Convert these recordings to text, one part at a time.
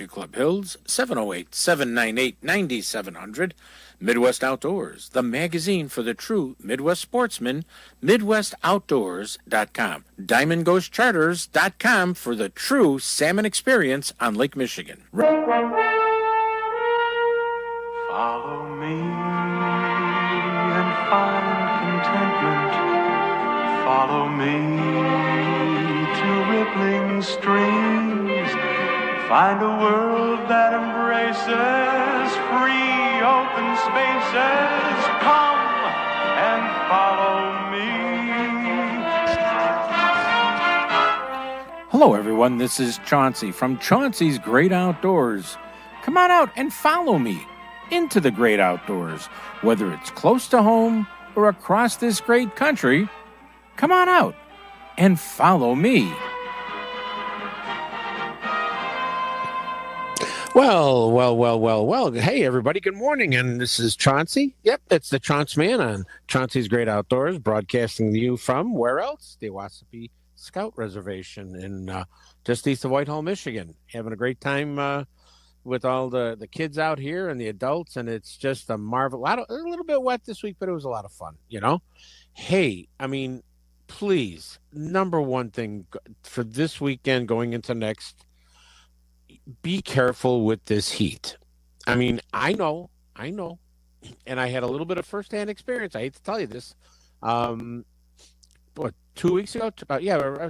Club Hills, 708-798-9700. Midwest Outdoors, the magazine for the true Midwest sportsman, MidwestOutdoors.com. DiamondGhostCharters.com for the true salmon experience on Lake Michigan. Follow me and find contentment. Follow me to rippling streams. Find a world that embraces free open spaces. Come and follow me. Hello, everyone. This is Chauncey from Chauncey's Great Outdoors. Come on out and follow me into the great outdoors. Whether it's close to home or across this great country, come on out and follow me. Well. Hey, everybody. Good morning. And this is Chauncey. Yep, it's the Chaunce Man on Chauncey's Great Outdoors, broadcasting to you from where else? The Owasso Scout Reservation in just east of Whitehall, Michigan. Having a great time with all the kids out here and the adults, and it's just a marvel. A little bit wet this week, but it was a lot of fun, you know? Hey, I mean, please, number one thing for this weekend going into next, be careful with this heat. I mean, I know, and I had a little bit of firsthand experience. I hate to tell you this. 2 weeks ago? I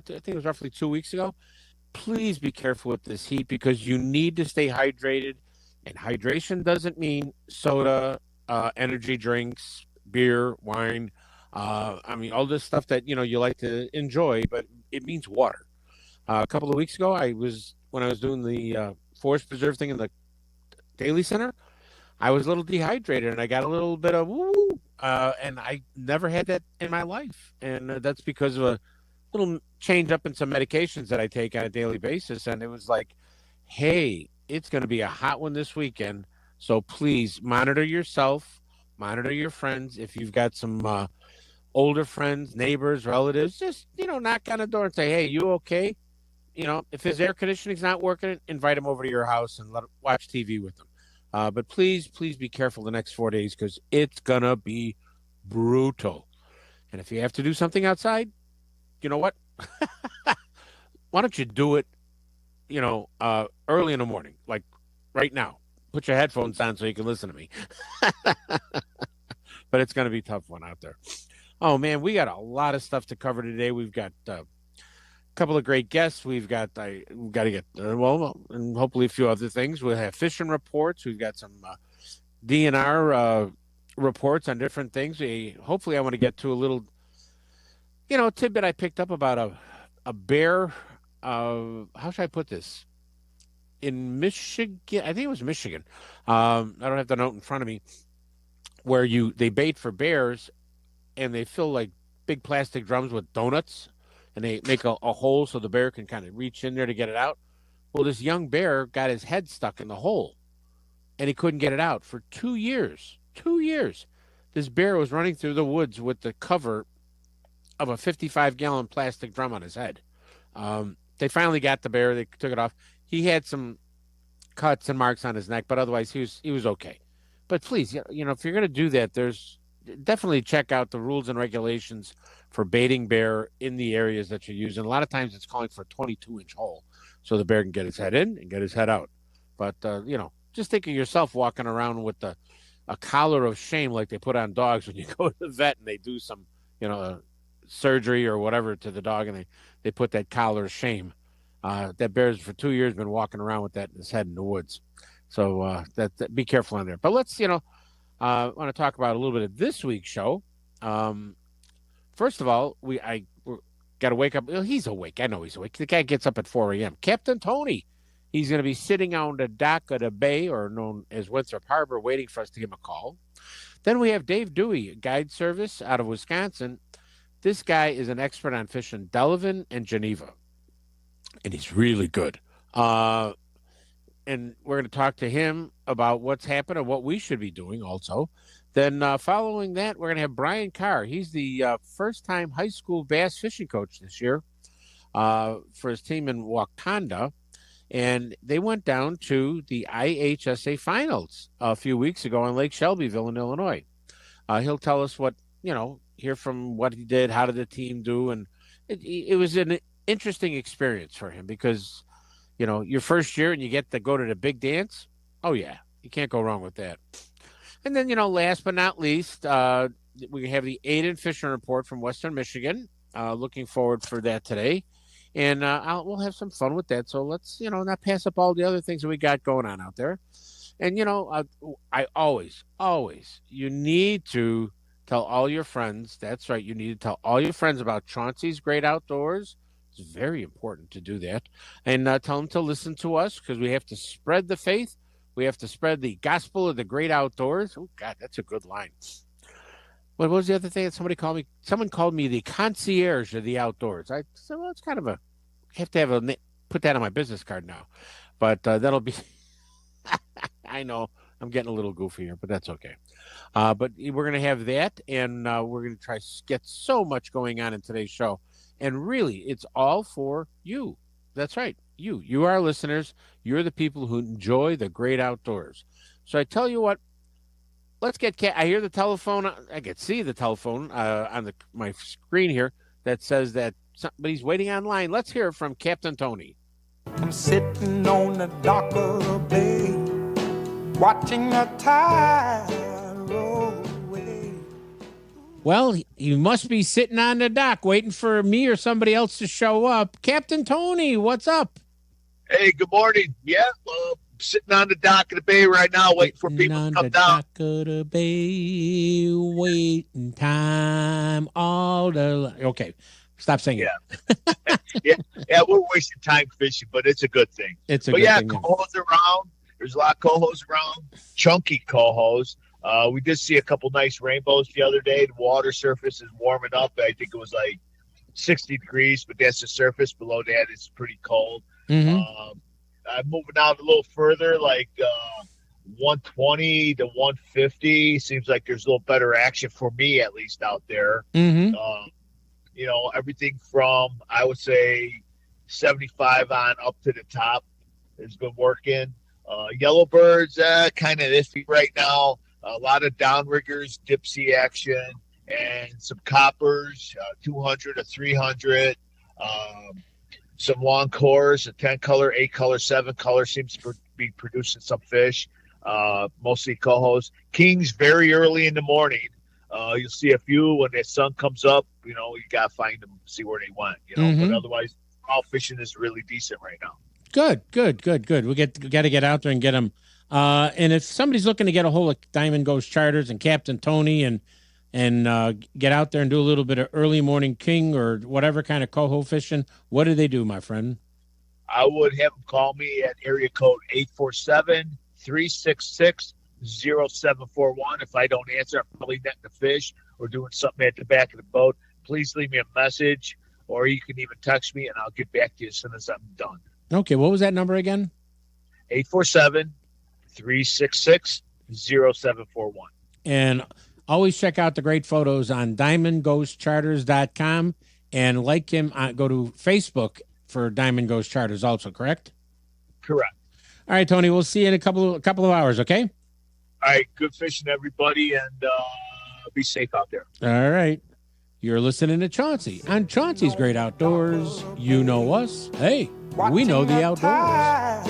think it was roughly 2 weeks ago. Please be careful with this heat because you need to stay hydrated. And hydration doesn't mean soda, energy drinks, beer, wine. All this stuff that, you like to enjoy, but it means water. A couple of weeks ago, when I was doing the forest preserve thing in the Daily Center, I was a little dehydrated and I got a little bit of and I never had that in my life. And that's because of a little change up in some medications that I take on a daily basis. And it was like, hey, it's going to be a hot one this weekend. So please monitor yourself, monitor your friends. If you've got some older friends, neighbors, relatives, just, knock on the door and say, hey, you okay? If his air conditioning's not working, invite him over to your house and watch TV with him. But please be careful the next 4 days because it's going to be brutal. And if you have to do something outside, you know what? Why don't you do it, early in the morning, like right now. Put your headphones on so you can listen to me. But it's going to be a tough one out there. Oh, man, we got a lot of stuff to cover today. We've got couple of great guests. We've got to get and hopefully a few other things. We'll have fishing reports. We've got some DNR reports on different things. Hopefully I want to get to a little tidbit I picked up about a bear. How should I put this? In Michigan, I think it was Michigan. I don't have the note in front of me. Where they bait for bears, and they fill like big plastic drums with donuts. And they make a hole so the bear can kind of reach in there to get it out. Well, this young bear got his head stuck in the hole, and he couldn't get it out for 2 years. 2 years. This bear was running through the woods with the cover of a 55-gallon plastic drum on his head. They finally got the bear. They took it off. He had some cuts and marks on his neck, but otherwise he was okay. But please, if you're going to do that, definitely check out the rules and regulations for baiting bear in the areas that you're using. A lot of times it's calling for a 22-inch hole so the bear can get his head in and get his head out. But, just think of yourself walking around with a collar of shame like they put on dogs when you go to the vet and they do some, surgery or whatever to the dog, and they put that collar of shame. That bear's for 2 years been walking around with that in his head in the woods. So that be careful on there. But let's, I want to talk about a little bit of this week's show. First of all, I got to wake up. Well, he's awake. I know he's awake. The guy gets up at 4 a.m. Captain Tony. He's going to be sitting on the dock of the bay, or known as Winthrop Harbor, waiting for us to give him a call. Then we have Dave Dwey, guide service out of Wisconsin. This guy is an expert on fishing Delavan and Geneva, and he's really good. And we're going to talk to him about what's happened and what we should be doing also. Then following that, we're going to have Brian Carr. He's the first-time high school bass fishing coach this year for his team in Wakanda. And they went down to the IHSA finals a few weeks ago in Lake Shelbyville in Illinois. He'll tell us hear from what he did, how did the team do, and it was an interesting experience for him because, your first year and you get to go to the big dance. Oh, yeah, you can't go wrong with that. And then, last but not least, we have the Aiden fishing report from Western Michigan. Looking forward for that today. And we'll have some fun with that. So let's, not pass up all the other things that we got going on out there. And, I always, you need to tell all your friends. That's right. You need to tell all your friends about Chauncey's Great Outdoors. It's very important to do that. And tell them to listen to us because we have to spread the faith. We have to spread the gospel of the great outdoors. Oh, God, that's a good line. What was the other thing that somebody called me? Someone called me the concierge of the outdoors. I said, well, it's kind of put that on my business card now. But that'll be, I know I'm getting a little goofy here, but that's okay. But we're going to have that, and we're going to try to get so much going on in today's show. And really, it's all for you. That's right. You are our listeners. You're the people who enjoy the great outdoors. So I tell you what, let's get I hear the telephone. I can see the telephone on my screen here that says that somebody's waiting online. Let's hear from Captain Tony. I'm sitting on the dock of the bay, watching the tide roll away. Well, you must be sitting on the dock waiting for me or somebody else to show up. Captain Tony, what's up? Hey, good morning. Yeah, sitting on the dock of the bay right now, waiting for people to come down. Dock of the bay, waiting time, all the... Okay, stop singing. Yeah, we're wasting time fishing, but it's a good thing. It's a good thing. Cohos around. There's a lot of cohos around, chunky cohos. We did see a couple nice rainbows the other day. The water surface is warming up. I think it was like 60 degrees, but that's the surface. Below that, it's pretty cold. Mm-hmm. I'm moving out a little further, like 120 to 150. Seems like there's a little better action for me, at least out there. Mm-hmm. Everything from, I would say, 75 on up to the top has been working. Yellowbirds, kind of iffy right now. A lot of downriggers, dip sea action, and some coppers, 200 to 300. Some long cores, a 10 color, 8 color, 7 color seems to be producing some fish, mostly cohos. Kings very early in the morning. You'll see a few when the sun comes up. You got to find them, see where they went. Mm-hmm. But otherwise, all fishing is really decent right now. Good. We got to get out there and get them. And if somebody's looking to get a hold of Diamond Ghost Charters and Captain Tony and get out there and do a little bit of early morning king or whatever kind of coho fishing, what do they do, my friend? I would have them call me at area code 847-366-0741. If I don't answer, I'm probably netting the fish or doing something at the back of the boat. Please leave me a message, or you can even text me, and I'll get back to you as soon as I'm done. Okay, what was that number again? 847-366-0741. And always check out the great photos on diamondghostcharters.com and like him. Go to Facebook for Diamond Ghost Charters also, correct? Correct. All right, Tony, we'll see you in a couple of hours, okay? All right, good fishing, everybody, and be safe out there. All right. You're listening to Chauncey on Chauncey's Great Outdoors. You know us. Hey, we know the outdoors.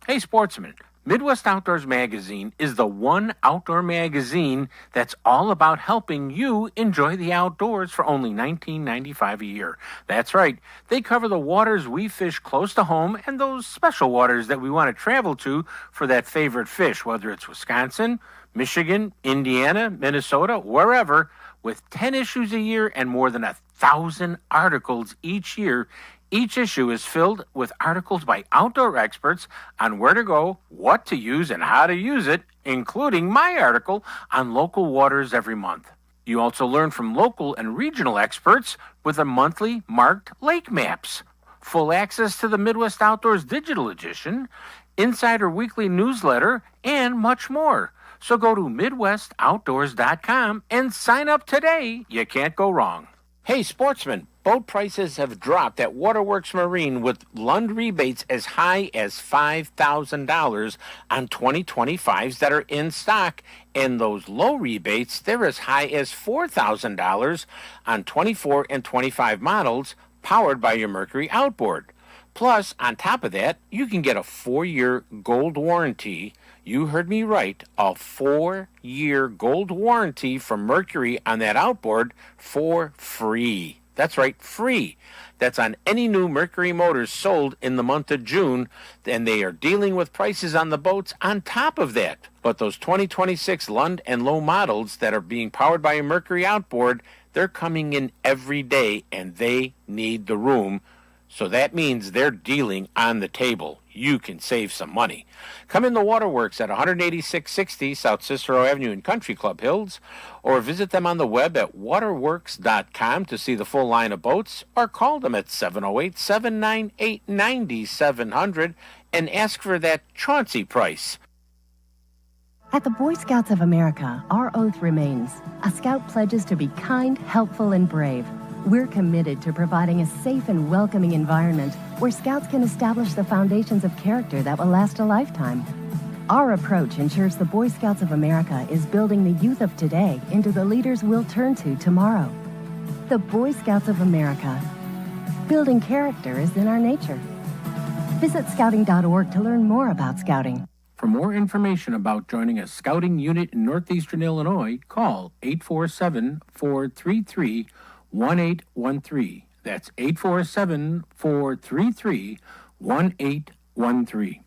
Hey, sportsman, Midwest Outdoors Magazine is the one outdoor magazine that's all about helping you enjoy the outdoors for only $19.95 a year. That's right. They cover the waters we fish close to home and those special waters that we want to travel to for that favorite fish, whether it's Wisconsin, Michigan, Indiana, Minnesota, wherever. With 10 issues a year and more than 1,000 articles each year, each issue is filled with articles by outdoor experts on where to go, what to use, and how to use it, including my article on local waters every month. You also learn from local and regional experts with the monthly marked lake maps, full access to the Midwest Outdoors Digital Edition, Insider Weekly newsletter, and much more. So go to MidwestOutdoors.com and sign up today. You can't go wrong. Hey, sportsmen, boat prices have dropped at Waterworks Marine with Lund rebates as high as $5,000 on 2025s that are in stock. And those low rebates, they're as high as $4,000 on 24 and 25 models powered by your Mercury outboard. Plus, on top of that, you can get a 4-year gold warranty. You heard me right, a 4-year gold warranty from Mercury on that outboard for free. That's right, free. That's on any new Mercury motors sold in the month of June, and they are dealing with prices on the boats on top of that. But those 2026 Lund and low models that are being powered by a Mercury outboard, they're coming in every day, and they need the room. So that means they're dealing on the table. You can save some money. Come in the Waterworks at 18660 South Cicero Avenue in Country Club Hills, or visit them on the web at waterworks.com to see the full line of boats, or call them at 708-798-9700 and ask for that Chauncey price. At the Boy Scouts of America, our oath remains. A Scout pledges to be kind, helpful, and brave. We're committed to providing a safe and welcoming environment where Scouts can establish the foundations of character that will last a lifetime. Our approach ensures the Boy Scouts of America is building the youth of today into the leaders we'll turn to tomorrow. The Boy Scouts of America. Building character is in our nature. Visit scouting.org to learn more about Scouting. For more information about joining a Scouting unit in Northeastern Illinois, call 847-433-1813. That's 847-433-1813.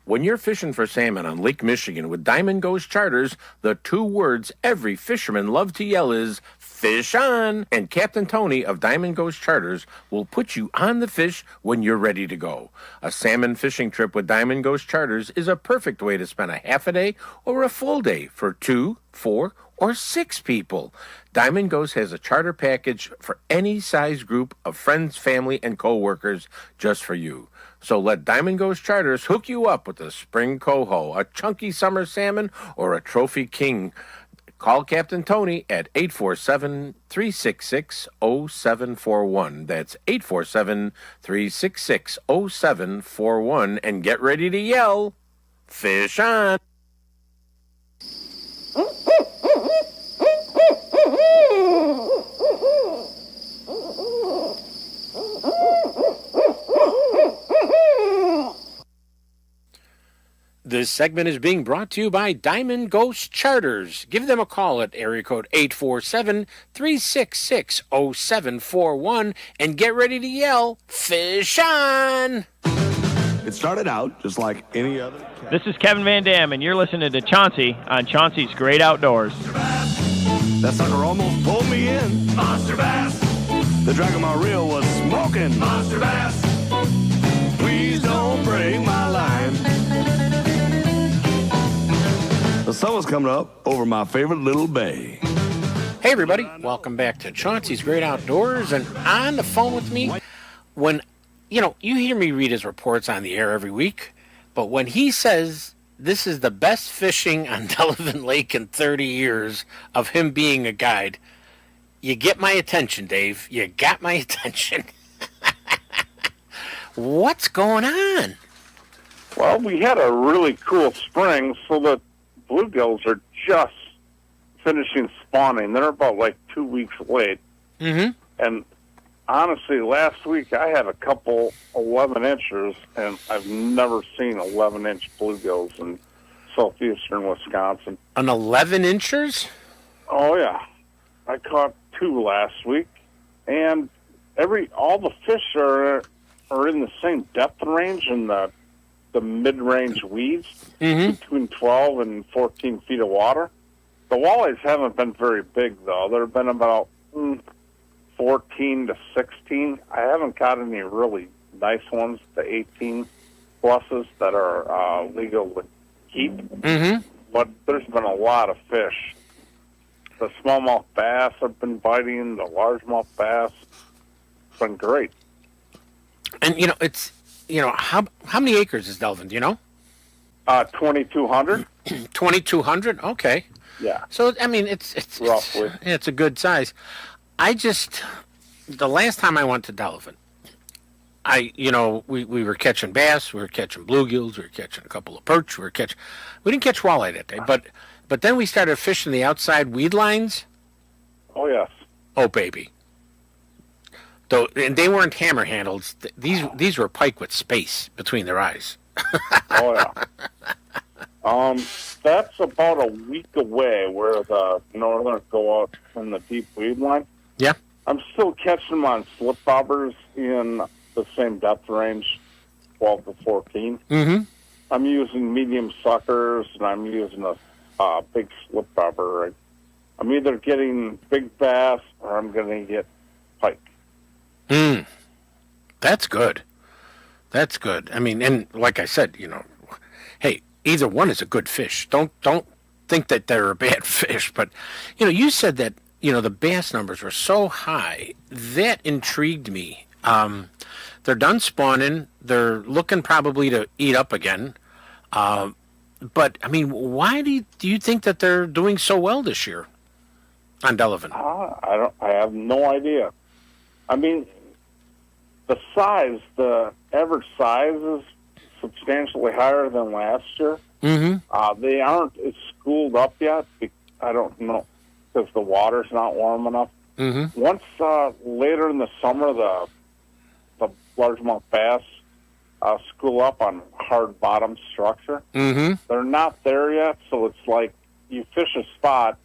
When you're fishing for salmon on Lake Michigan with Diamond Ghost Charters, the 2 words every fisherman loves to yell is, fish on! And Captain Tony of Diamond Ghost Charters will put you on the fish when you're ready to go. A salmon fishing trip with Diamond Ghost Charters is a perfect way to spend a half a day or a full day for 2, 4, or 6 people. Diamond Ghost has a charter package for any size group of friends, family, and co-workers just for you. So let Diamond Ghost Charters hook you up with a spring coho, a chunky summer salmon, or a trophy king. Call Captain Tony at 847-366-0741. That's 847-366-0741. And get ready to yell, fish on! This segment is being brought to you by Diamond Ghost Charters. Give them a call at area code 847-366-0741 and get ready to yell, fish on! It started out just like any other. This is Kevin Van Dam, and you're listening to Chauncey on Chauncey's Great Outdoors. That sucker almost pulled me in. Monster Bass. The drag of my reel was smoking. Monster Bass. Please don't break my line. The sun was coming up over my favorite little bay. Hey everybody, welcome back to Chauncey's Great Outdoors, and on the phone with me, when, you hear me read his reports on the air every week, but when he says this is the best fishing on Delavan Lake in 30 years of him being a guide, you get my attention, Dave. You got my attention. What's going on? Well, we had a really cool spring, so the bluegills are just finishing spawning. They're about 2 weeks late. Mm-hmm. And honestly, last week I had a couple 11 inchers, and I've never seen 11-inch bluegills in southeastern Wisconsin. An 11 inchers? Oh yeah, I caught 2 last week, and all the fish are in the same depth range in the mid-range weeds, between 12 and 14 feet of water. The walleyes haven't been very big, though. There have been about 14 to 16. I haven't caught any really nice ones, the 18 pluses that are legal to keep. Mm-hmm. But there's been a lot of fish. The smallmouth bass have been biting, the largemouth bass. It's been great. And, it's... how many acres is Delvin, do you know? 2,200. 2,200? Okay. Yeah. So, I mean, it's roughly. it's a good size. the last time I went to Delavan, we were catching bass, we were catching bluegills, we were catching a couple of perch, we didn't catch walleye that day, but then we started fishing the outside weed lines. Oh, yes. Oh, baby. Though, and they weren't hammer handles. These were pike with space between their eyes. Oh, yeah. That's about a week away where the northern go out in the deep weed line. Yeah. I'm still catching them on slip bobbers in the same depth range, 12 to 14. Mm-hmm. I'm using medium suckers, and I'm using a big slip bobber. I'm either getting big bass or I'm going to get pike. That's good. That's good. I mean, and like I said, hey, either one is a good fish. Don't think that they're a bad fish. But, you said that, the bass numbers were so high. That intrigued me. They're done spawning. They're looking probably to eat up again. But, I mean, why do you think that they're doing so well this year on Delavan? I have no idea. I mean, the average size is substantially higher than last year. Mm-hmm. They aren't as schooled up yet. I don't know, because the water's not warm enough. Mm-hmm. Once later in the summer, the largemouth bass school up on hard bottom structure. Mm-hmm. They're not there yet, so it's like you fish a spot,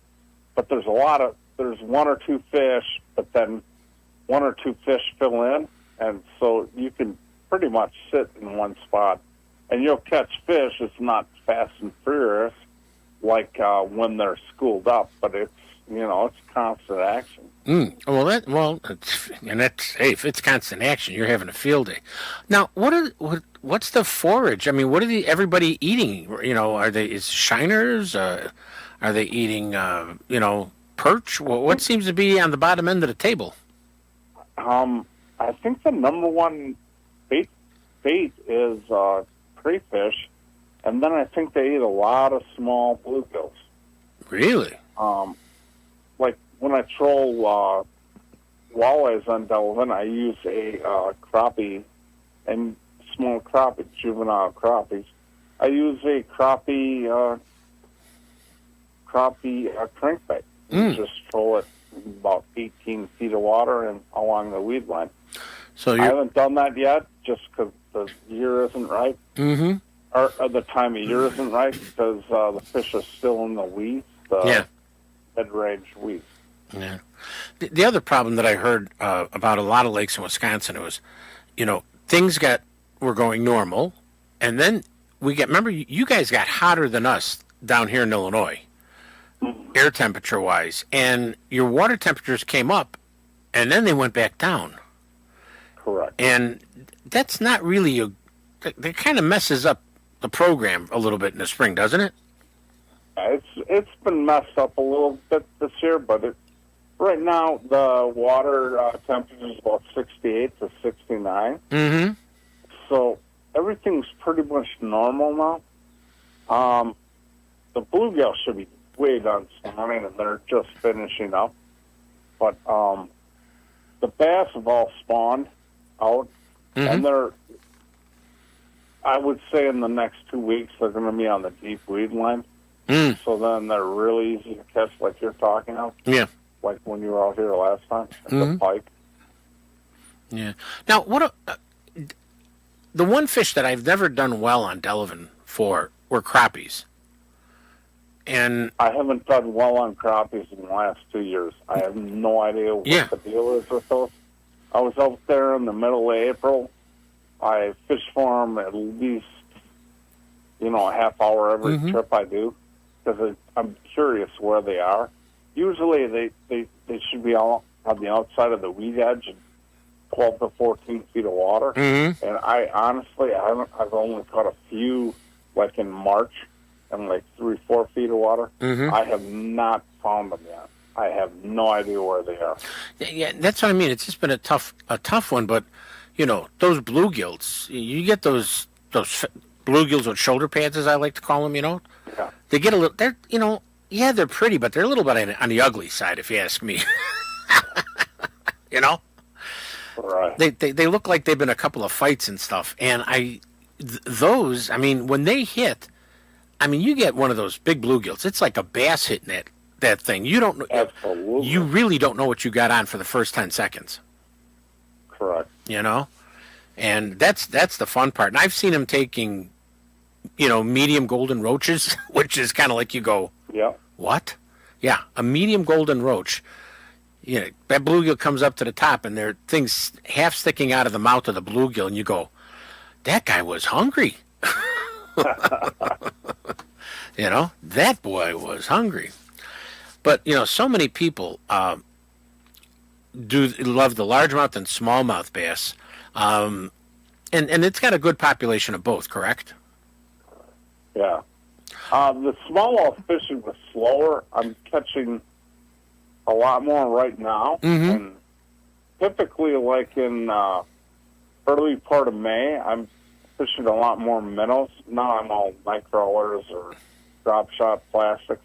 but there's one or two fish, but then one or two fish fill in, and so you can pretty much sit in one spot, and you'll catch fish. It's not fast and furious like when they're schooled up, but it's constant action. Hey, if it's constant action, you're having a field day. Now, what's the forage? I mean, what are everybody eating? Is shiners? Are they eating perch? What seems to be on the bottom end of the table? I think the number one bait is crayfish, and then I think they eat a lot of small bluegills. Really? Like when I troll walleyes on Delavan, I use a crappie and small crappie, juvenile crappies. I use a crappie crankbait. Just troll it in about 18 feet of water and along the weed line. So I haven't done that yet, just because the year isn't right. Mm-hmm. Or the time of year isn't right, because the fish are still in the weeds, mid-range weeds. Yeah. The other problem that I heard about a lot of lakes in Wisconsin was, things were going normal, and then remember, you guys got hotter than us down here in Illinois, air temperature-wise, and your water temperatures came up, and then they went back down. Correct. And that's not really that kind of messes up the program a little bit in the spring, doesn't it? It's been messed up a little bit this year, but right now the water temperature is about 68 to 69. Mm-hmm. So everything's pretty much normal now. The bluegill should be way done spawning, and they're just finishing up. But the bass have all spawned out, and I would say in the next 2 weeks they're going to be on the deep weed line. So then they're really easy to catch, like you're talking about. Yeah. Like when you were out here last time, the pike. Yeah. Now, the one fish that I've never done well on Delavan for were crappies. And I haven't done well on crappies in the last 2 years. I have no idea what the deal is with those. I was out there in the middle of April. I fish for them at least, a half hour every trip I do, because I'm curious where they are. Usually they should be all on the outside of the weed edge and 12 to 14 feet of water. Mm-hmm. And I've only caught a few, like in March, and like 3-4 feet of water. Mm-hmm. I have not found them yet. I have no idea where they are. Yeah, that's what I mean. It's just been a tough one, but those bluegills, you get those bluegills with shoulder pads, as I like to call them. Yeah. They get a little. They're pretty, but they're a little bit on the ugly side, if you ask me. you know. Right. They look like they've been a couple of fights and stuff. And those, I mean, when they hit, I mean, you get one of those big bluegills. It's like a bass hitting that thing. You don't know. Absolutely. You really don't know what you got on for the first 10 seconds. Correct. You know, and that's the fun part. And I've seen him taking, medium golden roaches, which is kind of like you go, yeah, what? Yeah, a medium golden roach. That bluegill comes up to the top, and there are things half sticking out of the mouth of the bluegill, and you go, that guy was hungry. That boy was hungry. But, so many people do love the largemouth and smallmouth bass. And it's got a good population of both, correct? Yeah. The smallmouth fishing was slower. I'm catching a lot more right now. Mm-hmm. And typically, like in early part of May, I'm fishing a lot more minnows. Now I'm all night crawlers or drop shot plastics.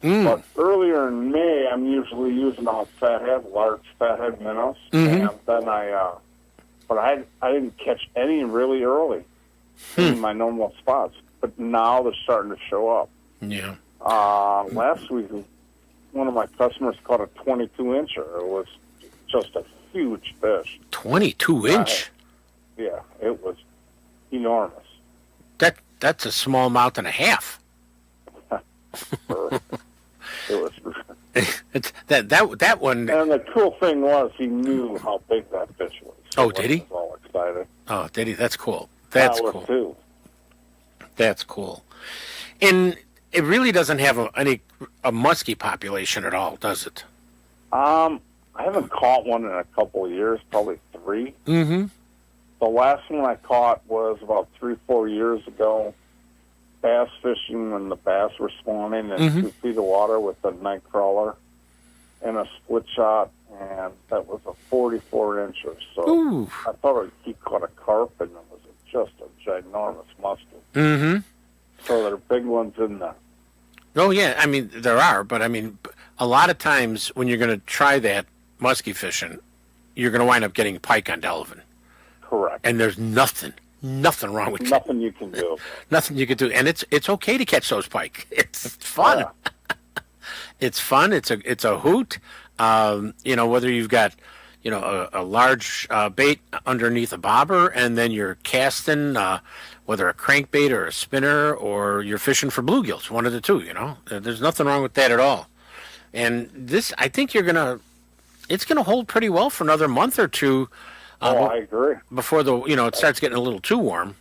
But earlier in May, I'm usually using all large fathead minnows. Mm-hmm. And then I didn't catch any really early in my normal spots. But now they're starting to show up. Yeah. Last week, one of my customers caught a 22-incher. It was just a huge fish. 22-inch? Yeah, it was enormous. That's a smallmouth and a half. It was. It's that one. And the cool thing was, he knew how big that fish was. Oh, did he? Was all excited. Oh, did he? That's cool. That's cool. Too. That's cool. And it really doesn't have a muskie population at all, does it? I haven't caught one in a couple of years, probably 3. Mm-hmm. The last one I caught was about 3-4 years ago. Bass fishing when the bass were spawning in 2 feet of water with a night crawler and a split shot, and that was a 44-incher. So Ooh. I thought he caught a carp, and it was just a ginormous muskie. Mm-hmm. So there are big ones in there. Oh, yeah. I mean, there are, but I mean, a lot of times when you're going to try that muskie fishing, you're going to wind up getting pike on Delavan. Correct. And there's nothing wrong with Nothing you can do. Nothing you can do, and it's okay to catch those pike. It's fun. Yeah. It's fun. It's a hoot. Whether you've got a large bait underneath a bobber, and then you're casting whether a crankbait or a spinner, or you're fishing for bluegills, one of the two. There's nothing wrong with that at all. And this, I think it's gonna hold pretty well for another month or two. I agree. Before it starts getting a little too warm.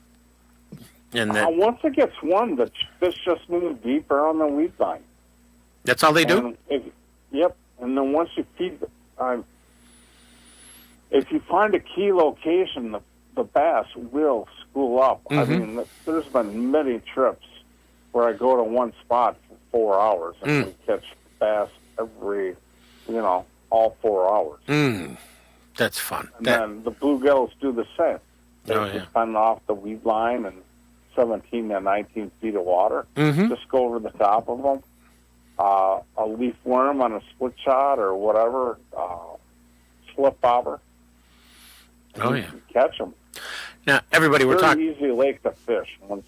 And once it gets warm, the fish just move deeper on the weed line. That's all they do? Yep. And then once you feed if you find a key location, the bass will school up. Mm-hmm. I mean, there's been many trips where I go to one spot for 4 hours and we catch bass every, all 4 hours. That's fun. And then the bluegills do the same. They just come off the weed line and 17 to 19 feet of water. Mm-hmm. Just go over the top of them. A leaf worm on a split shot or whatever, slip bobber. Oh, you can catch them. Now, everybody, we're talking. Very easy lake to fish once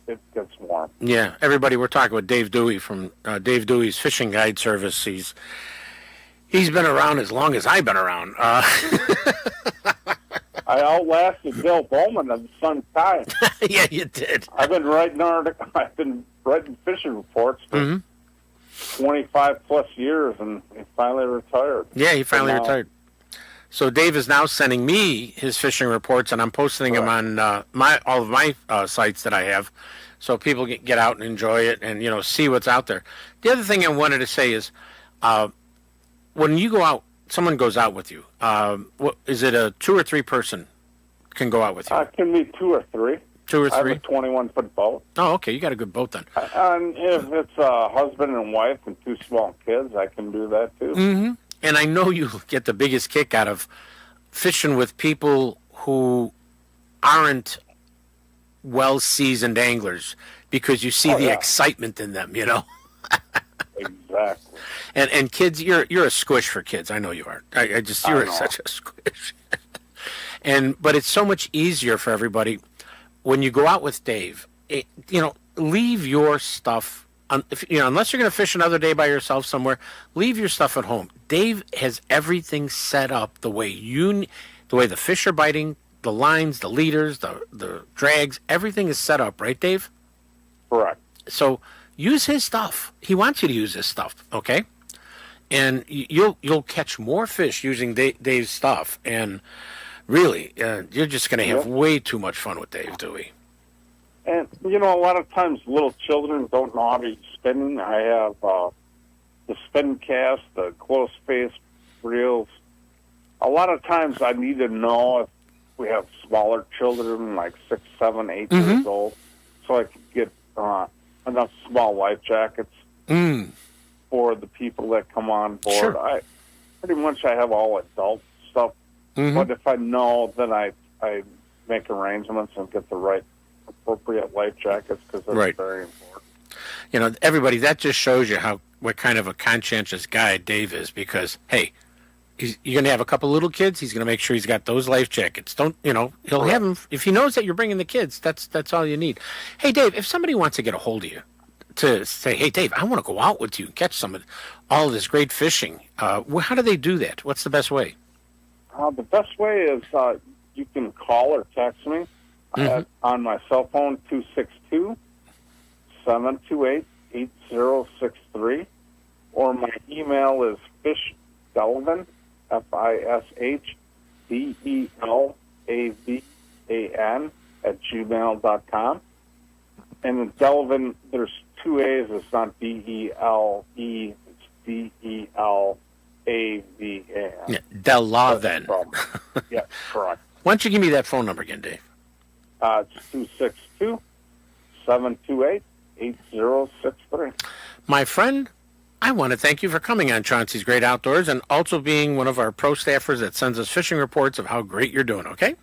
it gets warm. Yeah, everybody, we're talking with Dave Dwey from Dave Dewey's Fishing Guide Service. He's been around as long as I've been around. I outlasted Bill Bowman at the Sun Times. Yeah, you did. I've been writing fishing reports for 25 plus years, and he finally retired. Yeah, he finally retired. So Dave is now sending me his fishing reports, and I'm posting them on all of my sites that I have, so people can get out and enjoy it and see what's out there. The other thing I wanted to say is, when you go out, someone goes out with you. What is it? A 2 or 3 person can go out with you? It can be 2 or 3. 2 or 3. I have a 21-foot boat. Oh, okay. You got a good boat then. And if it's a husband and wife and 2 small kids, I can do that too. Mm-hmm. And I know you get the biggest kick out of fishing with people who aren't well-seasoned anglers because you see the excitement in them, Exactly. Exactly. And kids, you're a squish for kids. I know you are. You're such a squish. But it's so much easier for everybody when you go out with Dave. Leave your stuff. Unless you're going to fish another day by yourself somewhere, leave your stuff at home. Dave has everything set up the way the fish are biting, the lines, the leaders, the drags, everything is set up, right, Dave? Correct. So use his stuff. He wants you to use his stuff, okay? And you'll catch more fish using Dave's stuff. And really, you're just going to have way too much fun with Dave, Dewey. And, a lot of times little children don't know how to use spinning. I have the spin cast, the closed face reels. A lot of times I need to know if we have smaller children, like 6, 7, 8 years old, so I can get enough small life jackets for the people that come on board. Sure. I have all adult stuff, but if I know, then I make arrangements and get the right appropriate life jackets because that's very important. Everybody, that just shows you what kind of a conscientious guy Dave is, because, hey, you're going to have a couple little kids, he's going to make sure he's got those life jackets. He'll have them. If he knows that you're bringing the kids, that's all you need. Hey, Dave, if somebody wants to get a hold of you to say, hey, Dave, I want to go out with you and catch all of this great fishing, how do they do that? What's the best way? The best way is you can call or text me on my cell phone, 262-728-8063, or my email is fishdelvan, FISHDELAVAN @gmail.com. And in Delvin, there's 2 A's. It's not DELE, it's DELAVAN. Yeah, Delavan. Yeah, correct. Why don't you give me that phone number again, Dave? It's 262-728-8063. My friend, I want to thank you for coming on Chauncey's Great Outdoors and also being one of our pro staffers that sends us fishing reports of how great you're doing, okay?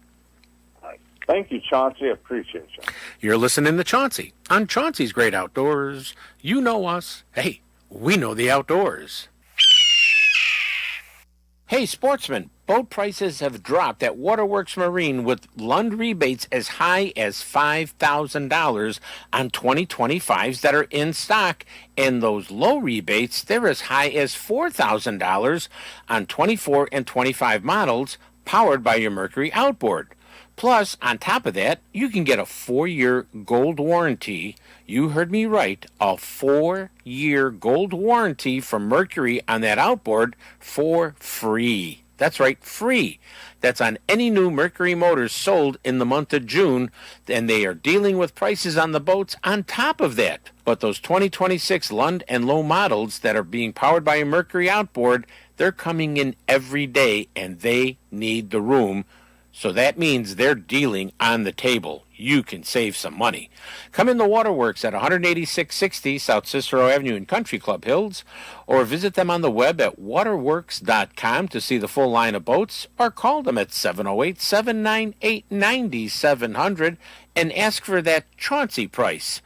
Thank you, Chauncey. I appreciate you. You're listening to Chauncey on Chauncey's Great Outdoors. You know us. Hey, we know the outdoors. Hey, sportsmen, boat prices have dropped at Waterworks Marine with Lund rebates as high as $5,000 on 2025s that are in stock. And those low rebates, they're as high as $4,000 on 24 and 25 models powered by your Mercury outboard. Plus, on top of that, you can get a 4-year gold warranty. You heard me right, a 4-year gold warranty from Mercury on that outboard for free. That's right, free. That's on any new Mercury motors sold in the month of June, and they are dealing with prices on the boats on top of that. But those 2026 Lund and low models that are being powered by a Mercury outboard, they're coming in every day, and they need the room. So that means they're dealing on the table. You can save some money. Come in the Waterworks at 18660 South Cicero Avenue in Country Club Hills, or visit them on the web at waterworks.com to see the full line of boats, or call them at 708-798-9700 and ask for that Chauncey price.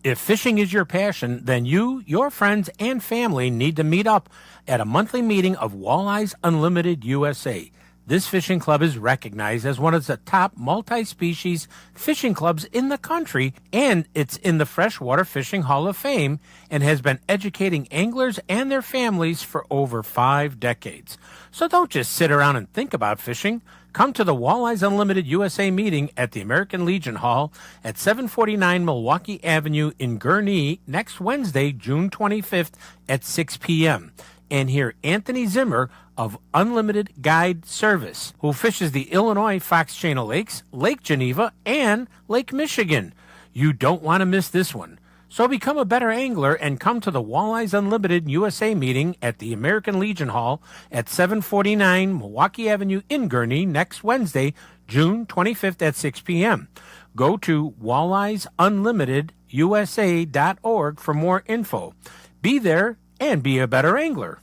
If fishing is your passion, then you, your friends, and family need to meet up at a monthly meeting of Walleyes Unlimited USA. This fishing club is recognized as one of the top multi-species fishing clubs in the country, and it's in the Freshwater Fishing Hall of Fame and has been educating anglers and their families for over 5 decades. So don't just sit around and think about fishing. Come to the Walleyes Unlimited USA meeting at the American Legion Hall at 749 Milwaukee Avenue in Gurnee next Wednesday, June 25th at 6 p.m. And hear Anthony Zimmer of Unlimited Guide Service, who fishes the Illinois Fox Channel Lakes, Lake Geneva, and Lake Michigan. You don't want to miss this one. So become a better angler and come to the Walleyes Unlimited USA meeting at the American Legion Hall at 749 Milwaukee Avenue in Gurnee next Wednesday, June 25th at 6 p.m. Go to walleyesunlimitedusa.org for more info. Be there and be a better angler.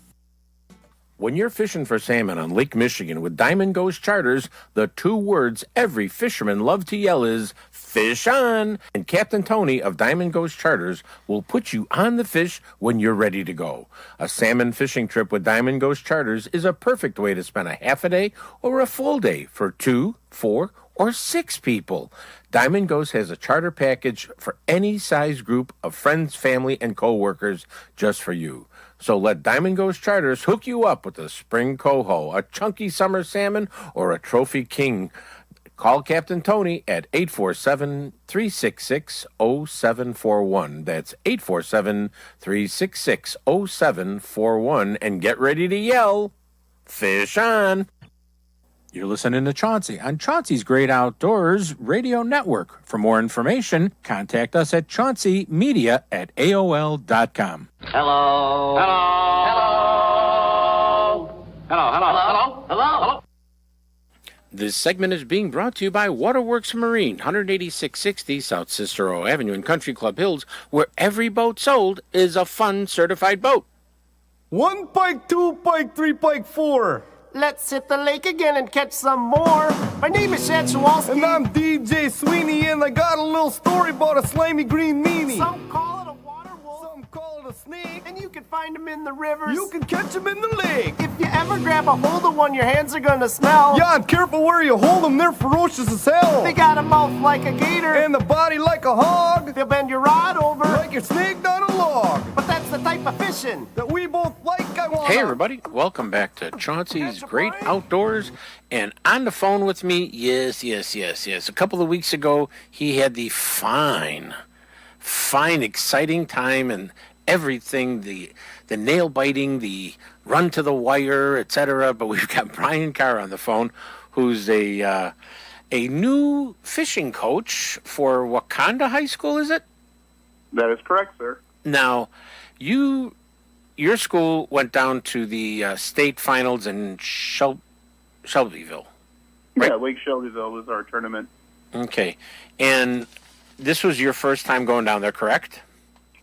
When you're fishing for salmon on Lake Michigan with Diamond Ghost Charters, the two words every fisherman loves to yell is fish on. And Captain Tony of Diamond Ghost Charters will put you on the fish when you're ready to go. A salmon fishing trip with Diamond Ghost Charters is a perfect way to spend a half a day or a full day for 2, 4, or 6 people. Diamond Ghost has a charter package for any size group of friends, family, and co-workers just for you. So let Diamond Ghost Charters hook you up with a spring coho, a chunky summer salmon, or a trophy king. Call Captain Tony at 847-366-0741. That's 847-366-0741. And get ready to yell, fish on. You're listening to Chauncey on Chauncey's Great Outdoors Radio Network. For more information, contact us at chaunceymedia@aol.com. Hello. Hello. Hello. Hello. Hello. Hello. Hello. Hello. This segment is being brought to you by Waterworks Marine, 18660 South Cicero Avenue in Country Club Hills, where every boat sold is a fun certified boat. 1 pike, 2 pike, 3 pike, 4. Let's hit the lake again and catch some more. My name is Chad Shawalski. And I'm DJ Sweeney, and I got a little story about a slimy green meanie. Some call it a water wolf. Some call it a snake. And you can find them in the rivers. You can catch them in the lake. If you ever grab a hold of one, your hands are gonna smell. Yeah, and careful where you hold them, they're ferocious as hell. They got a mouth like a gator. And the body like a hog. They'll bend your rod over. Like you're snaked on a log. But that's the type of fishing that we both like. Hey everybody, welcome back to Chauncey's Great Outdoors. And on the phone with me, yes. A couple of weeks ago, he had the fine, exciting time and everything, the nail biting, the run to the wire, etc. But we've got Brian Carr on the phone, who's a new fishing coach for Wakanda High School, is it? That is correct, sir. Now, your school went down to the state finals in Shelbyville. Right? Yeah, Lake Shelbyville was our tournament. Okay. And this was your first time going down there, correct?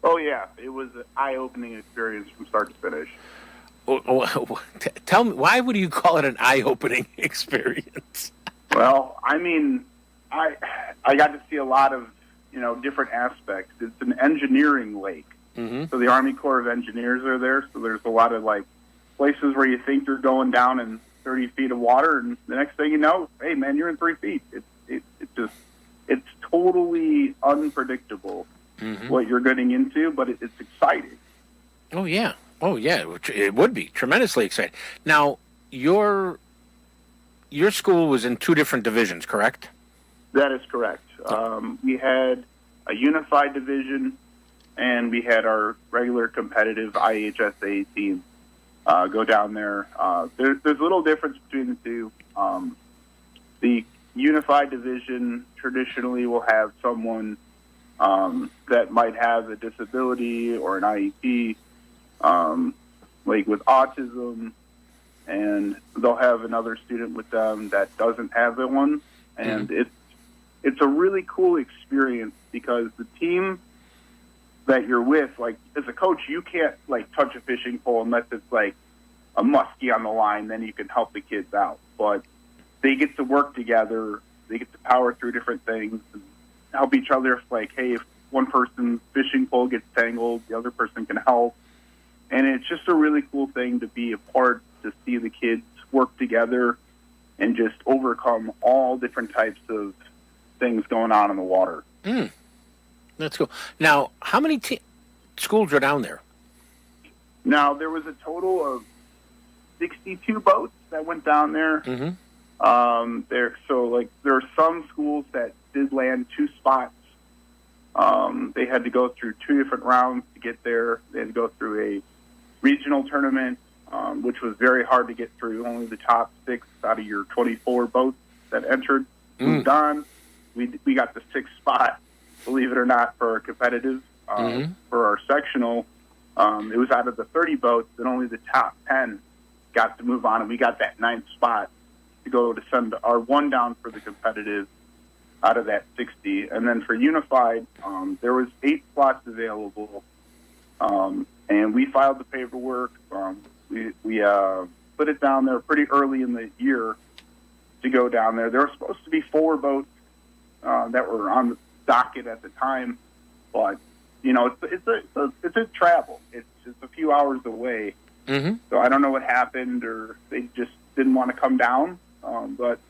Oh, yeah. It was an eye-opening experience from start to finish. Tell me, why would you call it an eye-opening experience? Well, I mean, I got to see a lot of, different aspects. It's an engineering lake. Mm-hmm. So the Army Corps of Engineers are there. So there's a lot of places where you think you're going down in 30 feet of water, and the next thing you know, hey man, you're in 3 feet. It's totally unpredictable what you're getting into, but it's exciting. Oh yeah, it would be tremendously exciting. Now your school was in 2 different divisions, correct? That is correct. We had a unified division. And we had our regular competitive IHSA team go down there. There's a little difference between the two. The unified division traditionally will have someone that might have a disability or an IEP, like with autism, and they'll have another student with them that doesn't have one. And it's a really cool experience because the team that you're with, as a coach, you can't touch a fishing pole unless it's a muskie on the line, then you can help the kids out. But they get to work together, they get to power through different things and help each other. Hey, if one person's fishing pole gets tangled, the other person can help. And it's just a really cool thing to be a part, to see the kids work together and just overcome all different types of things going on in the water. That's cool. Now, how many schools are down there? Now, there was a total of 62 boats that went down there. Mm-hmm. There are some schools that did land 2 spots. They had to go through 2 different rounds to get there. They had to go through a regional tournament, which was very hard to get through. Only the top 6 out of your 24 boats that entered moved on. We got the 6th spot, believe it or not, for our competitive. For our sectional, it was out of the 30 boats that only the top 10 got to move on, and we got that 9th spot to go to send our 1 down for the competitive out of that 60. And then for unified, there was 8 slots available, and we filed the paperwork. We put it down there pretty early in the year to go down there. There were supposed to be 4 boats that were on the docket at the time, but it's a travel. It's just a few hours away. Mm-hmm. So I don't know what happened, or they just didn't want to come down. But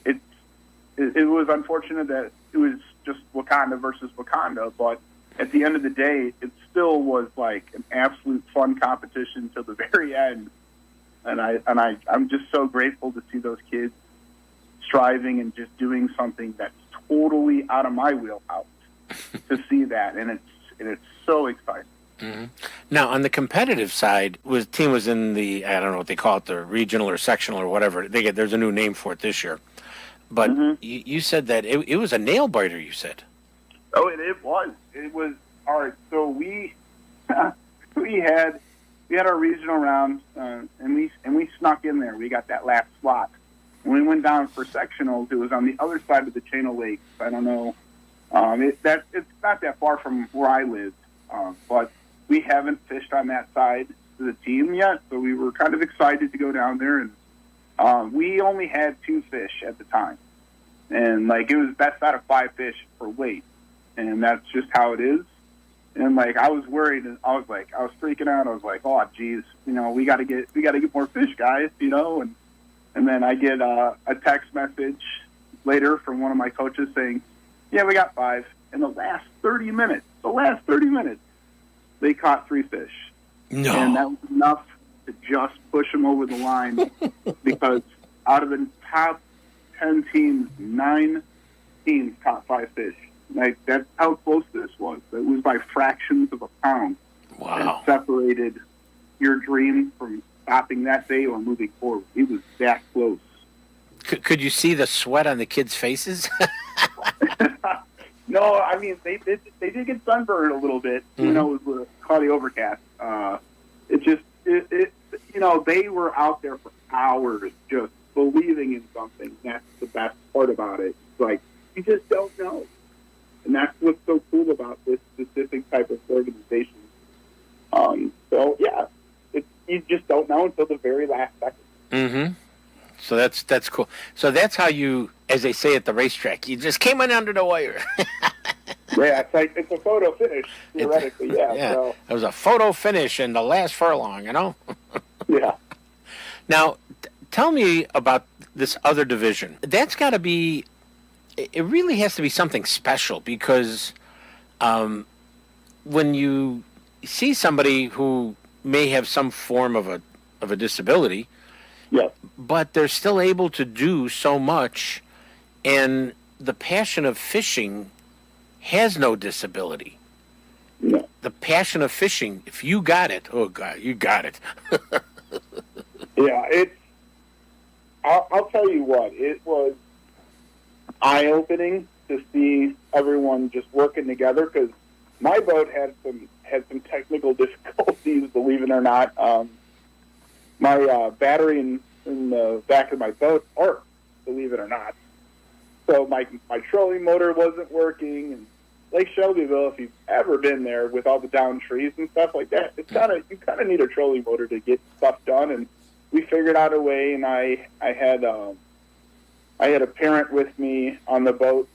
it was unfortunate that it was just Wakanda versus Wakanda. But at the end of the day, it still was like an absolute fun competition till the very end. And I'm just so grateful to see those kids striving and just doing something that's totally out of my wheelhouse to see that, and it's so exciting. Mm-hmm. Now, on the competitive side, team was in the, I don't know what they call it, the regional or sectional or whatever. There's a new name for it this year. But you said that it was a nail biter, you said. Oh, it was. It was, all right, so we had our regional round, and we snuck in there. We got that last slot. When we went down for sectionals, it was on the other side of the chain of lakes. I don't know. It's not that far from where I live, but we haven't fished on that side of the team yet, so we were kind of excited to go down there. And we only had 2 fish at the time, and like it was best out of 5 fish for weight, and that's just how it is. And like I was worried, I was freaking out. I was like, oh geez, we got to get more fish, guys, And then I get a text message later from one of my coaches saying, yeah, we got 5. In the last 30 minutes, they caught 3 fish. No. And that was enough to just push them over the line because out of the top 10 teams, 9 teams caught 5 fish. Like, that's how close this was. It was by fractions of a pound. Wow. It separated your dream from stopping that day or moving forward. It was that close. Could you see the sweat on the kids' faces? No, I mean they did get sunburned a little bit. Mm-hmm. It was cloudy overcast. They were out there for hours just believing in something. That's the best part about it. It's like you just don't know, and that's what's so cool about this specific type of organization. So yeah. You just don't know until the very last second. Mm-hmm. So that's cool. So that's how you, as they say at the racetrack, you just came in under the wire. Yeah, it's a photo finish, theoretically, yeah. So. It was a photo finish in the last furlong, Yeah. Now, tell me about this other division. That's got to be, it really has to be something special because when you see somebody who may have some form of a disability, but they're still able to do so much, and the passion of fishing has no disability. No. The passion of fishing, if you got it, oh God, you got it. Yeah, I'll tell you what, it was eye-opening to see everyone just working together, because my boat had some technical difficulties, believe it or not. My battery in the back of my boat arced, believe it or not. So my trolling motor wasn't working. And Lake Shelbyville, if you've ever been there with all the downed trees and stuff like that, you kind of need a trolling motor to get stuff done. And we figured out a way. And I had a parent with me on the boat.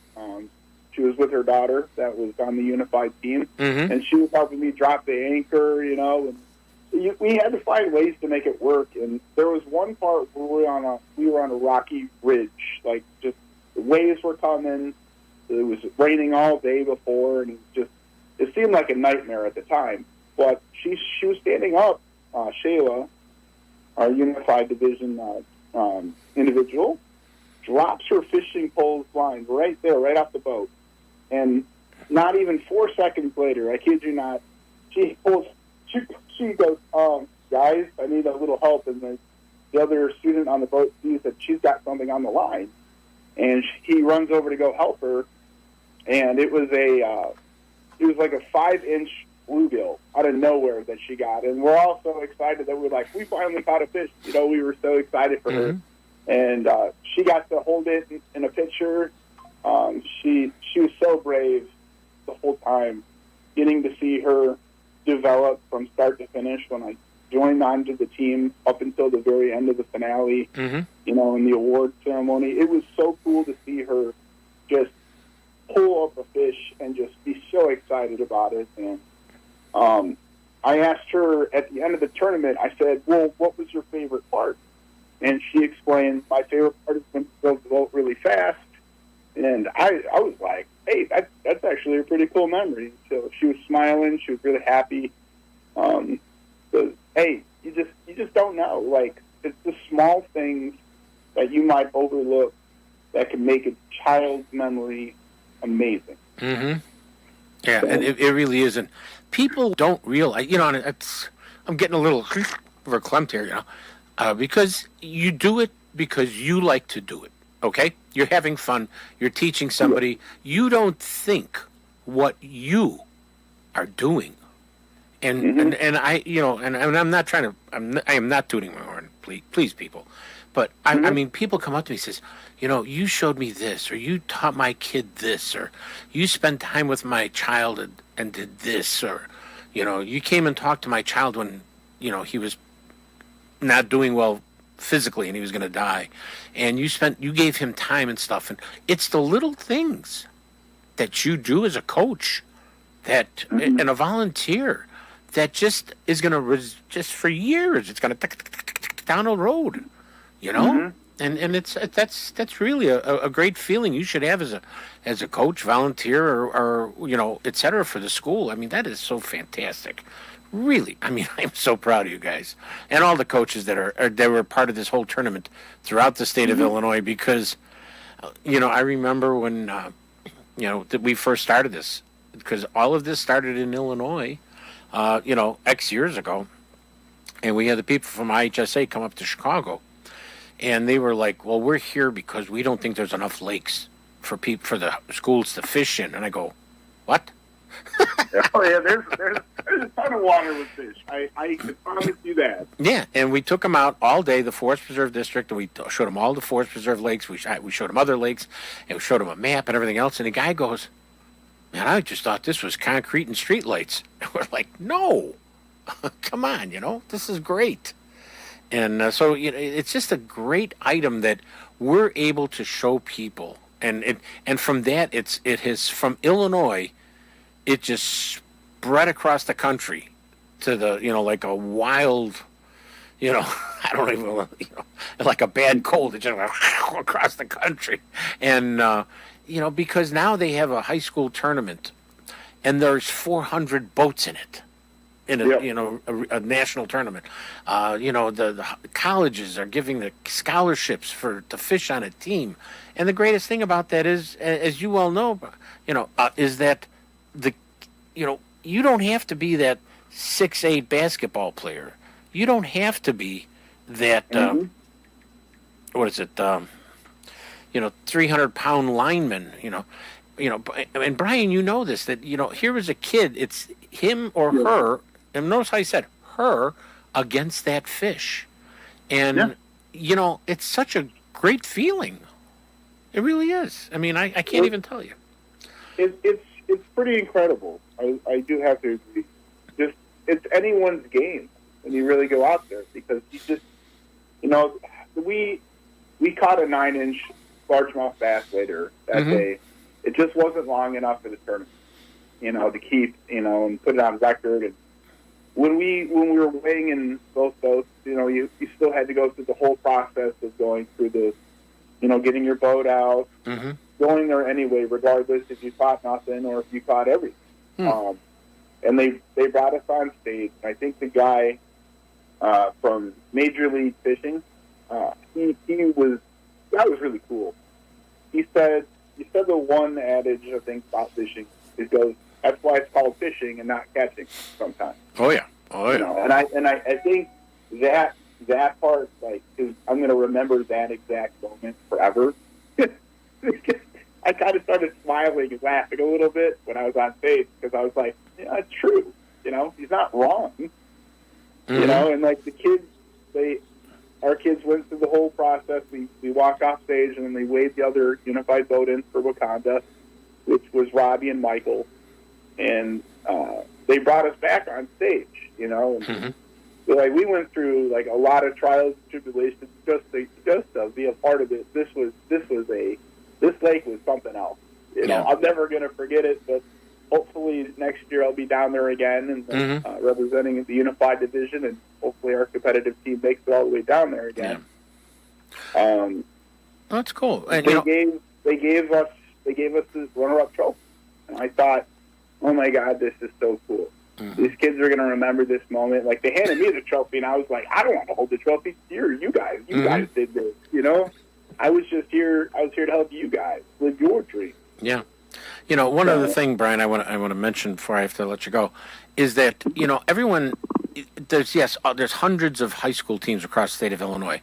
She was with her daughter that was on the unified team, and she was helping me drop the anchor, and we had to find ways to make it work. And there was one part where we were on a rocky ridge, like just the waves were coming. It was raining all day before, and it seemed like a nightmare at the time. But she was standing up, Shayla, our unified division individual, drops her fishing pole's line right there, right off the boat. And not even 4 seconds later, I kid you not, she goes, guys, I need a little help. And the other student on the boat sees that she's got something on the line. And he runs over to go help her. And it was like a 5-inch bluegill out of nowhere that she got. And we're all so excited that we finally caught a fish. We were so excited for her. And she got to hold it in a picture. She was so brave the whole time, getting to see her develop from start to finish when I joined onto the team up until the very end of the finale, in the award ceremony. It was so cool to see her just pull up a fish and just be so excited about it. And I asked her at the end of the tournament, I said, well, what was your favorite part? And she explained, my favorite part is when she goes the boat really fast. And I was like, hey, that's actually a pretty cool memory. So she was smiling. She was really happy. So, hey, you just don't know. Like, it's the small things that you might overlook that can make a child's memory amazing. Yeah, and it really isn't. People don't realize, and I'm getting a little verklempt here, because you do it because you like to do it, okay? You're having fun. You're teaching somebody. You don't think what you are doing. And I, and I'm not trying to, I am not tooting my horn, please people. But I mean, people come up to me and says, you showed me this, or you taught my kid this, or you spent time with my child and did this, or, you came and talked to my child when, he was not doing well physically and he was going to die. And you gave him time and stuff. And it's the little things that you do as a coach that, and a volunteer that just is going to, just for years, it's going to down the road, And that's really a great feeling you should have as a coach, volunteer, or et cetera, for the school. I mean, that is so fantastic. Really, I mean, I'm so proud of you guys and all the coaches that were part of this whole tournament throughout the state of Illinois. Because, I remember when that we first started this, because all of this started in Illinois, X years ago, and we had the people from IHSA come up to Chicago. And they were like, well, we're here because we don't think there's enough lakes for the schools to fish in. And I go, what? Oh, yeah, there's a ton of water with fish. I can promise you that. Yeah, and we took them out all day, the Forest Preserve District, and we showed them all the Forest Preserve lakes. We showed them other lakes, and we showed them a map and everything else. And the guy goes, man, I just thought this was concrete and street lights. And we're like, no, come on, this is great. And so it's just a great item that we're able to show people, and from that it has from Illinois, it just spread across the country to the like a wild, I don't even like a bad cold. It just went across the country, and because now they have a high school tournament, and there's 400 boats in it. In a national tournament, the colleges are giving the scholarships to fish on a team, and the greatest thing about that is, as you well know, is that you don't have to be that 6'8" basketball player. You don't have to be that 300-pound lineman. And Brian, this that here was a kid. It's him or her. And notice how I said her against that fish. And, it's such a great feeling. It really is. I mean, I can't even tell you. It's pretty incredible. I do have to agree. Just it's anyone's game when you really go out there, because you just, we caught a 9-inch largemouth bass later that day. It just wasn't long enough for the tournament, to keep, and put it on record. And when we were weighing in both boats, you still had to go through the whole process of going through the, getting your boat out, going there anyway, regardless if you caught nothing or if you caught everything. And they brought us on stage. And I think the guy from Major League Fishing, that was really cool. He said the one adage, I think, about fishing, it goes, that's why it's called fishing and not catching sometimes. Oh yeah. And I think that part, like, I'm going to remember that exact moment forever. I kind of started smiling and laughing a little bit when I was on stage, because I was like, yeah, it's true. He's not wrong. And like the kids, our kids went through the whole process. We walked off stage, and then they weighed the other unified boat in for Wakanda, which was Robbie and Michael. And they brought us back on stage, and like we went through like a lot of trials and tribulations just to be a part of it. This lake was something else. You know, I'm never going to forget it, but hopefully next year I'll be down there again and representing the unified division, and hopefully our competitive team makes it all the way down there again. That's cool. And they gave us this runner-up trophy, and I thought, oh my God, this is so cool. These kids are going to remember this moment. Like, they handed me the trophy, and I was like, I don't want to hold the trophy. You guys did this. You know, I was here to help you guys live your dream. Yeah. You know, one other thing, Brian, I want to mention before I have to let you go, is that, you know, there's hundreds of high school teams across the state of Illinois.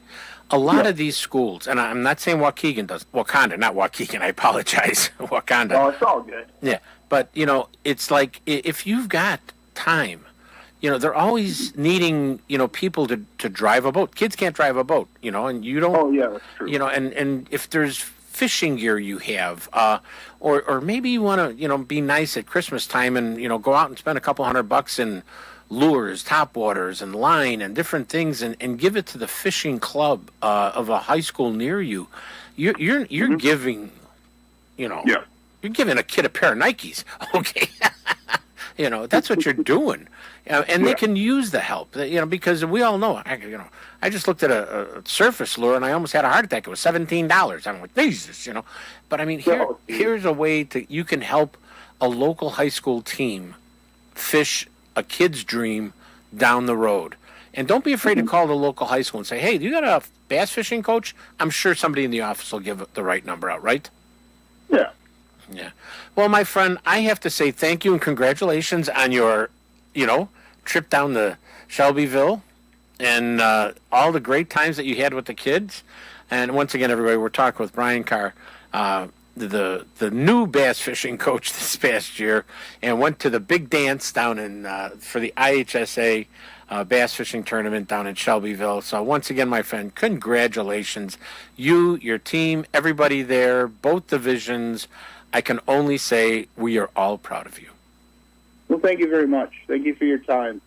A lot of these schools, and I'm not saying Wakanda, not Waukegan, I apologize, Wakanda. Oh, it's all good. Yeah, but, you know, it's like if you've got time, you know, they're always needing, you know, people to drive a boat. Kids can't drive a boat, you know, and you don't. Oh, yeah, that's true. You know, and if there's fishing gear you have, or maybe you want to, you know, be nice at Christmas time and, you know, go out and spend a couple $100 in lures, topwaters, and line and different things, and give it to the fishing club of a high school near you. You're giving, you know, you're giving a kid a pair of Nikes. Okay. You know, that's what you're doing. And they can use the help, you know, because we all know, I just looked at a surface lure and I almost had a heart attack. It was $17. I'm like, Jesus, you know. But I mean, here's a way you can help a local high school team fish a kid's dream down the road. And don't be afraid to call the local high school and say, hey, do you got a bass fishing coach? I'm sure somebody in the office will give the right number out, right? Yeah. Yeah. Well, my friend, I have to say thank you and congratulations on your, you know, trip down to Shelbyville and all the great times that you had with the kids. And once again, everybody, we're talking with Brian Carr, the new bass fishing coach this past year, and went to the big dance down in for the IHSA bass fishing tournament down in Shelbyville. So once again, my friend, congratulations. You, your team, everybody there, both divisions. I can only say we are all proud of you. Well, thank you very much. Thank you for your time.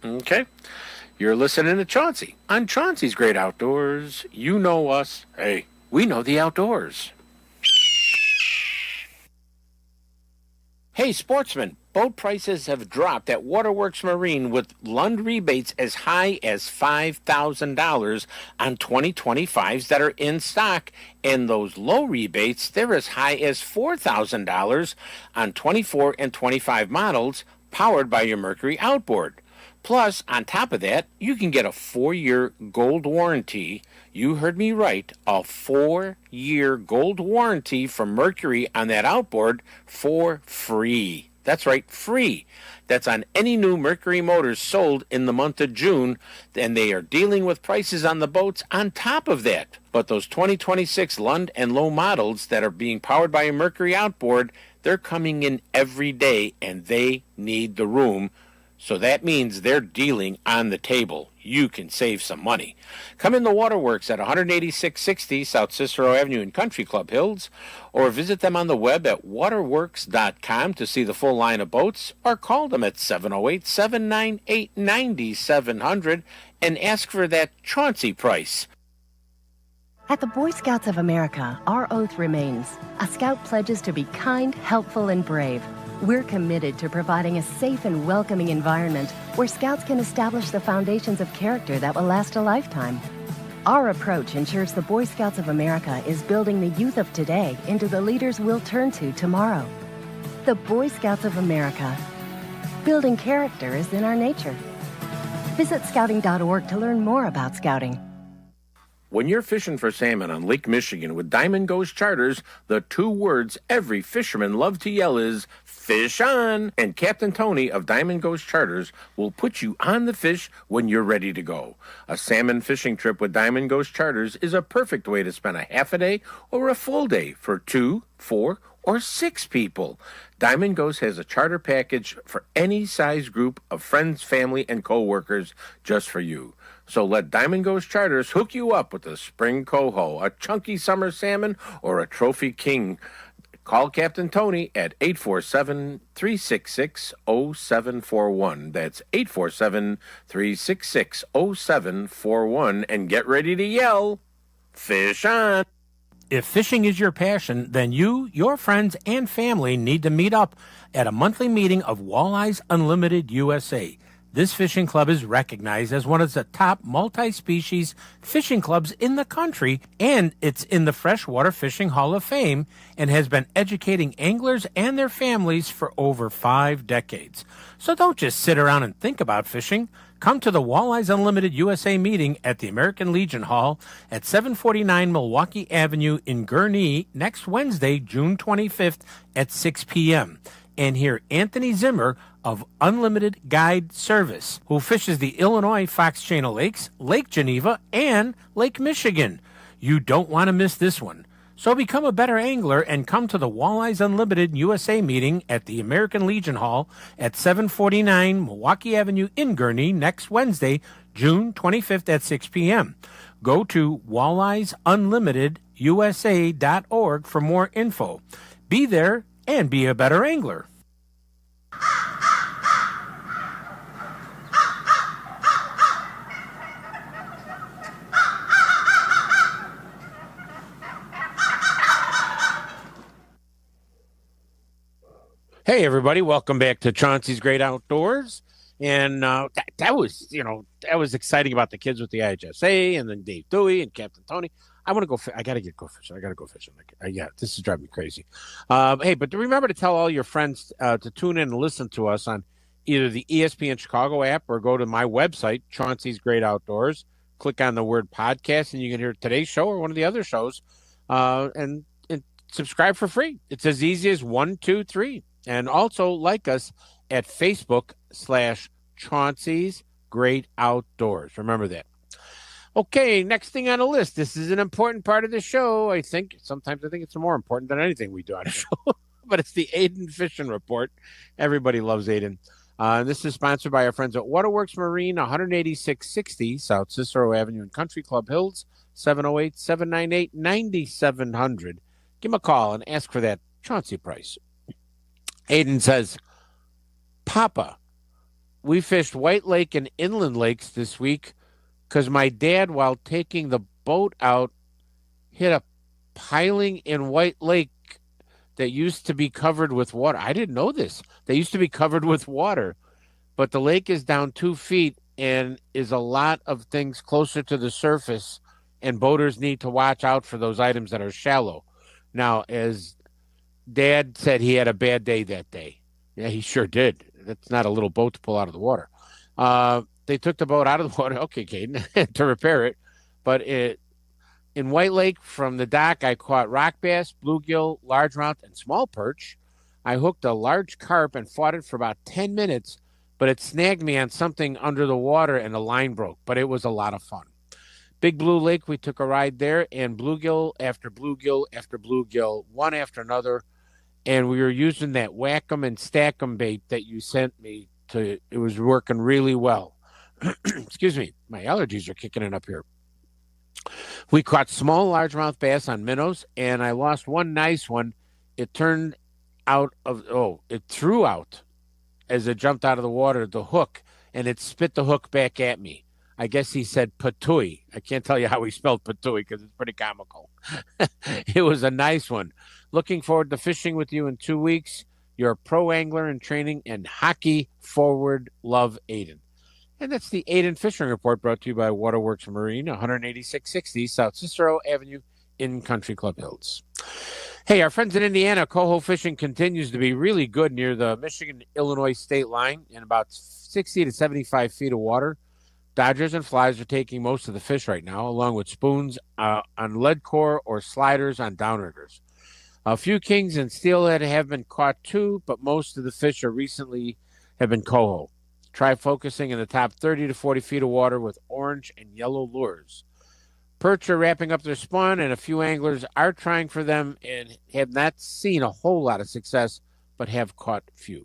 Okay. You're listening to Chauncey on Chauncey's Great Outdoors. You know us. Hey, we know the outdoors. Hey, sportsmen, boat prices have dropped at Waterworks Marine with Lund rebates as high as $5,000 on 2025s that are in stock. And those low rebates, they're as high as $4,000 on 24 and 25 models powered by your Mercury outboard. Plus, on top of that, you can get a 4-year gold warranty. You heard me right, a 4-year gold warranty from Mercury on that outboard for free. That's right, free. That's on any new Mercury motors sold in the month of June, and they are dealing with prices on the boats on top of that. But those 2026 Lund and low models that are being powered by a Mercury outboard, they're coming in every day, and they need the room. So that means they're dealing on the table. You can save some money. Come in the Waterworks at 18660 South Cicero Avenue in Country Club Hills, or visit them on the web at waterworks.com to see the full line of boats, or call them at 708-798-9700 and ask for that Chauncey price. At the Boy Scouts of America, our oath remains. A scout pledges to be kind, helpful, and brave. We're committed to providing a safe and welcoming environment where Scouts can establish the foundations of character that will last a lifetime. Our approach ensures the Boy Scouts of America is building the youth of today into the leaders we'll turn to tomorrow. The Boy Scouts of America. Building character is in our nature. Visit scouting.org to learn more about scouting. When you're fishing for salmon on Lake Michigan with Diamond Ghost Charters, the 2 words every fisherman loves to yell is, fish on! And Captain Tony of Diamond Ghost Charters will put you on the fish when you're ready to go. A salmon fishing trip with Diamond Ghost Charters is a perfect way to spend a half a day or a full day for 2, 4, or 6 people. Diamond Ghost has a charter package for any size group of friends, family, and co-workers just for you. So let Diamond Ghost Charters hook you up with a spring coho, a chunky summer salmon, or a trophy king Call Captain Tony at 847-366-0741. That's 847-366-0741. And get ready to yell, fish on. If fishing is your passion, then you, your friends, and family need to meet up at a monthly meeting of Walleyes Unlimited USA. This fishing club is recognized as one of the top multi-species fishing clubs in the country, and it's in the Freshwater Fishing Hall of Fame and has been educating anglers and their families for over 5 decades. So don't just sit around and think about fishing. Come to the Walleyes Unlimited USA meeting at the American Legion Hall at 749 Milwaukee Avenue in Gurnee next Wednesday, June 25th at 6 p.m. And hear Anthony Zimmer of Unlimited Guide Service, who fishes the Illinois Fox Channel Lakes, Lake Geneva, and Lake Michigan. You don't want to miss this one. So become a better angler and come to the Walleyes Unlimited USA meeting at the American Legion Hall at 749 Milwaukee Avenue in Gurnee next Wednesday, June 25th at 6 p.m. Go to walleyesunlimitedusa.org for more info. Be there and be a better angler. Hey, everybody. Welcome back to Chauncey's Great Outdoors. And that was exciting about the kids with the IHSA and then Dave Dwey and Captain Tony. I want to go. I got to go fishing. This is driving me crazy. Hey, but remember to tell all your friends to tune in and listen to us on either the ESPN Chicago app or go to my website, Chauncey's Great Outdoors. Click on the word podcast, and you can hear today's show or one of the other shows, and subscribe for free. It's as easy as 1, 2, 3. And also like us at Facebook/Chauncey's Great Outdoors. Remember that. Okay, next thing on the list. This is an important part of the show. Sometimes I think it's more important than anything we do on the show. But it's the Aiden Fishing Report. Everybody loves Aiden. This is sponsored by our friends at Waterworks Marine, 18660 South Cicero Avenue in Country Club Hills, 708-798-9700. Give them a call and ask for that Chauncey price. Aiden says, Papa, we fished White Lake and inland lakes this week because my dad, while taking the boat out, hit a piling in White Lake that used to be covered with water. I didn't know this. They used to be covered with water, but the lake is down 2 feet and is a lot of things closer to the surface, and boaters need to watch out for those items that are shallow. Now, as Dad said, he had a bad day that day. Yeah, he sure did. That's not a little boat to pull out of the water. They took the boat out of the water, okay, Caden, to repair it. But in White Lake, from the dock, I caught rock bass, bluegill, largemouth, and small perch. I hooked a large carp and fought it for about 10 minutes, but it snagged me on something under the water and the line broke. But it was a lot of fun. Big Blue Lake, we took a ride there, and bluegill after bluegill after bluegill, one after another. And we were using that whack 'em and stack 'em bait that you sent me to. It was working really well. Excuse me. My allergies are kicking in up here. We caught small largemouth bass on minnows, and I lost one nice one. It turned out it threw out as it jumped out of the water, the hook, and it spit the hook back at me. I guess he said patooey. I can't tell you how he spelled patooey because it's pretty comical. It was a nice one. Looking forward to fishing with you in 2 weeks. You're a pro angler in training and hockey forward. Love, Aiden. And that's the Aiden Fishing Report brought to you by Waterworks Marine, 18660 South Cicero Avenue in Country Club Hills. Hey, our friends in Indiana, coho fishing continues to be really good near the Michigan-Illinois state line in about 60 to 75 feet of water. Dodgers and flies are taking most of the fish right now, along with spoons on lead core or sliders on downriggers. A few kings and steelhead have been caught too, but most of the fish recently have been coho. Try focusing in the top 30 to 40 feet of water with orange and yellow lures. Perch are wrapping up their spawn, and a few anglers are trying for them and have not seen a whole lot of success, but have caught few.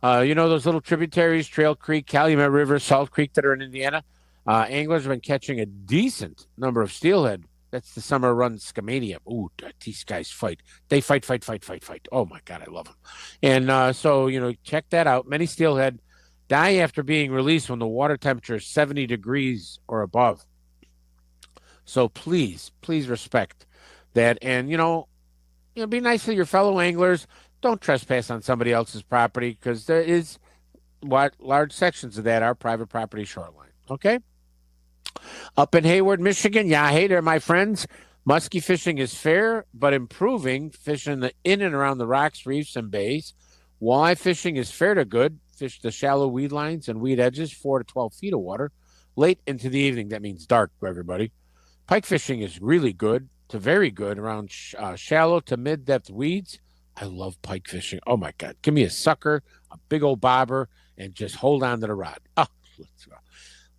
Those little tributaries, Trail Creek, Calumet River, Salt Creek that are in Indiana? Anglers have been catching a decent number of steelhead That's the summer run Scamanium. Ooh, these guys fight. They fight. Oh, my God, I love them. And so, check that out. Many steelhead die after being released when the water temperature is 70 degrees or above. So please respect that. And, be nice to your fellow anglers. Don't trespass on somebody else's property because there is large sections of that are private property shoreline. Okay? Up in Hayward, Michigan, yeah, hey there, my friends. Muskie fishing is fair, but improving. Fishing in and around the rocks, reefs, and bays. Walleye fishing is fair to good. Fish the shallow weed lines and weed edges, 4 to 12 feet of water. Late into the evening, that means dark for everybody. Pike fishing is really good to very good around shallow to mid-depth weeds. I love pike fishing. Oh, my God. Give me a sucker, a big old bobber, and just hold on to the rod. Oh, let's go.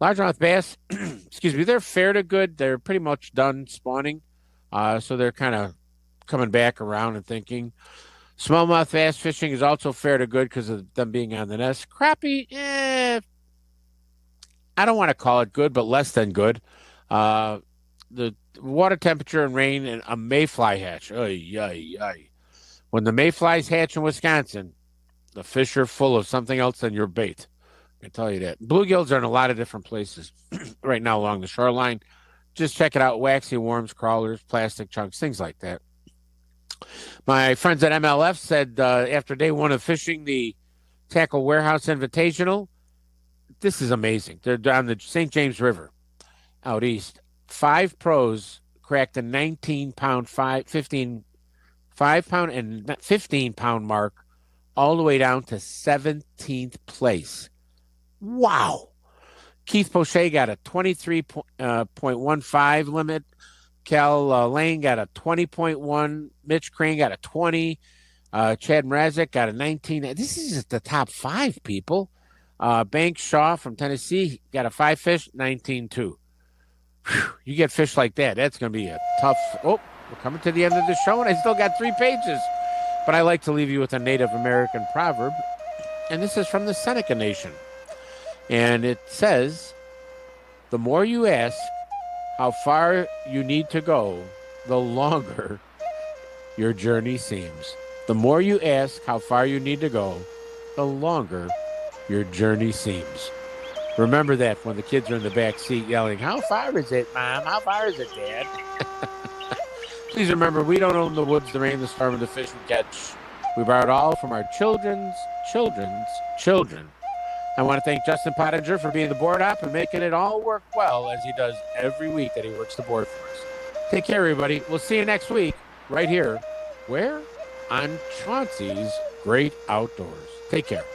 Largemouth bass, excuse me, they're fair to good. They're pretty much done spawning. So they're kind of coming back around and thinking. Smallmouth bass fishing is also fair to good because of them being on the nest. Crappie, I don't want to call it good, but less than good. The water temperature and rain and a mayfly hatch. When the mayflies hatch in Wisconsin, the fish are full of something else than your bait. I can tell you that. Bluegills are in a lot of different places right now along the shoreline. Just check it out. Waxy worms, crawlers, plastic chunks, things like that. My friends at MLF said after day one of fishing the Tackle Warehouse Invitational, this is amazing. They're on the St. James River out east. 5 pros cracked the 19-pound, 5-pound and 15-pound mark all the way down to 17th place. Wow. Keith Poche got a 23.15 limit. Cal Lane got a 20.1. Mitch Crane got a 20. Chad Mrazek got a 19. This is the top 5, people. Bank Shaw from Tennessee got a 5 fish, 19.2. You get fish like that, that's going to be a tough. Oh, we're coming to the end of the show, and I still got 3 pages. But I like to leave you with a Native American proverb, and this is from the Seneca Nation. And it says, the more you ask how far you need to go, the longer your journey seems. The more you ask how far you need to go, the longer your journey seems. Remember that when the kids are in the back seat yelling, how far is it, Mom? How far is it, Dad? Please remember, we don't own the woods, the rain, the storm, and the fish we catch. We borrowed all from our children's children. I want to thank Justin Pottinger for being the board op and making it all work well as he does every week that he works the board for us. Take care, everybody. We'll see you next week right here. Where? On Chauncey's Great Outdoors. Take care.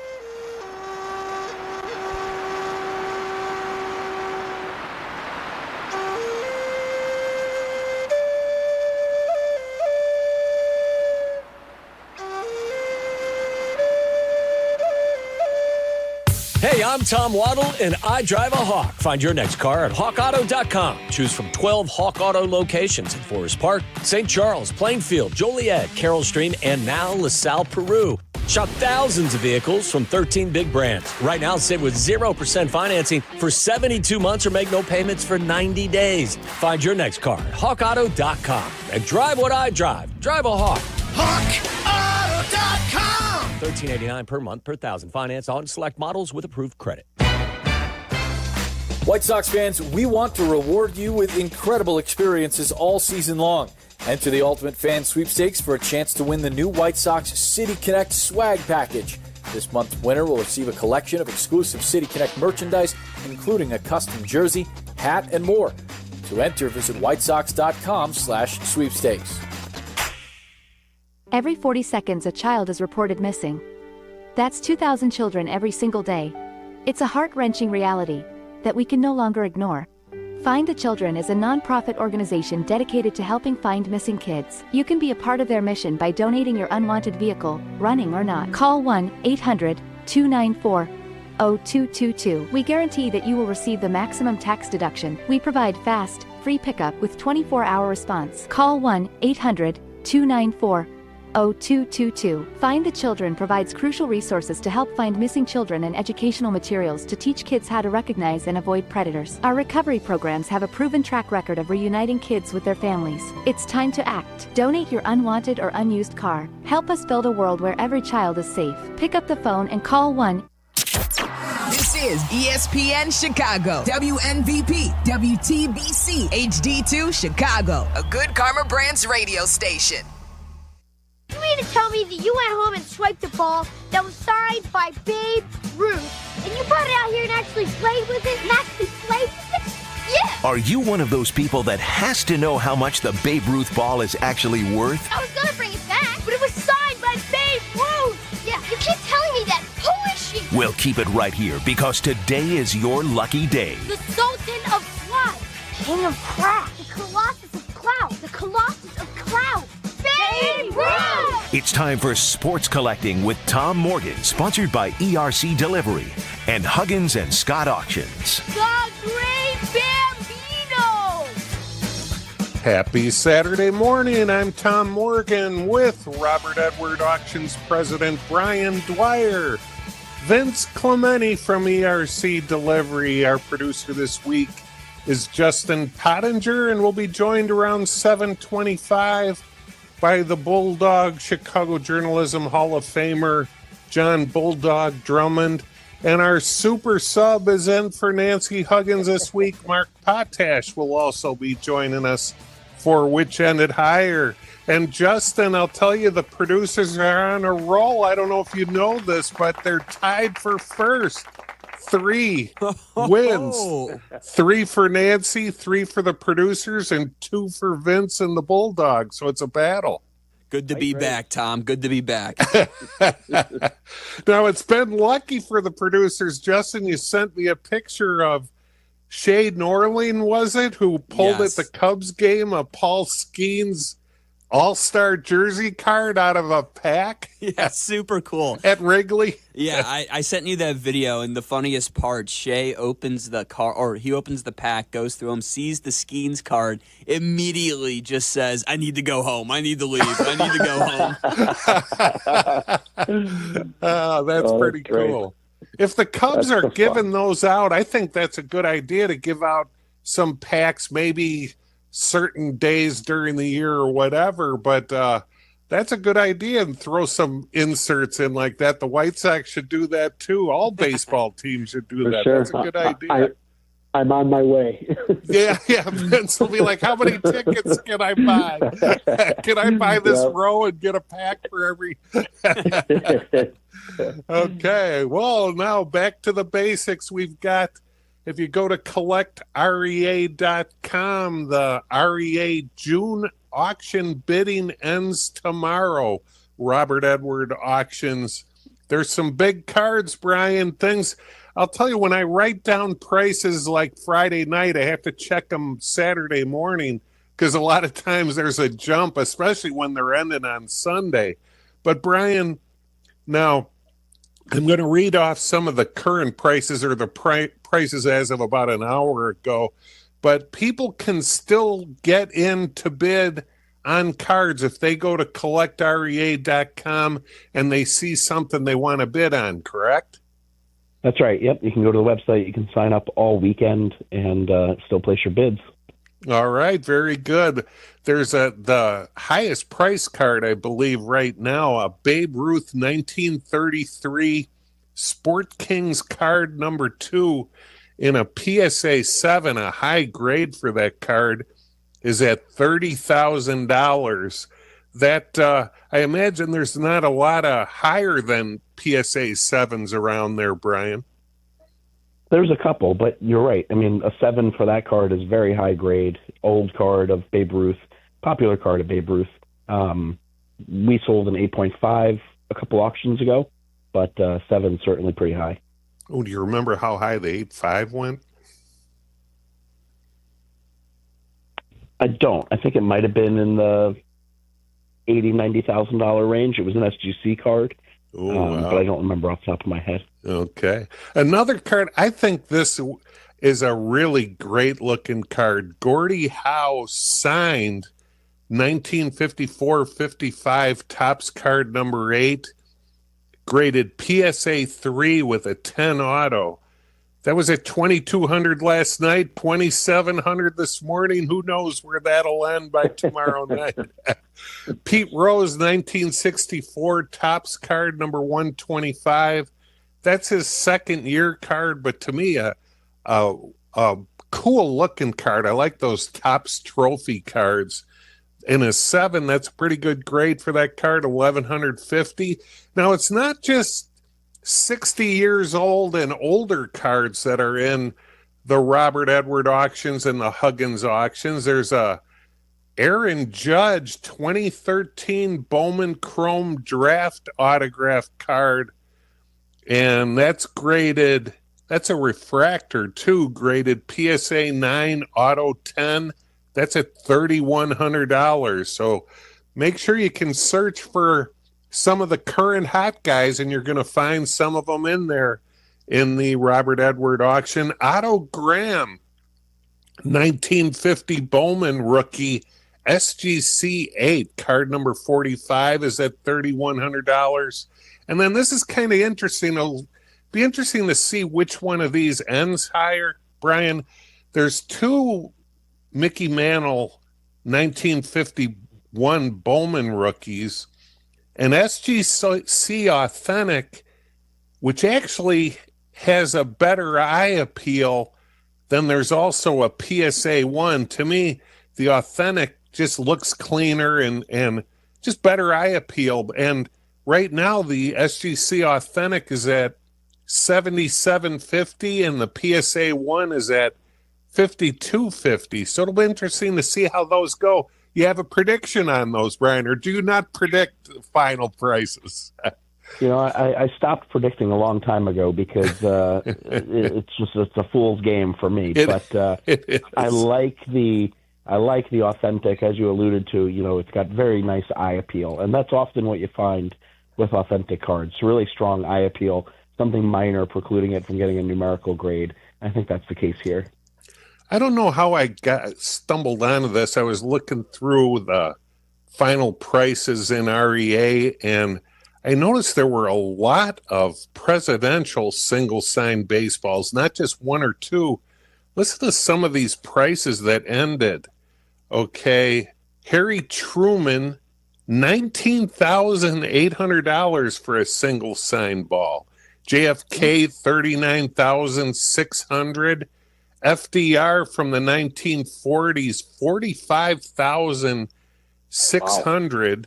Hey, I'm Tom Waddle, and I drive a Hawk. Find your next car at hawkauto.com. Choose from 12 Hawk Auto locations in Forest Park, St. Charles, Plainfield, Joliet, Carroll Stream, and now LaSalle, Peru. Shop thousands of vehicles from 13 big brands. Right now, save with 0% financing for 72 months or make no payments for 90 days. Find your next car at hawkauto.com and drive what I drive. Drive a Hawk. HawkAuto.com. $13.89 per month per 1,000. Finance on select models with approved credit. White Sox fans, we want to reward you with incredible experiences all season long. Enter the Ultimate Fan Sweepstakes for a chance to win the new White Sox City Connect swag package. This month's winner will receive a collection of exclusive City Connect merchandise, including a custom jersey, hat, and more. To enter, visit whitesox.com/sweepstakes. Every 40 seconds, a child is reported missing. That's 2,000 children every single day. It's a heart-wrenching reality that we can no longer ignore. Find the Children is a non-profit organization dedicated to helping find missing kids. You can be a part of their mission by donating your unwanted vehicle, running or not. Call 1-800-294-0222. We guarantee that you will receive the maximum tax deduction. We provide fast, free pickup with 24-hour response. Call 1-800-294-0222. 0222. Find the Children provides crucial resources to help find missing children and educational materials to teach kids how to recognize and avoid predators. Our recovery programs have a proven track record of reuniting kids with their families. It's time to act. Donate your unwanted or unused car. Help us build a world where every child is safe. Pick up the phone and call 1. This is ESPN Chicago, WNVP, WTBC, HD2 Chicago, a Good Karma Brands radio station. You mean to tell me that you went home and swiped the ball that was signed by Babe Ruth, and you brought it out here and actually played with it? Yeah! Are you one of those people that has to know how much the Babe Ruth ball is actually worth? I was going to bring it back, but it was signed by Babe Ruth! Yeah, you keep telling me that. Who is she? We'll keep it right here because today is your lucky day. The Sultan of What? King of Crack. The Colossus of Clout. The Colossus of Clout. Babe Ruth! It's time for Sports Collecting with Tom Morgan, sponsored by ERC Delivery and Huggins and Scott Auctions. The Great Bambino! Happy Saturday morning. I'm Tom Morgan with Robert Edward Auctions President Brian Dwyer. Vince Clementi from ERC Delivery. Our producer this week is Justin Pottinger, and we'll be joined around 7:25 by the Bulldog Chicago Journalism Hall of Famer John Bulldog Drummond. And our super sub is in for Nancy Huggins this week. Mark Potash will also be joining us for Which Ended Higher. And Justin, I'll tell you, the producers are on a roll. I don't know if you know this, but they're tied for first. 3 wins. 3 for Nancy, 3 for the producers, and 2 for Vince and the Bulldogs. So it's a battle. Good to be back, Tom. Good to be back. Now, it's been lucky for the producers. Justin, you sent me a picture of Shay Norling, was it, who pulled at the Cubs game a Paul Skeens all-star jersey card out of a pack? Yeah, super cool. At Wrigley? Yeah, I sent you that video, and the funniest part, Shay opens the he opens the pack, goes through them, sees the Skeens card, immediately just says, I need to go home. I need to leave. I need to go home. That's pretty cool. If the Cubs are giving those out, I think that's a good idea to give out some packs, maybe certain days during the year or whatever, but that's a good idea, and throw some inserts in like that. The White Sox should do that too. All baseball teams should do that. Sure. That's a good idea. I'm on my way. Yeah. Vince will be like, how many tickets can I buy? Can I buy this row and get a pack for every... Okay, well, now back to the basics. We've got, if you go to collectrea.com, the REA June auction bidding ends tomorrow. Robert Edward Auctions. There's some big cards, Brian. Things, I'll tell you, when I write down prices like Friday night, I have to check them Saturday morning because a lot of times there's a jump, especially when they're ending on Sunday. But Brian, now I'm going to read off some of the current prices, or the prices as of about an hour ago, but people can still get in to bid on cards if they go to collectrea.com and they see something they want to bid on, correct? That's right. Yep. You can go to the website. You can sign up all weekend and still place your bids. All right. Very good. There's the highest price card, I believe, right now, a Babe Ruth 1933 Sport Kings card number 2 in a PSA 7. A high grade for that card is at $30,000. That I imagine there's not a lot of higher than PSA 7s around there, Brian. There's a couple, but you're right. I mean, a 7 for that card is very high grade. Old card of Babe Ruth, popular card of Babe Ruth. We sold an 8.5 a couple auctions ago, but 7 certainly pretty high. Oh, do you remember how high the 8.5 went? I don't. I think it might have been in the $80,000-$90,000 range. It was an SGC card. Wow. But I don't remember off the top of my head. Okay. Another card, I think this is a really great looking card. Gordie Howe signed 1954-55 Topps card number 8, graded PSA 3 with a 10 auto. That was at 2,200 last night, 2,700 this morning. Who knows where that'll end by tomorrow night. Pete Rose, 1964 Topps card number 125. That's his second year card, but to me, a cool looking card. I like those Topps trophy cards. In a 7, that's a pretty good grade for that card, 1,150. Now, it's not just 60 years old and older cards that are in the Robert Edward auctions and the Huggins auctions. There's a Aaron Judge 2013 Bowman Chrome Draft autograph card, and that's graded, that's a refractor too, graded PSA 9 Auto 10. That's at $3,100. So make sure you can search for some of the current hot guys, and you're going to find some of them in there in the Robert Edward auction. Otto Graham, 1950 Bowman rookie, SGC 8, card number 45 is at $3,100. And then this is kind of interesting. It'll be interesting to see which one of these ends higher, Brian. There's 2 Mickey Mantle 1951 Bowman rookies, an SGC Authentic, which actually has a better eye appeal. Then there's also a PSA 1. To me, the Authentic just looks cleaner and just better eye appeal. And right now, the SGC Authentic is at $77.50, and the PSA 1 is at $52.50. So it'll be interesting to see how those go. You have a prediction on those, Brian, or do you not predict final prices? You know, I stopped predicting a long time ago because it's a fool's game for me. I like the Authentic, as you alluded to. You know, it's got very nice eye appeal, and that's often what you find with Authentic cards. Really strong eye appeal, something minor precluding it from getting a numerical grade. I think that's the case here. I don't know how I stumbled onto this. I was looking through the final prices in REA, and I noticed there were a lot of presidential single-sign baseballs, not just one or two. Listen to some of these prices that ended. Okay, Harry Truman, $19,800 for a single-sign ball. JFK, $39,600. FDR from the 1940s, $45,600. Wow.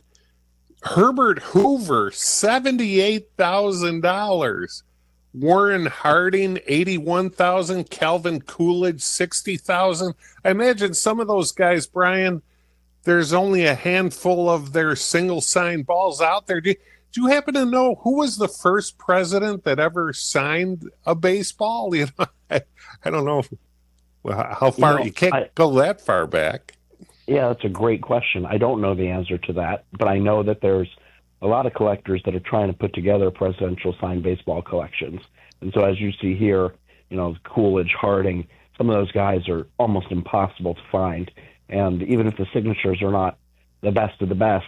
Herbert Hoover, $78,000. Warren Harding, $81,000. Calvin Coolidge, $60,000. I imagine some of those guys, Brian, there's only a handful of their single sign balls out there. Do you happen to know who was the first president that ever signed a baseball? You know, I don't know how far. You can't go that far back. Yeah, that's a great question. I don't know the answer to that, but I know that there's a lot of collectors that are trying to put together presidential signed baseball collections. And so as you see here, you know, Coolidge, Harding, some of those guys are almost impossible to find. And even if the signatures are not the best of the best,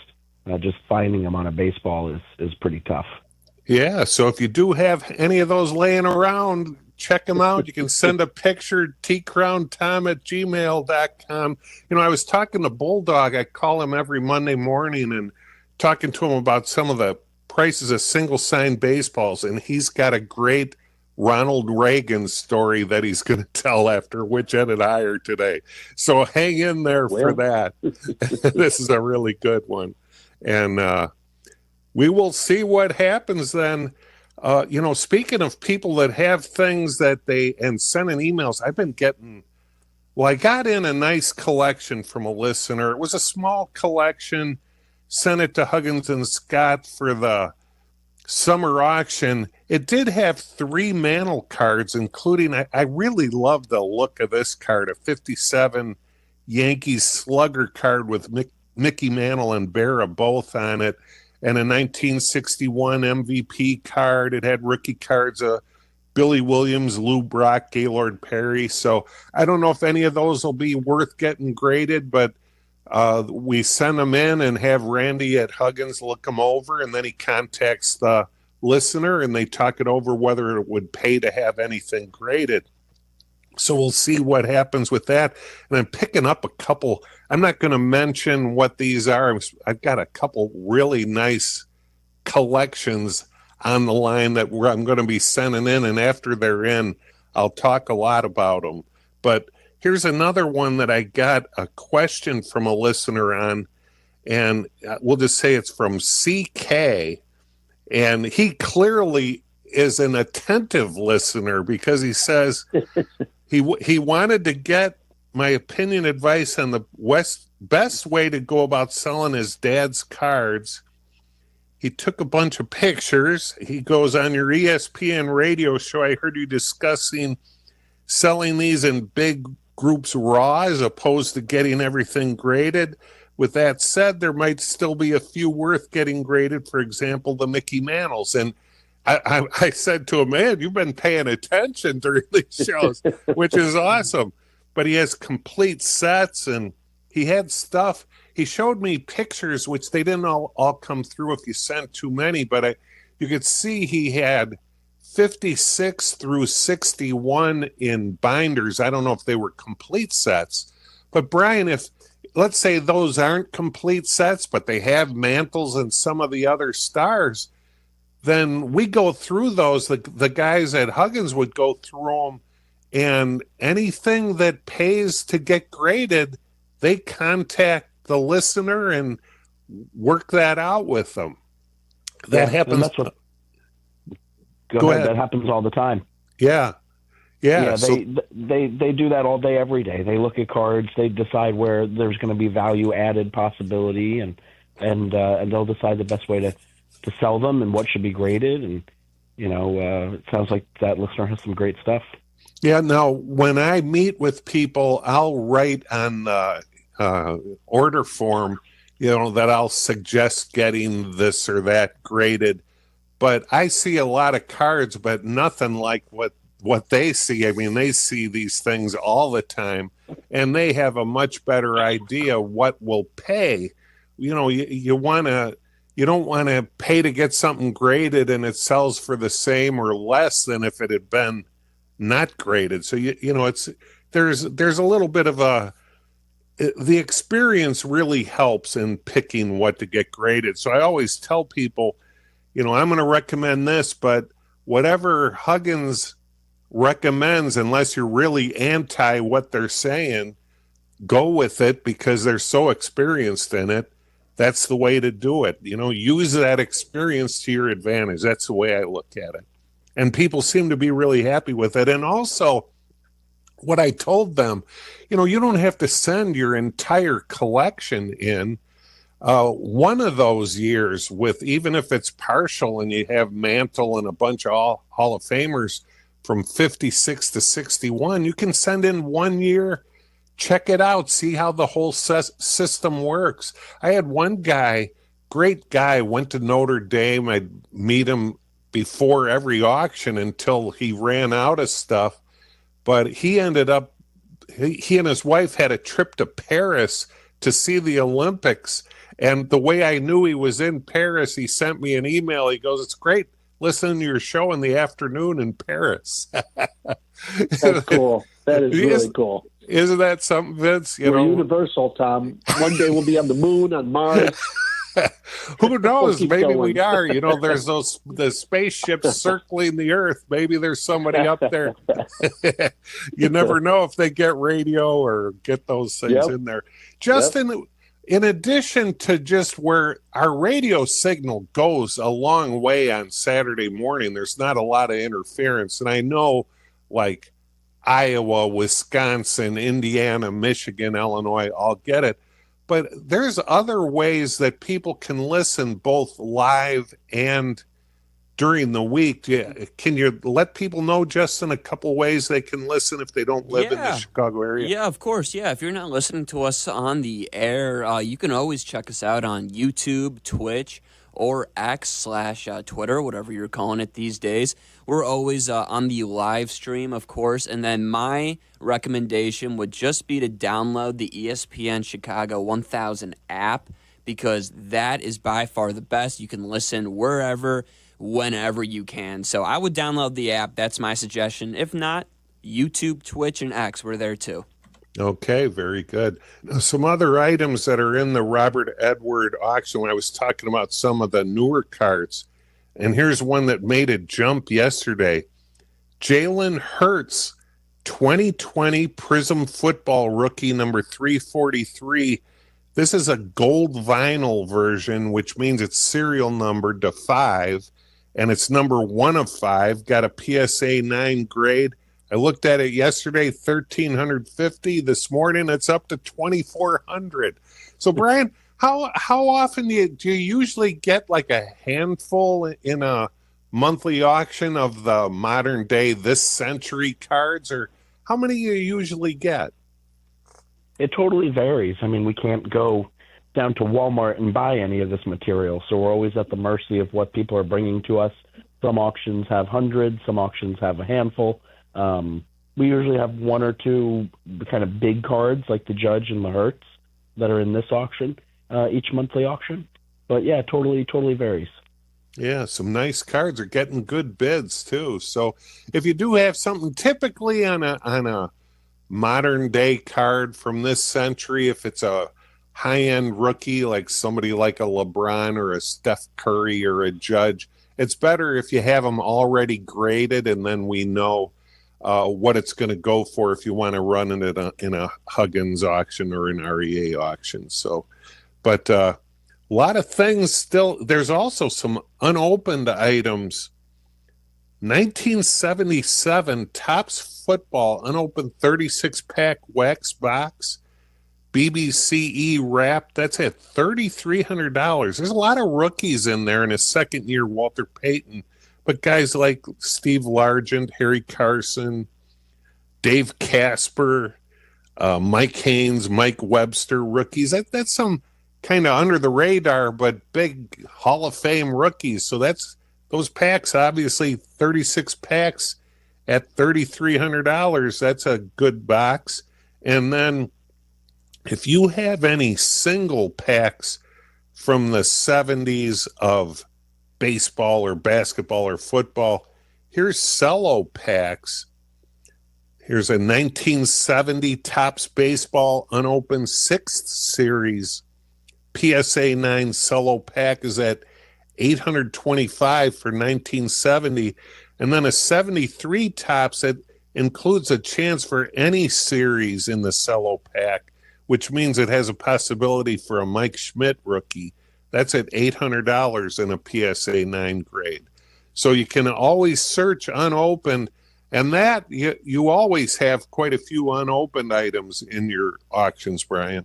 just finding them on a baseball is pretty tough. Yeah, so if you do have any of those laying around, check them out. You can send a picture, tcrowntom@gmail.com. You know, I was talking to Bulldog. I call him every Monday morning and talking to him about some of the prices of single-sign baseballs, and he's got a great Ronald Reagan story that he's going to tell after which ended higher today. So hang in there for that. This is a really good one. And we will see what happens then. You know, speaking of people that have things that and sending emails, I've been getting, I got in a nice collection from a listener. It was a small collection, sent it to Huggins and Scott for the summer auction. It did have 3 Mantle cards, including, I really love the look of this card, a 57 Yankees slugger card with Mickey Mantle and Berra both on it, and a 1961 MVP card. It had rookie cards, Billy Williams, Lou Brock, Gaylord Perry. So I don't know if any of those will be worth getting graded, but We send them in and have Randy at Huggins look them over, and then he contacts the listener, and they talk it over whether it would pay to have anything graded. So we'll see what happens with that. And I'm picking up a couple. I'm not going to mention what these are. I've got a couple really nice collections on the line that I'm going to be sending in. And after they're in, I'll talk a lot about them. But here's another one that I got a question from a listener on. And we'll just say it's from CK. And he clearly is an attentive listener because he says he wanted to get my opinion advice on the best way to go about selling his dad's cards. He took a bunch of pictures. He goes, on your ESPN radio show, I heard you discussing selling these in big groups raw as opposed to getting everything graded. With that said, there might still be a few worth getting graded, for example, the Mickey Mantles. And I said to him, man, you've been paying attention during these shows, which is awesome. But he has complete sets, and he had stuff. He showed me pictures, which they didn't all come through if you sent too many, but you could see he had 56 through 61 in binders. I don't know if they were complete sets. But, Brian, let's say those aren't complete sets, but they have mantles and some of the other stars, then we go through those. The guys at Huggins would go through them, and anything that pays to get graded, they contact the listener and work that out with them. That happens. Go ahead. That happens all the time. Yeah. They do that all day, every day. They look at cards, they decide where there's going to be value added possibility, and they'll decide the best way to sell them and what should be graded. And it sounds like that listener has some great stuff. Yeah. Now, when I meet with people, I'll write on the order form, that I'll suggest getting this or that graded. But I see a lot of cards, but nothing like what they see. I mean, they see these things all the time, and they have a much better idea what will pay. You don't want to pay to get something graded and it sells for the same or less than if it had been not graded. So there's a little bit of the experience really helps in picking what to get graded. So I always tell people, I'm going to recommend this, but whatever Huggins recommends, unless you're really anti what they're saying, go with it because they're so experienced in it. That's the way to do it. Use that experience to your advantage. That's the way I look at it. And people seem to be really happy with it. And also, what I told them, you don't have to send your entire collection in. One of those years, with even if it's partial and you have Mantle and a bunch of Hall of Famers from 56 to 61, you can send in 1 year, check it out, see how the whole system works. I had one guy, great guy, went to Notre Dame. I'd meet him before every auction until he ran out of stuff. But he ended up, he and his wife had a trip to Paris to see the Olympics. And the way I knew he was in Paris, he sent me an email. He goes, "It's great listening to your show in the afternoon in Paris." That's cool. That is really cool. Isn't that something, Vince? We're universal, Tom. One day we'll be on the moon, on Mars. Who knows? Maybe we are. There's the spaceships circling the Earth. Maybe there's somebody up there. You never know if they get radio or get those things in there. Justin, in addition to just where our radio signal goes a long way on Saturday morning, there's not a lot of interference. And I know, like Iowa, Wisconsin, Indiana, Michigan, Illinois, all get it. But there's other ways that people can listen both live and during the week. Can you let people know, Justin, a couple ways they can listen if they don't live in the Chicago area? Yeah, of course. Yeah, if you're not listening to us on the air, you can always check us out on YouTube, Twitch, or X/Twitter, whatever you're calling it these days. We're always on the live stream, of course. And then my recommendation would just be to download the ESPN Chicago 1000 app, because that is by far the best. You can listen wherever, whenever you can. So I would download the app. That's my suggestion. If not, YouTube, Twitch, and X, we're there too. Okay, very good. Now, some other items that are in the Robert Edward auction, when I was talking about some of the newer cards, and here's one that made a jump yesterday. Jalen Hurts, 2020 Prism Football rookie, number 343. This is a gold vinyl version, which means it's serial numbered to 5, and it's number 1 of 5, got a PSA 9 grade. I looked at it yesterday, 1,350. This morning, it's up to 2,400. So, Brian, how often do you usually get like a handful in a monthly auction of the modern day, this century cards, or how many do you usually get? It totally varies. I mean, we can't go down to Walmart and buy any of this material, so we're always at the mercy of what people are bringing to us. Some auctions have hundreds, some auctions have a handful. We usually have 1 or 2 kind of big cards like the Judge and the Hertz that are in this auction, each monthly auction. But yeah, totally varies. Yeah, some nice cards are getting good bids too. So if you do have something typically on a modern day card from this century, if it's a high-end rookie like somebody like a LeBron or a Steph Curry or a Judge, it's better if you have them already graded, and then we know what it's going to go for if you want to run it in a Huggins auction or an REA auction. So, but a lot of things still. There's also some unopened items. 1977 Topps Football unopened 36-pack wax box, BBCE wrap. That's at $3,300. There's a lot of rookies in there in his second year. Walter Payton. But guys like Steve Largent, Harry Carson, Dave Casper, Mike Haynes, Mike Webster, rookies. That's some kind of under the radar, but big Hall of Fame rookies. So that's those packs, obviously 36 packs at $3,300. That's a good box. And then if you have any single packs from the 70s of baseball or basketball or football, here's cello packs. Here's a 1970 Topps Baseball unopened 6th series PSA 9 cello pack is at $825 for 1970, and then a 73 Topps that includes a chance for any series in the cello pack, which means it has a possibility for a Mike Schmidt rookie. That's at $800 in a PSA 9 grade. So you can always search unopened, and that you always have quite a few unopened items in your auctions, Brian.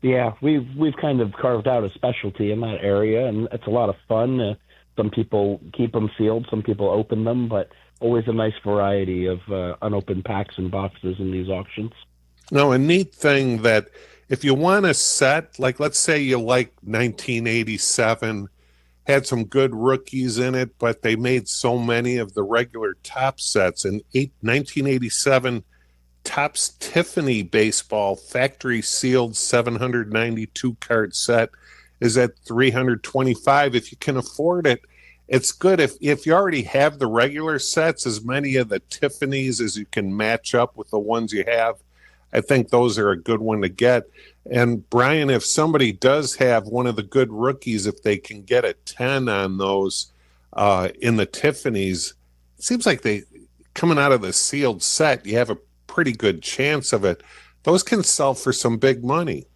Yeah, we've kind of carved out a specialty in that area, and it's a lot of fun. Some people keep them sealed, some people open them, but always a nice variety of unopened packs and boxes in these auctions. No, a neat thing that if you want a set, like let's say you like 1987, had some good rookies in it, but they made so many of the regular top sets. And 1987 Topps Tiffany Baseball factory sealed 792 card set is at $325. If you can afford it, it's good. If you already have the regular sets, as many of the Tiffany's as you can match up with the ones you have, I think those are a good one to get. And Brian, if somebody does have one of the good rookies, if they can get a 10 on those in the Tiffany's, it seems like they coming out of the sealed set, you have a pretty good chance of it. Those can sell for some big money.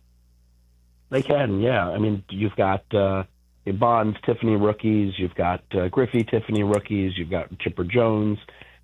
They can, yeah. I mean, you've got Bonds Tiffany rookies, you've got Griffey Tiffany rookies, you've got Chipper Jones,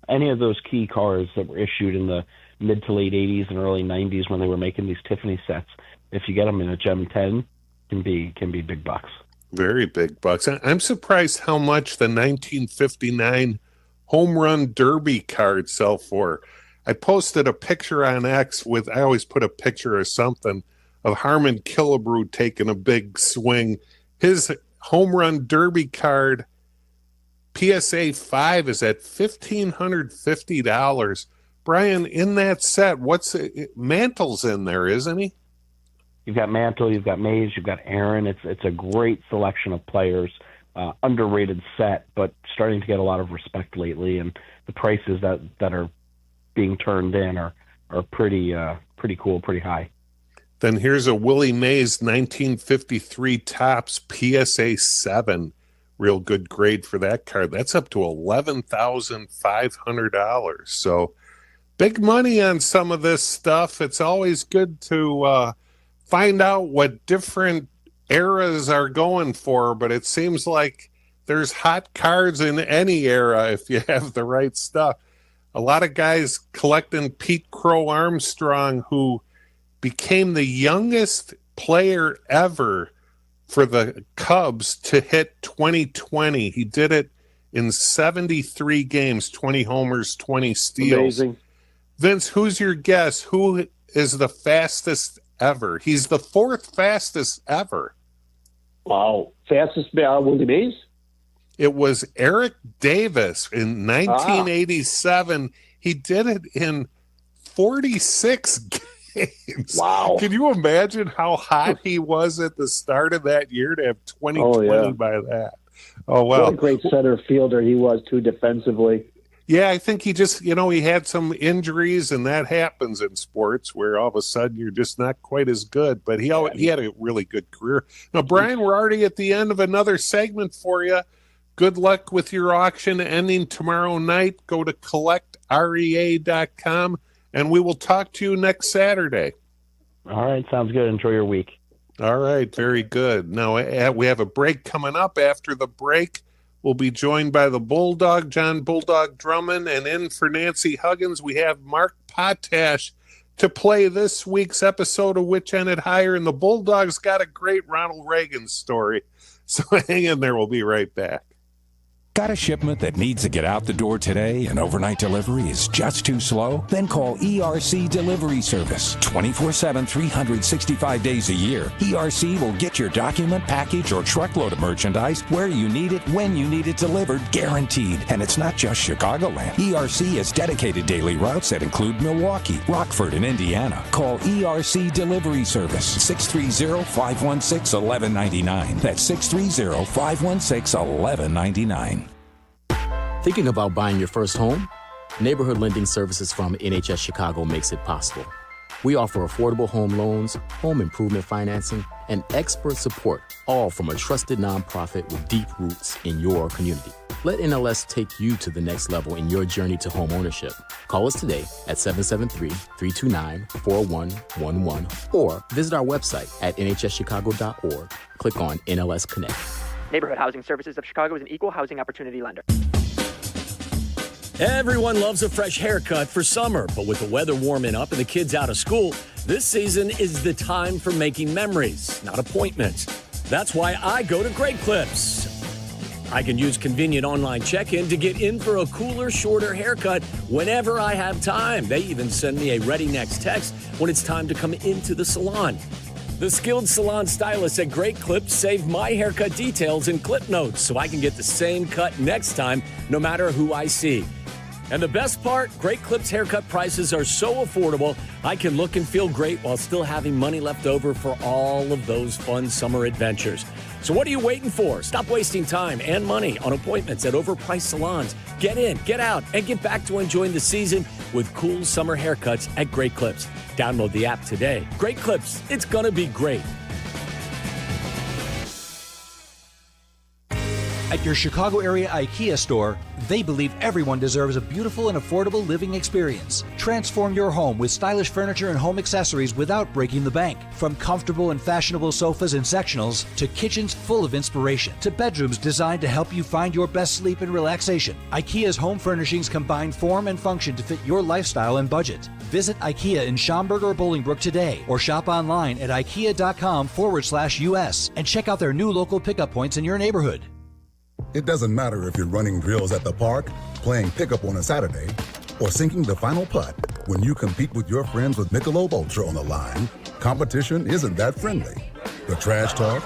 any of those key cards that were issued in the mid to late 80s and early 90s when they were making these Tiffany sets. If you get them in a Gem 10, can be big bucks. Very big bucks. I'm surprised how much the 1959 Home Run Derby cards sell for. I posted a picture on X I always put a picture or something of Harmon Killebrew taking a big swing. His home run derby card, PSA 5, is at $1,550. Brian, in that set, Mantle's in there, isn't he? You've got Mantle, you've got Mays, you've got Aaron. It's a great selection of players. Underrated set, but starting to get a lot of respect lately, and the prices that are being turned in are pretty cool, pretty high. Then here's a Willie Mays 1953 Topps PSA 7. Real good grade for that card. That's up to $11,500. So big money on some of this stuff. It's always good to find out what different eras are going for, but it seems like there's hot cards in any era if you have the right stuff. A lot of guys collecting Pete Crow Armstrong, who became the youngest player ever for the Cubs to hit 2020. He did it in 73 games, 20 homers, 20 steals. Amazing. Vince, who's your guess? Who is the fastest ever? He's the fourth fastest ever. Wow. Fastest Willie Mays? It was Eric Davis in 1987. He did it in 46 games. Wow. Can you imagine how hot he was at the start of that year to have 2020 by that? Oh, wow. What a great center fielder he was, too, defensively. Yeah, I think he just, he had some injuries, and that happens in sports where all of a sudden you're just not quite as good. But he had a really good career. Now, Brian, we're already at the end of another segment for you. Good luck with your auction ending tomorrow night. Go to collectrea.com, and we will talk to you next Saturday. All right, sounds good. Enjoy your week. All right, very good. Now, we have a break coming up. After the break, we'll be joined by the Bulldog, John Bulldog Drummond, and in for Nancy Huggins, we have Mark Potash to play this week's episode of Which Ended Higher, and the Bulldog's got a great Ronald Reagan story. So hang in there. We'll be right back. Got a shipment that needs to get out the door today and overnight delivery is just too slow? Then call ERC Delivery Service. 24/7, 365 days a year. ERC will get your document, package, or truckload of merchandise where you need it, when you need it delivered, guaranteed. And it's not just Chicagoland. ERC has dedicated daily routes that include Milwaukee, Rockford, and Indiana. Call ERC Delivery Service. 630-516-1199. That's 630-516-1199. Thinking about buying your first home? Neighborhood Lending Services from NHS Chicago makes it possible. We offer affordable home loans, home improvement financing, and expert support, all from a trusted nonprofit with deep roots in your community. Let NLS take you to the next level in your journey to home ownership. Call us today at 773-329-4111 or visit our website at nhschicago.org. Click on NLS Connect. Neighborhood Housing Services of Chicago is an equal housing opportunity lender. Everyone loves a fresh haircut for summer, but with the weather warming up and the kids out of school, this season is the time for making memories, not appointments. That's why I go to Great Clips. I can use convenient online check-in to get in for a cooler, shorter haircut whenever I have time. They even send me a ready next text when it's time to come into the salon. The skilled salon stylists at Great Clips save my haircut details in clip notes so I can get the same cut next time, no matter who I see. And the best part, Great Clips haircut prices are so affordable, I can look and feel great while still having money left over for all of those fun summer adventures. So what are you waiting for? Stop wasting time and money on appointments at overpriced salons. Get in, get out, and get back to enjoying the season with cool summer haircuts at Great Clips. Download the app today. Great Clips, it's gonna be great. At your Chicago area IKEA store, they believe everyone deserves a beautiful and affordable living experience. Transform your home with stylish furniture and home accessories without breaking the bank. From comfortable and fashionable sofas and sectionals to kitchens full of inspiration to bedrooms designed to help you find your best sleep and relaxation. IKEA's home furnishings combine form and function to fit your lifestyle and budget. Visit IKEA in Schaumburg or Bolingbrook today or shop online at ikea.com/US and check out their new local pickup points in your neighborhood. It doesn't matter if you're running drills at the park, playing pickup on a Saturday, or sinking the final putt. When you compete with your friends with Michelob Ultra on the line, competition isn't that friendly. The trash talk,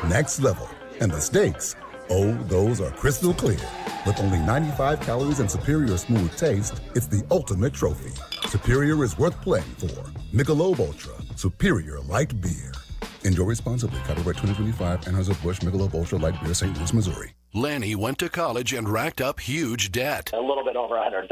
next level. And the steaks, oh, those are crystal clear. With only 95 calories and superior smooth taste, it's the ultimate trophy. Superior is worth playing for. Michelob Ultra, superior light beer. Enjoy responsibly. Copyright 2025, Anheuser-Busch Michelob Ultra Light Beer, St. Louis, Missouri. Lanny went to college and racked up huge debt. A little bit over $100,000.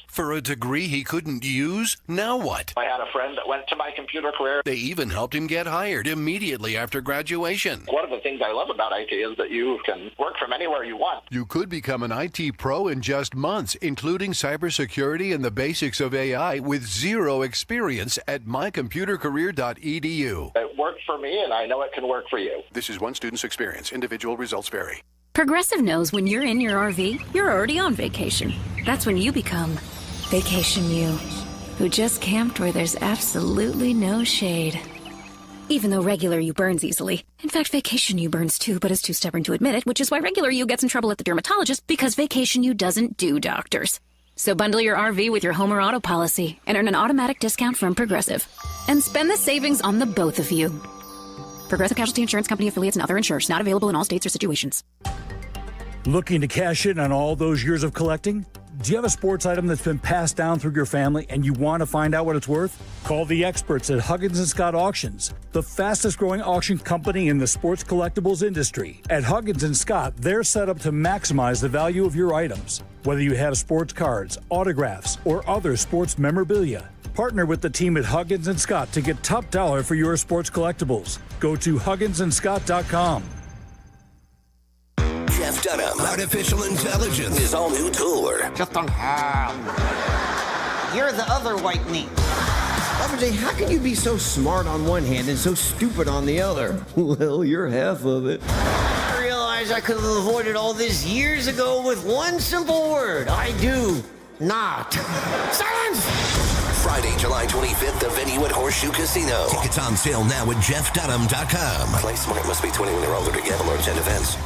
For a degree he couldn't use? Now what? I had a friend that went to my computer career. They even helped him get hired immediately after graduation. One of the things I love about IT is that you can work from anywhere you want. You could become an IT pro in just months, including cybersecurity and the basics of AI with zero experience at mycomputercareer.edu. It worked for me, and I know it can work for you. This is one student's experience. Individual results vary. Progressive knows when you're in your RV, you're already on vacation. That's when you become Vacation You, who just camped where there's absolutely no shade. Even though regular you burns easily. In fact, Vacation You burns too, but is too stubborn to admit it, which is why regular you gets in trouble at the dermatologist because Vacation You doesn't do doctors. So bundle your RV with your home or auto policy and earn an automatic discount from Progressive. And spend the savings on the both of you. Progressive Casualty Insurance Company affiliates and other insurers. Not available in all states or situations. Looking to cash in on all those years of collecting? Do you have a sports item that's been passed down through your family and you want to find out what it's worth? Call the experts at Huggins & Scott Auctions, the fastest growing auction company in the sports collectibles industry. At Huggins & Scott, they're set up to maximize the value of your items. Whether you have sports cards, autographs, or other sports memorabilia, partner with the team at Huggins & Scott to get top dollar for your sports collectibles. Go to hugginsandscott.com. Jeff Dunham, artificial intelligence, his all new tour. Just don't have. You're the other white meat. RJ, how can you be so smart on one hand and so stupid on the other? Well, you're half of it. I realize I could have avoided all this years ago with one simple word. I do not. Silence! Friday, July 25th, the venue at Horseshoe Casino. Tickets on sale now at jeffdunham.com. Play smart, must be 21 or older to gamble or attend events.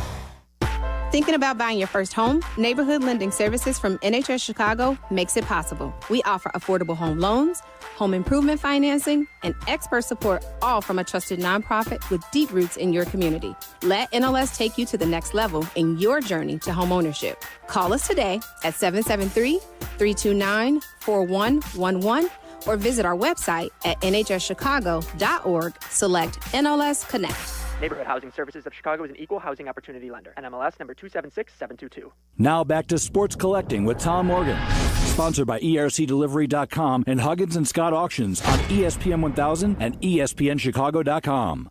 Thinking about buying your first home? Neighborhood Lending Services from NHS Chicago makes it possible. We offer affordable home loans, home improvement financing, and expert support, all from a trusted nonprofit with deep roots in your community. Let NLS take you to the next level in your journey to home ownership. Call us today at 773-329-4111 or visit our website at nhschicago.org. Select NLS Connect. Neighborhood Housing Services of Chicago is an equal housing opportunity lender. NMLS number 276722. Now back to Sports Collecting with Tom Morgan. Sponsored by ERCDelivery.com and Huggins & Scott Auctions on ESPN 1000 and ESPNChicago.com.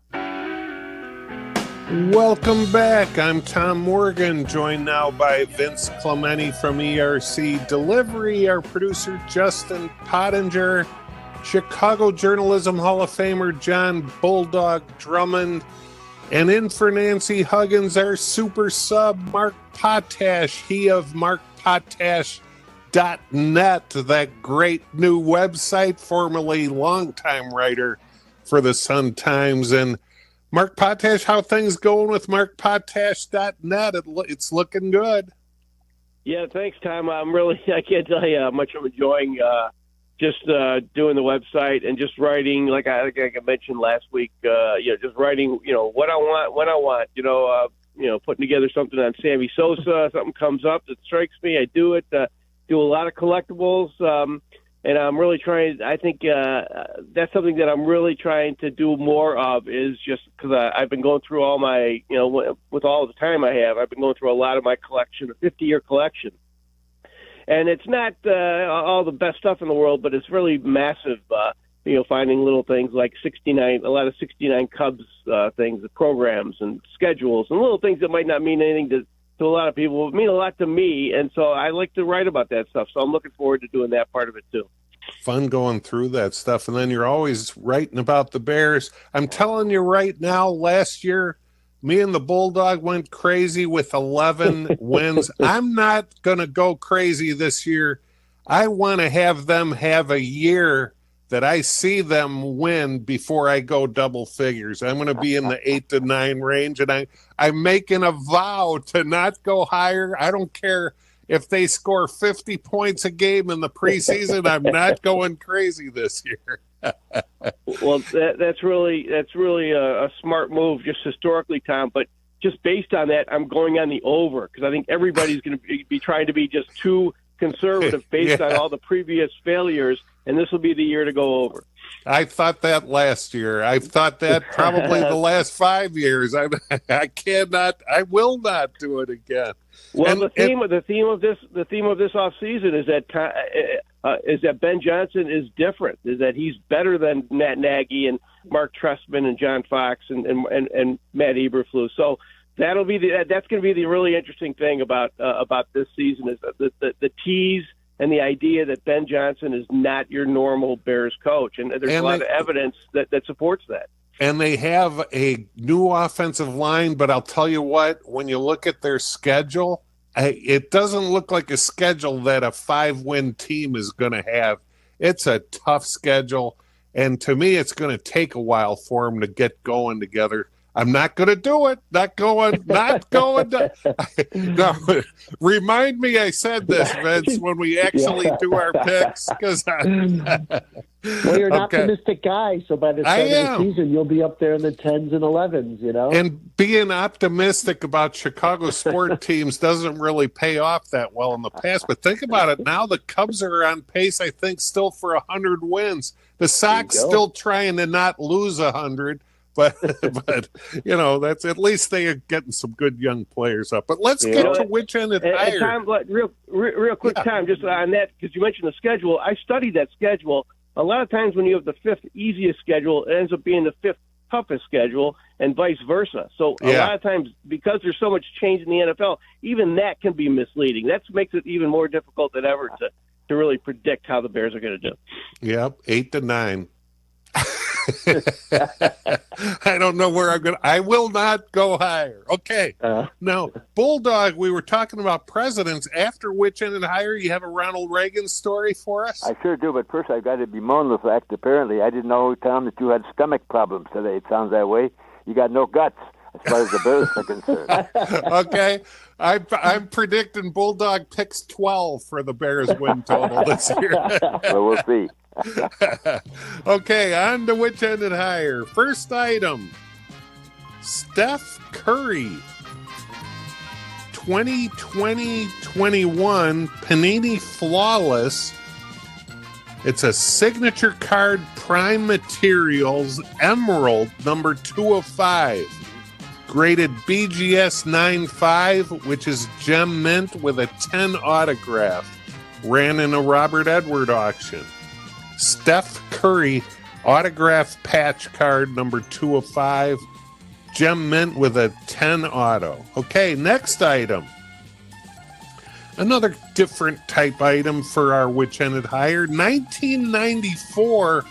Welcome back. I'm Tom Morgan, joined now by Vince Clementi from ERC Delivery, our producer Justin Pottinger, Chicago Journalism Hall of Famer John Bulldog Drummond, and in for Nancy Huggins, our super sub, Mark Potash, he of markpotash.net, that great new website, formerly longtime writer for the Sun-Times. And Mark Potash, how things going with markpotash.net? It's looking good. Yeah, thanks, Tom. I can't tell you how much I'm enjoying just doing the website and just writing, like I mentioned last week, just writing, what I want, when I want, putting together something on Sammy Sosa, something comes up that strikes me, I do it, do a lot of collectibles, and I'm really trying, I think that's something that I'm really trying to do more of, is just because I've been going through all my, with all the time I have, I've been going through a lot of my collection, a 50-year collection. And it's not all the best stuff in the world, but it's really massive, finding little things like a lot of 69 Cubs things, programs and schedules, and little things that might not mean anything to a lot of people, but mean a lot to me. And so I like to write about that stuff. So I'm looking forward to doing that part of it too. Fun going through that stuff. And then you're always writing about the Bears. I'm telling you right now, last year, me and the Bulldog went crazy with 11 wins. I'm not going to go crazy this year. I want to have them have a year that I see them win before I go double figures. I'm going to be in the 8 to 9 range, and I'm making a vow to not go higher. I don't care if they score 50 points a game in the preseason. I'm not going crazy this year. Well, that's really a smart move, just historically, Tom. But just based on that, I'm going on the over because I think everybody's going to be trying to be just too conservative based on all the previous failures, and this will be the year to go over. I thought that last year. I've thought that probably the last 5 years. I will not do it again. Well, the theme of this off season is that Ben Johnson is different. Is that he's better than Matt Nagy and Mark Trestman and John Fox and Matt Eberflus. So that's going to be the really interesting thing about this season is the tease and the idea that Ben Johnson is not your normal Bears coach, and there's a lot of evidence that supports that. And they have a new offensive line, but I'll tell you what, when you look at their schedule, it doesn't look like a schedule that a 5-win team is going to have. It's a tough schedule, and to me, it's going to take a while for them to get going together. I'm not going to do it. Not going. No, remind me I said this, Vince, when we actually do our picks. Well, you're an optimistic guy, so by the start of the season, you'll be up there in the 10s and 11s, you know? And being optimistic about Chicago sport teams doesn't really pay off that well in the past. But think about it now. The Cubs are on pace, I think, still for 100 wins. The Sox still trying to not lose 100. But you know, that's at least they are getting some good young players up. But let's get to which end it higher. Tom, real quick, Tom, just on that, because you mentioned the schedule. I studied that schedule. A lot of times when you have the 5th easiest schedule, it ends up being the 5th toughest schedule, and vice versa. So a lot of times, because there's so much change in the NFL, even that can be misleading. That makes it even more difficult than ever to really predict how the Bears are going to do. Yep, 8-9. I don't know where I'm going. I will not go higher. Okay. Now, Bulldog, we were talking about presidents. After which ended higher, you have a Ronald Reagan story for us? I sure do, but first I've got to bemoan the fact, apparently, I didn't know, Tom, that you had stomach problems today. It sounds that way. You got no guts as far as the Bears are concerned. Okay. I'm predicting Bulldog picks 12 for the Bears win total this year. Well, we'll see. Okay, on to which ended higher. First item, Steph Curry, 2020-21 Panini Flawless. It's a signature card, Prime Materials, Emerald, number 2 of 5. Graded BGS 9.5, which is gem mint with a 10 autograph. Ran in a Robert Edward auction. Steph Curry autograph patch card number 2 of 5. Gem mint with a 10 auto. Okay, next item. Another different type item for our which ended higher. 1994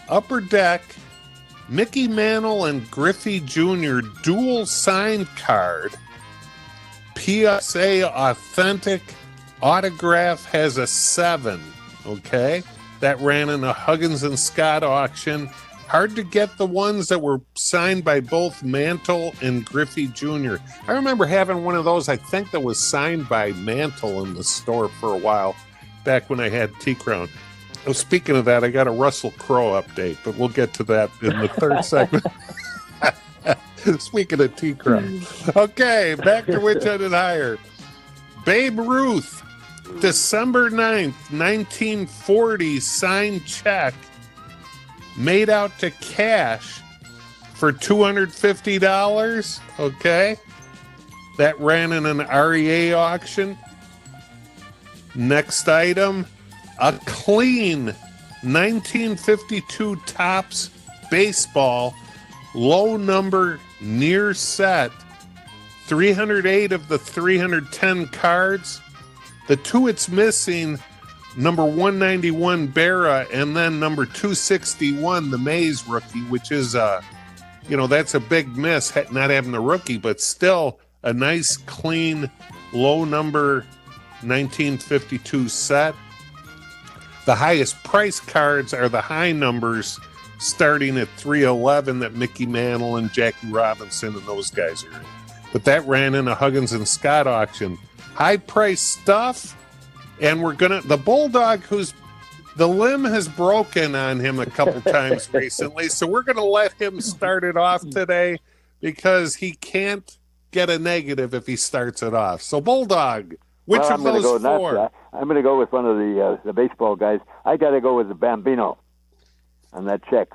Upper Deck Mickey Mantle and Griffey Jr. dual signed card. PSA authentic autograph has a 7. Okay. That ran in a Huggins and Scott auction. Hard to get the ones that were signed by both Mantle and Griffey Jr. I remember having one of those, I think that was signed by Mantle in the store for a while, back when I had T-Crown. Oh, speaking of that, I got a Russell Crowe update, but we'll get to that in the third segment. Speaking of T-Crown. Okay, back to which ended higher. Babe Ruth. December 9th, 1940, signed check made out to cash for $250. Okay. That ran in an REA auction. Next item, a clean 1952 Topps baseball, low number, near set, 308 of the 310 cards. The 2 it's missing, number 191 Berra, and then number 261 the Mays rookie, which is that's a big miss not having the rookie, but still a nice clean low number 1952 set. The highest price cards are the high numbers starting at 311 that Mickey Mantle and Jackie Robinson and those guys are in. But that ran in a Huggins and Scott auction. High price stuff, and the Bulldog, who's the limb has broken on him a couple times recently, so we're gonna let him start it off today because he can't get a negative if he starts it off. So, Bulldog, which well, of those four? I'm going to go with one of the baseball guys. I got to go with the Bambino on that check.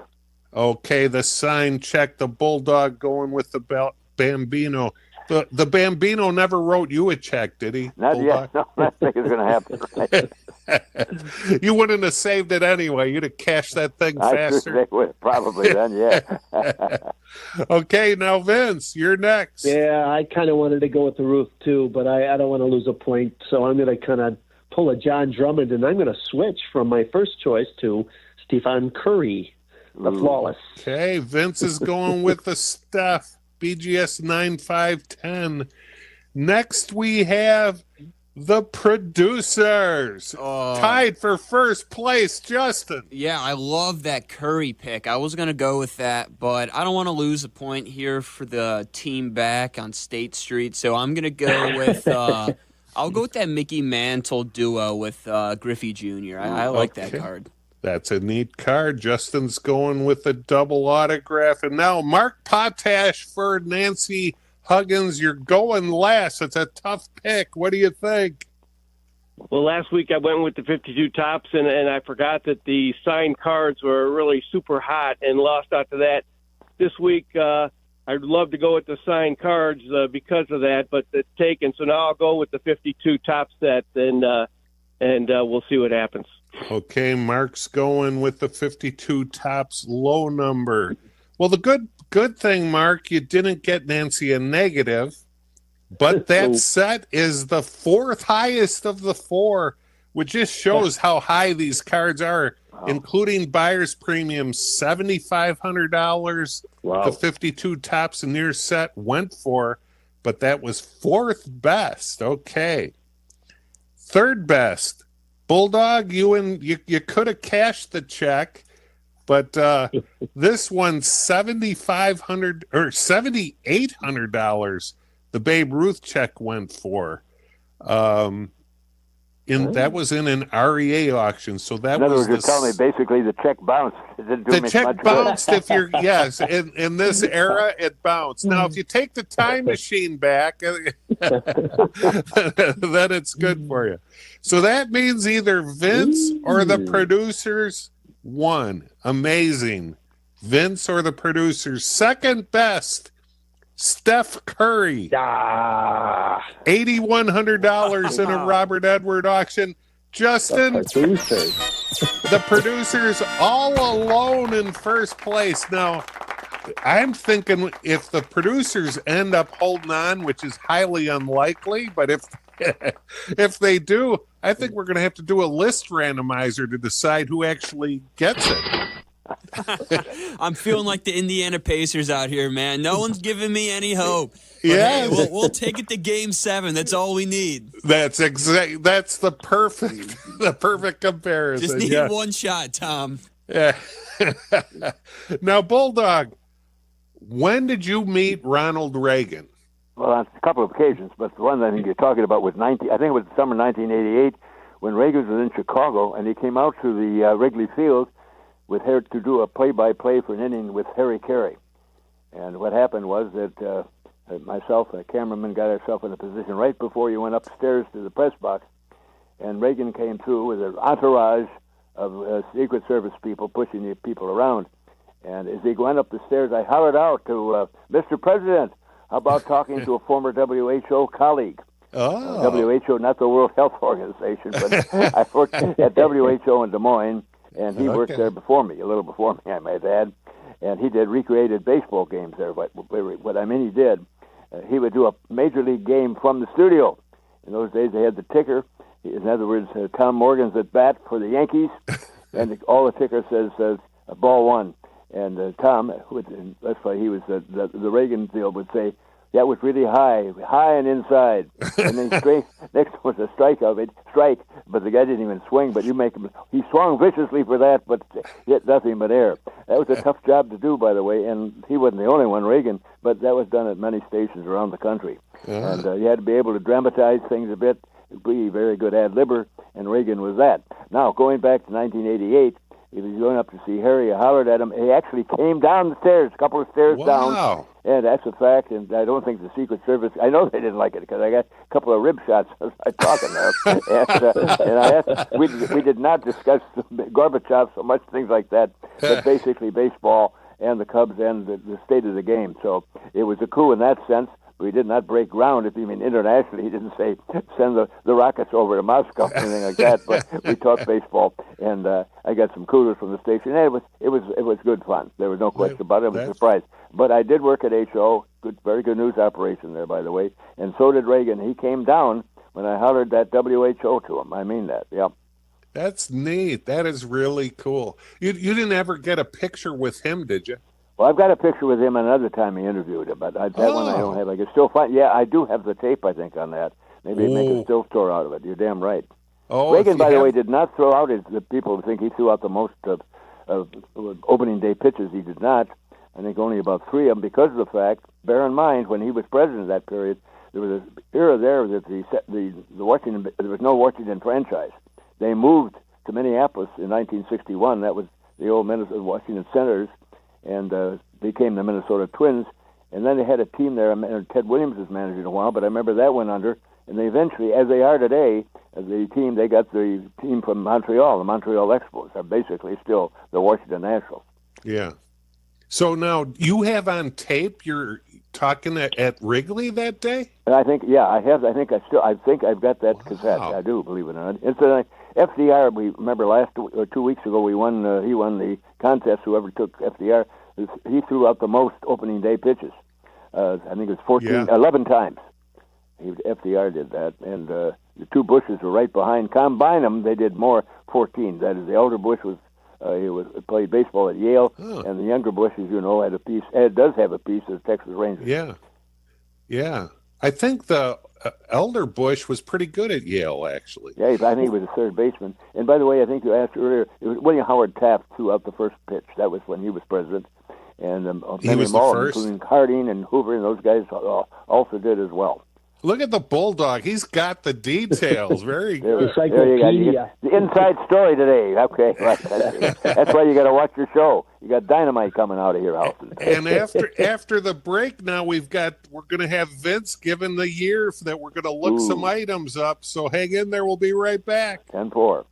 Okay, the signed check, the Bulldog going with the Bambino. The Bambino never wrote you a check, did he? Not Bulldog? yet. No, I think it's going to happen. Right? You wouldn't have saved it anyway. You'd have cashed that thing faster. They would probably then, yeah. Okay, now Vince, you're next. Yeah, I kind of wanted to go with the Ruth too, but I don't want to lose a point, so I'm going to kind of pull a John Drummond, and I'm going to switch from my first choice to Stephen Curry, the flawless. Okay, Vince is going with the Steph, BGS 9510. Next we have the producers. Tied for first place, Justin. Yeah, I love that Curry pick. I was going to go with that, but I don't want to lose a point here for the team back on State Street, so I'm going to go with I'll go with that Mickey Mantle duo with Griffey Jr. I like that card. That's a neat card. Justin's going with a double autograph. And now Mark Potash for Nancy Huggins. You're going last. It's a tough pick. What do you think? Well, last week I went with the 52 tops, and I forgot that the signed cards were really super hot and lost out to that. This week I'd love to go with the signed cards because of that, but it's taken. So now I'll go with the 52 top set, and we'll see what happens. Okay, Mark's going with the 52 tops low number. Well, the good thing, Mark, you didn't get Nancy a negative, but that set is the fourth highest of the four, which just shows how high these cards are, including buyer's premium, $7,500. Wow. The 52 tops in your set went for, but that was fourth best. Okay. Third best. Bulldog, you could have cashed the check, but this one's $7,500 or $7,800. The Babe Ruth check went for. That was in an REA auction, so that in other was. words, you're telling me basically the check bounced. It didn't do the me check much bounced good. if you're in this era it bounced. Now if you take the time machine back, then it's good for you. So that means either Vince or the producers won. Amazing. Vince or the producers. Second best, Steph Curry. $8,100 in a Robert Edward auction. Justin, the producers all alone in first place. Now, I'm thinking if the producers end up holding on, which is highly unlikely, but if they do, I think we're going to have to do a list randomizer to decide who actually gets it. I'm feeling like the Indiana Pacers out here, man. No one's giving me any hope. But yeah, hey, we'll take it to Game 7. That's all we need. That's the perfect comparison. Just need one shot, Tom. Yeah. Now, Bulldog, when did you meet Ronald Reagan? Well, on a couple of occasions, but the one I think you're talking about was I think it was the summer 1988 when Reagan was in Chicago, and he came out to the Wrigley Field to do a play-by-play for an inning with Harry Carey. And what happened was that myself and a cameraman got ourselves in a position right before you went upstairs to the press box, and Reagan came through with an entourage of Secret Service people pushing the people around. And as he went up the stairs, I hollered out to Mr. President, how about talking to a former WHO colleague? WHO, not the World Health Organization, but I worked at WHO in Des Moines, and he worked there before me, a little before me, I might add. And he did recreated baseball games there. But what I mean he did, he would do a Major League game from the studio. In those days, they had the ticker. In other words, Tom Morgan's at bat for the Yankees, and all the ticker says ball one. And Tom, that's why he was the Reagan deal, would say, that was really high and inside. And then next was a strike, but the guy didn't even swing, but he swung viciously for that, but hit nothing but air. That was a tough job to do, by the way, and he wasn't the only one, Reagan, but that was done at many stations around the country. And you had to be able to dramatize things a bit, be a very good ad-libber, and Reagan was that. Now, going back to 1988, he was going up to see Harry. I hollered at him. He actually came down the stairs, a couple of stairs down. And that's a fact, and I don't think the Secret Service, I know they didn't like it because I got a couple of rib shots as I talking there. and I asked, we did not discuss Gorbachev so much, things like that, but basically baseball and the Cubs and the state of the game. So it was a coup in that sense. We did not break ground. If you mean internationally, he didn't say send the rockets over to Moscow or anything like that. But we talked baseball, and I got some kudos from the station. And it was good fun. There was no question about it. I was surprised. But I did work at HO. Very good news operation there, by the way. And so did Reagan. He came down when I hollered that WHO to him. I mean that. Yeah. That's neat. That is really cool. You didn't ever get a picture with him, did you? Well, I've got a picture with him another time he interviewed him, but that one I don't have. I can still find. Yeah, I do have the tape, I think, on that. Maybe make a still store out of it. You're damn right. Reagan, by the way, did not throw out the people think he threw out the most of opening day pitches. He did not. I think only about 3 of them because of the fact, bear in mind, when he was president of that period, there was an era there that the Washington, there was no Washington franchise. They moved to Minneapolis in 1961. That was the old Minnesota Washington Senators, and became the Minnesota Twins. And then they had a team there. Ted Williams was managing a while, but I remember that went under. And they eventually, as they are today, they got the team from Montreal. The Montreal Expos are basically still the Washington Nationals. Yeah. So now you have on tape you're talking at Wrigley that day? And I think, yeah, I have. I think I've got that cassette. I do, believe it or not. It's FDR. We remember 2 weeks ago he won the contest. Whoever took FDR, he threw out the most opening day pitches. I think it was 11 times. FDR did that, and the 2 Bushes were right behind. Combine them, they did more. 14. That is, the elder Bush played baseball at Yale, and the younger Bush, as you know, does have a piece of Texas Rangers. Yeah. I think the elder Bush was pretty good at Yale, actually. Yeah, I think he was a third baseman. And by the way, I think you asked earlier, it was William Howard Taft threw out the first pitch. That was when he was president. And he was the first, including Harding and Hoover, and those guys also did as well. Look at the Bulldog. He's got the details. Very good. There you go. The inside story today. Okay. Right. That's why you got to watch your show. You got dynamite coming out of here, Alton. And after the break now, we're going to have Vince giving the year that we're going to look some items up. So hang in there. We'll be right back. 10-4.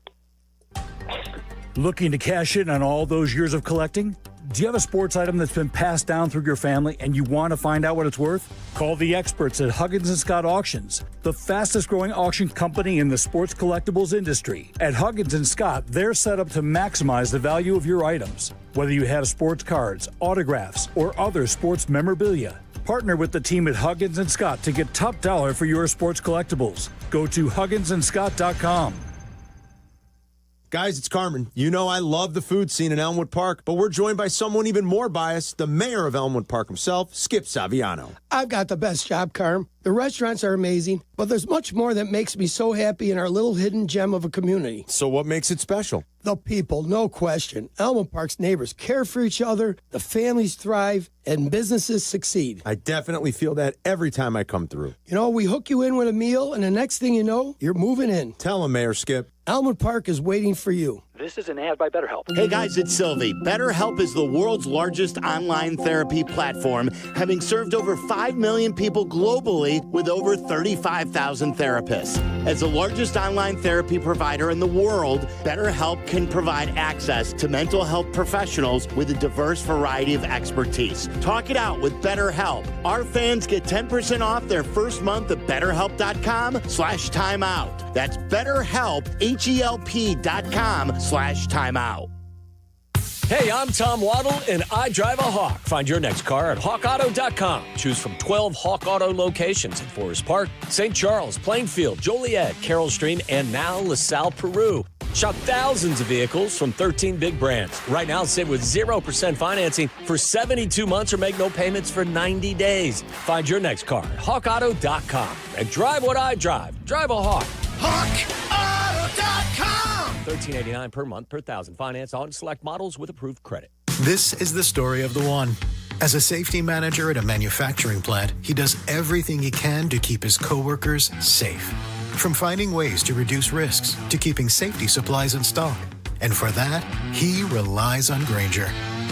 Looking to cash in on all those years of collecting? Do you have a sports item that's been passed down through your family and you want to find out what it's worth? Call the experts at Huggins & Scott Auctions, the fastest growing auction company in the sports collectibles industry. At Huggins & Scott, they're set up to maximize the value of your items. Whether you have sports cards, autographs, or other sports memorabilia, partner with the team at Huggins & Scott to get top dollar for your sports collectibles. Go to hugginsandscott.com. Guys, it's Carmen. You know I love the food scene in Elmwood Park, but we're joined by someone even more biased, the mayor of Elmwood Park himself, Skip Saviano. I've got the best job, Carm. The restaurants are amazing, but there's much more that makes me so happy in our little hidden gem of a community. So what makes it special? The people, no question. Elmwood Park's neighbors care for each other, the families thrive, and businesses succeed. I definitely feel that every time I come through. You know, we hook you in with a meal, and the next thing you know, you're moving in. Tell him, Mayor Skip. Elmwood Park is waiting for you. This is an ad by BetterHelp. Hey guys, it's Sylvie. BetterHelp is the world's largest online therapy platform, having served over 5 million people globally with over 35,000 therapists. As the largest online therapy provider in the world, BetterHelp can provide access to mental health professionals with a diverse variety of expertise. Talk it out with BetterHelp. Our fans get 10% off their first month at BetterHelp.com/timeout. That's BetterHelp, HELP.com/timeout. Hey, I'm Tom Waddle, and I drive a Hawk. Find your next car at HawkAuto.com. Choose from 12 Hawk Auto locations in Forest Park, St. Charles, Plainfield, Joliet, Carroll Stream, and now LaSalle, Peru. Shop thousands of vehicles from 13 big brands. Right now, save with 0% financing for 72 months or make no payments for 90 days. Find your next car at HawkAuto.com and drive what I drive. Drive a Hawk. HawkAuto.com. $13.89 per month per thousand. Finance on select models with approved credit. This is the story of the one. As a safety manager at a manufacturing plant, he does everything he can to keep his coworkers safe. From finding ways to reduce risks to keeping safety supplies in stock. And for that, he relies on Grainger.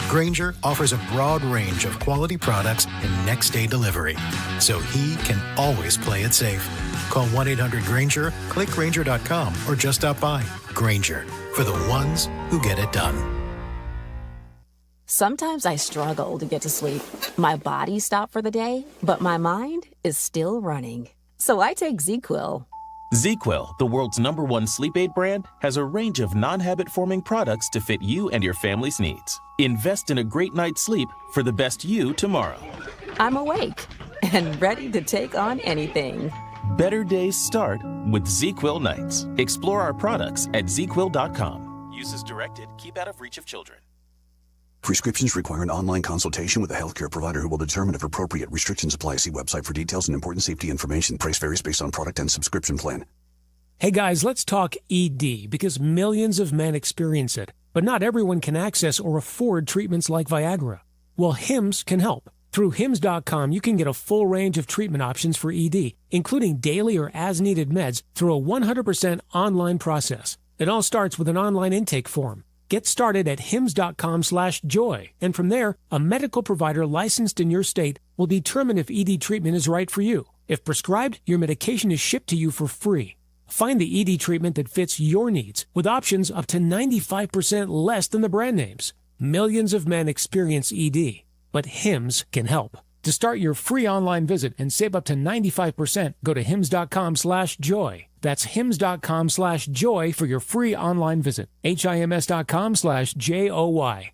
Grainger offers a broad range of quality products and next-day delivery, so he can always play it safe. Call 1-800-GRAINGER, click Grainger.com, or just stop by. Grainger, for the ones who get it done. Sometimes I struggle to get to sleep. My body stopped for the day, but my mind is still running. So I take ZzzQuil. ZzzQuil, the world's #1 sleep aid brand, has a range of non-habit-forming products to fit you and your family's needs. Invest in a great night's sleep for the best you tomorrow. I'm awake and ready to take on anything. Better days start with ZzzQuil nights. Explore our products at ZzzQuil.com. Use as directed. Keep out of reach of children. Prescriptions require an online consultation with a healthcare provider who will determine if appropriate. Restrictions apply. See website for details and important safety information. Price varies based on product and subscription plan. Hey guys, let's talk ED because millions of men experience it, but not everyone can access or afford treatments like Viagra. Well, Hims can help. Through Hims.com, you can get a full range of treatment options for ED, including daily or as-needed meds through a 100% online process. It all starts with an online intake form. Get started at hims.com/joy, and from there, a medical provider licensed in your state will determine if ED treatment is right for you. If prescribed, your medication is shipped to you for free. Find the ED treatment that fits your needs with options up to 95% less than the brand names. Millions of men experience ED, but Hims can help. To start your free online visit and save up to 95%, go to hims.com/joy. That's hims.com/joy for your free online visit. HIMS.com/JOY.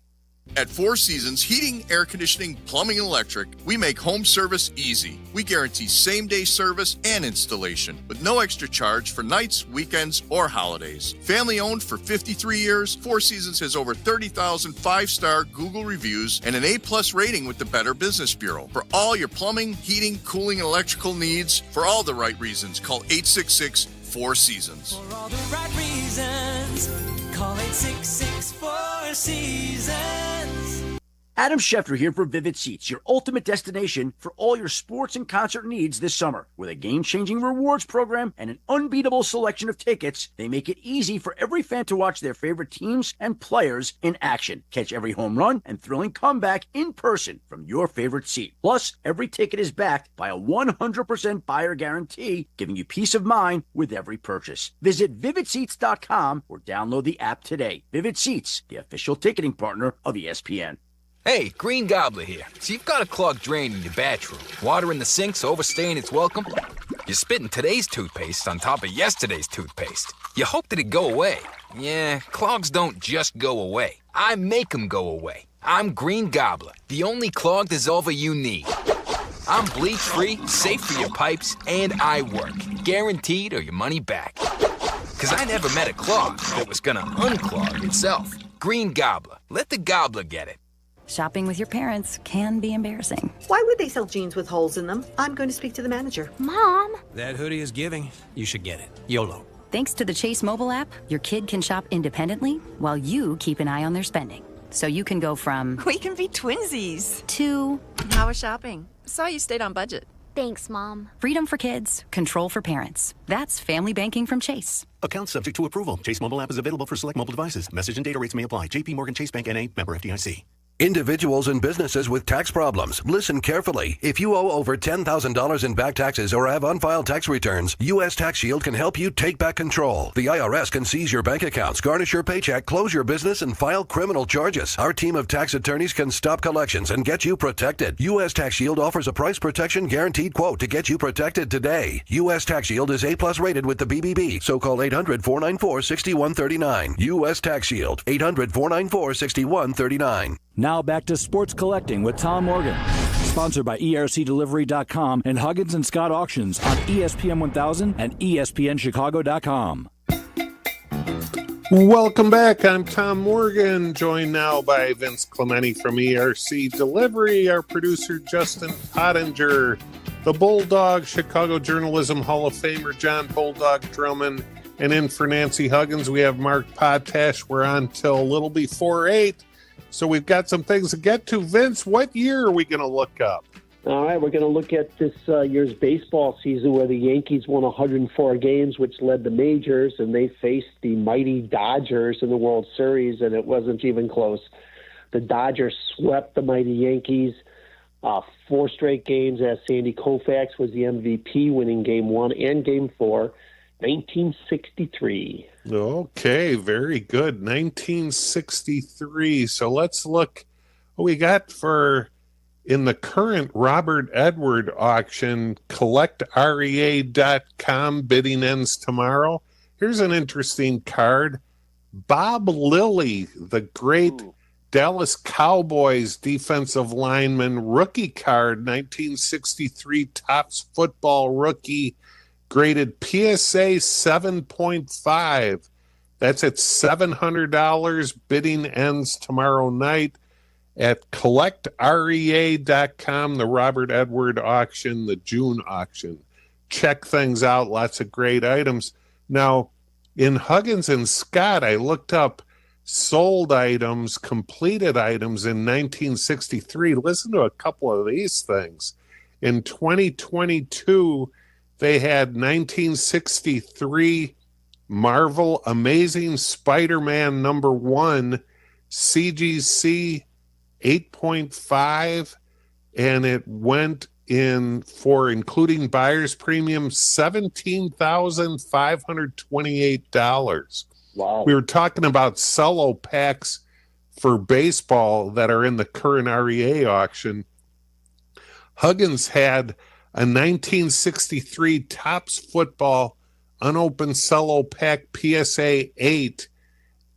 At Four Seasons Heating, Air Conditioning, Plumbing, and Electric, we make home service easy. We guarantee same-day service and installation with no extra charge for nights, weekends, or holidays. Family-owned for 53 years, Four Seasons has over 30,000 five-star Google reviews and an A+ rating with the Better Business Bureau. For all your plumbing, heating, cooling, and electrical needs, for all the right reasons, call 866-4 Seasons. For all the right reasons, call 866-4 Seasons. Adam Schefter here for Vivid Seats, your ultimate destination for all your sports and concert needs this summer. With a game-changing rewards program and an unbeatable selection of tickets, they make it easy for every fan to watch their favorite teams and players in action. Catch every home run and thrilling comeback in person from your favorite seat. Plus, every ticket is backed by a 100% buyer guarantee, giving you peace of mind with every purchase. Visit VividSeats.com or download the app today. Vivid Seats, the official ticketing partner of ESPN. Hey, Green Gobbler here. So you've got a clogged drain in your bathroom. Water in the sink's overstaying its welcome. You're spitting today's toothpaste on top of yesterday's toothpaste. You hope that it go away. Yeah, clogs don't just go away. I make them go away. I'm Green Gobbler, the only clog dissolver you need. I'm bleach-free, safe for your pipes, and I work. Guaranteed or your money back. Because I never met a clog that was gonna unclog itself. Green Gobbler. Let the gobbler get it. Shopping with your parents can be embarrassing. Why would they sell jeans with holes in them? I'm going to speak to the manager. Mom! That hoodie is giving. You should get it. YOLO. Thanks to the Chase mobile app, your kid can shop independently while you keep an eye on their spending. So you can go from... We can be twinsies. ...to... How was shopping? Saw you stayed on budget. Thanks, Mom. Freedom for kids, control for parents. That's family banking from Chase. Account subject to approval. Chase mobile app is available for select mobile devices. Message and data rates may apply. JP Morgan Chase Bank N.A. Member FDIC. Individuals and businesses with tax problems, listen carefully. If you owe over $10,000 in back taxes or have unfiled tax returns, U.S. Tax Shield can help you take back control. The IRS can seize your bank accounts, garnish your paycheck, close your business, and file criminal charges. Our team of tax attorneys can stop collections and get you protected. U.S. Tax Shield offers a price protection guaranteed quote to get you protected today. U.S. Tax Shield is A+ rated with the BBB, so call 800-494-6139. U.S. Tax Shield, 800-494-6139. Now back to Sports Collecting with Tom Morgan. Sponsored by ERCDelivery.com and Huggins & Scott Auctions on ESPN 1000 and ESPNChicago.com. Welcome back. I'm Tom Morgan, joined now by Vince Clementi from ERC Delivery, our producer Justin Pottinger, the Bulldog Chicago Journalism Hall of Famer John Bulldog Drummond, and in for Nancy Huggins, we have Mark Potash. We're on till a little before 8. So we've got some things to get to. Vince, what year are we going to look up? All right, we're going to look at this year's baseball season where the Yankees won 104 games, which led the majors, and they faced the mighty Dodgers in the World Series, and it wasn't even close. The Dodgers swept the mighty Yankees 4 straight games as Sandy Koufax was the MVP, winning Game 1 and Game 4, 1963. Okay, very good. 1963. So let's look what we got for in the current Robert Edward auction. CollectREA.com bidding ends tomorrow. Here's an interesting card. Bob Lilly, the great Dallas Cowboys defensive lineman, rookie card, 1963 Topps football rookie, graded PSA 7.5. That's at $700. Bidding ends tomorrow night at CollectREA.com, the Robert Edward auction, the June auction. Check things out. Lots of great items. Now, in Huggins and Scott, I looked up sold items, completed items in 1963. Listen to a couple of these things. In 2022, they had 1963 Marvel Amazing Spider-Man #1 CGC 8.5, and it went in for, including buyer's premium, $17,528. Wow. We were talking about cello packs for baseball that are in the current REA auction. Huggins had a 1963 Topps football unopened cello pack PSA 8,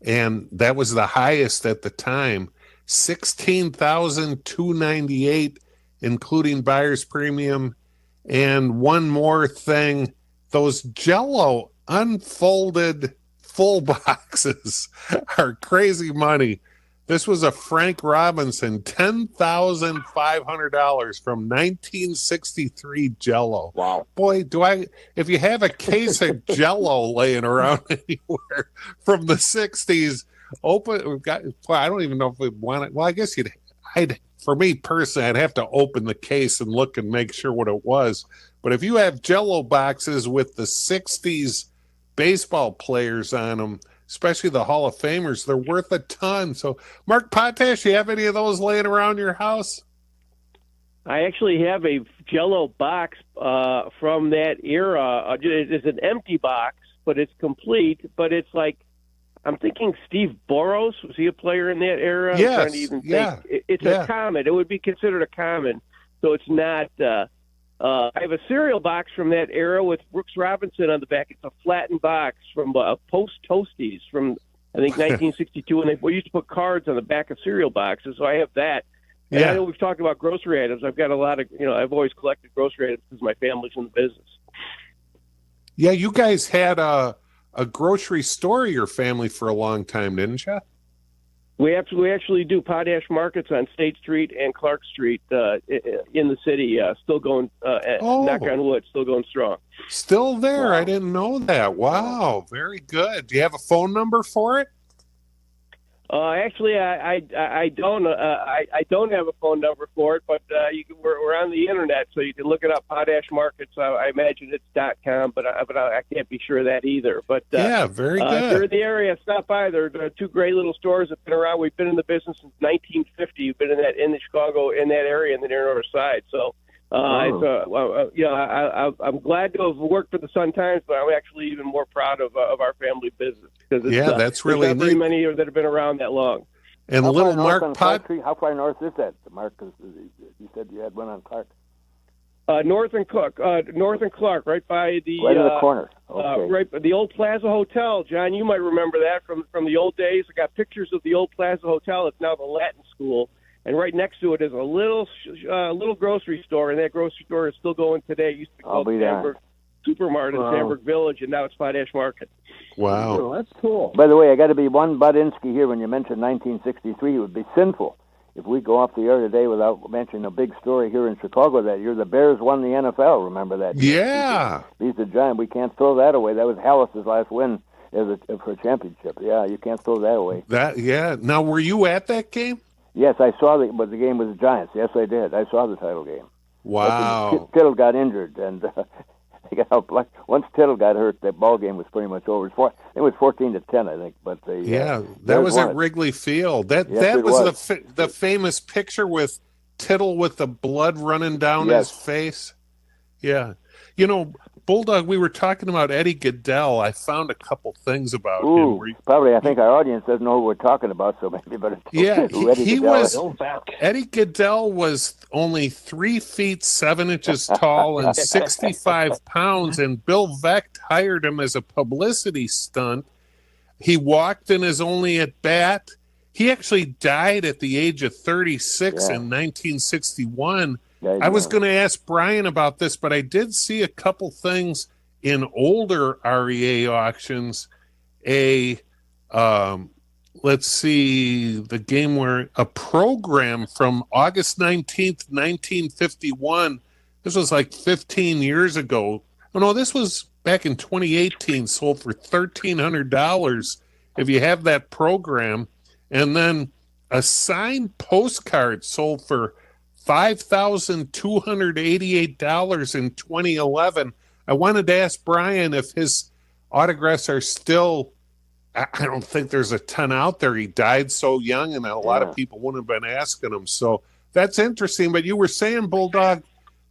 and that was the highest at the time. $16,298, including buyer's premium. And one more thing, those Jell-O unfolded full boxes are crazy money. This was a Frank Robinson, $10,500 from 1963 Jell-O. Wow. Boy, if you have a case of Jell-O laying around anywhere from the 60s, I don't even know if we'd want it. Well, I guess for me personally, I'd have to open the case and look and make sure what it was. But if you have Jell-O boxes with the 60s baseball players on them, especially the Hall of Famers, they're worth a ton. So, Mark Potash, you have any of those laying around your house? I actually have a Jell-O box from that era. It's an empty box, but it's complete. But it's like, I'm thinking Steve Boros. Was he a player in that era? Yes. I'm trying to even think. It's a common. It would be considered a common. So it's not. I have a cereal box from that era with Brooks Robinson on the back. It's a flattened box from Post Toasties from, I think, 1962. And we used to put cards on the back of cereal boxes. So I have that. And I know we've talked about grocery items. I've got a lot of, I've always collected grocery items because my family's in the business. Yeah, you guys had a grocery store, your family, for a long time, didn't you? We actually do Potash Markets on State Street and Clark Street in the city. Still going, knock on wood, still going strong. Still there. Wow. I didn't know that. Wow, very good. Do you have a phone number for it? Actually, I don't. I don't have a phone number for it, but we're on the internet, so you can look it up. Potash Markets. I imagine it's .com, but I can't be sure of that either. But yeah, very good. If you're in the area, stop by. There are two great little stores that have been around. We've been in the business since 1950. We've been in the Chicago, in that area, in the near north side. So. I'm glad to have worked for the Sun-Times, but I'm actually even more proud of our family business because that's really not very many that have been around that long. And little Mark Pot. How far north is that, Mark? Because you said you had one on Clark. North and Clark, right by the right in the corner. Okay. Right by the old Plaza Hotel. John, you might remember that from the old days. I got pictures of the old Plaza Hotel. It's now the Latin School. And right next to it is a little grocery store, and that grocery store is still going today. It used to be called Sandburg Supermart in Sandburg Village, and now it's Potash Market. Wow. Oh, that's cool. By the way, I got to be one Budinsky here. When you mentioned 1963, it would be sinful if we go off the air today without mentioning a big story here in Chicago that year. The Bears won the NFL. Remember that? Yeah. Beat the Giants. We can't throw that away. That was Hallis's last win for a championship. Yeah, you can't throw that away. Now, were you at that game? Yes, I saw but the game was the Giants. Yes, I did. I saw the title game. Wow. Tittle got injured, and they got out. Once Tittle got hurt, the ball game was pretty much over. It was 14-10, I think. But that was at Wrigley Field. That was the famous picture with Tittle with the blood running down his face. Yeah. Bulldog, we were talking about Eddie Goodell. I found a couple things about him. Probably, I think our audience doesn't know who we're talking about, so maybe better Eddie Goodell was only 3 feet 7 inches tall and 65 pounds, and Bill Vecht hired him as a publicity stunt. He walked in his only at bat. He actually died at the age of 36 in 1961. I was going to ask Brian about this, but I did see a couple things in older REA auctions. Let's see, the game where a program from August 19th, 1951. This was like 15 years ago. Oh, no, this was back in 2018, sold for $1,300 if you have that program. And then a signed postcard sold for $5,288 in 2011. I wanted to ask Brian if his autographs are still. I don't think there's a ton out there. He died so young, and a lot of people wouldn't have been asking him. So that's interesting. But you were saying, Bulldog,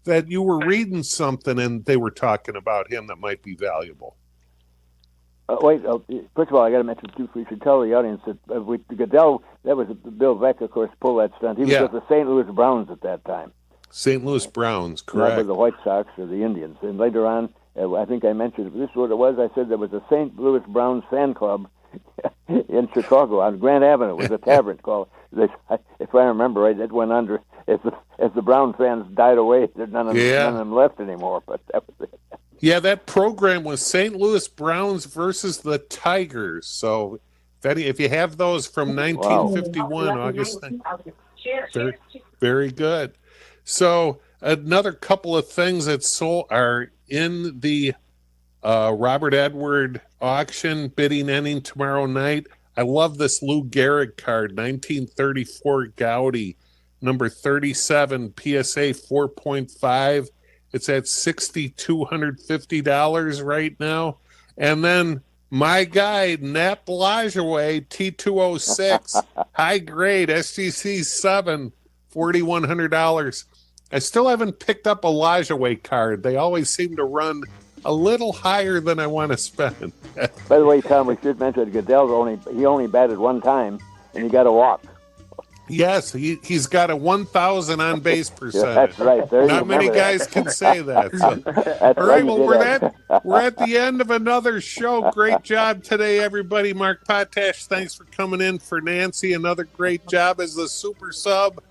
that you were reading something and they were talking about him that might be valuable. First of all, I got to mention, too, we should tell the audience that Goodell, that was Bill Vecht, of course, pulled that stunt. He was with the St. Louis Browns at that time. St. Louis Browns, correct. Not with the White Sox or the Indians. And later on, I think I mentioned, this is what it was, I said there was a St. Louis Browns fan club in Chicago on Grand Avenue. It was a tavern called, if I remember right, it went under, as the Brown fans died away, none of them left anymore, but that was it. Yeah, that program was St. Louis Browns versus the Tigers. So if you have those from 1951, August 9th, very good. So another couple of things that sold are in the Robert Edward auction, bidding ending tomorrow night. I love this Lou Gehrig card, 1934 Gaudi, number 37, PSA 4.5. It's at $6,250 right now. And then my guy, Nap Lajoie, T206, high grade, SGC 7, $4,100. I still haven't picked up a Lajoie card. They always seem to run a little higher than I want to spend. By the way, Tom, we should mention that Goodell only batted one time, and he got a walk. Yes, he's got a 1,000 on base percentage. That's right. Not many guys can say that. So. All right, well, we're at the end of another show. Great job today, everybody. Mark Potash, thanks for coming in. For Nancy, another great job as the super sub.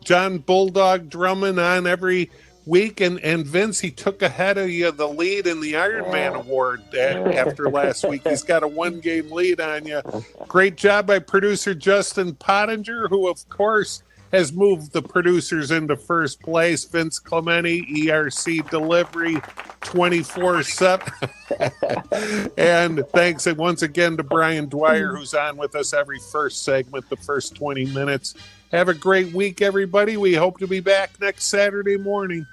John Bulldog Drummond on every week. And Vince, he took ahead of you the lead in the Iron Man Award after last week. He's got a 1-game lead on you. Great job by producer Justin Pottinger, who, of course, has moved the producers into first place. Vince Clementi, ERC Delivery, 24/7. And thanks once again to Brian Dwyer, who's on with us every first segment, the first 20 minutes. Have a great week, everybody. We hope to be back next Saturday morning.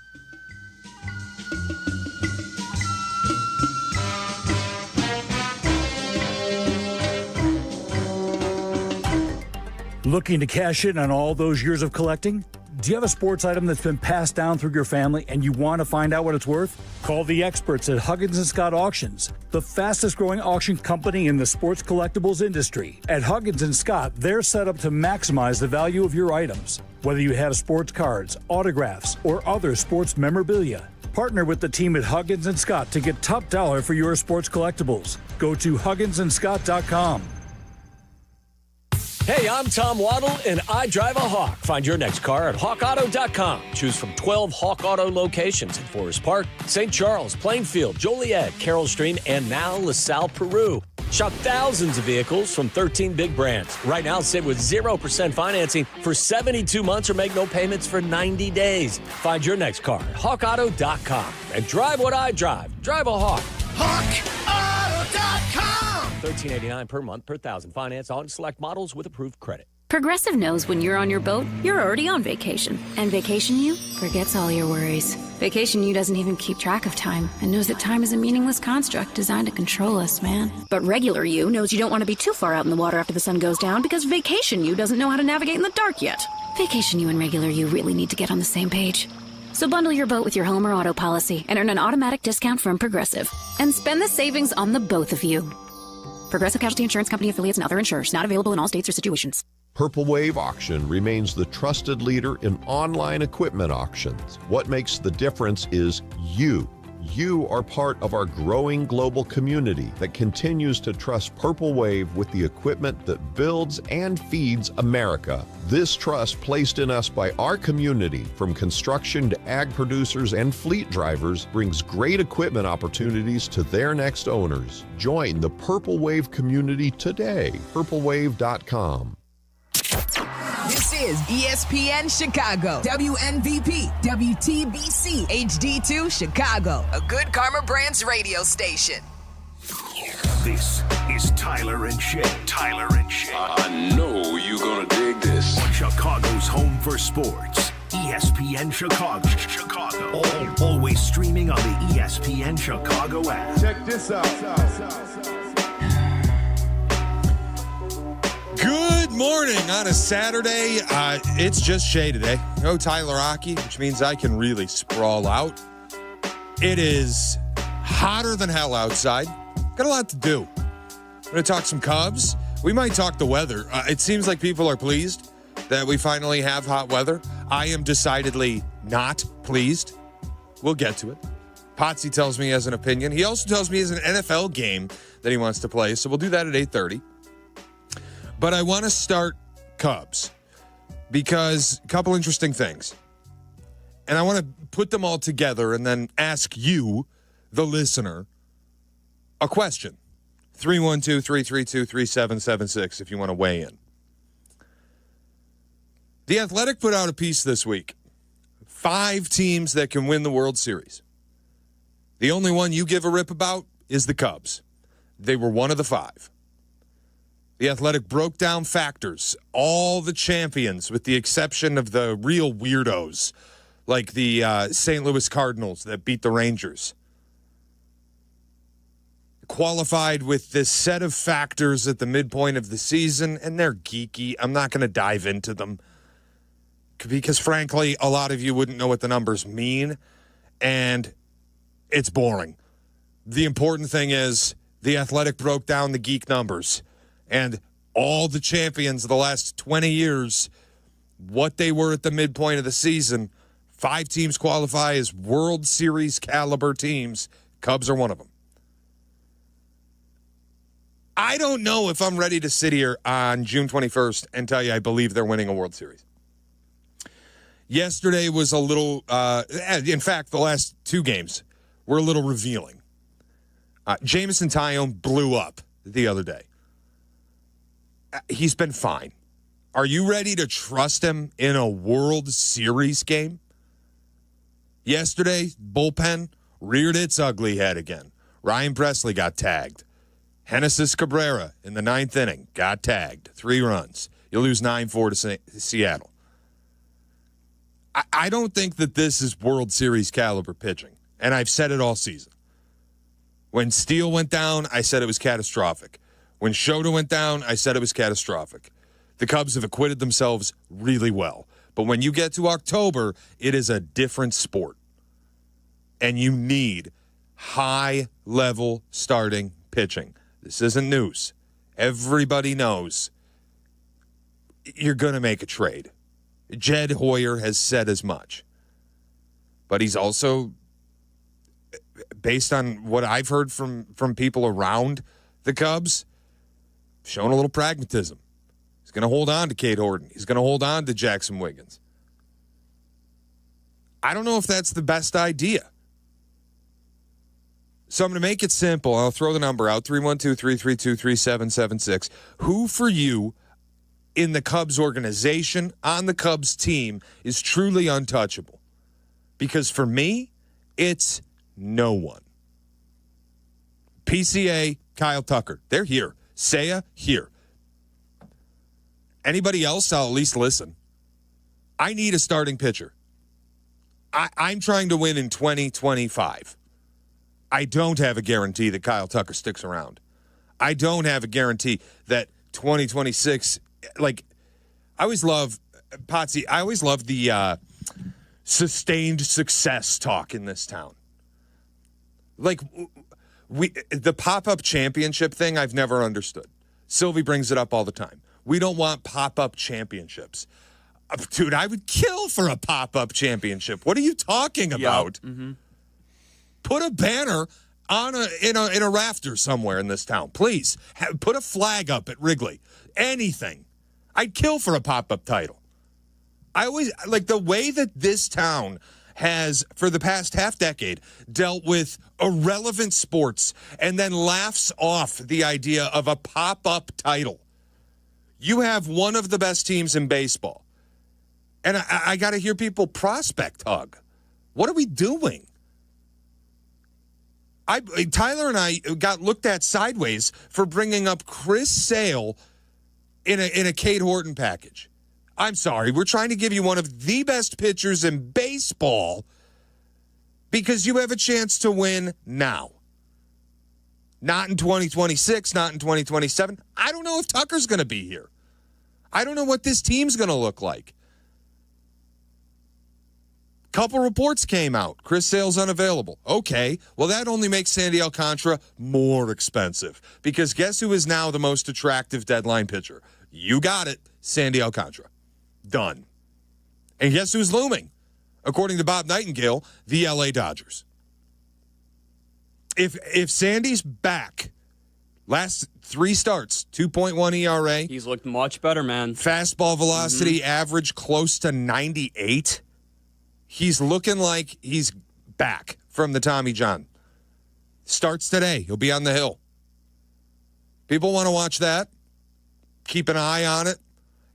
Looking to cash in on all those years of collecting? Do you have a sports item that's been passed down through your family and you want to find out what it's worth? Call the experts at Huggins & Scott Auctions, the fastest growing auction company in the sports collectibles industry. At Huggins & Scott, they're set up to maximize the value of your items. Whether you have sports cards, autographs, or other sports memorabilia, partner with the team at Huggins & Scott to get top dollar for your sports collectibles. Go to hugginsandscott.com. Hey, I'm Tom Waddle, and I drive a Hawk. Find your next car at hawkauto.com. Choose from 12 Hawk Auto locations in Forest Park, St. Charles, Plainfield, Joliet, Carroll Stream, and now LaSalle, Peru. Shop thousands of vehicles from 13 big brands. Right now, save with 0% financing for 72 months or make no payments for 90 days. Find your next car at hawkauto.com. And drive what I drive. Drive a Hawk. hawkauto.com. $13.89 per month per thousand. Finance on select models with approved credit. Progressive knows when you're on your boat, you're already on vacation. And Vacation You forgets all your worries. Vacation You doesn't even keep track of time and knows that time is a meaningless construct designed to control us, man. But Regular You knows you don't want to be too far out in the water after the sun goes down because Vacation You doesn't know how to navigate in the dark yet. Vacation You and Regular You really need to get on the same page. So bundle your boat with your home or auto policy and earn an automatic discount from Progressive. And spend the savings on the both of you. Progressive Casualty Insurance Company affiliates and other insurers. Not available in all states or situations. Purple Wave Auction remains the trusted leader in online equipment auctions. What makes the difference is you. You are part of our growing global community that continues to trust Purple Wave with the equipment that builds and feeds America. This trust placed in us by our community, from construction to ag producers and fleet drivers, brings great equipment opportunities to their next owners. Join the Purple Wave community today. purplewave.com. This is ESPN Chicago, WNVP, WTBC, HD2 Chicago, a Good Karma Brands radio station. This is Tyler and Shay. Tyler and Shay. I know you're gonna dig this. On Chicago's home for sports, ESPN Chicago. Always streaming on the ESPN Chicago app. Check this out. Good morning on a Saturday. It's just Shay today. No Tyler Aki, which means I can really sprawl out. It is hotter than hell outside. Got a lot to do. We're going to talk some Cubs. We might talk the weather. It seems like people are pleased that we finally have hot weather. I am decidedly not pleased. We'll get to it. Potsy tells me he has an opinion. He also tells me he has an NFL game that he wants to play, so we'll do that at 8:30. But I want to start Cubs because a couple interesting things. And I want to put them all together and then ask you, the listener, a question. 312-332-3776 if you want to weigh in. The Athletic put out a piece this week. 5 teams that can win the World Series. The only one you give a rip about is the Cubs. They were one of the 5. The Athletic broke down factors, all the champions, with the exception of the real weirdos, like the St. Louis Cardinals that beat the Rangers. Qualified with this set of factors at the midpoint of the season, and they're geeky. I'm not going to dive into them because, frankly, a lot of you wouldn't know what the numbers mean, and it's boring. The important thing is the Athletic broke down the geek numbers. And all the champions of the last 20 years, what they were at the midpoint of the season, 5 teams qualify as World Series caliber teams. Cubs are one of them. I don't know if I'm ready to sit here on June 21st and tell you I believe they're winning a World Series. Yesterday was a little, in fact, the last 2 games were a little revealing. Jameson Taillon blew up the other day. He's been fine. Are you ready to trust him in a World Series game? Yesterday, bullpen reared its ugly head again. Ryan Presley got tagged. Genesis Cabrera in the 9th inning got tagged. 3 runs. You lose 9-4 to Seattle. I don't think that this is World Series caliber pitching, and I've said it all season. When Steele went down, I said it was catastrophic. When Shota went down, I said it was catastrophic. The Cubs have acquitted themselves really well. But when you get to October, it is a different sport. And you need high-level starting pitching. This isn't news. Everybody knows you're going to make a trade. Jed Hoyer has said as much. But he's also, based on what I've heard from people around the Cubs, showing a little pragmatism. He's going to hold on to Cade Horton. He's going to hold on to Jackson Wiggins. I don't know if that's the best idea. So I'm going to make it simple. I'll throw the number out, 312-332-3776. Who for you in the Cubs organization, on the Cubs team, is truly untouchable? Because for me, it's no one. PCA, Kyle Tucker, they're here. Seiya, here. Anybody else, I'll at least listen. I need a starting pitcher. I'm trying to win in 2025. I don't have a guarantee that Kyle Tucker sticks around. I don't have a guarantee that 2026, like, I always love, Potsy, I always love the sustained success talk in this town. Like, the pop-up championship thing, I've never understood. Sylvie brings it up all the time. We don't want pop-up championships. Dude, I would kill for a pop-up championship. What are you talking about? Yep. Mm-hmm. Put a banner on in a rafter somewhere in this town, please. Put a flag up at Wrigley. Anything. I'd kill for a pop-up title. I always like the way that this town has, for the past half decade, dealt with irrelevant sports and then laughs off the idea of a pop-up title. You have one of the best teams in baseball. And I got to hear people prospect hug. What are we doing? Tyler and I got looked at sideways for bringing up Chris Sale in a Cade Horton package. I'm sorry. We're trying to give you one of the best pitchers in baseball because you have a chance to win now. Not in 2026, not in 2027. I don't know if Tucker's going to be here. I don't know what this team's going to look like. Couple reports came out. Chris Sale's unavailable. Okay, well, that only makes Sandy Alcantara more expensive because guess who is now the most attractive deadline pitcher? You got it, Sandy Alcantara. Done. And guess who's looming? According to Bob Nightingale, the LA Dodgers. If Sandy's back, last 3 starts, 2.1 ERA. He's looked much better, man. Fastball velocity average close to 98. He's looking like he's back from the Tommy John. Starts today. He'll be on the hill. People want to watch that. Keep an eye on it.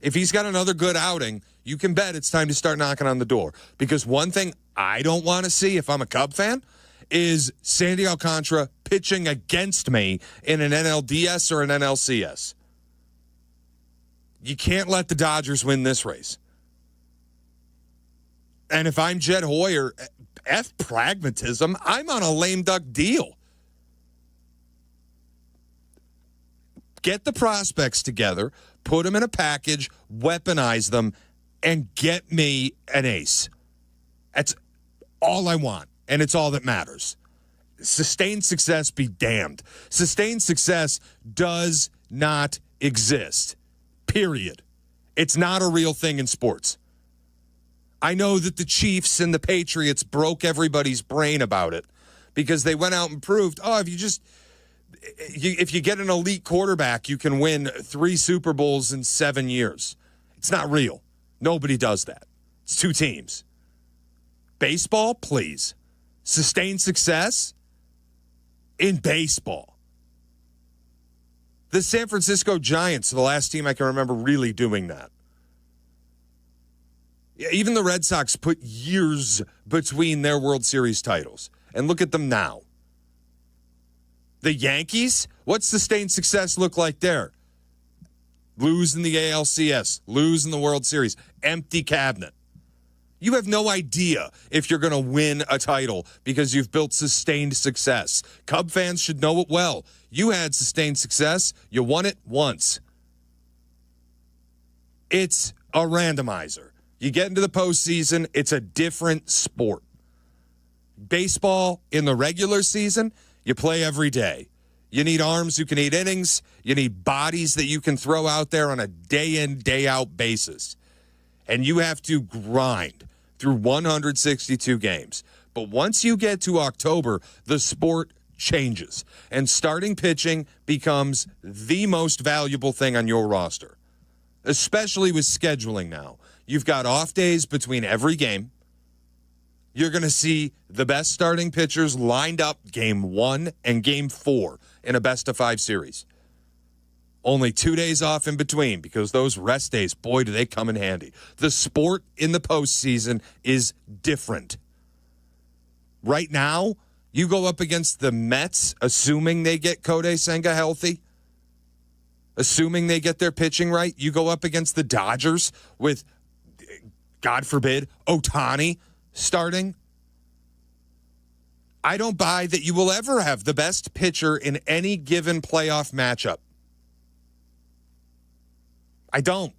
If he's got another good outing, you can bet it's time to start knocking on the door. Because one thing I don't want to see if I'm a Cub fan is Sandy Alcantara pitching against me in an NLDS or an NLCS. You can't let the Dodgers win this race. And if I'm Jed Hoyer, F pragmatism, I'm on a lame duck deal. Get the prospects together, put them in a package, weaponize them, and get me an ace. That's all I want, and it's all that matters. Sustained success be damned. Sustained success does not exist, period. It's not a real thing in sports. I know that the Chiefs and the Patriots broke everybody's brain about it because they went out and proved, if you get an elite quarterback, you can win 3 Super Bowls in 7 years. It's not real. Nobody does that. It's 2 teams. Baseball, please. Sustained success in baseball. The San Francisco Giants are the last team I can remember really doing that. Even the Red Sox put years between their World Series titles. And look at them now. The Yankees, what sustained success look like there? Lose in the ALCS, lose in the World Series, empty cabinet. You have no idea if you're going to win a title because you've built sustained success. Cub fans should know it well. You had sustained success. You won it once. It's a randomizer. You get into the postseason, it's a different sport. Baseball in the regular season, you play every day. You need arms who can eat innings. You need bodies that you can throw out there on a day-in, day-out basis. And you have to grind through 162 games. But once you get to October, the sport changes. And starting pitching becomes the most valuable thing on your roster, especially with scheduling now. You've got off days between every game. You're going to see the best starting pitchers lined up game 1 and game 4 in a best-of-5 series. Only 2 days off in between because those rest days, boy, do they come in handy. The sport in the postseason is different. Right now, you go up against the Mets, assuming they get Kodai Senga healthy. assuming they get their pitching right, you go up against the Dodgers with, God forbid, Ohtani starting. I don't buy that you will ever have the best pitcher in any given playoff matchup. I don't.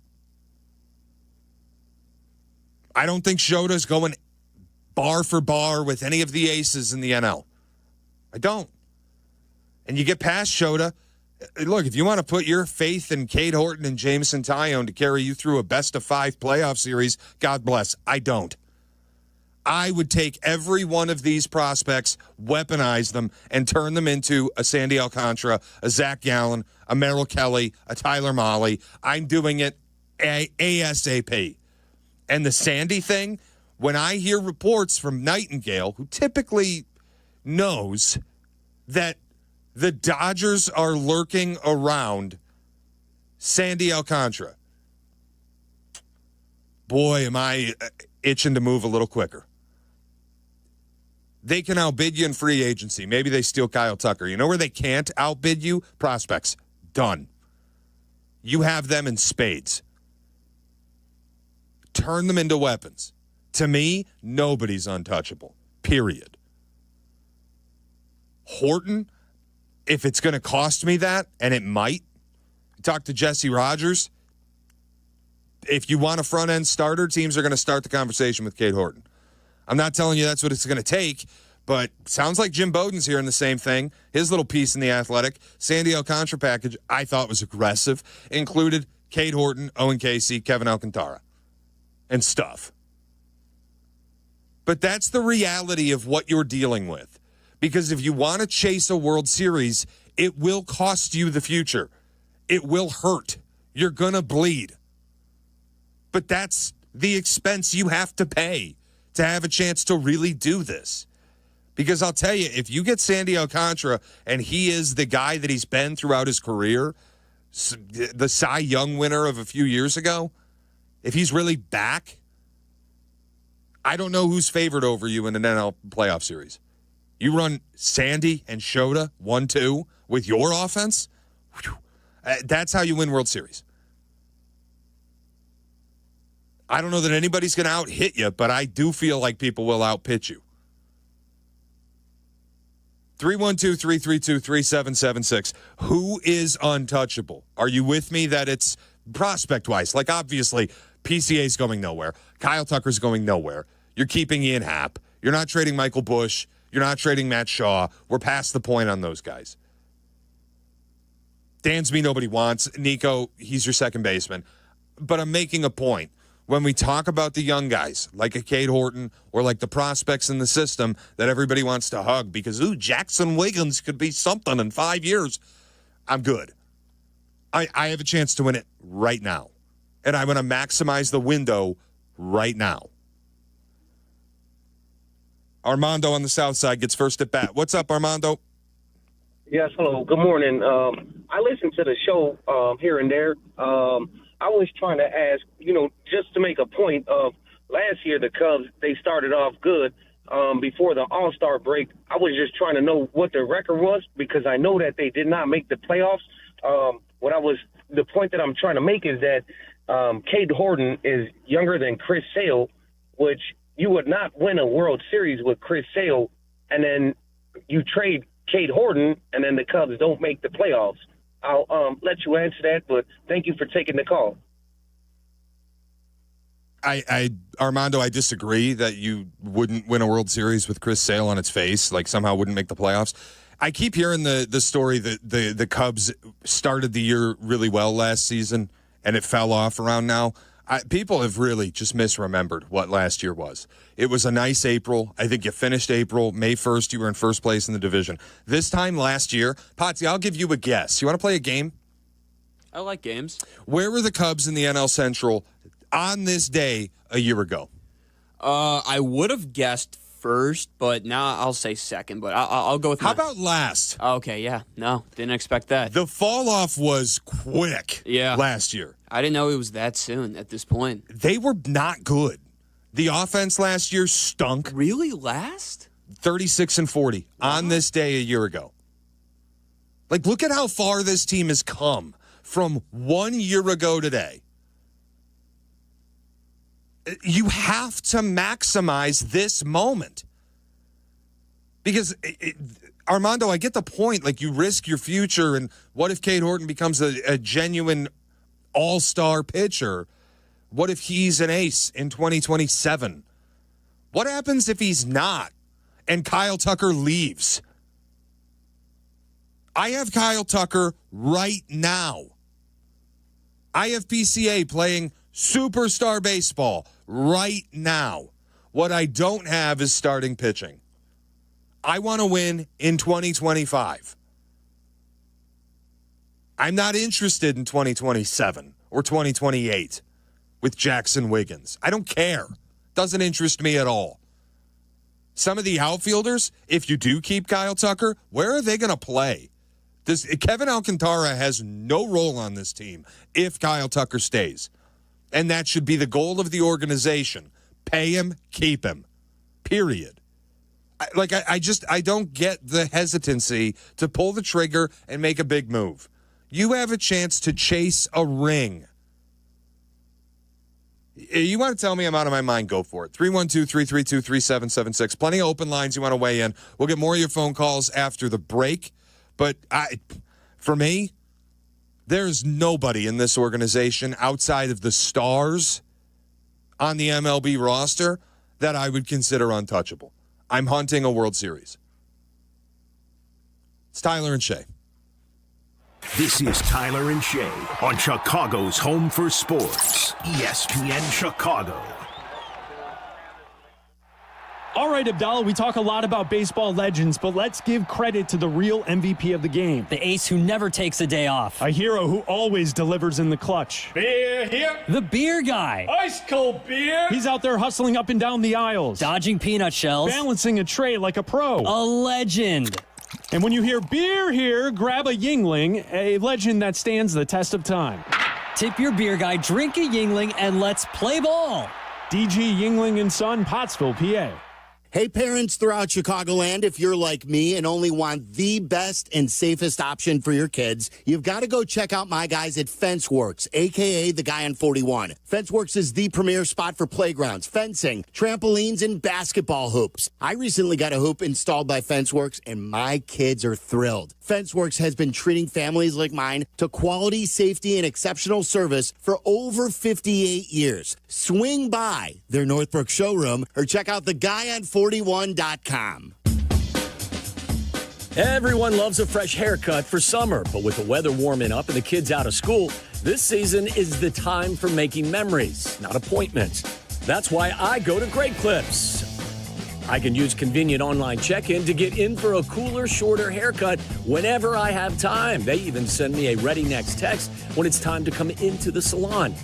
I don't think Shota's going bar for bar with any of the aces in the NL. I don't. And you get past Shota. Look, if you want to put your faith in Cade Horton and Jameson Taillon to carry you through a best-of-5 playoff series, God bless. I don't. I would take every one of these prospects, weaponize them, and turn them into a Sandy Alcantara, a Zach Gallen, a Merrill Kelly, a Tyler Mahle. I'm doing it ASAP. And the Sandy thing, when I hear reports from Nightingale, who typically knows that the Dodgers are lurking around Sandy Alcantara, boy, am I itching to move a little quicker. They can outbid you in free agency. Maybe they steal Kyle Tucker. You know where they can't outbid you? Prospects. Done. You have them in spades. Turn them into weapons. To me, nobody's untouchable. Period. Horton, if it's going to cost me that, and it might, talk to Jesse Rogers. If you want a front-end starter, teams are going to start the conversation with Cade Horton. I'm not telling you that's what it's going to take, but sounds like Jim Bowden's hearing the same thing. His little piece in The Athletic, Sandy Alcantara package, I thought was aggressive. Included Cade Horton, Owen Casey, Kevin Alcantara, and stuff. But that's the reality of what you're dealing with. Because if you want to chase a World Series, it will cost you the future. It will hurt. You're going to bleed. But that's the expense you have to pay to have a chance to really do this. Because I'll tell you, if you get Sandy Alcantara and he is the guy that he's been throughout his career, the Cy Young winner of a few years ago, if he's really back, I don't know who's favored over you in an NL playoff series. You run Sandy and Shota 1-2 with your offense, that's how you win World Series. I don't know that anybody's going to out-hit you, but I do feel like people will out-pitch you. 312-332-3776. Who is untouchable? Are you with me that it's prospect-wise? Like, obviously, PCA's going nowhere. Kyle Tucker's going nowhere. You're keeping Ian Happ. You're not trading Michael Busch. You're not trading Matt Shaw. We're past the point on those guys. Dansby, nobody wants. Nico, he's your second baseman. But I'm making a point. When we talk about the young guys, like a Cade Horton or like the prospects in the system that everybody wants to hug because, Jackson Wiggins could be something in 5 years, I'm good. I have a chance to win it right now. And I'm going to maximize the window right now. Armando on the south side gets first at bat. What's up, Armando? Yes, hello. Good morning. I listen to the show here and there. I was trying to ask, just to make a point of last year, the Cubs, they started off good before the All-Star break. I was just trying to know what their record was because I know that they did not make the playoffs. The point that I'm trying to make is that Cade Horton is younger than Chris Sale, which you would not win a World Series with Chris Sale, and then you trade Cade Horton, and then the Cubs don't make the playoffs. I'll let you answer that, but thank you for taking the call. Armando, I disagree that you wouldn't win a World Series with Chris Sale on its face, like somehow wouldn't make the playoffs. I keep hearing the story that the Cubs started the year really well last season, and it fell off around now. People have really just misremembered what last year was. It was a nice April. I think you finished April. May 1st, you were in first place in the division. This time last year, Potsy, I'll give you a guess. You want to play a game? I like games. Where were the Cubs in the NL Central on this day a year ago? I would have guessed first, but now I'll say second, but I'll go with How about last? Okay, yeah. No, didn't expect that. The fall-off was quick last year. I didn't know it was that soon at this point. They were not good. The offense last year stunk. Really? Last? 36-40 on this day a year ago. Like, look at how far this team has come from 1 year ago today. You have to maximize this moment. Because, Armando, I get the point. Like, you risk your future, and what if Cade Horton becomes a genuine all-star pitcher? What if he's an ace in 2027? What happens if he's not and Kyle Tucker leaves? I have Kyle Tucker right now. I have PCA playing superstar baseball right now. What I don't have is starting pitching. I want to win in 2025. I'm not interested in 2027 or 2028 with Jackson Wiggins. I don't care. Doesn't interest me at all. Some of the outfielders, if you do keep Kyle Tucker, where are they going to play? Kevin Alcantara has no role on this team if Kyle Tucker stays. And that should be the goal of the organization. Pay him, keep him. Period. I don't get the hesitancy to pull the trigger and make a big move. You have a chance to chase a ring. You want to tell me I'm out of my mind, go for it. 312-332-3776. Plenty of open lines you want to weigh in. We'll get more of your phone calls after the break. But for me, there's nobody in this organization outside of the stars on the MLB roster that I would consider untouchable. I'm hunting a World Series. It's Tyler and Shay. This is Tyler and Shay on Chicago's Home for Sports, ESPN Chicago. All right, Abdallah, we talk a lot about baseball legends, but let's give credit to the real MVP of the game. The ace who never takes a day off. A hero who always delivers in the clutch. Beer here. The beer guy. Ice cold beer. He's out there hustling up and down the aisles. Dodging peanut shells. Balancing a tray like a pro. A legend. And when you hear beer here, grab a Yingling, a legend that stands the test of time. Tip your beer guy, drink a Yingling, and let's play ball. DG Yingling & Son, Pottsville, PA. Hey, parents throughout Chicagoland, if you're like me and only want the best and safest option for your kids, you've got to go check out my guys at FenceWorks, a.k.a. the guy on 41. FenceWorks is the premier spot for playgrounds, fencing, trampolines, and basketball hoops. I recently got a hoop installed by FenceWorks, and my kids are thrilled. FenceWorks has been treating families like mine to quality, safety, and exceptional service for over 58 years. Swing by their Northbrook showroom or check out theguyon41.com. Everyone loves a fresh haircut for summer, but with the weather warming up and the kids out of school, this season is the time for making memories, not appointments. That's why I go to Great Clips. I can use convenient online check-in to get in for a cooler, shorter haircut whenever I have time. They even send me a ready next text when it's time to come into the salon.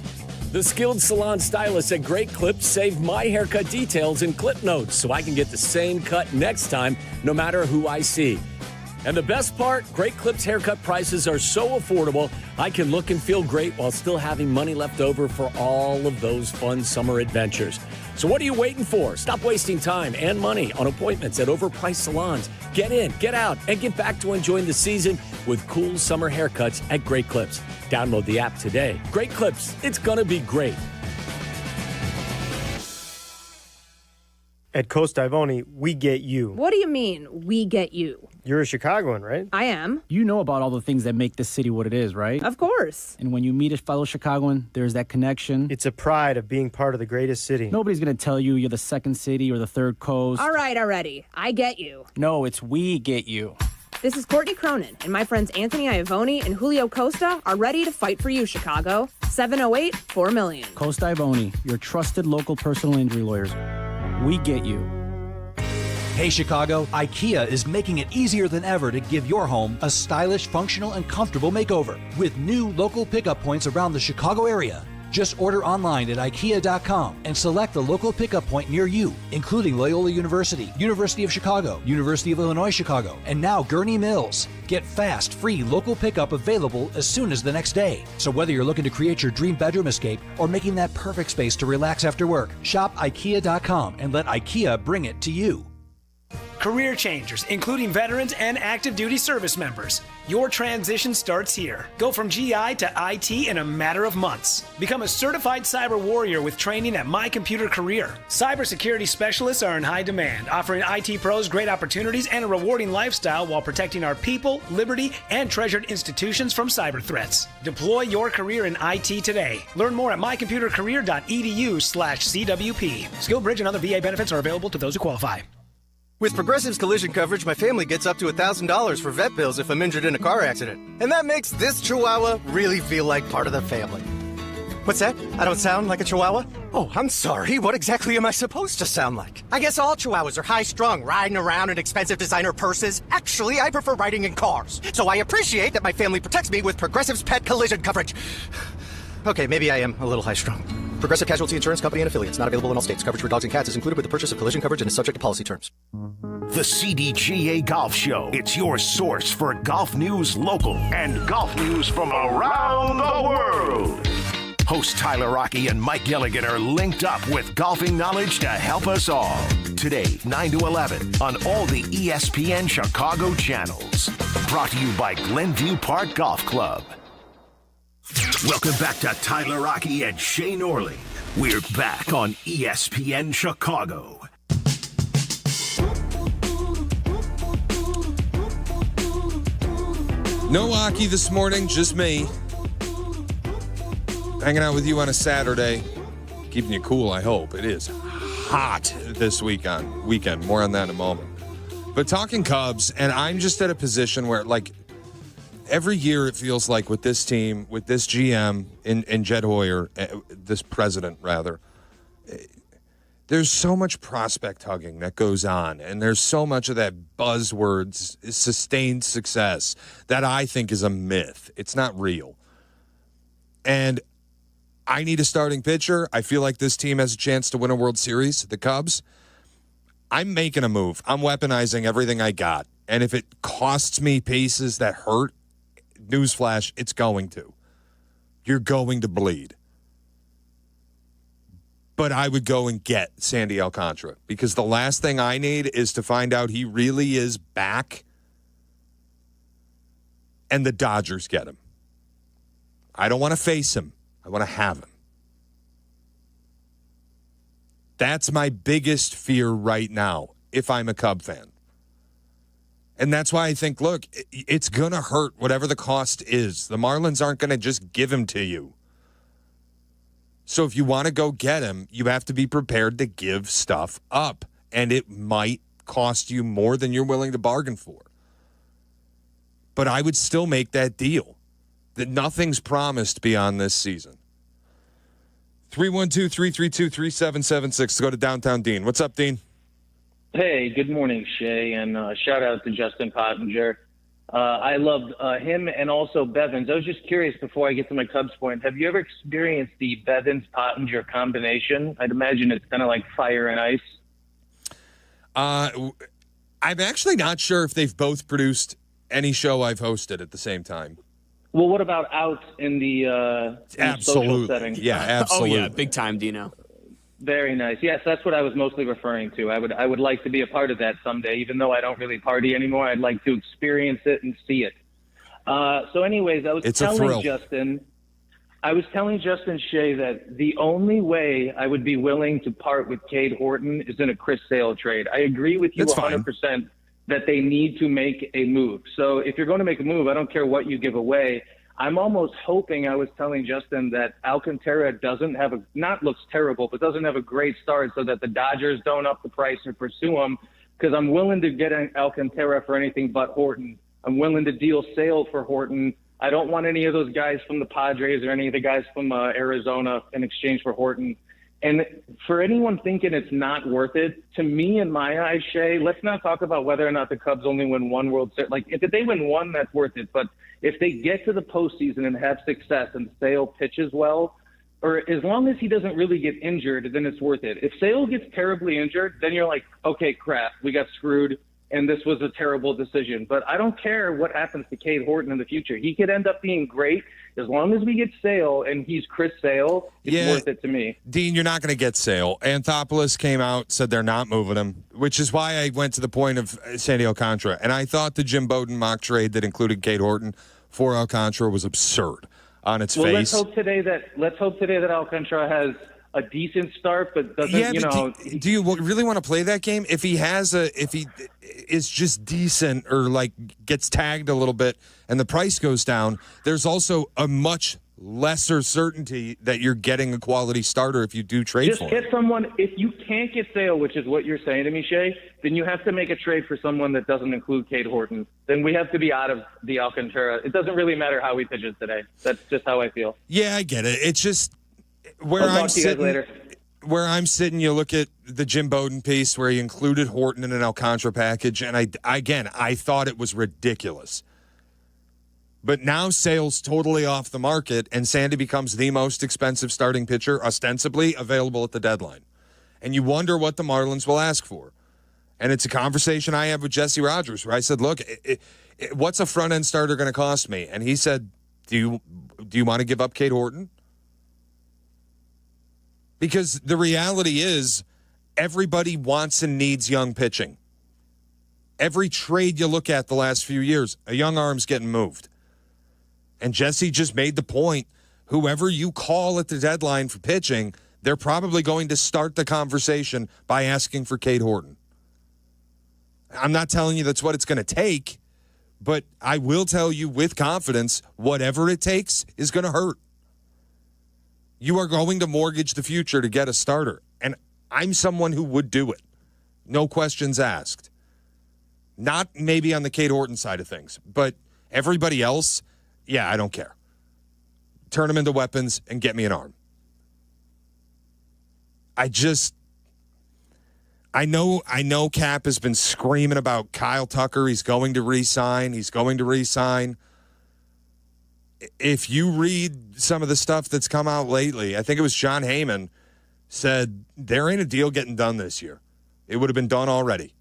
The skilled salon stylists at Great Clips save my haircut details in clip notes so I can get the same cut next time, no matter who I see. And the best part, Great Clips haircut prices are so affordable, I can look and feel great while still having money left over for all of those fun summer adventures. So what are you waiting for? Stop wasting time and money on appointments at overpriced salons. Get in, get out, and get back to enjoying the season with cool summer haircuts at Great Clips. Download the app today. Great Clips, it's gonna be great. At Costa Ivone, we get you. What do you mean, we get you? You're a Chicagoan, right? I am. You know about all the things that make this city what it is, right? Of course. And when you meet a fellow Chicagoan, there's that connection. It's a pride of being part of the greatest city. Nobody's going to tell you you're the second city or the third coast. All right, already. I get you. No, it's we get you. This is Courtney Cronin, and my friends Anthony Iavone and Julio Costa are ready to fight for you, Chicago. 708-4million. Costa Ivone, your trusted local personal injury lawyers. We get you. Hey Chicago, IKEA is making it easier than ever to give your home a stylish, functional, and comfortable makeover with new local pickup points around the Chicago area. Just order online at IKEA.com and select the local pickup point near you, including Loyola University, University of Chicago, University of Illinois Chicago, and now Gurney Mills. Get fast, free local pickup available as soon as the next day. So whether you're looking to create your dream bedroom escape or making that perfect space to relax after work, shop IKEA.com and let IKEA bring it to you. Career changers, including veterans and active duty service members. Your transition starts here. Go from GI to IT in a matter of months. Become a certified cyber warrior with training at My Computer Career. Cybersecurity specialists are in high demand, offering IT pros great opportunities and a rewarding lifestyle while protecting our people, liberty, and treasured institutions from cyber threats. Deploy your career in IT today. Learn more at mycomputercareer.edu/CWP. SkillBridge and other VA benefits are available to those who qualify. With Progressive's collision coverage, my family gets up to $1,000 for vet bills if I'm injured in a car accident. And that makes this Chihuahua really feel like part of the family. What's that? I don't sound like a Chihuahua? Oh, I'm sorry. What exactly am I supposed to sound like? I guess all Chihuahuas are high-strung, riding around in expensive designer purses. Actually, I prefer riding in cars. So I appreciate that my family protects me with Progressive's pet collision coverage. Okay, maybe I am a little high-strung. Progressive Casualty Insurance Company and affiliates. Not available in all states. Coverage for dogs and cats is included with the purchase of collision coverage and is subject to policy terms. The CDGA Golf Show. It's your source for golf news local and golf news from around the world. Hosts Tyler Rocky and Mike Gilligan are linked up with golfing knowledge to help us all. Today, 9 to 11 on all the ESPN Chicago channels. Brought to you by Glenview Park Golf Club. Welcome back to Tyler Rocky and Shane Orling. We're back on ESPN Chicago. No hockey this morning, just me. Hanging out with you on a Saturday. Keeping you cool, I hope. It is hot this weekend. More on that in a moment. But talking Cubs, and I'm just at a position where, like, every year it feels like with this team, with this GM and Jed Hoyer, this president rather, there's so much prospect hugging that goes on, and there's so much of that buzzwords, sustained success, that I think is a myth. It's not real. And I need a starting pitcher. I feel like this team has a chance to win a World Series, the Cubs. I'm making a move. I'm weaponizing everything I got. And if it costs me pieces that hurt, newsflash, it's going to. You're going to bleed. But I would go and get Sandy Alcantara, because the last thing I need is to find out he really is back and the Dodgers get him. I don't want to face him. I want to have him. That's my biggest fear right now if I'm a Cub fan. And that's why I think, look, it's going to hurt whatever the cost is. The Marlins aren't going to just give him to you. So if you want to go get him, you have to be prepared to give stuff up. And it might cost you more than you're willing to bargain for. But I would still make that deal. That nothing's promised beyond this season. 312-332-3776. Go to downtown Dean. What's up, Dean? Hey, good morning, Shay, and shout out to Justin Pottinger. I loved him and also Bevins. I was just curious before I get to my Cubs point, have you ever experienced the Bevins-Pottinger combination? I'd imagine it's kind of like fire and ice. I'm actually not sure if they've both produced any show I've hosted at the same time. Well, what about out in the social setting? Yeah, absolutely. Oh, yeah, big time, Dino. Very nice. Yes, that's what I was mostly referring to. I would like to be a part of that someday, even though I don't really party anymore. I'd like to experience it and see it. So anyways, I was telling Justin Shea that the only way I would be willing to part with Cade Horton is in a Chris Sale trade. I agree with you 100% that they need to make a move. So if you're going to make a move, I don't care what you give away. I'm almost hoping, I was telling Justin, that Alcantara looks terrible, but doesn't have a great start so that the Dodgers don't up the price or pursue him, because I'm willing to get Alcantara for anything but Horton. I'm willing to deal Sale for Horton. I don't want any of those guys from the Padres or any of the guys from Arizona in exchange for Horton. And for anyone thinking it's not worth it, to me, in my eyes, Shay, let's not talk about whether or not the Cubs only win one World Series. Like, if they win one, that's worth it. But if they get to the postseason and have success and Sale pitches well, or as long as he doesn't really get injured, then it's worth it. If Sale gets terribly injured, then you're like, okay, crap, we got screwed. and this was a terrible decision. But I don't care what happens to Cade Horton in the future. He could end up being great. As long as we get Sale and he's Chris Sale, it's worth it to me. Dean, you're not going to get Sale. Anthopoulos came out, said they're not moving him, which is why I went to the point of Sandy Alcantara. And I thought the Jim Bowden mock trade that included Cade Horton for Alcantara was absurd on its face. Let's hope today that Alcantara has a decent start, but doesn't, do you really want to play that game? If he is just decent or like gets tagged a little bit and the price goes down, there's also a much lesser certainty that you're getting a quality starter if you do trade for him. Just get someone. If you can't get Sale, which is what you're saying to me, Shay, then you have to make a trade for someone that doesn't include Cade Horton. Then we have to be out of the Alcantara. It doesn't really matter how we pitch it today. That's just how I feel. Yeah, I get it. It's just where I'm sitting, you look at the Jim Bowden piece where he included Horton in an Alcantara package, and I thought it was ridiculous. But now Sale's totally off the market, and Sandy becomes the most expensive starting pitcher ostensibly available at the deadline. And you wonder what the Marlins will ask for. And it's a conversation I have with Jesse Rogers where I said, look, what's a front-end starter going to cost me? And he said, do you want to give up Cade Horton? Because the reality is everybody wants and needs young pitching. Every trade you look at the last few years, a young arm's getting moved. And Jesse just made the point, whoever you call at the deadline for pitching, they're probably going to start the conversation by asking for Cade Horton. I'm not telling you that's what it's going to take, but I will tell you with confidence, whatever it takes is going to hurt. You are going to mortgage the future to get a starter. And I'm someone who would do it. No questions asked. Not maybe on the Cade Horton side of things, but everybody else, yeah, I don't care. Turn them into weapons and get me an arm. I know Cap has been screaming about Kyle Tucker. He's going to re-sign. If you read some of the stuff that's come out lately, I think it was John Heyman said there ain't a deal getting done this year. It would have been done already.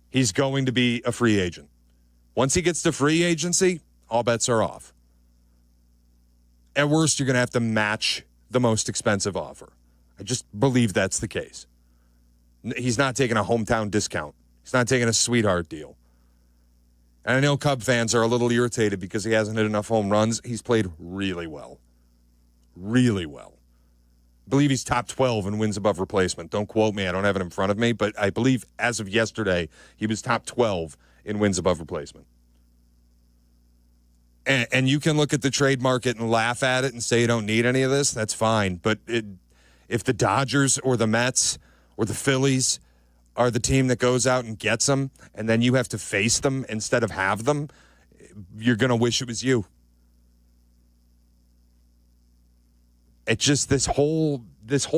He's going to be a free agent. Once he gets to free agency, all bets are off. At worst, you're going to have to match the most expensive offer. I just believe that's the case. He's not taking a hometown discount. He's not taking a sweetheart deal. And I know Cub fans are a little irritated because he hasn't hit enough home runs. He's played really well. Really well. I believe he's top 12 in wins above replacement. Don't quote me. I don't have it in front of me. But I believe as of yesterday, he was top 12 in wins above replacement. And you can look at the trade market and laugh at it and say you don't need any of this. That's fine. But if the Dodgers or the Mets or the Phillies are the team that goes out and gets them, and then you have to face them instead of have them, you're going to wish it was you. It's just this whole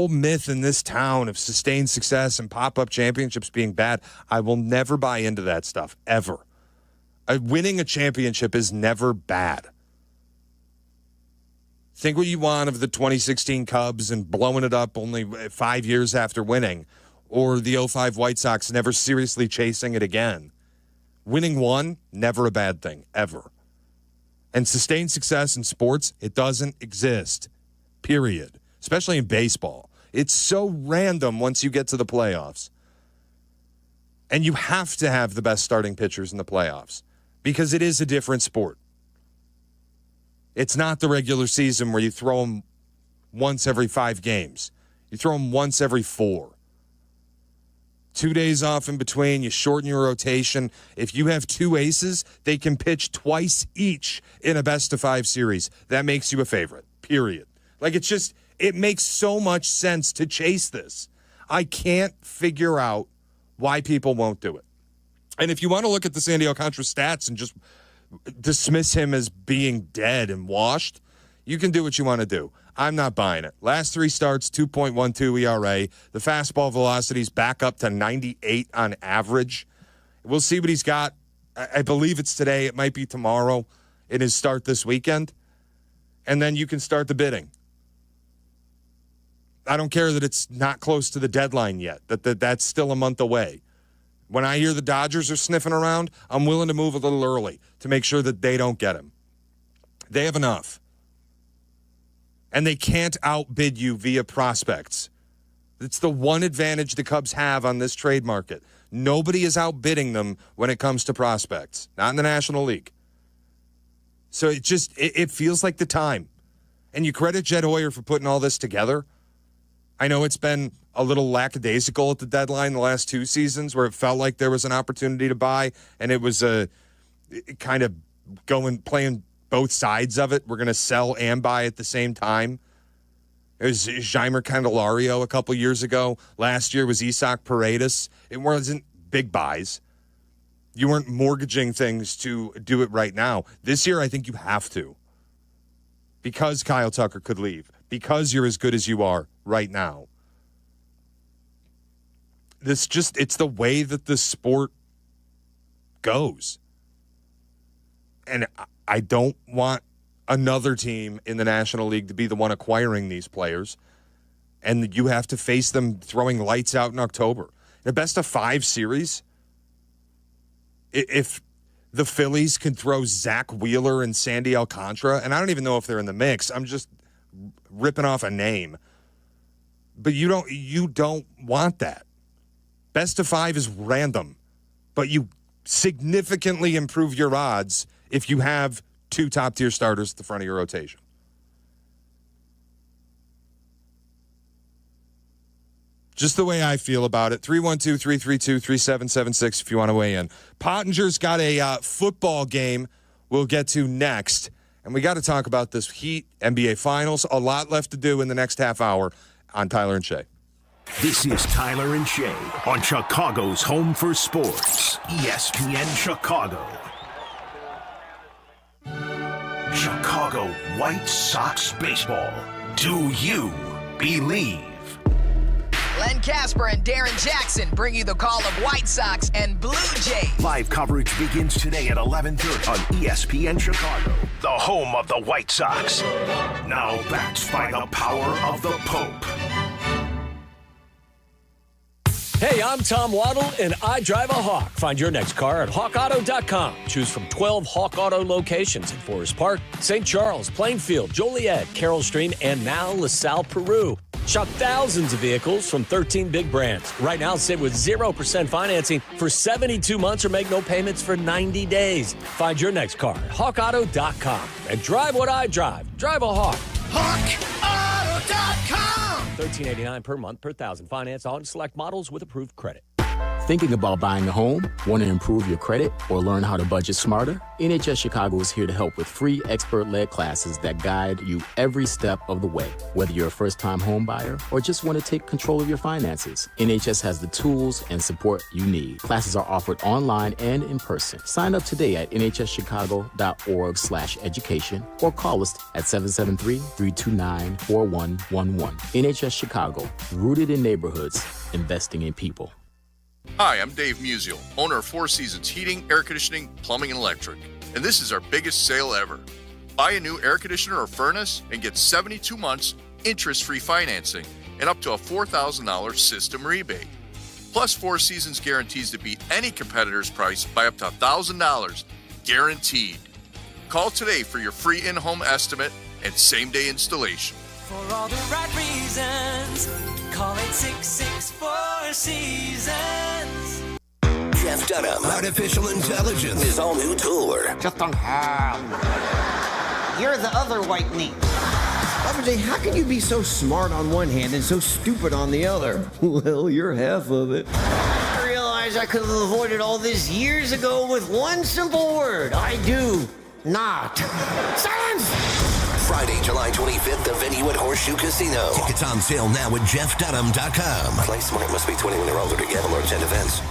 myth in this town of sustained success and pop-up championships being bad. I will never buy into that stuff, ever. Winning a championship is never bad. Think what you want of the 2016 Cubs and blowing it up only 5 years after winning, or the 05 White Sox never seriously chasing it again. Winning one, never a bad thing, ever. And sustained success in sports, it doesn't exist, period, especially in baseball. It's so random once you get to the playoffs. And you have to have the best starting pitchers in the playoffs because it is a different sport. It's not the regular season where you throw them once every 5 games. You throw them once every 4. 2 days off in between, you shorten your rotation. If you have 2 aces, they can pitch twice each in a best-of-5 series. That makes you a favorite, period. Like, it makes so much sense to chase this. I can't figure out why people won't do it. And if you want to look at the Sandy Alcantara stats and just dismiss him as being dead and washed, you can do what you want to do. I'm not buying it. Last 3 starts, 2.12 ERA. The fastball velocity's back up to 98 on average. We'll see what he's got. I believe it's today. It might be tomorrow in his start this weekend. And then you can start the bidding. I don't care that it's not close to the deadline yet, that's still a month away. When I hear the Dodgers are sniffing around, I'm willing to move a little early to make sure that they don't get him. They have enough. And they can't outbid you via prospects. It's the one advantage the Cubs have on this trade market. Nobody is outbidding them when it comes to prospects, not in the National League. So it feels like the time. And you credit Jed Hoyer for putting all this together. I know it's been a little lackadaisical at the deadline the last 2 seasons where it felt like there was an opportunity to buy, and it was kind of playing both sides of it. We're going to sell and buy at the same time. It was Jeimer Candelario a couple years ago. Last year was Isaac Paredes. It wasn't big buys. You weren't mortgaging things to do it right now. This year, I think you have to. Because Kyle Tucker could leave. Because you're as good as you are right now. It's the way that the sport goes. And I don't want another team in the National League to be the one acquiring these players. And you have to face them throwing lights out in October. The best of 5 series, if the Phillies can throw Zach Wheeler and Sandy Alcantara, and I don't even know if they're in the mix. I'm just ripping off a name. But you don't want that. Best of 5 is random, but you significantly improve your odds if you have 2 top-tier starters at the front of your rotation. Just the way I feel about it. 312-332-3776 if you want to weigh in. Pottinger's got a football game we'll get to next. And we got to talk about this Heat NBA Finals. A lot left to do in the next half hour on Tyler and Shay. This is Tyler and Shay on Chicago's Home for Sports, ESPN Chicago. Chicago White Sox baseball. Do you believe? Len Casper and Darren Jackson bring you the call of White Sox and Blue Jays. Live coverage begins today at 11:30 on ESPN Chicago, the home of the White Sox. Now backed by the power of the Pope. Hey, I'm Tom Waddle, and I drive a Hawk. Find your next car at hawkauto.com. Choose from 12 Hawk Auto locations in Forest Park, St. Charles, Plainfield, Joliet, Carroll Stream, and now LaSalle, Peru. Shop thousands of vehicles from 13 big brands. Right now, save with 0% financing for 72 months or make no payments for 90 days. Find your next car at hawkauto.com. And drive what I drive. Drive a Hawk. HawkAuto.com. $13.89 per month per thousand. Finance on select models with approved credit. Thinking about buying a home? Want to improve your credit or learn how to budget smarter? NHS Chicago is here to help with free expert-led classes that guide you every step of the way. Whether you're a first-time home buyer or just want to take control of your finances, NHS has the tools and support you need. Classes are offered online and in person. Sign up today at nhschicago.org/education or call us at 773-329-4111. NHS Chicago, rooted in neighborhoods, investing in people. Hi, I'm Dave Musial, owner of Four Seasons Heating, Air Conditioning, Plumbing, and Electric. And this is our biggest sale ever. Buy a new air conditioner or furnace and get 72 months interest-free financing and up to a $4,000 system rebate. Plus, Four Seasons guarantees to beat any competitor's price by up to $1,000, guaranteed. Call today for your free in-home estimate and same-day installation. For all the right reasons, call 866-4Seasons. Jeff Dunham, artificial intelligence, his all new tour. Just don't have. You're the other white meat. Papa J, how can you be so smart on one hand and so stupid on the other? Well, you're half of it. I realize I could have avoided all this years ago with one simple word. I do not. Silence! Friday, July 25th, the venue at Horseshoe Casino. Tickets on sale now at jeffdunham.com. Play smart, must be 21 or older to gamble or attend events.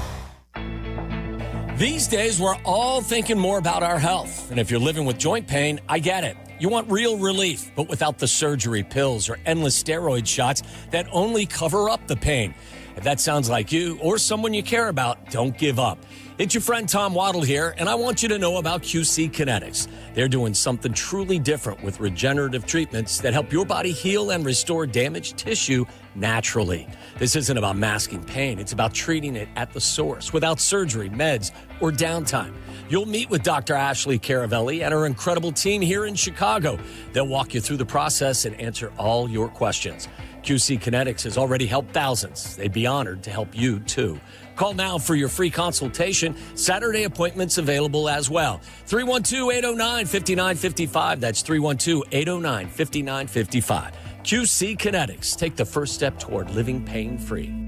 These days, we're all thinking more about our health. And if you're living with joint pain, I get it. You want real relief, but without the surgery, pills, or endless steroid shots that only cover up the pain. If that sounds like you or someone you care about, don't give up. It's your friend Tom Waddle here, and I want you to know about QC Kinetics. They're doing something truly different with regenerative treatments that help your body heal and restore damaged tissue naturally. This isn't about masking pain. It's about treating it at the source without surgery, meds, or downtime. You'll meet with Dr. Ashley Caravelli and her incredible team here in Chicago. They'll walk you through the process and answer all your questions. QC Kinetics has already helped thousands. They'd be honored to help you, too. Call now for your free consultation. Saturday appointments available as well. 312-809-5955. That's 312-809-5955. QC Kinetics. Take the first step toward living pain-free.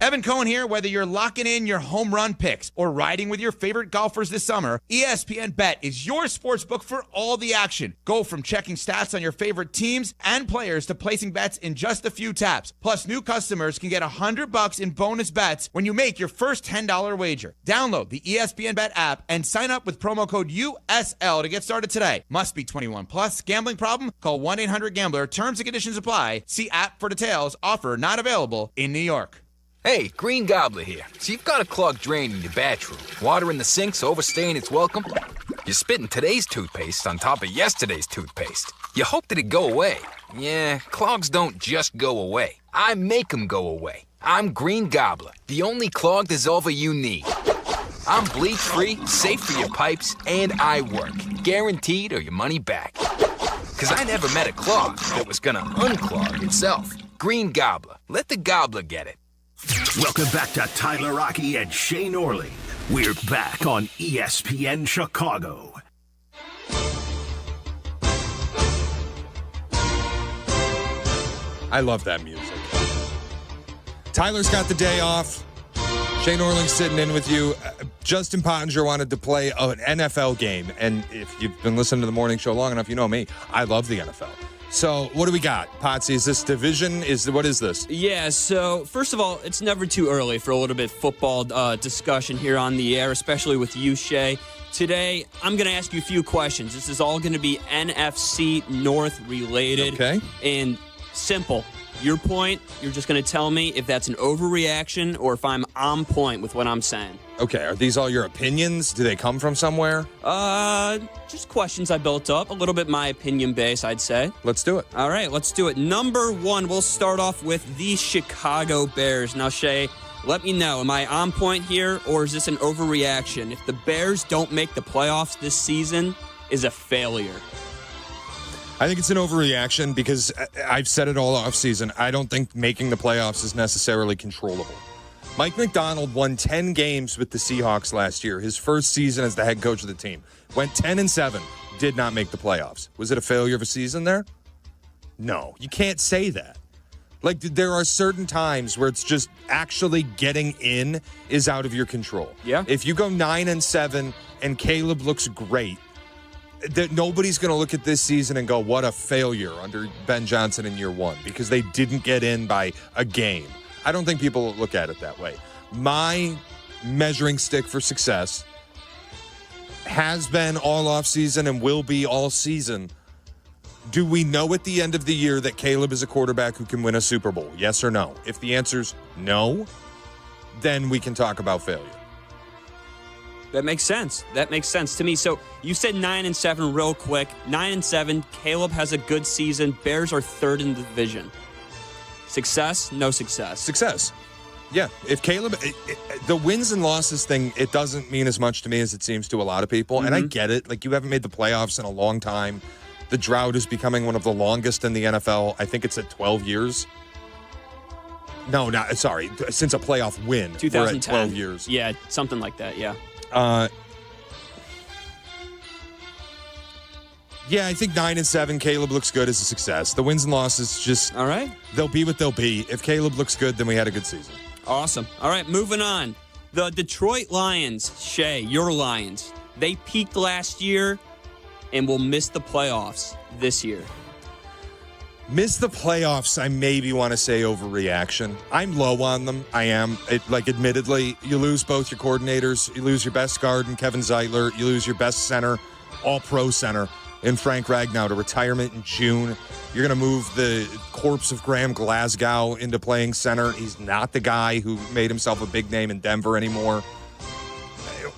Evan Cohen here. Whether you're locking in your home run picks or riding with your favorite golfers this summer, ESPN Bet is your sports book for all the action. Go from checking stats on your favorite teams and players to placing bets in just a few taps. Plus, new customers can get $100 in bonus bets when you make your first $10 wager. Download the ESPN Bet app and sign up with promo code USL to get started today. Must be 21 plus. Gambling problem? Call 1-800-GAMBLER. Terms and conditions apply. See app for details. Offer not available in New York. Hey, Green Gobbler here. So you've got a clogged drain in your bathroom. Water in the sink's overstaying its welcome. You're spitting today's toothpaste on top of yesterday's toothpaste. You hope that it go away. Yeah, clogs don't just go away. I make them go away. I'm Green Gobbler, the only clog dissolver you need. I'm bleach-free, safe for your pipes, and I work. Guaranteed or your money back. Because I never met a clog that was gonna unclog itself. Green Gobbler. Let the gobbler get it. Welcome back to Tyler Rocky and Shane Orling. We're back on ESPN Chicago. I love that music. Tyler's got the day off. Shane Orling's sitting in with you. Justin Pottinger wanted to play an NFL game. And if you've been listening to the morning show long enough, you know me. I love the NFL. So what do we got? Potsy, is this division? What is this? Yeah, so first of all, it's never too early for a little bit of football discussion here on the air, especially with you, Shay. Today, I'm going to ask you a few questions. This is all going to be NFC North related. Okay. And simple. Your point, you're just going to tell me if that's an overreaction or if I'm on point with what I'm saying. Okay, are these all your opinions? Do they come from somewhere? Just questions I built up. A little bit my opinion base, I'd say. Let's do it. All right, let's do it. Number one, we'll start off with the Chicago Bears. Now, Shay, let me know, am I on point here or is this an overreaction? If the Bears don't make the playoffs this season, is a failure. I think it's an overreaction because I've said it all offseason. I don't think making the playoffs is necessarily controllable. Mike McDonald won 10 games with the Seahawks last year, his first season as the head coach of the team. Went 10-7, did not make the playoffs. Was it a failure of a season there? No, you can't say that. Like, there are certain times where it's just actually getting in is out of your control. Yeah. If you go 9-7 and Caleb looks great, that nobody's going to look at this season and go, what a failure under Ben Johnson in year one, because they didn't get in by a game. I don't think people look at it that way. My measuring stick for success has been all offseason and will be all season. Do we know at the end of the year that Caleb is a quarterback who can win a Super Bowl? Yes or no? If the answer's no, then we can talk about failure. That makes sense. That makes sense to me. So you said 9-7 real quick. 9-7. Caleb has a good season. Bears are third in the division. Success? No success. Success. Yeah. If Caleb, the wins and losses thing, it doesn't mean as much to me as it seems to a lot of people. Mm-hmm. And I get it. Like, you haven't made the playoffs in a long time. The drought is becoming one of the longest in the NFL. I think it's at 12 years. No, not sorry. Since a playoff win. 2010. We're at 12 years. Yeah, something like that. Yeah. Yeah, I think 9-7, Caleb looks good as a success. The wins and losses just all right. They'll be what they'll be. If Caleb looks good, then we had a good season. Awesome. All right, moving on. The Detroit Lions, Shay, your Lions, they peaked last year and will miss the playoffs this year. Miss the playoffs, I maybe want to say overreaction. I'm low on them. I am. Admittedly, you lose both your coordinators. You lose your best guard in Kevin Zeitler. You lose your best center, all-pro center. in Frank Ragnow to retirement in June. You're going to move the corpse of Graham Glasgow into playing center. He's not the guy who made himself a big name in Denver anymore.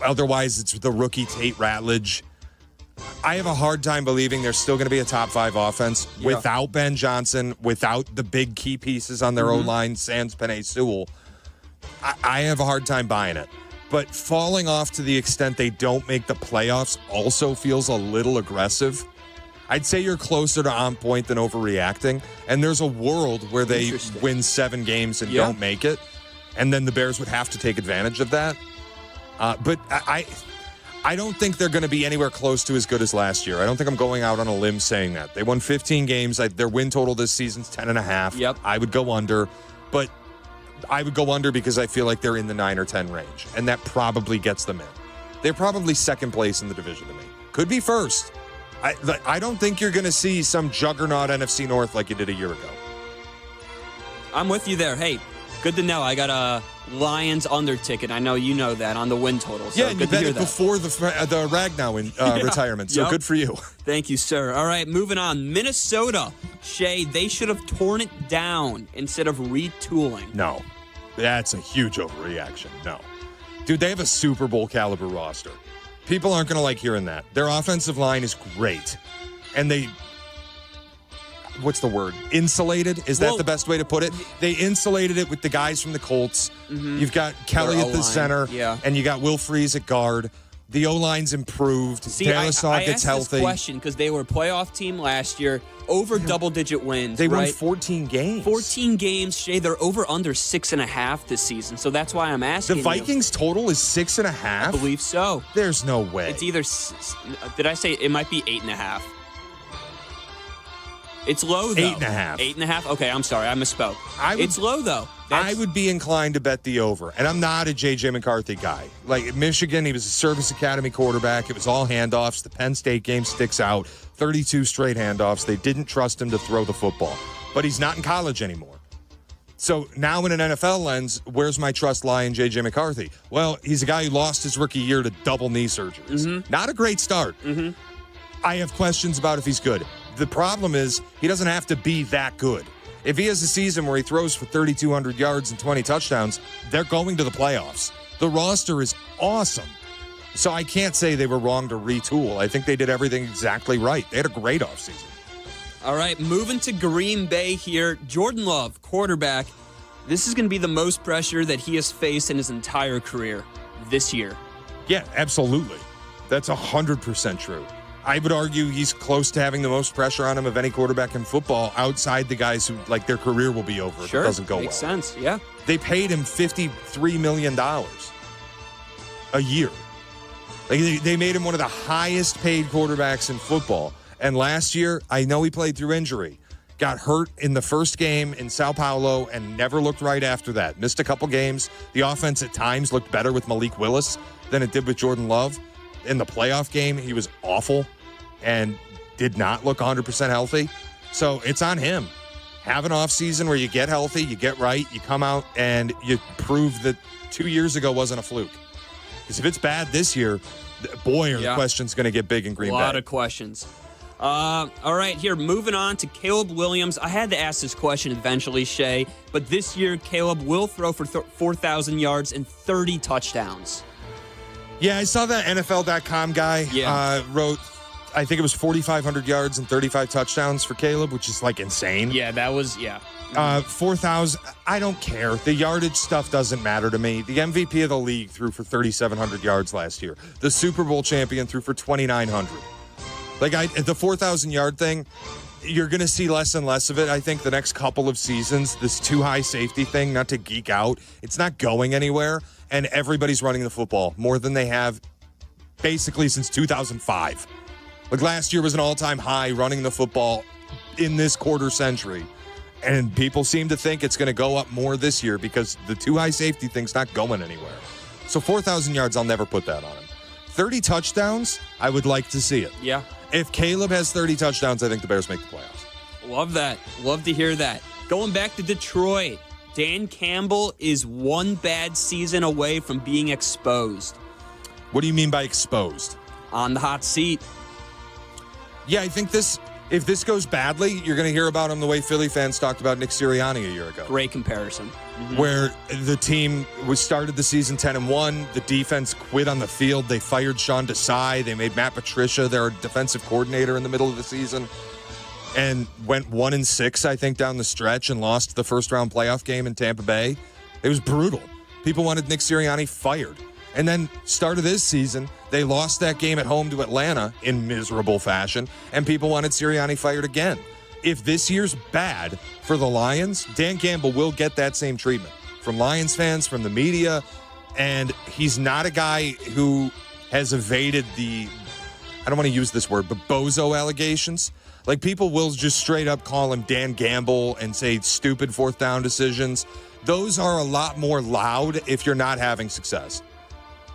Otherwise, it's the rookie Tate Ratledge. I have a hard time believing there's still going to be a top 5 offense without Ben Johnson, without the big key pieces on their O-line, sans Penei Sewell. I have a hard time buying it. But falling off to the extent they don't make the playoffs also feels a little aggressive. I'd say you're closer to on point than overreacting. And there's a world where they win 7 games and don't make it. And then the Bears would have to take advantage of that. But I don't think they're going to be anywhere close to as good as last year. I don't think I'm going out on a limb saying that. They won 15 games. Their win total this season's 10.5. Yep. I would go under. But I would go under because I feel like they're in the 9 or 10 range, and that probably gets them in. They're probably second place in the division to me. Could be first. I don't think you're going to see some juggernaut NFC North like you did a year ago. I'm with you there. Hey, good to know. I got a Lions under ticket. I know you know that on the win total. So yeah, and you bet it before the Ragnow retirement, so good for you. Thank you, sir. All right, moving on. Minnesota. Shay, they should have torn it down instead of retooling. No, that's a huge overreaction. No. Dude, they have a Super Bowl caliber roster. People aren't going to like hearing that. Their offensive line is great. And they... What's the word? Insulated? Is that the best way to put it? They insulated it with the guys from the Colts. Mm-hmm. You've got Kelly at the center, and you got Will Freeze at guard. The O-line's improved. See, I gets asked healthy. This question because they were a playoff team last year, over double-digit wins. They won 14 games. 14 games, Shay. They're over under 6.5 this season, so that's why I'm asking. The Vikings total is 6.5? I believe so. There's no way. It's either. Did I say it might be 8.5? It's low, though. 8.5. 8.5? Okay, I'm sorry. I misspoke. It's low, though. I would be inclined to bet the over. And I'm not a J.J. McCarthy guy. Like, at Michigan, he was a service academy quarterback. It was all handoffs. The Penn State game sticks out. 32 straight handoffs. They didn't trust him to throw the football. But he's not in college anymore. So now in an NFL lens, where's my trust lie in J.J. McCarthy? Well, he's a guy who lost his rookie year to double knee surgeries. Mm-hmm. Not a great start. Mm-hmm. I have questions about if he's good. The problem is he doesn't have to be that good. If he has a season where he throws for 3,200 yards and 20 touchdowns, they're going to the playoffs. The roster is awesome. So I can't say they were wrong to retool. I think they did everything exactly right. They had a great offseason. All right, moving to Green Bay here. Jordan Love, quarterback. This is going to be the most pressure that he has faced in his entire career this year. Yeah, absolutely. That's 100% true. I would argue he's close to having the most pressure on him of any quarterback in football outside the guys who, like, their career will be over if it doesn't go makes well. Sense, yeah. They paid him $53 million a year. Like, they made him one of the highest paid quarterbacks in football. And last year, I know he played through injury. Got hurt in the first game in Sao Paulo and never looked right after that. Missed a couple games. The offense at times looked better with Malik Willis than it did with Jordan Love. In the playoff game, he was awful and did not look 100% healthy. So it's on him. Have an offseason where you get healthy, you get right, you come out, and you prove that 2 years ago wasn't a fluke. Because if it's bad this year, boy, are the questions going to get big in Green Bay. A lot of questions. All right, here, moving on to Caleb Williams. I had to ask this question eventually, Shay, but this year, Caleb will throw for 4,000 yards and 30 touchdowns. Yeah, I saw that NFL.com guy wrote, I think it was 4,500 yards and 35 touchdowns for Caleb, which is like insane. Yeah, that was, 4,000, I don't care. The yardage stuff doesn't matter to me. The MVP of the league threw for 3,700 yards last year. The Super Bowl champion threw for 2,900. Like, the 4,000 yard thing, you're going to see less and less of it, I think, the next couple of seasons. This too high safety thing, not to geek out, it's not going anywhere. And everybody's running the football more than they have basically since 2005. Like, last year was an all-time high running the football in this quarter century. And people seem to think it's going to go up more this year because the too high safety thing's not going anywhere. So 4,000 yards, I'll never put that on him. 30 touchdowns, I would like to see it. Yeah. If Caleb has 30 touchdowns, I think the Bears make the playoffs. Love that. Love to hear that. Going back to Detroit, Dan Campbell is one bad season away from being exposed. What do you mean by exposed? On the hot seat. Yeah, I think if this goes badly, you're going to hear about him the way Philly fans talked about Nick Sirianni a year ago. Great comparison. Mm-hmm. Where the team started the season 10-1. The defense quit on the field. They fired Sean Desai. They made Matt Patricia their defensive coordinator in the middle of the season. And went 1-6, I think, down the stretch and lost the first-round playoff game in Tampa Bay. It was brutal. People wanted Nick Sirianni fired. And then start of this season, they lost that game at home to Atlanta in miserable fashion, and people wanted Sirianni fired again. If this year's bad for the Lions, Dan Campbell will get that same treatment from Lions fans, from the media, and he's not a guy who has evaded I don't want to use this word, but bozo allegations. Like, people will just straight up call him Dan Gamble and say stupid fourth down decisions. Those are a lot more loud if you're not having success.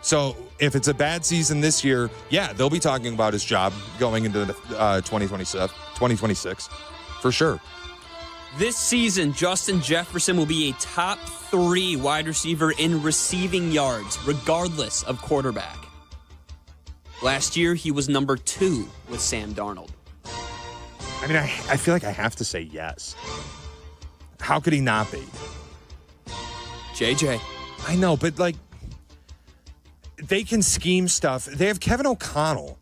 So if it's a bad season this year, yeah, they'll be talking about his job going into 2026, for sure. This season, Justin Jefferson will be a top 3 wide receiver in receiving yards, regardless of quarterback. Last year, he was number 2 with Sam Darnold. I mean, I feel like I have to say yes. How could he not be? JJ. I know, but like, they can scheme stuff. They have Kevin O'Connell.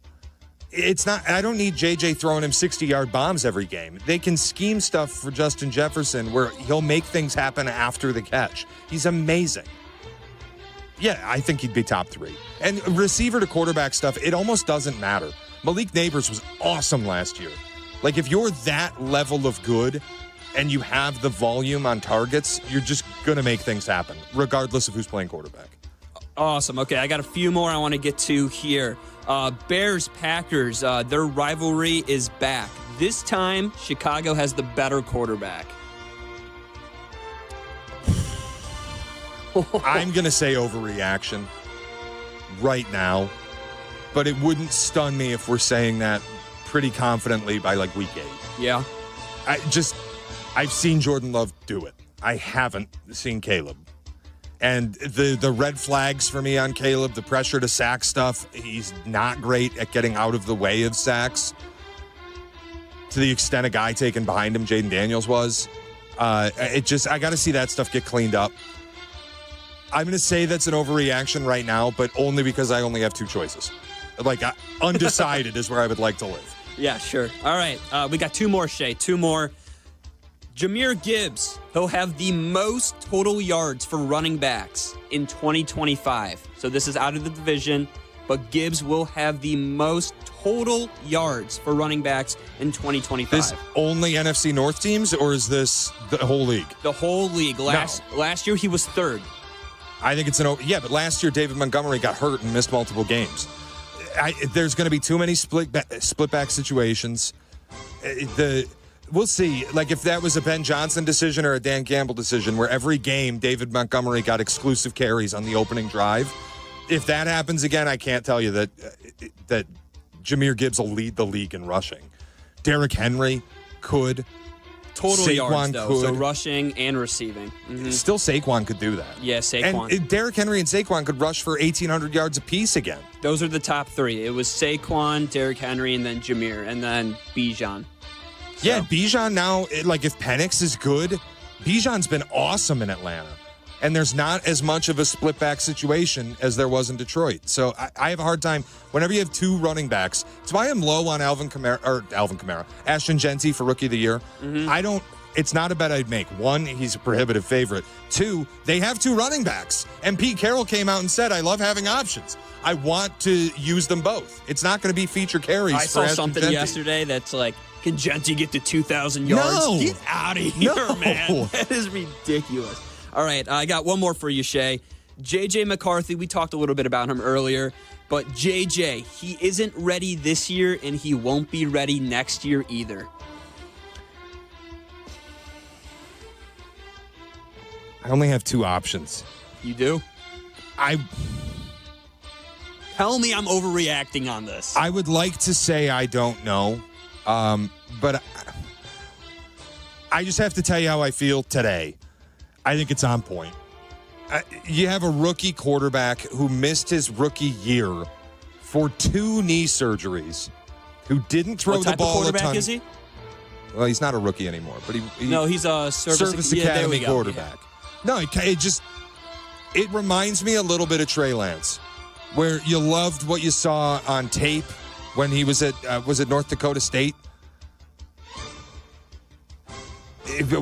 It's not, I don't need JJ throwing him 60-yard bombs every game. They can scheme stuff for Justin Jefferson where he'll make things happen after the catch. He's amazing. Yeah, I think he'd be top 3. And receiver to quarterback stuff, it almost doesn't matter. Malik Neighbors was awesome last year. Like, if you're that level of good and you have the volume on targets, you're just going to make things happen, regardless of who's playing quarterback. Awesome. Okay, I got a few more I want to get to here. Bears-Packers, their rivalry is back. This time, Chicago has the better quarterback. I'm going to say overreaction right now, but it wouldn't stun me if we're saying that pretty confidently by like week 8. Yeah. I've seen Jordan Love do it. I haven't seen Caleb. And the red flags for me on Caleb, the pressure to sack stuff, he's not great at getting out of the way of sacks to the extent a guy taken behind him, Jaden Daniels, was. I got to see that stuff get cleaned up. I'm going to say that's an overreaction right now, but only because I only have 2 choices. Like, undecided is where I would like to live. Yeah, sure. All right. We got 2 more, Shay. 2 more. Jahmyr Gibbs, he'll have the most total yards for running backs in 2025. So this is out of the division, but Gibbs will have the most total yards for running backs in 2025. This only NFC North teams, or is this the whole league? The whole league. Last year, he was 3rd. I think it's but last year David Montgomery got hurt and missed multiple games. There's going to be too many split back situations. We'll see. Like, if that was a Ben Johnson decision or a Dan Campbell decision where every game David Montgomery got exclusive carries on the opening drive, if that happens again, I can't tell you that Jahmyr Gibbs will lead the league in rushing. Derrick Henry could. Total Saquon yards, though, could. so rushing and receiving. Mm-hmm. Still, Saquon could do that. Yeah, Saquon. And Derrick Henry and Saquon could rush for 1,800 yards apiece again. Those are the top 3. It was Saquon, Derrick Henry, and then Jahmyr, and then Bijan. So. Yeah, Bijan now, like, if Penix is good, Bijan's been awesome in Atlanta. And there's not as much of a split back situation as there was in Detroit. So I have a hard time whenever you have 2 running backs. It's why I'm low on Ashton Genty for Rookie of the Year. Mm-hmm. It's not a bet I'd make. 1, he's a prohibitive favorite. 2, they have 2 running backs. And Pete Carroll came out and said, I love having options. I want to use them both. It's not going to be feature carries. I saw something yesterday that's like, can Genty get to 2,000 yards? No. Get out of here, man. That is ridiculous. All right, I got one more for you, Shay. J.J. McCarthy, we talked a little bit about him earlier, but J.J., he isn't ready this year, and he won't be ready next year either. I only have 2 options. You do? Tell me I'm overreacting on this. I would like to say I don't know, but I just have to tell you how I feel today. I think it's on point. You have a rookie quarterback who missed his rookie year for 2 knee surgeries, who didn't throw what the type ball of a quarterback ton. is he? Well, he's not a rookie anymore, but No, he's a service academy quarterback. Yeah. No, it reminds me a little bit of Trey Lance, where you loved what you saw on tape when he was at North Dakota State.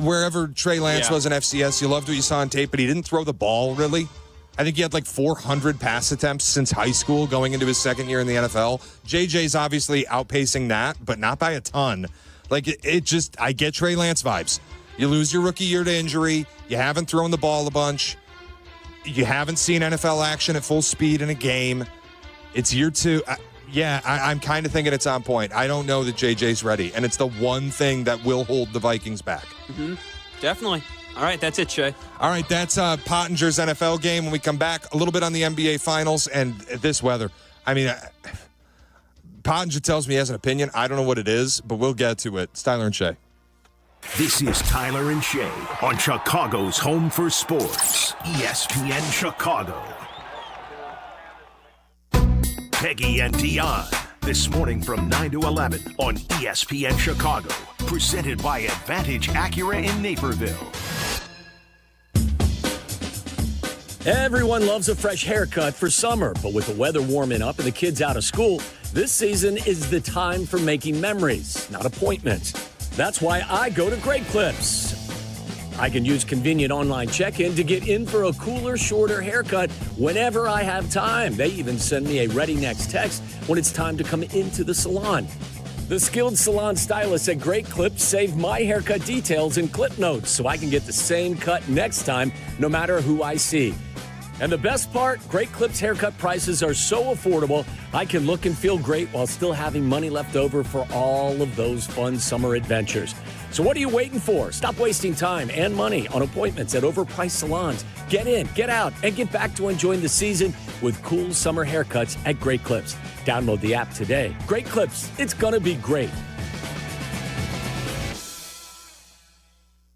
Wherever Trey Lance was in FCS, you loved what you saw on tape, but he didn't throw the ball really. I think he had like 400 pass attempts since high school going into his second year in the NFL. JJ's obviously outpacing that, but not by a ton. Like, I get Trey Lance vibes. You lose your rookie year to injury. You haven't thrown the ball a bunch. You haven't seen NFL action at full speed in a game. It's year 2. I'm kind of thinking it's on point. I don't know that JJ's ready, and it's the one thing that will hold the Vikings back. Mm-hmm. Definitely. All right, that's it, Shay. All right, that's Pottinger's NFL game. When we come back, a little bit on the NBA Finals and this weather. I mean, Pottinger tells me he has an opinion. I don't know what it is, but we'll get to it. It's Tyler and Shay. This is Tyler and Shay on Chicago's Home for Sports, ESPN Chicago. Peggy and Dion, this morning from 9 to 11 on ESPN Chicago. Presented by Advantage Acura in Naperville. Everyone loves a fresh haircut for summer, but with the weather warming up and the kids out of school, this season is the time for making memories, not appointments. That's why I go to Great Clips. I can use convenient online check-in to get in for a cooler, shorter haircut whenever I have time. They even send me a ready next text when it's time to come into the salon. The skilled salon stylists at Great Clips save my haircut details in clip notes so I can get the same cut next time, no matter who I see. And the best part, Great Clips haircut prices are so affordable, I can look and feel great while still having money left over for all of those fun summer adventures. So what are you waiting for? Stop wasting time and money on appointments at overpriced salons. Get in, get out, and get back to enjoying the season with cool summer haircuts at Great Clips. Download the app today. Great Clips, it's gonna be great.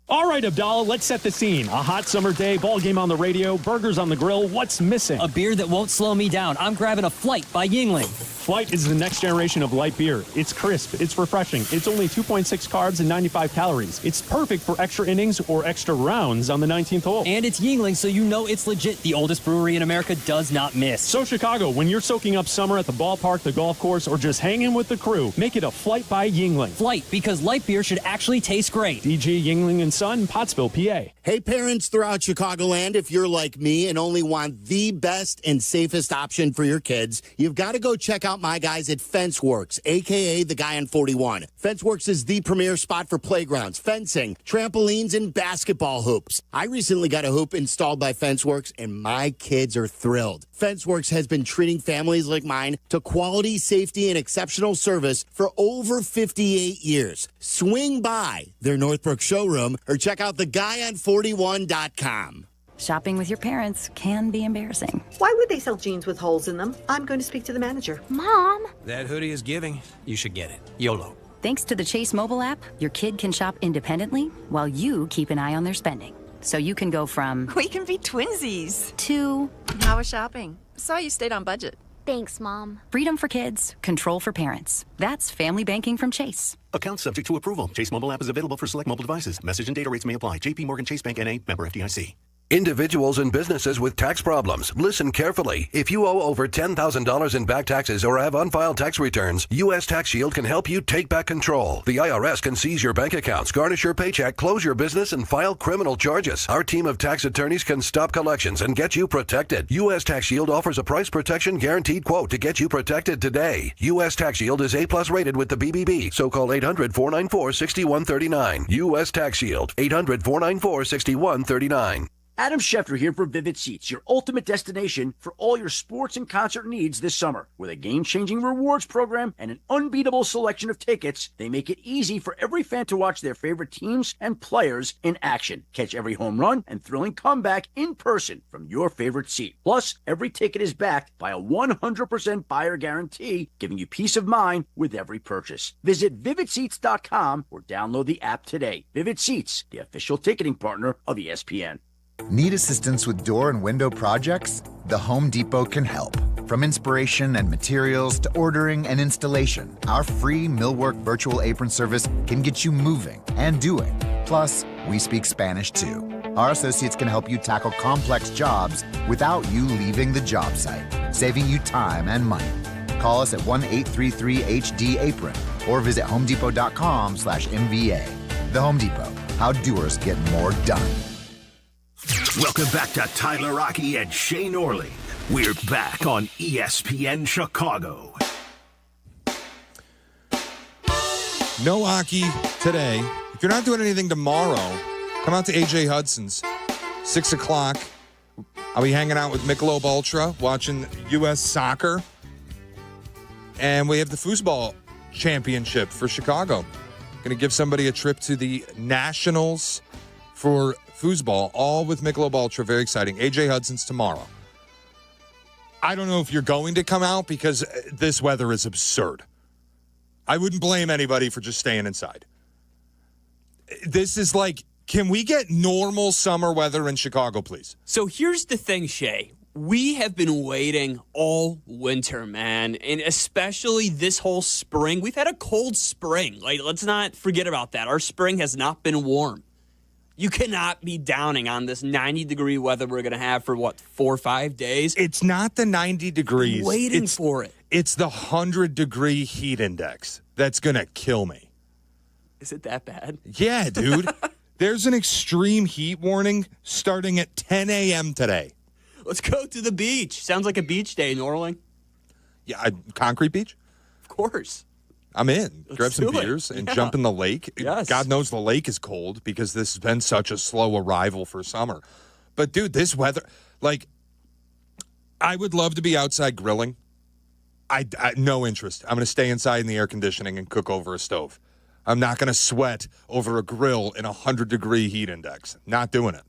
All right, Abdallah, let's set the scene. A hot summer day, ball game on the radio, burgers on the grill. What's missing? A beer that won't slow me down. I'm grabbing a Flight by Yingling. Flight is the next generation of light beer. It's crisp, it's refreshing, it's only 2.6 carbs and 95 calories. It's perfect for extra innings or extra rounds on the 19th hole. And it's Yingling, so you know it's legit. The oldest brewery in America does not miss. So Chicago, when you're soaking up summer at the ballpark, the golf course, or just hanging with the crew, make it a Flight by Yingling. Flight, because light beer should actually taste great. DG Yingling & Son, Pottsville, PA. Hey, parents throughout Chicagoland, if you're like me and only want the best and safest option for your kids, you've got to go check out my guys at FenceWorks, a.k.a. the guy on 41. FenceWorks is the premier spot for playgrounds, fencing, trampolines, and basketball hoops. I recently got a hoop installed by FenceWorks, and my kids are thrilled. FenceWorks has been treating families like mine to quality, safety, and exceptional service for over 58 years. Swing by their Northbrook showroom or check out theguyon41.com. Shopping with your parents can be embarrassing. Why would they sell jeans with holes in them? I'm going to speak to the manager. Mom! That hoodie is giving. You should get it. YOLO. Thanks to the Chase mobile app, your kid can shop independently while you keep an eye on their spending. So you can go from... We can be twinsies. ...to... How was shopping? Saw you stayed on budget. Thanks, Mom. Freedom for kids, control for parents. That's family banking from Chase. Account subject to approval. Chase mobile app is available for select mobile devices. Message and data rates may apply. JP Morgan Chase Bank N.A. member FDIC. Individuals and businesses with tax problems, listen carefully. If you owe over $10,000 in back taxes or have unfiled tax returns, U.S. Tax Shield can help you take back control. The IRS can seize your bank accounts, garnish your paycheck, close your business, and file criminal charges. Our team of tax attorneys can stop collections and get you protected. U.S. Tax Shield offers a price protection guaranteed quote to get you protected today. U.S. Tax Shield is A+ rated with the BBB, so call 800-494-6139. U.S. Tax Shield, 800-494-6139. Adam Schefter here for Vivid Seats, your ultimate destination for all your sports and concert needs this summer. With a game-changing rewards program and an unbeatable selection of tickets, they make it easy for every fan to watch their favorite teams and players in action. Catch every home run and thrilling comeback in person from your favorite seat. Plus, every ticket is backed by a 100% buyer guarantee, giving you peace of mind with every purchase. Visit VividSeats.com or download the app today. Vivid Seats, the official ticketing partner of ESPN. Need assistance with door and window projects? The Home Depot can help. From inspiration and materials to ordering and installation, our free millwork virtual apron service can get you moving and doing. Plus, we speak Spanish too. Our associates can help you tackle complex jobs without you leaving the job site, saving you time and money. Call us at 1-833-HD-APRON or visit homedepot.com/MVA. The Home Depot, how doers get more done. Welcome back to Tyler Rocky and Shane Orley. We're back on ESPN Chicago. No hockey today. If you're not doing anything tomorrow, come out to AJ Hudson's, 6 o'clock. I'll be hanging out with Michelob Ultra, watching U.S. soccer. And we have the foosball championship for Chicago. Going to give somebody a trip to the Nationals for foosball, all with Michelob Ultra. Very exciting. AJ Hudson's tomorrow. I don't know if you're going to come out because this weather is absurd. I wouldn't blame anybody for just staying inside. This is like, can we get normal summer weather in Chicago, please? So here's the thing, Shay. We have been waiting all winter, man, and especially this whole spring. We've had a cold spring. Like, let's not forget about that. Our spring has not been warm. You cannot be downing on this 90-degree weather we're going to have for, 4 or 5 days? It's not the 90 degrees. I'm waiting for it. It's the 100-degree heat index that's going to kill me. Is it that bad? Yeah, dude. There's an extreme heat warning starting at 10 a.m. today. Let's go to the beach. Sounds like a beach day, Norling. Yeah, concrete beach? Of course. I'm in. Let's Grab some do it. beers and Yeah. jump in the lake. Yes. God knows the lake is cold because this has been such a slow arrival for summer. But, dude, this weather, like, I would love to be outside grilling. I no interest. I'm going to stay inside in the air conditioning and cook over a stove. I'm not going to sweat over a grill in a 100-degree heat index. Not doing it.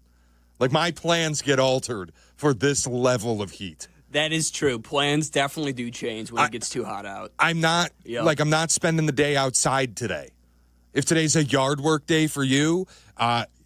Like, my plans get altered for this level of heat. That is true. Plans definitely do change when it gets too hot out. I'm not I'm not spending the day outside today. If today's a yard work day for you,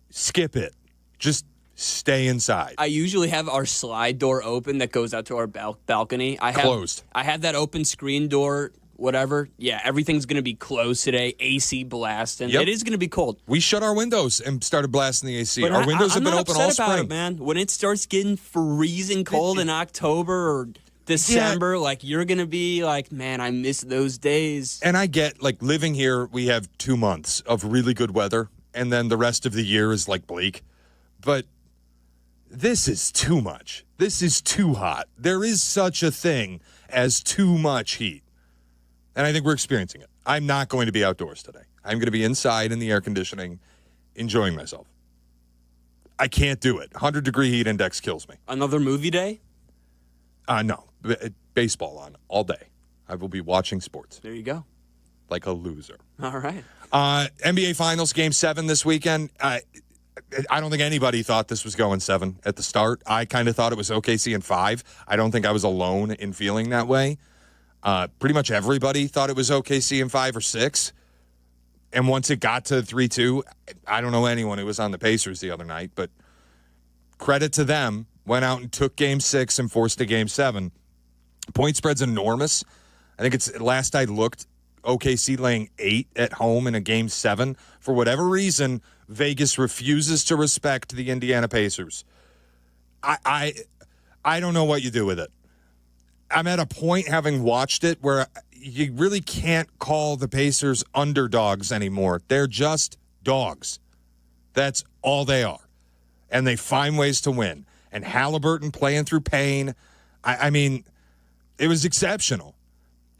skip it. Just stay inside. I usually have our slide door open that goes out to our balcony. Closed. I have that open screen door, whatever. Yeah, everything's going to be closed today. AC blasting. Yep. It is going to be cold. We shut our windows and started blasting the AC. But Our windows have been open all about spring. it, man. When it starts getting freezing cold in October or December, like, you're going to be like, man, I miss those days. And I get, like, living here, we have 2 months of really good weather, and then the rest of the year is, like, bleak. But this is too much. This is too hot. There is such a thing as too much heat. And I think we're experiencing it. I'm not going to be outdoors today. I'm going to be inside in the air conditioning, enjoying myself. I can't do it. 100-degree heat index kills me. Another movie day? No. Baseball on all day. I will be watching sports. There you go. Like a loser. All right. NBA Finals Game 7 this weekend. I don't think anybody thought this was going 7 at the start. I kind of thought it was OKC in 5. I don't think I was alone in feeling that way. Pretty much everybody thought it was OKC in 5 or 6. And once it got to 3-2, I don't know anyone who was on the Pacers the other night, but credit to them, went out and took Game 6 and forced a Game 7. Point spread's enormous. I think it's, last I looked, OKC laying 8 at home in a Game 7. For whatever reason, Vegas refuses to respect the Indiana Pacers. I don't know what you do with it. I'm at a point, having watched it, where you really can't call the Pacers underdogs anymore. They're just dogs. That's all they are. And they find ways to win. And Halliburton playing through pain. I mean, it was exceptional.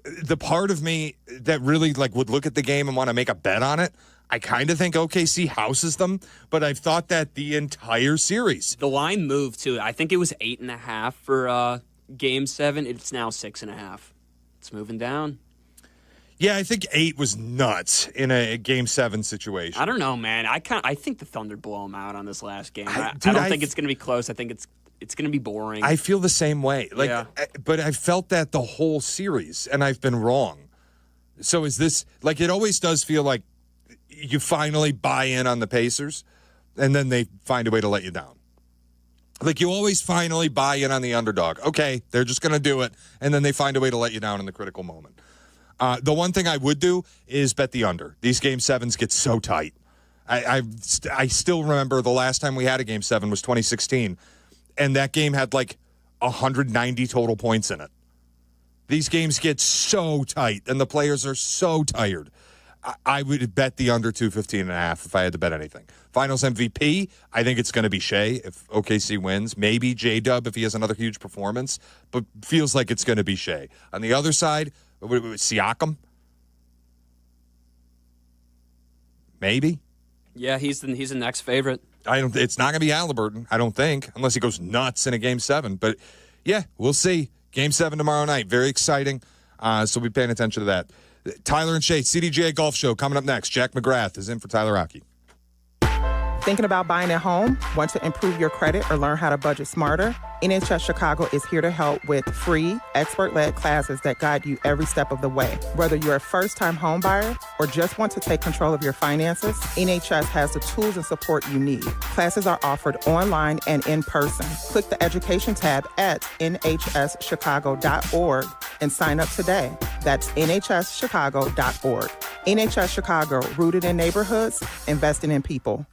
The part of me that really would look at the game and want to make a bet on it, I kind of think OKC houses them, but I've thought that the entire series. The line moved to, I think it was 8.5 for Game 7. It's now 6.5. It's moving down. Yeah, I think 8 was nuts in a Game 7 situation. I don't know, man. I think the Thunder blow them out on this last game. I don't think it's going to be close. I think it's going to be boring. I feel the same way. But I felt that the whole series, and I've been wrong. So is this, it always does feel like you finally buy in on the Pacers, and then they find a way to let you down. Like, you always finally buy in on the underdog. Okay, they're just going to do it, and then they find a way to let you down in the critical moment. The one thing I would do is bet the under. These Game 7s get so tight. I still remember the last time we had a Game 7 was 2016, and that game had like 190 total points in it. These games get so tight, and the players are so tired. I would bet the under 215.5 if I had to bet anything. Finals MVP, I think it's going to be Shea if OKC wins. Maybe J-Dub if he has another huge performance, but feels like it's going to be Shea. On the other side, Siakam? Maybe. Yeah, he's the next favorite. It's not going to be Halliburton, I don't think, unless he goes nuts in a Game 7. But, yeah, we'll see. Game 7 tomorrow night. Very exciting. So we'll be paying attention to that. Tyler and Shay, CDGA Golf Show coming up next. Jack McGrath is in for Tyler Rocky. Thinking about buying a home? Want to improve your credit or learn how to budget smarter? NHS Chicago is here to help with free, expert-led classes that guide you every step of the way. Whether you're a first-time home buyer or just want to take control of your finances, NHS has the tools and support you need. Classes are offered online and in person. Click the Education tab at nhschicago.org and sign up today. That's nhschicago.org. NHS Chicago, rooted in neighborhoods, investing in people.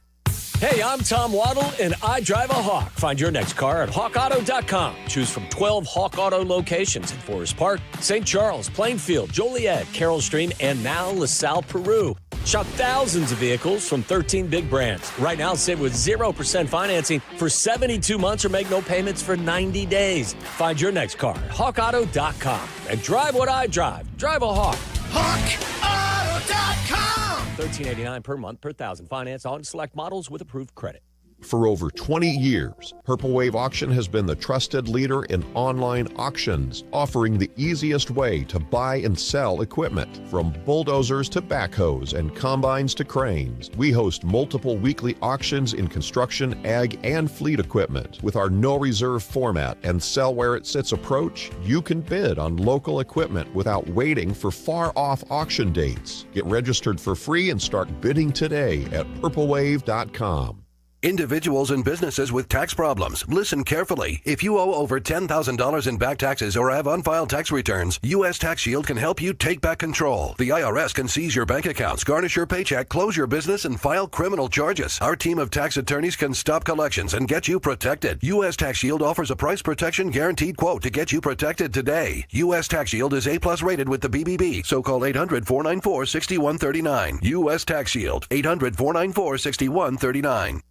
Hey, I'm Tom Waddle, and I drive a Hawk. Find your next car at hawkauto.com. Choose from 12 Hawk Auto locations in Forest Park, St. Charles, Plainfield, Joliet, Carroll Stream, and now LaSalle, Peru. Shop thousands of vehicles from 13 big brands. Right now, save with 0% financing for 72 months or make no payments for 90 days. Find your next car at hawkauto.com and drive what I drive. Drive a Hawk. HawkAuto.com. $13.89 per month per thousand. Finance on select models with approved credit. For over 20 years, Purple Wave Auction has been the trusted leader in online auctions, offering the easiest way to buy and sell equipment. From bulldozers to backhoes and combines to cranes, we host multiple weekly auctions in construction, ag, and fleet equipment. With our no reserve format and sell where it sits approach, you can bid on local equipment without waiting for far-off auction dates. Get registered for free and start bidding today at purplewave.com. Individuals and businesses with tax problems, listen carefully. If you owe over $10,000 in back taxes or have unfiled tax returns, U.S. Tax Shield can help you take back control. The IRS can seize your bank accounts, garnish your paycheck, close your business, and file criminal charges. Our team of tax attorneys can stop collections and get you protected. U.S. Tax Shield offers a price protection guaranteed quote to get you protected today. U.S. Tax Shield is A+ rated with the BBB, so call 800-494-6139. U.S. Tax Shield, 800-494-6139.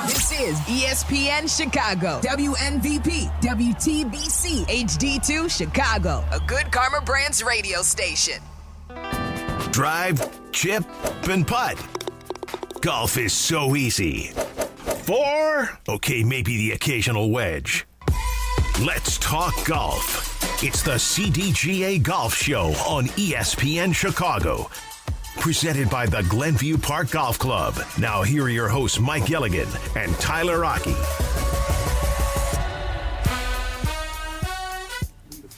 This is ESPN Chicago, WNVP, WTBC, HD2 Chicago, a Good Karma Brands radio station. Drive, chip, and putt. Golf is so easy. 4? Okay, maybe the occasional wedge. Let's talk golf. It's the CDGA Golf Show on ESPN Chicago. Presented by the Glenview Park Golf Club. Now here are your hosts, Mike Gilligan and Tyler Rocky.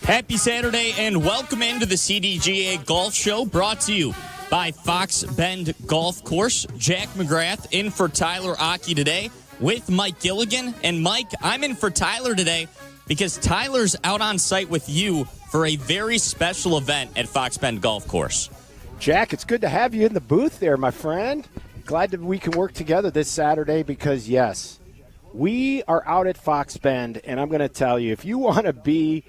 Happy Saturday and welcome into the CDGA Golf Show, brought to you by Fox Bend Golf Course. Jack McGrath in for Tyler Rocky today with Mike Gilligan. And Mike, I'm in for Tyler today because Tyler's out on site with you for a very special event at Fox Bend Golf Course. Jack, it's good to have you in the booth there, my friend. Glad that we can work together this Saturday because, yes, we are out at Fox Bend, and I'm going to tell you, if you want to be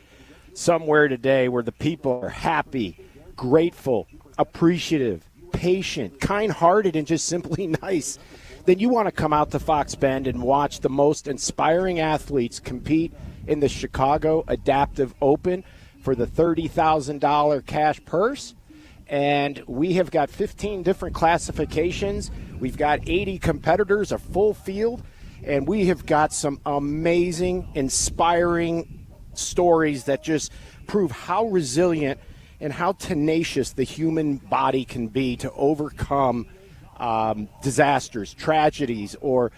somewhere today where the people are happy, grateful, appreciative, patient, kind-hearted, and just simply nice, then you want to come out to Fox Bend and watch the most inspiring athletes compete in the Chicago Adaptive Open for the $30,000 cash purse. And we have got 15 different classifications. We've got 80 competitors, a full field, and we have got some amazing, inspiring stories that just prove how resilient and how tenacious the human body can be to overcome disasters, tragedies, or,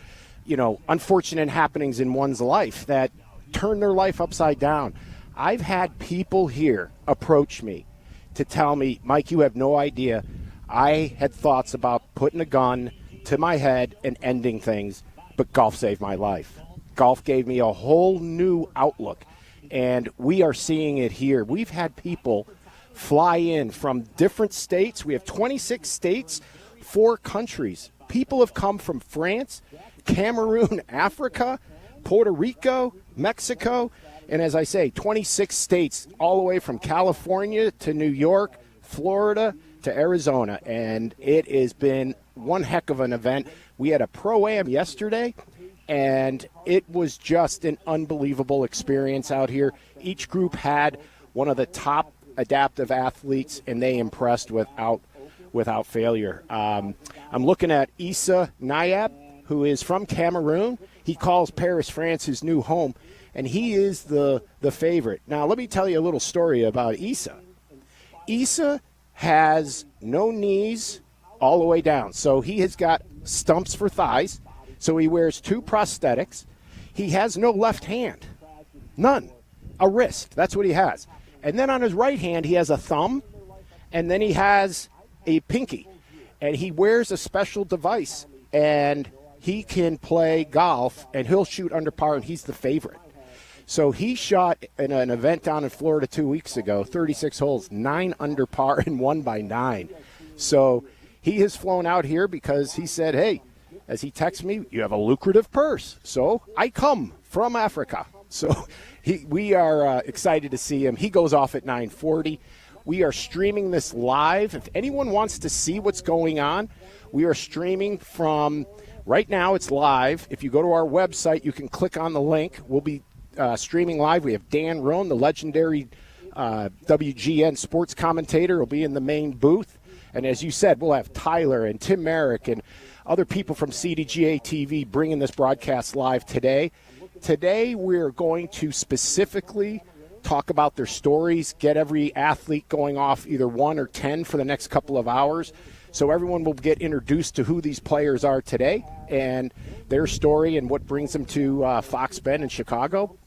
unfortunate happenings in one's life that turn their life upside down. I've had people here approach me to tell me, Mike, you have no idea. I had thoughts about putting a gun to my head and ending things, but golf saved my life. golf gave me a whole new outlook, and we are seeing it here. We've had people fly in from different states. We have 26 states, 4 countries. People have come from France, Cameroon, Africa, Puerto Rico, Mexico, and as I say, 26 states, all the way from California to New York, Florida to Arizona, and it has been one heck of an event. We had a Pro-Am yesterday, and it was just an unbelievable experience out here. Each group had one of the top adaptive athletes, and they impressed without failure. I'm looking at Issa Nayab, who is from Cameroon. He calls Paris, France, his new home, and he is the favorite. Now, let me tell you a little story about Issa. Issa has no knees all the way down, so he has got stumps for thighs, so he wears 2 prosthetics. He has no left hand, none, a wrist, that's what he has. And then on his right hand, he has a thumb, and then he has a pinky, and he wears a special device, and he can play golf, and he'll shoot under par, and he's the favorite. So he shot in an event down in Florida 2 weeks ago, 36 holes, 9 under par, and won by 9. So he has flown out here because he said, hey, as he texts me, you have a lucrative purse. So I come from Africa. So we are excited to see him. He goes off at 9:40. We are streaming this live. If anyone wants to see what's going on, we are streaming from, right now it's live. If you go to our website, you can click on the link. We'll be streaming live. We have Dan Roan, the legendary WGN sports commentator, will be in the main booth. And as you said, we'll have Tyler and Tim Merrick and other people from CDGA TV bringing this broadcast live today. Today, we're going to specifically talk about their stories, get every athlete going off either 1 or 10 for the next couple of hours. So everyone will get introduced to who these players are today and their story and what brings them to Fox Bend in Chicago.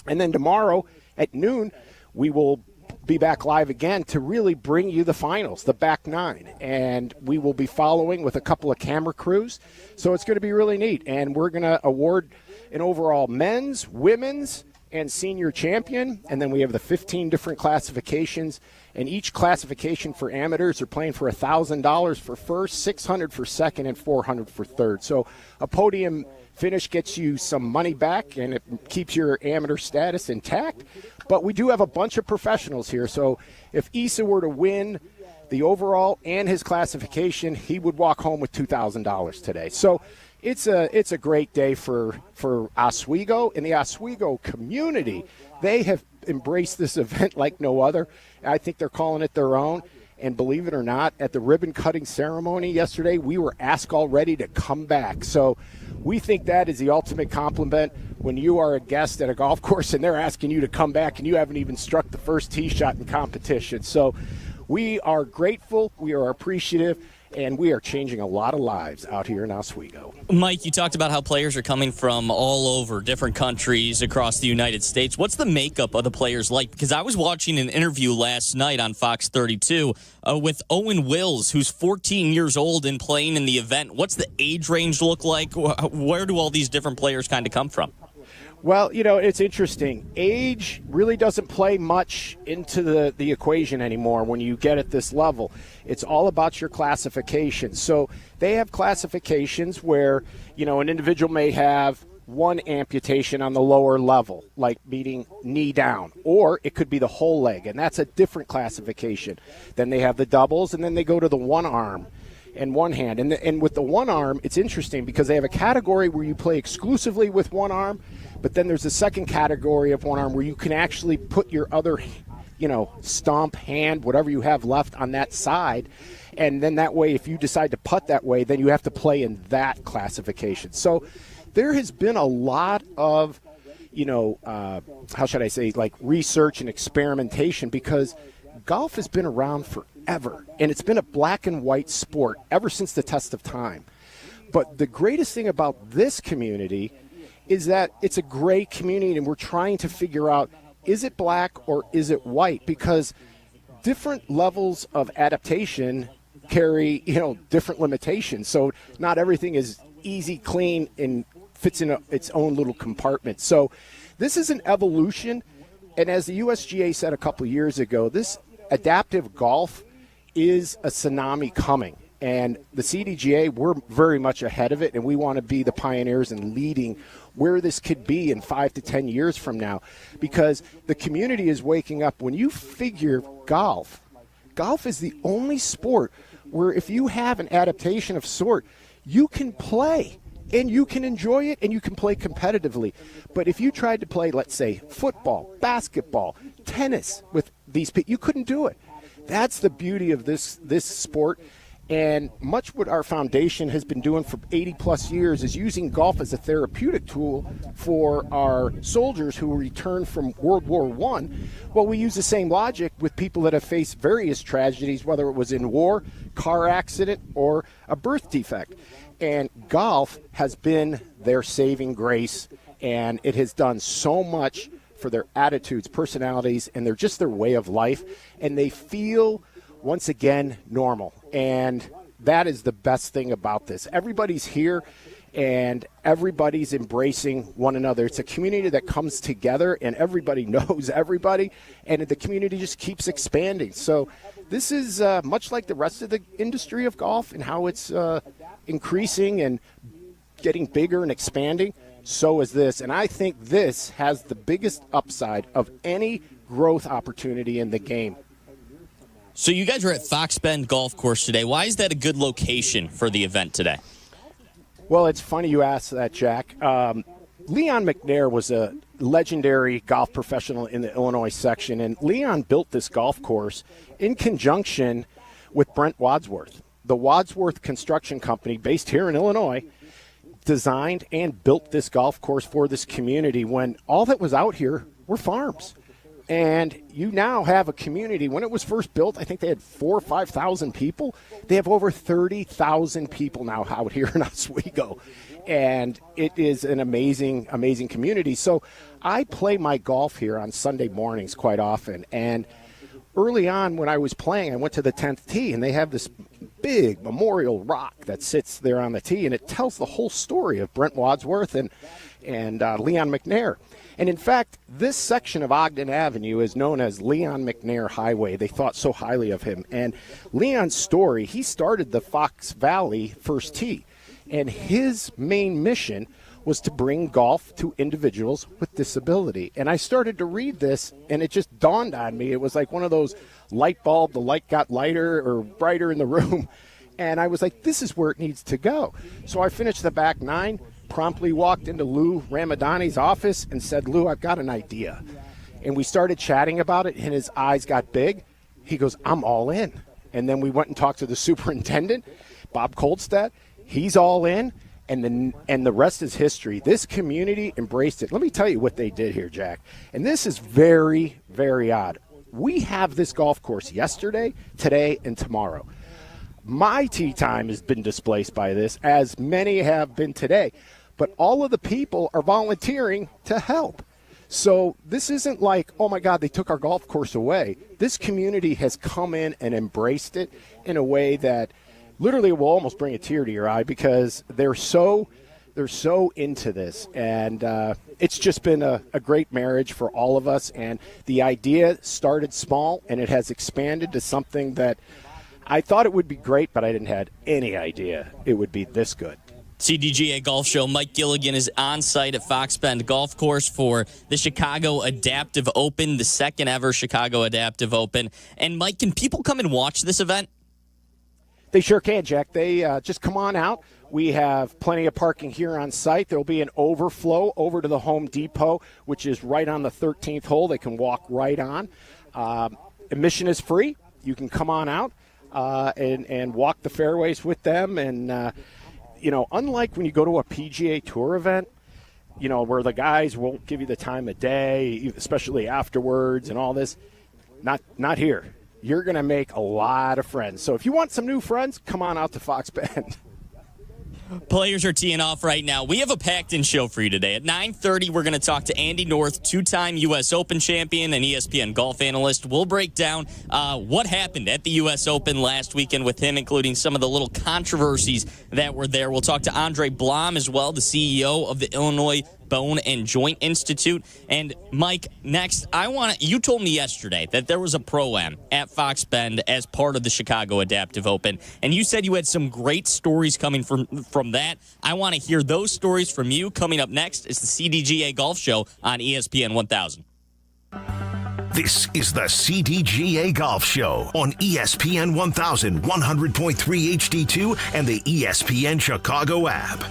And then tomorrow at noon, we will be back live again to really bring you the finals, the back 9. And we will be following with a couple of camera crews. So it's going to be really neat. And we're going to award an overall men's, women's, and senior champion. And then we have the 15 different classifications. And each classification for amateurs are playing for $1,000 for first, $600 for second, and $400 for third. So a podium finish gets you some money back, and it keeps your amateur status intact. But we do have a bunch of professionals here. So if Issa were to win the overall and his classification, he would walk home with $2,000 today. So it's a great day for Oswego and the Oswego community. They have embraced this event like no other. I think they're calling it their own. And believe it or not, at the ribbon-cutting ceremony yesterday, we were asked already to come back. So we think that is the ultimate compliment when you are a guest at a golf course and they're asking you to come back and you haven't even struck the first tee shot in competition. So we are grateful, we are appreciative, and we are changing a lot of lives out here in Oswego. Mike, you talked about how players are coming from all over different countries across the United States. What's the makeup of the players like? Because I was watching an interview last night on Fox 32 with Owen Wills, who's 14 years old and playing in the event. What's the age range look like? Where do all these different players kind of come from? Well, you know, it's interesting. Age really doesn't play much into the equation anymore when you get at this level. It's all about your classification. So they have classifications where, you know, an individual may have one amputation on the lower level, like meaning knee down, or it could be the whole leg, and that's a different classification. Then they have the doubles, and then they go to the one arm and one hand. And with the one arm, it's interesting because they have a category where you play exclusively with one arm, but then there's a second category of one arm where you can actually put your other, you know, stump, hand, whatever you have left on that side. And then that way, if you decide to putt that way, then you have to play in that classification. So there has been a lot of, you know, how should I say, like research and experimentation because golf has been around forever. And it's been a black and white sport ever since the test of time. But the greatest thing about this community is that it's a gray community, and we're trying to figure out, is it black or is it white? Because different levels of adaptation carry, you know, different limitations. So not everything is easy, clean, and fits in its own little compartment. So this is an evolution, and as the USGA said a couple years ago, this adaptive golf is a tsunami coming. And the CDGA, we're very much ahead of it, and we want to be the pioneers and leading where this could be in 5 to 10 years from now, because the community is waking up. When you figure golf is the only sport where if you have an adaptation of sort, you can play and you can enjoy it and you can play competitively. But if you tried to play, let's say, football, basketball, tennis with these people, you couldn't do it. That's the beauty of this sport. And much what our foundation has been doing for 80-plus years is using golf as a therapeutic tool for our soldiers who return from World War I. Well, we use the same logic with people that have faced various tragedies, whether it was in war, car accident, or a birth defect. And golf has been their saving grace, and it has done so much for their attitudes, personalities, and their way of life. And they feel, once again, normal. And that is the best thing about this. Everybody's here, and everybody's embracing one another. It's a community that comes together, and everybody knows everybody, and the community just keeps expanding. So this is much like the rest of the industry of golf and how it's increasing and getting bigger and expanding. So is this. And I think this has the biggest upside of any growth opportunity in the game. So you guys are at Fox Bend Golf Course today. Why is that a good location for the event today? Well, it's funny you asked that, Jack. Leon McNair was a legendary golf professional in the Illinois section, and Leon built this golf course in conjunction with Brent Wadsworth. The Wadsworth Construction Company, based here in Illinois, designed and built this golf course for this community when all that was out here were farms. And you now have a community. When it was first built, I think they had 4,000 or 5,000 people. They have over 30,000 people now out here in Oswego. And it is an amazing, amazing community. So I play my golf here on Sunday mornings quite often. And early on when I was playing, I went to the 10th tee, and they have this big memorial rock that sits there on the tee, and it tells the whole story of Brent Wadsworth and Leon McNair. And in fact, this section of Ogden Avenue is known as Leon McNair Highway. They thought so highly of him. And Leon's story, he started the Fox Valley First Tee, and his main mission was to bring golf to individuals with disability. And I started to read this, and it just dawned on me. It was like one of those light bulb, the light got lighter or brighter in the room. And I was like, this is where it needs to go. So I finished the back nine, promptly walked into Lou Ramadani's office and said, Lou, I've got an idea. And we started chatting about it, and his eyes got big. He goes, I'm all in. And then we went and talked to the superintendent, Bob Koldstad. He's all in. And the rest is history. This community embraced it. Let me tell you what they did here, Jack. And this is very, very odd. We have this golf course yesterday, today, and tomorrow. My tee time has been displaced by this, as many have been today. But all of the people are volunteering to help. So this isn't like, oh, my God, they took our golf course away. This community has come in and embraced it in a way that literally will almost bring a tear to your eye, because they're so into this. And it's just been a great marriage for all of us. And the idea started small, and it has expanded to something that I thought it would be great, but I didn't have any idea it would be this good. CDGA Golf Show. Mike Gilligan is on site at Fox Bend Golf Course for the Chicago Adaptive Open, the second ever Chicago Adaptive Open. And Mike, can people come and watch this event? They sure can, Jack. They just come on out. We have plenty of parking here on site. There will be an overflow over to the Home Depot, which is right on the 13th hole. They can walk right on. Admission is free. You can come on out and walk the fairways with them. And, unlike when you go to a PGA Tour event, where the guys won't give you the time of day, especially afterwards and all this, not here. You're going to make a lot of friends. So if you want some new friends, come on out to Fox Bend. Players are teeing off right now. We have a packed-in show for you today. At 9:30, we're going to talk to Andy North, two-time U.S. Open champion and ESPN golf analyst. We'll break down what happened at the U.S. Open last weekend with him, including some of the little controversies that were there. We'll talk to Andre Blom as well, the CEO of the Illinois Bone and Joint Institute. And Mike, next, you told me yesterday that there was a Pro-Am at Fox Bend as part of the Chicago Adaptive Open, and you said you had some great stories coming from that. I want to hear those stories from you. Coming up next is the CDGA Golf Show on ESPN 1000. This is the CDGA Golf Show on ESPN 1000, 100.3 HD2, and the ESPN Chicago app.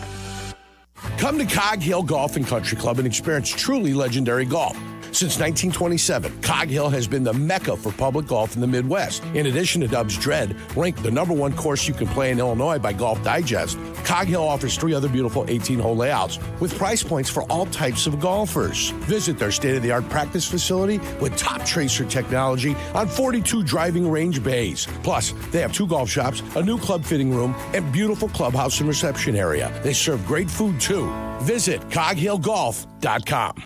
Come to Cog Hill Golf and Country Club and experience truly legendary golf. Since 1927, Cog Hill has been the mecca for public golf in the Midwest. In addition to Dub's Dread, ranked the #1 course you can play in Illinois by Golf Digest, Cog Hill offers 3 other beautiful 18-hole layouts with price points for all types of golfers. Visit their state-of-the-art practice facility with top tracer technology on 42 driving range bays. Plus, they have 2 golf shops, a new club fitting room, and beautiful clubhouse and reception area. They serve great food, too. Visit coghillgolf.com.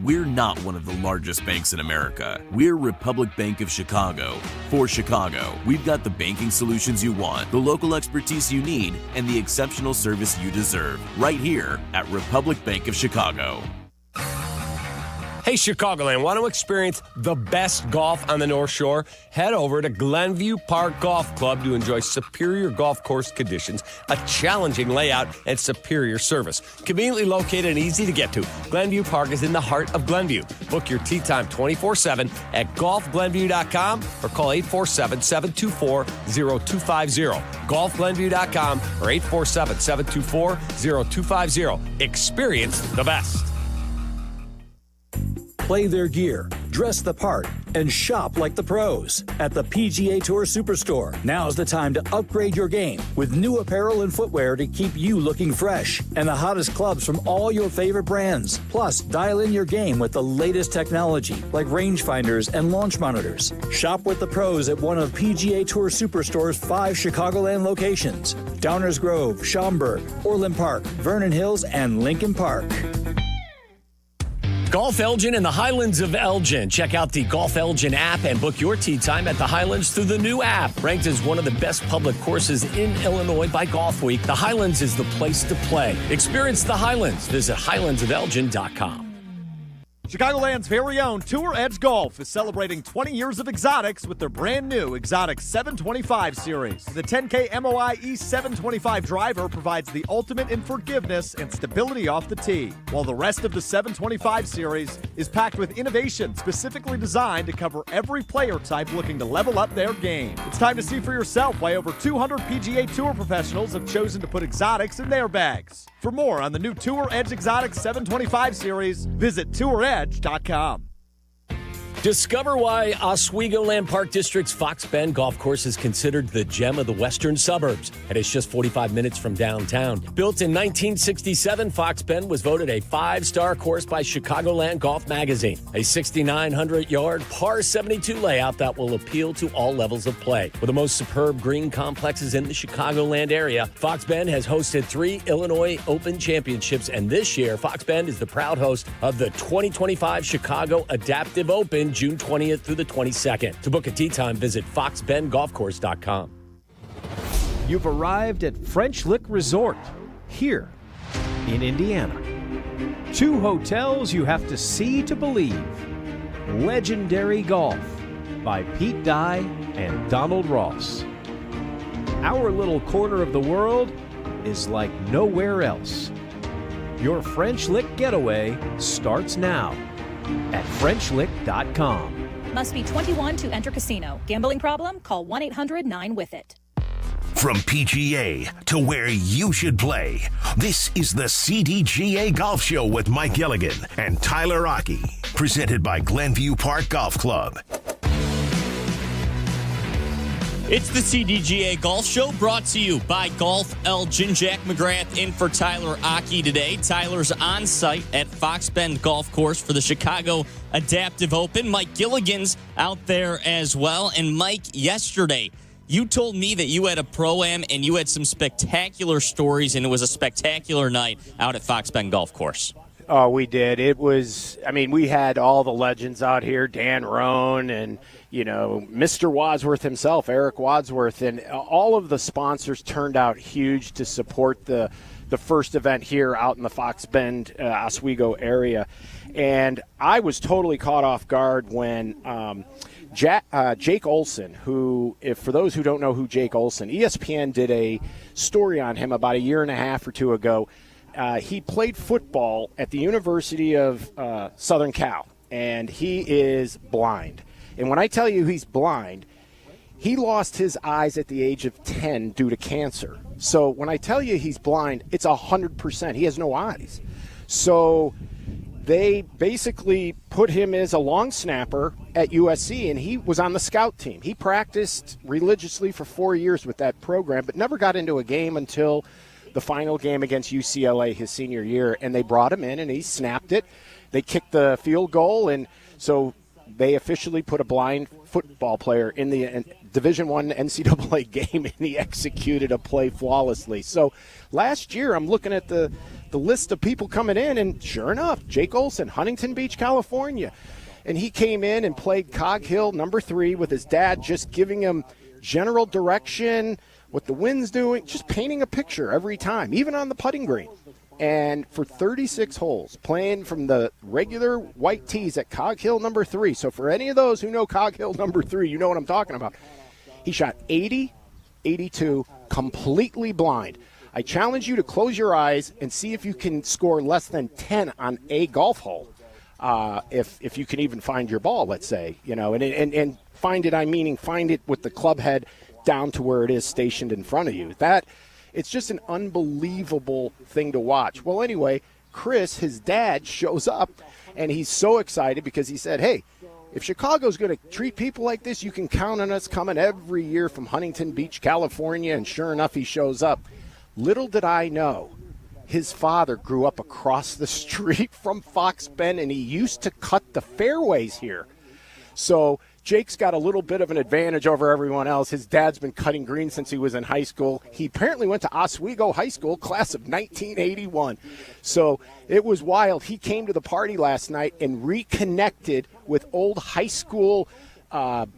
We're not one of the largest banks in America. We're Republic Bank of Chicago. For Chicago, we've got the banking solutions you want, the local expertise you need, and the exceptional service you deserve. Right here at Republic Bank of Chicago. Hey, Chicagoland, want to experience the best golf on the North Shore? Head over to Glenview Park Golf Club to enjoy superior golf course conditions, a challenging layout, and superior service. Conveniently located and easy to get to, Glenview Park is in the heart of Glenview. Book your tee time 24/7 at golfglenview.com or call 847-724-0250. Golfglenview.com or 847-724-0250. Experience the best. Play their gear, dress the part, and shop like the pros at the PGA Tour Superstore. Now's the time to upgrade your game with new apparel and footwear to keep you looking fresh, and the hottest clubs from all your favorite brands. Plus, dial in your game with the latest technology like rangefinders and launch monitors. Shop with the pros at one of PGA Tour Superstore's 5 Chicagoland locations: Downers Grove, Schaumburg, Orland Park, Vernon Hills, and Lincoln Park. Golf Elgin in the Highlands of Elgin. Check out the Golf Elgin app and book your tee time at the Highlands through the new app. Ranked as one of the best public courses in Illinois by Golf Week, the Highlands is the place to play. Experience the Highlands. Visit highlandsofelgin.com. Chicagoland's very own Tour Edge Golf is celebrating 20 years of exotics with their brand new Exotic 725 series. The 10K MOI E725 driver provides the ultimate in forgiveness and stability off the tee, while the rest of the 725 series is packed with innovation specifically designed to cover every player type looking to level up their game. It's time to see for yourself why over 200 PGA Tour professionals have chosen to put exotics in their bags. For more on the new Tour Edge Exotic 725 series, visit touredge.com. Discover why Oswego Land Park District's Fox Bend Golf Course is considered the gem of the western suburbs, and it's just 45 minutes from downtown. Built in 1967, Fox Bend was voted a 5-star course by Chicagoland Golf Magazine. A 6,900-yard par 72 layout that will appeal to all levels of play. With the most superb green complexes in the Chicagoland area, Fox Bend has hosted 3 Illinois Open Championships, and this year, Fox Bend is the proud host of the 2025 Chicago Adaptive Open, June 20th through the 22nd. To book a tee time, visit foxbendgolfcourse.com. You've arrived at French Lick Resort here in Indiana. 2 hotels you have to see to believe. Legendary Golf by Pete Dye and Donald Ross. Our little corner of the world is like nowhere else. Your French Lick getaway starts now at FrenchLick.com. Must be 21 to enter casino. Gambling problem? Call 1-800-9-WITH-IT. From PGA to where you should play, this is the CDGA Golf Show with Mike Gilligan and Tyler Rocky. Presented by Glenview Park Golf Club. It's the CDGA Golf Show brought to you by Golf Elgin. Jack McGrath in for Tyler Aki today. Tyler's on site at Fox Bend Golf Course for the Chicago Adaptive Open. Mike Gilligan's out there as well. And Mike, yesterday, You told me that you had a Pro-Am and you had some spectacular stories, and it was a spectacular night out at Fox Bend Golf Course. Oh, we did. It was, we had all the legends out here, Dan Roan and, Mr. Wadsworth himself, Eric Wadsworth, and all of the sponsors turned out huge to support the first event here out in the Fox Bend, Oswego area. And I was totally caught off guard when Jake Olson, who, for those who don't know who Jake Olson, ESPN did a story on him about a year and a half or two ago. He played football at the University of Southern Cal, and he is blind. And when I tell you he's blind, he lost his eyes at the age of 10 due to cancer. So when I tell you he's blind, it's 100%. He has no eyes. So they basically put him as a long snapper at USC, and he was on the scout team. He practiced religiously for 4 years with that program, but never got into a game until the final game against UCLA his senior year, and they brought him in, and he snapped it. They kicked the field goal, and so they officially put a blind football player in the Division I NCAA game, and he executed a play flawlessly. So last year I'm looking at the list of people coming in, and sure enough, Jake Olson, Huntington Beach, California. And he came in and played Cog Hill number 3 with his dad just giving him general direction, what the wind's doing, just painting a picture every time, even on the putting green. And for 36 holes, playing from the regular white tees at Cog Hill number 3. So for any of those who know Cog Hill number 3, you know what I'm talking about. He shot 80, 82, completely blind. I challenge you to close your eyes and see if you can score less than 10 on a golf hole. If you can even find your ball, let's say, and find it, I'm meaning find it with the club head down to where it is stationed in front of you. It's just an unbelievable thing to watch. Well, anyway, Chris, his dad, shows up, and he's so excited because he said, hey, if Chicago's going to treat people like this, you can count on us coming every year from Huntington Beach, California, and sure enough, he shows up. Little did I know, his father grew up across the street from Fox Bend, and he used to cut the fairways here. So Jake's got a little bit of an advantage over everyone else. His dad's been cutting green since he was in high school. He apparently went to Oswego High School, class of 1981. So it was wild. He came to the party last night and reconnected with old high school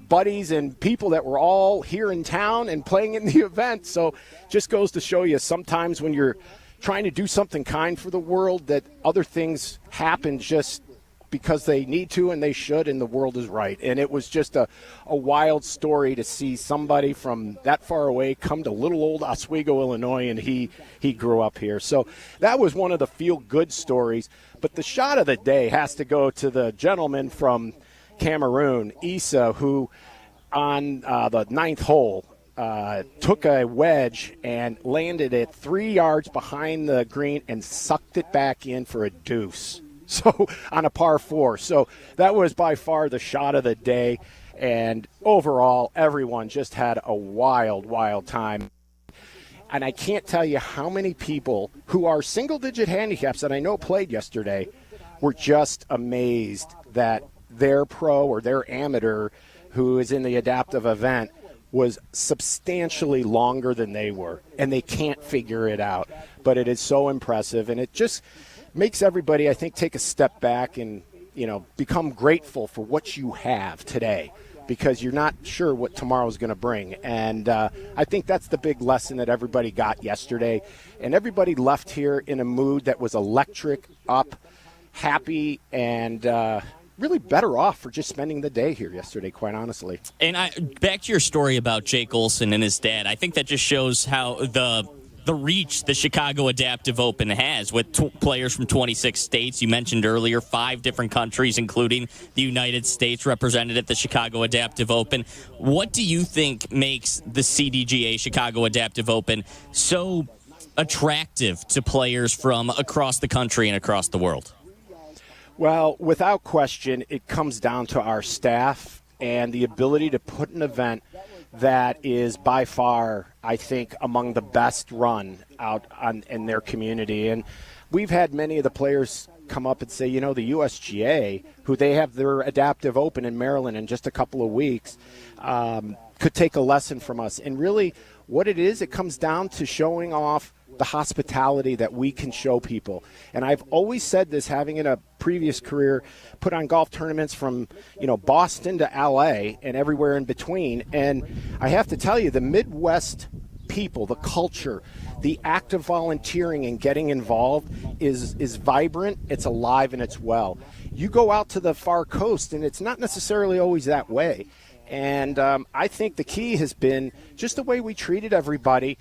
buddies and people that were all here in town and playing in the event. So just goes to show you sometimes when you're trying to do something kind for the world that other things happen just because they need to and they should, and the world is right. And it was just a wild story to see somebody from that far away come to little old Oswego, Illinois, and he grew up here. So that was one of the feel-good stories. But the shot of the day has to go to the gentleman from Cameroon, Issa, who on the 9th hole took a wedge and landed it 3 yards behind the green and sucked it back in for a deuce. So on a par 4. So that was by far the shot of the day. And overall, everyone just had a wild, wild time. And I can't tell you how many people who are single-digit handicaps that I know played yesterday were just amazed that their pro or their amateur who is in the adaptive event was substantially longer than they were. And they can't figure it out. But it is so impressive. And it just makes everybody, I think, take a step back and, become grateful for what you have today, because you're not sure what tomorrow's going to bring. And I think that's the big lesson that everybody got yesterday. And everybody left here in a mood that was electric, up, happy, and really better off for just spending the day here yesterday, quite honestly. And back to your story about Jake Olson and his dad, I think that just shows how the reach the Chicago Adaptive Open has with players from 26 states. You mentioned earlier 5 different countries, including the United States, represented at the Chicago Adaptive Open. What do you think makes the CDGA Chicago Adaptive Open so attractive to players from across the country and across the world? Well, without question, it comes down to our staff and the ability to put an event that is by far, I think, among the best run out in their community. And we've had many of the players come up and say, the USGA, who they have their Adaptive Open in Maryland in just a couple of weeks, could take a lesson from us. And really what it is, it comes down to showing off the hospitality that we can show people. And I've always said this, having in a previous career put on golf tournaments from, Boston to LA and everywhere in between. And I have to tell you, the Midwest people, the culture, the act of volunteering and getting involved is vibrant, it's alive, and it's well. You go out to the far coast, and it's not necessarily always that way. And I think the key has been just the way we treated everybody.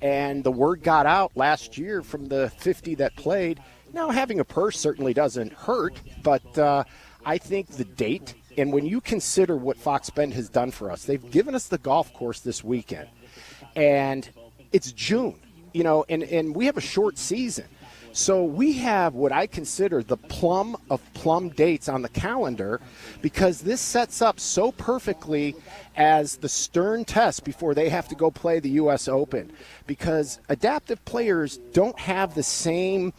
And the word got out last year from the 50 that played. Now, having a purse certainly doesn't hurt, but I think the date, and when you consider what Fox Bend has done for us, they've given us the golf course this weekend. And it's June, and we have a short season. So we have what I consider the plum of plum dates on the calendar, because this sets up so perfectly as the stern test before they have to go play the U.S. Open, because adaptive players don't have the same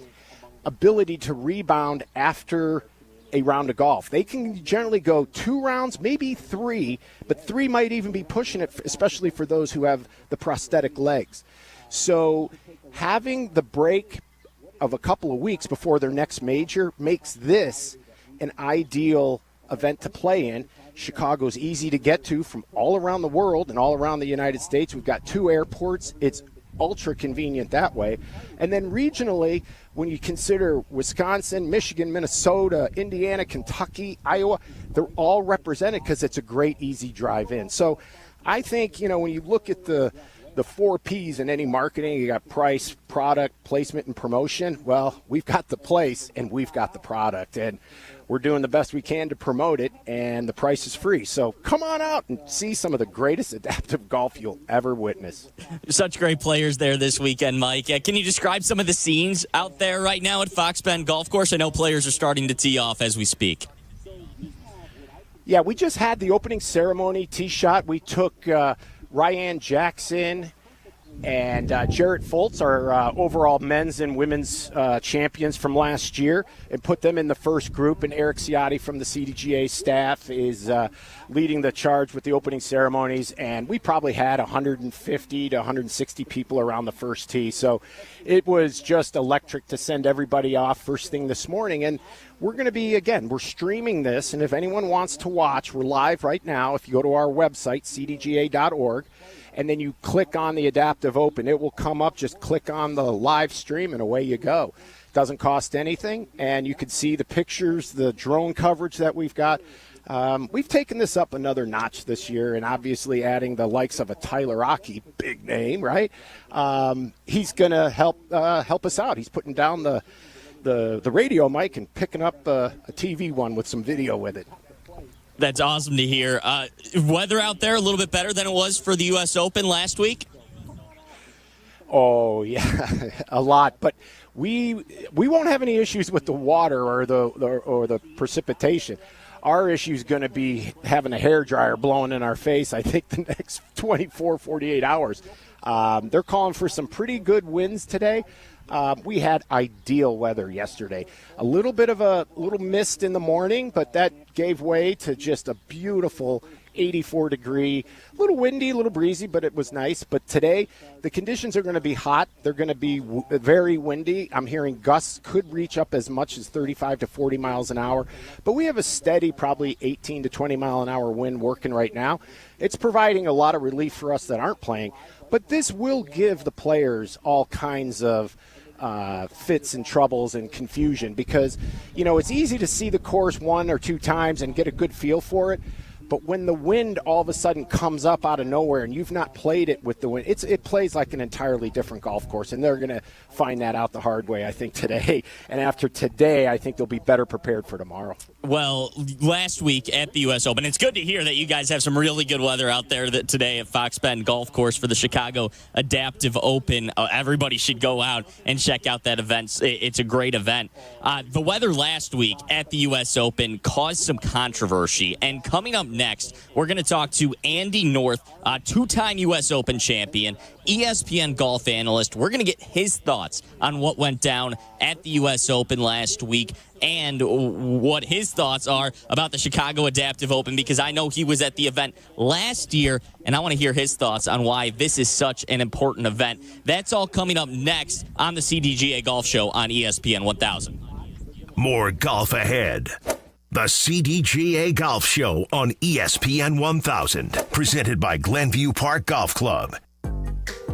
ability to rebound after a round of golf. They can generally go 2 rounds, maybe 3, but 3 might even be pushing it, especially for those who have the prosthetic legs. So having the break of a couple of weeks before their next major makes this an ideal event to play in. Chicago's easy to get to from all around the world and all around the United States. We've got 2 airports. It's ultra convenient that way. And then regionally, when you consider Wisconsin, Michigan, Minnesota, Indiana, Kentucky, Iowa, they're all represented because it's a great, easy drive in. So I think, when you look at the 4 Ps in any marketing, you got price, product, placement, and promotion. Well, we've got the place and we've got the product, and we're doing the best we can to promote it, and the price is free. So come on out and see some of the greatest adaptive golf you'll ever witness. Such great players there this weekend, Mike. Can you describe some of the scenes out there right now at Fox Bend Golf Course? I know players are starting to tee off as we speak. Yeah, we just had the opening ceremony tee shot. We took Ryan Jackson and Jarrett Foltz, our overall men's and women's champions from last year, and put them in the first group. And Eric Ciotti from the CDGA staff is leading the charge with the opening ceremonies. And we probably had 150 to 160 people around the first tee. So it was just electric to send everybody off first thing this morning. And we're going to be, we're streaming this. And if anyone wants to watch, we're live right now. If you go to our website, cdga.org, and then you click on the Adaptive Open, it will come up. Just click on the live stream, and away you go. Doesn't cost anything, and you can see the pictures, the drone coverage that we've got. We've taken this up another notch this year, and obviously adding the likes of a Tyler Aki, big name, right? He's going to help us out. He's putting down the radio mic and picking up a TV one with some video with it. That's awesome to hear. Weather out there a little bit better than it was for the U.S. Open last week? Oh, yeah, a lot. But we won't have any issues with the water or the precipitation. Our issue is going to be having a hairdryer blowing in our face, I think, the next 24, 48 hours. They're calling for some pretty good winds today. We had ideal weather yesterday. A little bit of a little mist in the morning, but that gave way to just a beautiful 84-degree, a little windy, a little breezy, but it was nice. But today, the conditions are going to be hot. They're going to be very windy. I'm hearing gusts could reach up as much as 35 to 40 miles an hour. But we have a steady, probably 18 to 20 mile an hour wind working right now. It's providing a lot of relief for us that aren't playing. But this will give the players all kinds of fits and troubles and confusion, because, it's easy to see the course 1 or 2 times and get a good feel for it. But when the wind all of a sudden comes up out of nowhere and you've not played it with the wind, it plays like an entirely different golf course. And they're going to find that out the hard way, I think, today. And after today, I think they'll be better prepared for tomorrow. Well, last week at the U.S. Open, it's good to hear that you guys have some really good weather out there today at Fox Bend Golf Course for the Chicago Adaptive Open. Everybody should go out and check out that event. It's a great event. The weather last week at the U.S. Open caused some controversy. And coming up next, we're going to talk to Andy North, two-time U.S. Open champion, ESPN golf analyst. We're going to get his thoughts on what went down at the U.S. Open last week. and what his thoughts are about the Chicago Adaptive Open, because I know he was at the event last year, and I want to hear his thoughts on why this is such an important event. That's all coming up next on the CDGA Golf Show on ESPN 1000. More golf ahead. The CDGA Golf Show on ESPN 1000, presented by Glenview Park Golf Club.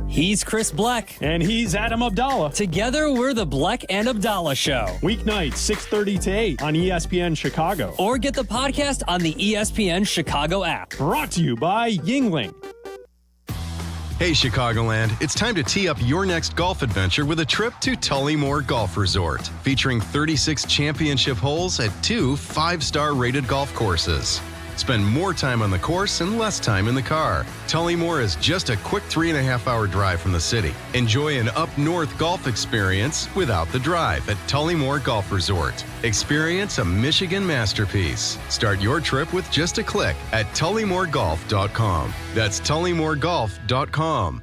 He's Chris Bleck. And he's Adam Abdallah. Together, we're the Bleck and Abdallah Show. Weeknights, 6:30 to 8 on ESPN Chicago. Or get the podcast on the ESPN Chicago app. Brought to you by Yingling. Hey, Chicagoland, it's time to tee up your next golf adventure with a trip to Tullymore Golf Resort, featuring 36 championship holes at 2 5-star rated golf courses. Spend more time on the course and less time in the car. Tullymore is just a quick 3.5-hour drive from the city. Enjoy an up-north golf experience without the drive at Tullymore Golf Resort. Experience a Michigan masterpiece. Start your trip with just a click at tullymoregolf.com. That's tullymoregolf.com.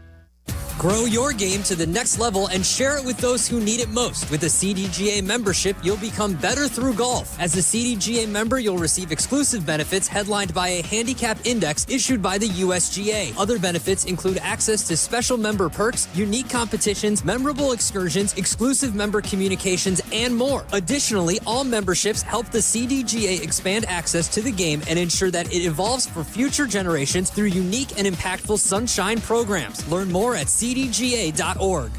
Grow your game to the next level and share it with those who need it most. With a CDGA membership, you'll become better through golf. As a CDGA member, you'll receive exclusive benefits headlined by a handicap index issued by the USGA. Other benefits include access to special member perks, unique competitions, memorable excursions, exclusive member communications, and more. Additionally, all memberships help the CDGA expand access to the game and ensure that it evolves for future generations through unique and impactful sunshine programs. Learn more at CDGA.org.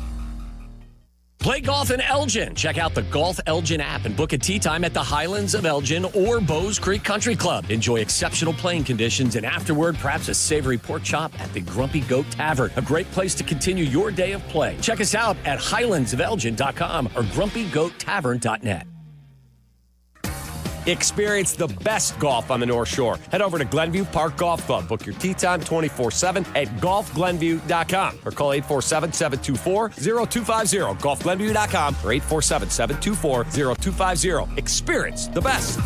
Play golf in Elgin. Check out the Golf Elgin app and book a tee time at the Highlands of Elgin or Bowes Creek Country Club. Enjoy exceptional playing conditions and afterward, perhaps a savory pork chop at the Grumpy Goat Tavern. A great place to continue your day of play. Check us out at highlandsofelgin.com or grumpygoattavern.net. Experience the best golf on the North Shore. Head over to Glenview Park Golf Club. Book your tee time 24/7 at golfglenview.com or call 847-724-0250. golfglenview.com or 847-724-0250. Experience the best.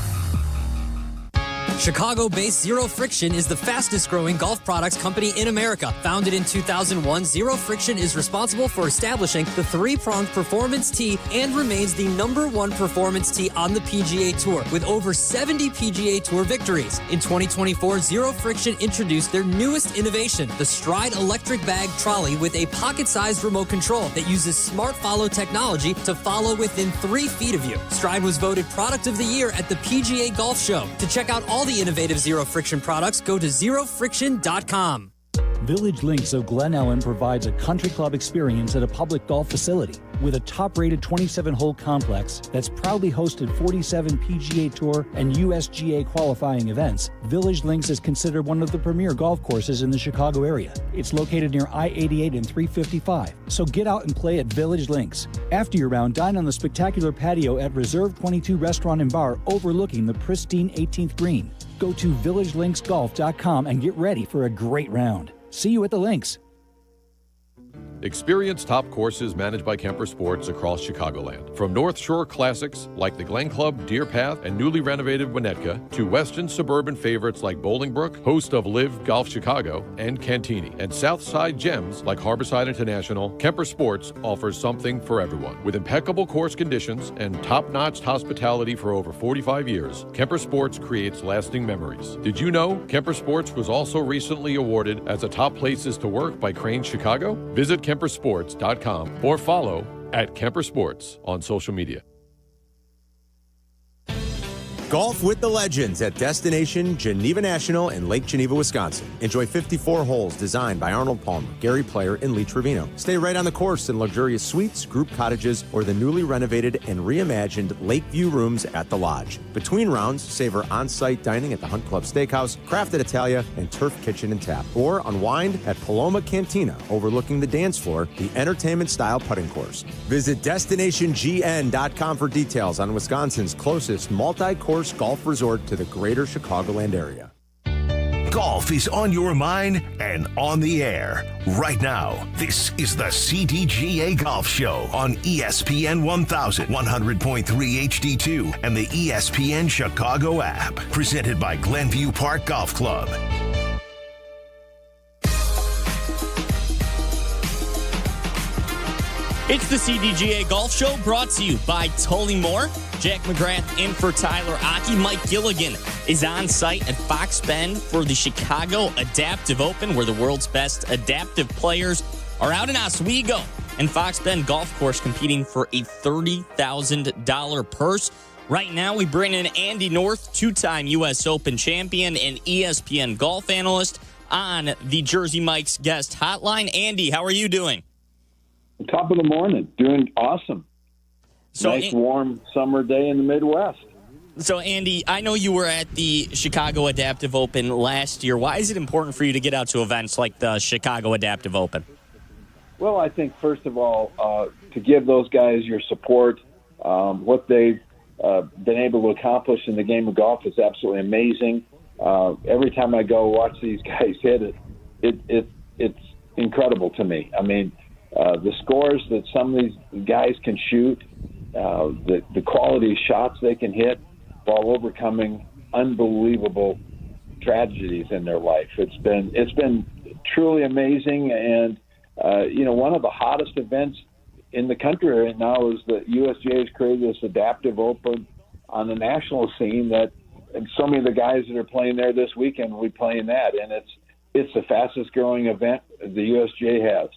Chicago-based Zero Friction is the fastest-growing golf products company in America. Founded in 2001, Zero Friction is responsible for establishing the three-pronged performance tee and remains the #1 performance tee on the PGA Tour, with over 70 PGA Tour victories. In 2024, Zero Friction introduced their newest innovation, the Stride electric bag trolley with a pocket-sized remote control that uses smart follow technology to follow within 3 feet of you. Stride was voted Product of the Year at the PGA Golf Show. To check out all the innovative Zero Friction products, go to zerofriction.com. Village Links of Glen Ellen provides a country club experience at a public golf facility. With a top-rated 27-hole complex that's proudly hosted 47 PGA Tour and USGA qualifying events, Village Links is considered one of the premier golf courses in the Chicago area. It's located near I-88 and 355, so get out and play at Village Links. After your round, dine on the spectacular patio at Reserve 22 Restaurant and Bar overlooking the pristine 18th green. Go to villagelinksgolf.com and get ready for a great round. See you at the links. Experience top courses managed by Kemper Sports across Chicagoland. From North Shore classics like the Glen Club, Deer Path, and newly renovated Winnetka, to western suburban favorites like Bolingbrook, host of Live Golf Chicago, and Cantini, and South Side gems like Harborside International, Kemper Sports offers something for everyone. With impeccable course conditions and top-notch hospitality for over 45 years, Kemper Sports creates lasting memories. Did you know Kemper Sports was also recently awarded as a top places to work by Crane Chicago? Visit KemperSports.com or follow at Kemper Sports on social media. Golf with the legends at Destination Geneva National in Lake Geneva, Wisconsin. Enjoy 54 holes designed by Arnold Palmer, Gary Player, and Lee Trevino. Stay right on the course in luxurious suites, group cottages, or the newly renovated and reimagined Lakeview rooms at the Lodge. Between rounds, savor on-site dining at the Hunt Club Steakhouse, Crafted Italia, and Turf Kitchen and Tap. Or unwind at Paloma Cantina, overlooking the dance floor, the entertainment-style putting course. Visit DestinationGN.com for details on Wisconsin's closest multi-course golf resort to the greater Chicagoland area. Golf is on your mind and on the air. Right now, this is the CDGA Golf Show on ESPN 1000, 100.3 HD2, and the ESPN Chicago app. Presented by Glenview Park Golf Club. It's the CDGA Golf Show brought to you by Tullymore. Jack McGrath in for Tyler Aki. Mike Gilligan is on site at Fox Bend for the Chicago Adaptive Open, where the world's best adaptive players are out in Oswego and Fox Bend Golf Course competing for a $30,000 purse. Right now, we bring in Andy North, two-time U.S. Open champion and ESPN golf analyst, on the Jersey Mike's guest hotline. Andy, how are you doing? Top of the morning. Doing awesome. So, nice, warm summer day in the Midwest. So, Andy, I know you were at the Chicago Adaptive Open last year. Why is it important for you to get out to events like the Chicago Adaptive Open? Well, I think, first of all, to give those guys your support, what they've been able to accomplish in the game of golf is absolutely amazing. Every time I go watch these guys hit it, it's incredible to me. I mean, the scores that some of these guys can shoot, the quality of shots they can hit while overcoming unbelievable tragedies in their life. It's been truly amazing, and one of the hottest events in the country right now is that USGA has created this Adaptive Open on the national scene that, and so many of the guys that are playing there this weekend will be playing that, and it's the fastest growing event the USGA has.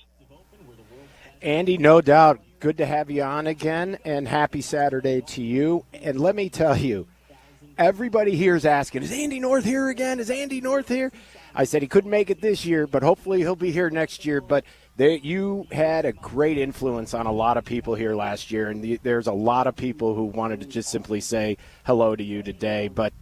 Andy, no doubt, good to have you on again, and happy Saturday to you. And let me tell you, everybody here is asking, is Andy North here again? Is Andy North here? I said he couldn't make it this year, but hopefully he'll be here next year. But you had a great influence on a lot of people here last year, and there's a lot of people who wanted to just simply say hello to you today. But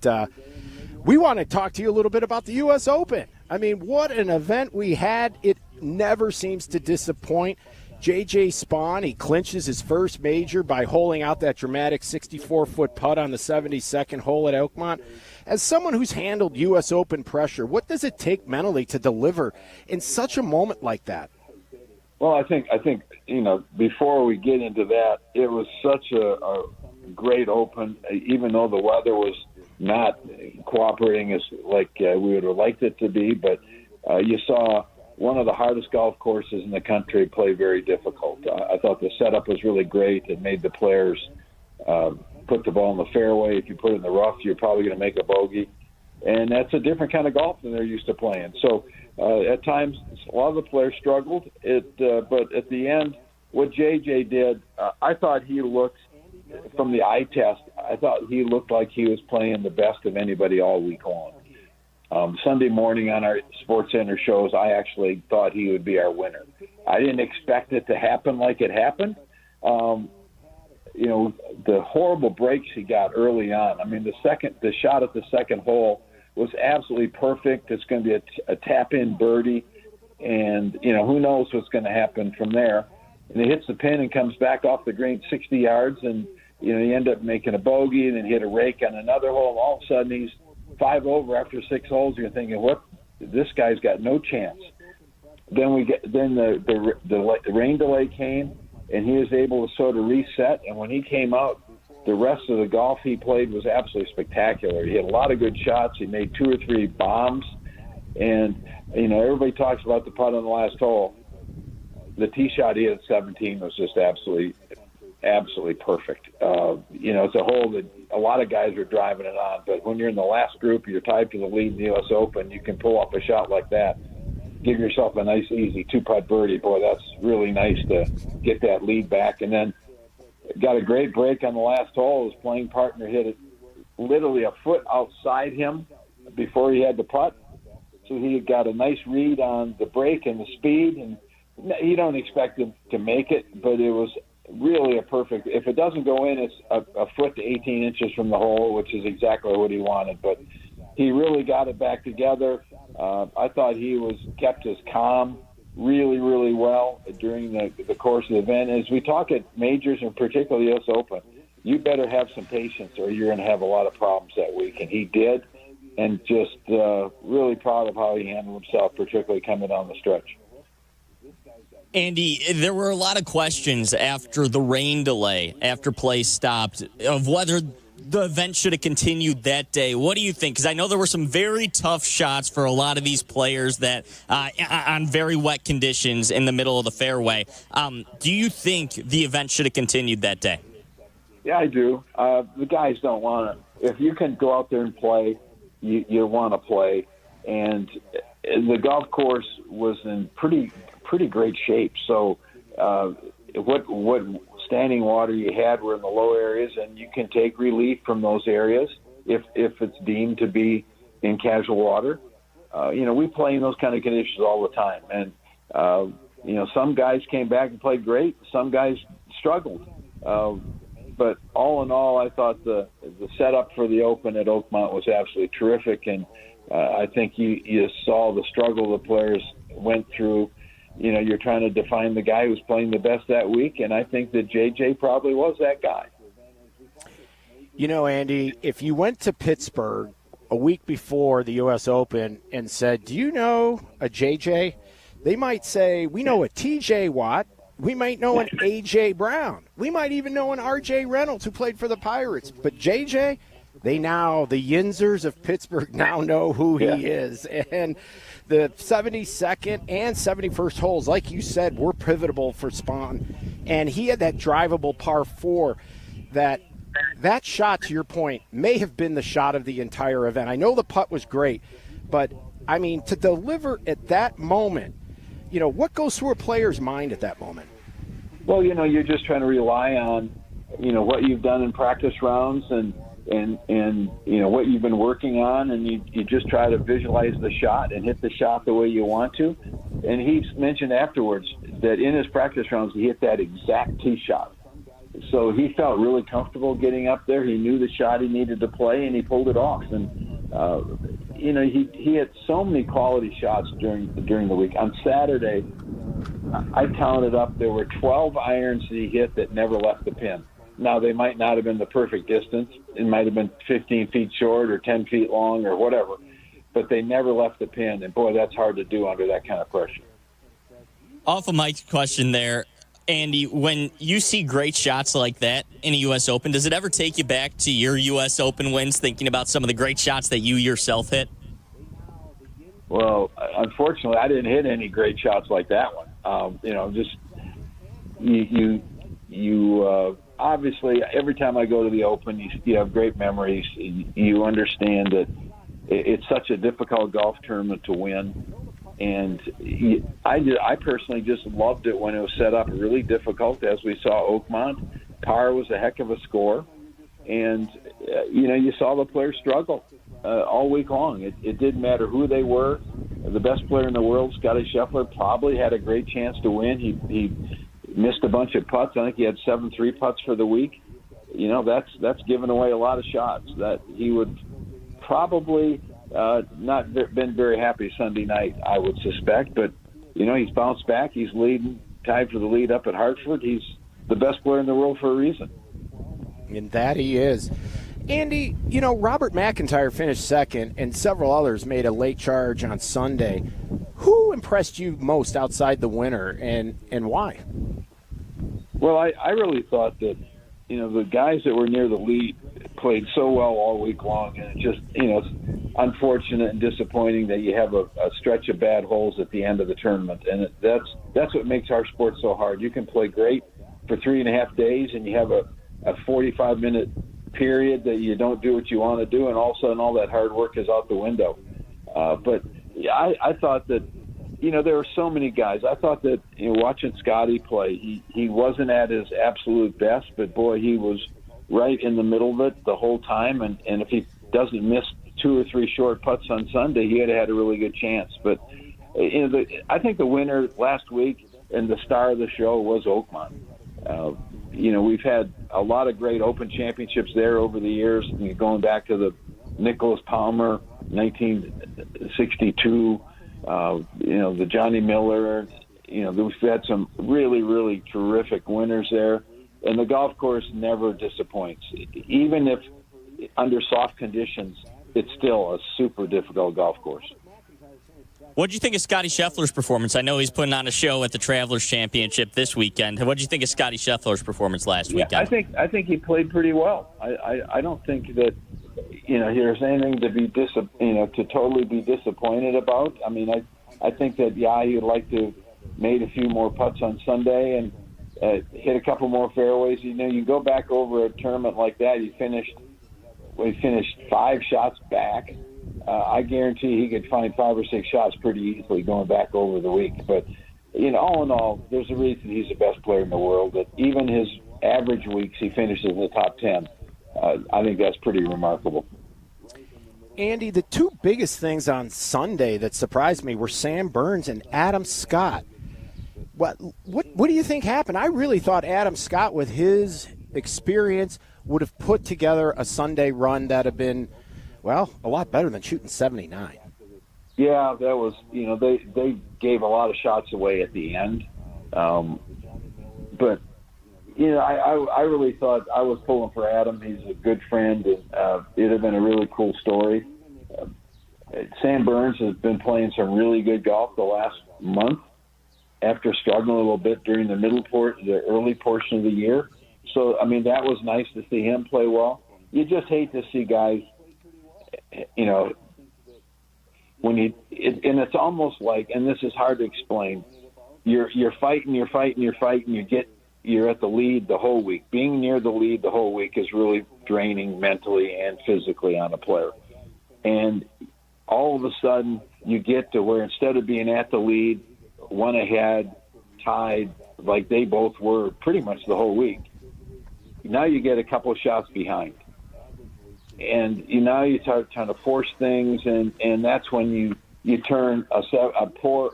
we want to talk to you a little bit about the U.S. Open. I mean, what an event we had. It never seems to disappoint. J.J. Spawn, he clinches his first major by holing out that dramatic 64-foot putt on the 72nd hole at Oakmont. As someone who's handled U.S. Open pressure, what does it take mentally to deliver in such a moment like that? Well, I think before we get into that, it was such a great Open, even though the weather was not cooperating as like we would have liked it to be. But you saw one of the hardest golf courses in the country play very difficult. I thought the setup was really great. It made the players put the ball in the fairway. If you put it in the rough, you're probably going to make a bogey. And that's a different kind of golf than they're used to playing. So at times, a lot of the players struggled. But at the end, what JJ did, I thought he looked, from the eye test, I thought he looked like he was playing the best of anybody all week long. Sunday morning on our Sports Center shows, I actually thought he would be our winner. I didn't expect it to happen like it happened. The horrible breaks he got early on. I mean, the shot at the second hole was absolutely perfect. It's going to be a tap-in birdie, and who knows what's going to happen from there. And he hits the pin and comes back off the green 60 yards, and he end up making a bogey and then hit a rake on another hole. All of a sudden, he's 5 over after 6 holes. You're thinking, what? This guy's got no chance. Then the rain delay came, and he was able to sort of reset. And when he came out, the rest of the golf he played was absolutely spectacular. He had a lot of good shots. He made 2 or 3 bombs. And, everybody talks about the putt on the last hole. The tee shot he had at 17 was just absolutely perfect. It's a hole that a lot of guys are driving it on. But when you're in the last group, you're tied for the lead in the U.S. Open, you can pull off a shot like that. Give yourself a nice, easy 2-putt birdie. Boy, that's really nice to get that lead back. And then got a great break on the last hole. His playing partner hit it literally a foot outside him before he had the putt. So he got a nice read on the break and the speed. And you don't expect him to make it, but it was really a perfect. If it doesn't go in, it's a foot to 18 inches from the hole, which is exactly what he wanted. But he really got it back together. I thought he kept his calm really, really well during the course of the event. As we talk at majors, and particularly U.S. Open, you better have some patience or you're going to have a lot of problems that week. And he did, and just really proud of how he handled himself, particularly coming down the stretch. Andy, there were a lot of questions after the rain delay, after play stopped, of whether the event should have continued that day. What do you think? Because I know there were some very tough shots for a lot of these players that on very wet conditions in the middle of the fairway. Do you think the event should have continued that day? Yeah, I do. The guys don't want to. If you can go out there and play, you want to play. And the golf course was in pretty great shape. So what standing water you had were in the low areas, and you can take relief from those areas if it's deemed to be in casual water. We play in those kind of conditions all the time. And, some guys came back and played great. Some guys struggled. But all in all, I thought the setup for the Open at Oakmont was absolutely terrific. And I think you saw the struggle the players went through. You're trying to define the guy who's playing the best that week, and I think that JJ probably was that guy. Andy, if you went to Pittsburgh a week before the U.S. Open and said, do you know a JJ? They might say, we know a TJ Watt. We might know an A.J. Brown. We might even know an R.J. Reynolds who played for the Pirates. But JJ, the Yinzers of Pittsburgh now know who he is. And the 72nd and 71st holes, like you said, were pivotal for Spaun. And he had that drivable par 4 that shot, to your point, may have been the shot of the entire event. I know the putt was great, but, to deliver at that moment, what goes through a player's mind at that moment? Well, you're just trying to rely on, what you've done in practice rounds and what you've been working on, and you just try to visualize the shot and hit the shot the way you want to. And he mentioned afterwards that in his practice rounds he hit that exact tee shot. So he felt really comfortable getting up there. He knew the shot he needed to play, and he pulled it off. And he had so many quality shots during the week. On Saturday, I counted up, there were 12 irons that he hit that never left the pin. Now, they might not have been the perfect distance. It might have been 15 feet short or 10 feet long or whatever, but they never left the pin. And, boy, that's hard to do under that kind of pressure. Off of Mike's question there, Andy, when you see great shots like that in a U.S. Open, does it ever take you back to your U.S. Open wins, thinking about some of the great shots that you yourself hit? Well, unfortunately, I didn't hit any great shots like that one. Obviously, every time I go to the Open, you have great memories. You understand that it's such a difficult golf tournament to win. And I personally just loved it when it was set up really difficult, as we saw Oakmont. Par was a heck of a score. And, you saw the players struggle all week long. It didn't matter who they were. The best player in the world, Scotty Scheffler, probably had a great chance to win. He missed a bunch of putts. I think he had 7 3-putts for the week. That's given away a lot of shots that he would probably not been very happy Sunday night, I would suspect. But, he's bounced back. He's tied for the lead up at Hartford. He's the best player in the world for a reason. And that he is. Andy, Robert McIntyre finished second, and several others made a late charge on Sunday. Who impressed you most outside the winner, and why? Well, I really thought that, the guys that were near the lead played so well all week long, and it just, it's unfortunate and disappointing that you have a stretch of bad holes at the end of the tournament, and that's what makes our sport so hard. You can play great for 3.5 days, and you have a 45-minute period that you don't do what you want to do, and all of a sudden all that hard work is out the window. But I thought that, there were so many guys. I thought that, watching Scotty play, he wasn't at his absolute best, but, boy, he was right in the middle of it the whole time. And if he doesn't miss 2 or 3 short putts on Sunday, he had a really good chance. But, I think the winner last week and the star of the show was Oakmont. We've had a lot of great Open championships there over the years, going back to the Nicholas Palmer, 1962, the Johnny Miller. We've had some really, really terrific winners there. And the golf course never disappoints. Even if under soft conditions, it's still a super difficult golf course. What did you think of Scotty Scheffler's performance? I know he's putting on a show at the Travelers Championship this weekend. What did you think of Scotty Scheffler's performance last weekend? I think he played pretty well. I don't think that there's anything to be to totally be disappointed about. I mean, I think that he would like to have made a few more putts on Sunday, and hit a couple more fairways. You go back over a tournament like that, we finished 5 shots back. I guarantee he could find 5 or 6 shots pretty easily going back over the week. But, all in all, there's a reason he's the best player in the world. That even his average weeks, he finishes in the top 10. I think that's pretty remarkable. Andy, the two biggest things on Sunday that surprised me were Sam Burns and Adam Scott. What do you think happened? I really thought Adam Scott, with his experience, would have put together a Sunday run that had been, a lot better than shooting 79. Yeah, that was, they gave a lot of shots away at the end. But, I really thought I was pulling for Adam. He's a good friend, and it had been a really cool story. Sam Burns has been playing some really good golf the last month after struggling a little bit during the early portion of the year. So, that was nice to see him play well. You just hate to see guys, and it's almost like, and this is hard to explain, you're fighting, you're at the lead the whole week. Being near the lead the whole week is really draining mentally and physically on a player. And all of a sudden you get to where instead of being at the lead, one ahead, tied, like they both were pretty much the whole week, now you get a couple of shots behind. And now you start trying to force things, and that's when you turn a poor,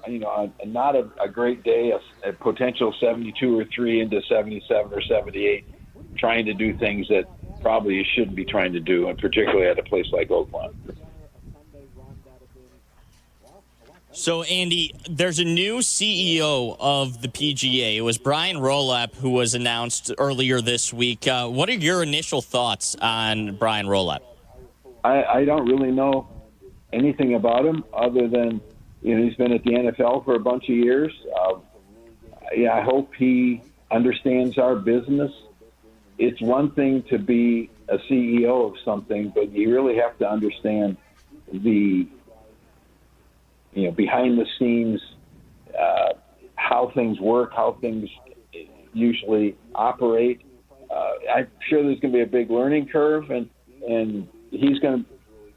not a great day, a potential 72 or 3 into 77 or 78, trying to do things that probably you shouldn't be trying to do, and particularly at a place like Oakland. So, Andy, there's a new CEO of the PGA. It was Brian Rolap who was announced earlier this week. What are your initial thoughts on Brian Rolap? I don't really know anything about him other than, he's been at the NFL for a bunch of years. I hope he understands our business. It's one thing to be a CEO of something, but you really have to understand the behind the scenes, how things work, how things usually operate. I'm sure there's going to be a big learning curve, and he's going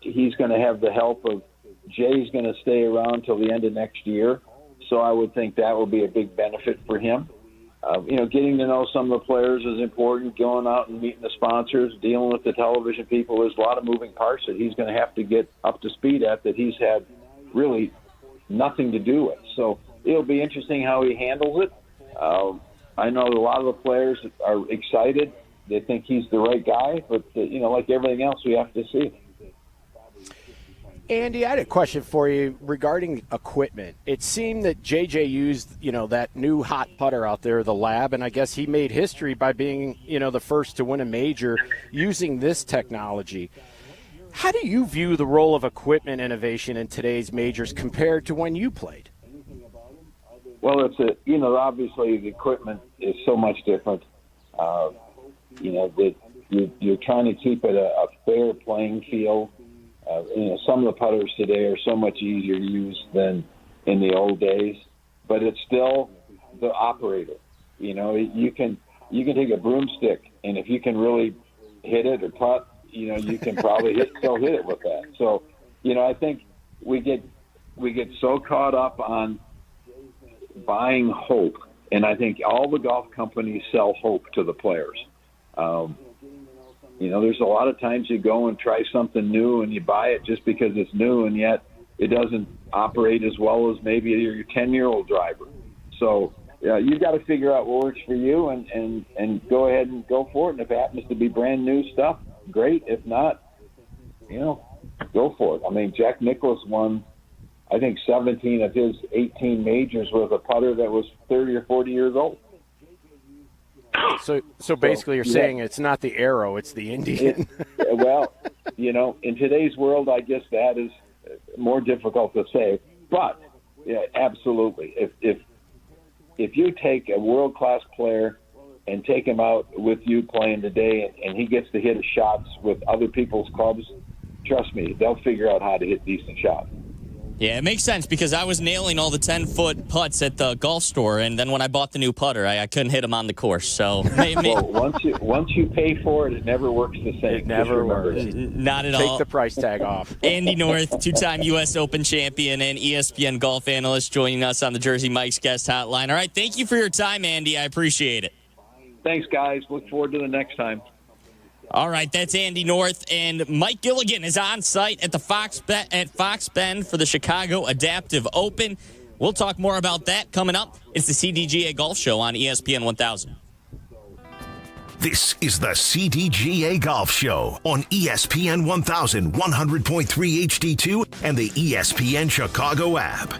to have the help of Jay's going to stay around till the end of next year. So I would think that will be a big benefit for him. Getting to know some of the players is important. Going out and meeting the sponsors, dealing with the television people. There's a lot of moving parts that he's going to have to get up to speed at that he's had really nothing to do with. So it'll be interesting how he handles it. I know a lot of the players are excited. They think he's the right guy, but, like everything else, we have to see. Andy, I had a question for you regarding equipment. It seemed that JJ used, that new hot putter out there, the Lab, and I guess he made history by being, the first to win a major using this technology. How do you view the role of equipment innovation in today's majors compared to when you played? Well, obviously the equipment is so much different. That you're trying to keep it a fair playing field. Some of the putters today are so much easier to use than in the old days, but it's still the operator. You can take a broomstick, and if you can really hit it or putt, you can probably hit it with that. So, I think we get so caught up on buying hope, and I think all the golf companies sell hope to the players. There's a lot of times you go and try something new and you buy it just because it's new, and yet it doesn't operate as well as maybe your 10-year-old driver. So you've got to figure out what works for you and go ahead and go for it. And if it happens to be brand new stuff, great. If not, go for it. Jack Nicklaus won, I think, 17 of his 18 majors with a putter that was 30 or 40 years old. So basically you're saying it's not the Arrow, it's the Indian. Well, in today's world, I guess that is more difficult to say. But, yeah, absolutely. If you take a world-class player and take him out with you playing today and he gets to hit shots with other people's clubs, trust me, they'll figure out how to hit decent shots. Yeah, it makes sense because I was nailing all the 10-foot putts at the golf store, and then when I bought the new putter, I couldn't hit them on the course. So well, once you pay for it, it never works the same. It never works. Not at all. Take the price tag off. Andy North, two-time U.S. Open champion and ESPN golf analyst, joining us on the Jersey Mike's guest hotline. All right, thank you for your time, Andy. I appreciate it. Thanks, guys. Look forward to the next time. All right, that's Andy North, and Mike Gilligan is on site at the Fox Bend for the Chicago Adaptive Open. We'll talk more about that coming up. It's the CDGA Golf Show on ESPN 1000. This is the CDGA Golf Show on ESPN 1000, 100.3 HD2, and the ESPN Chicago app.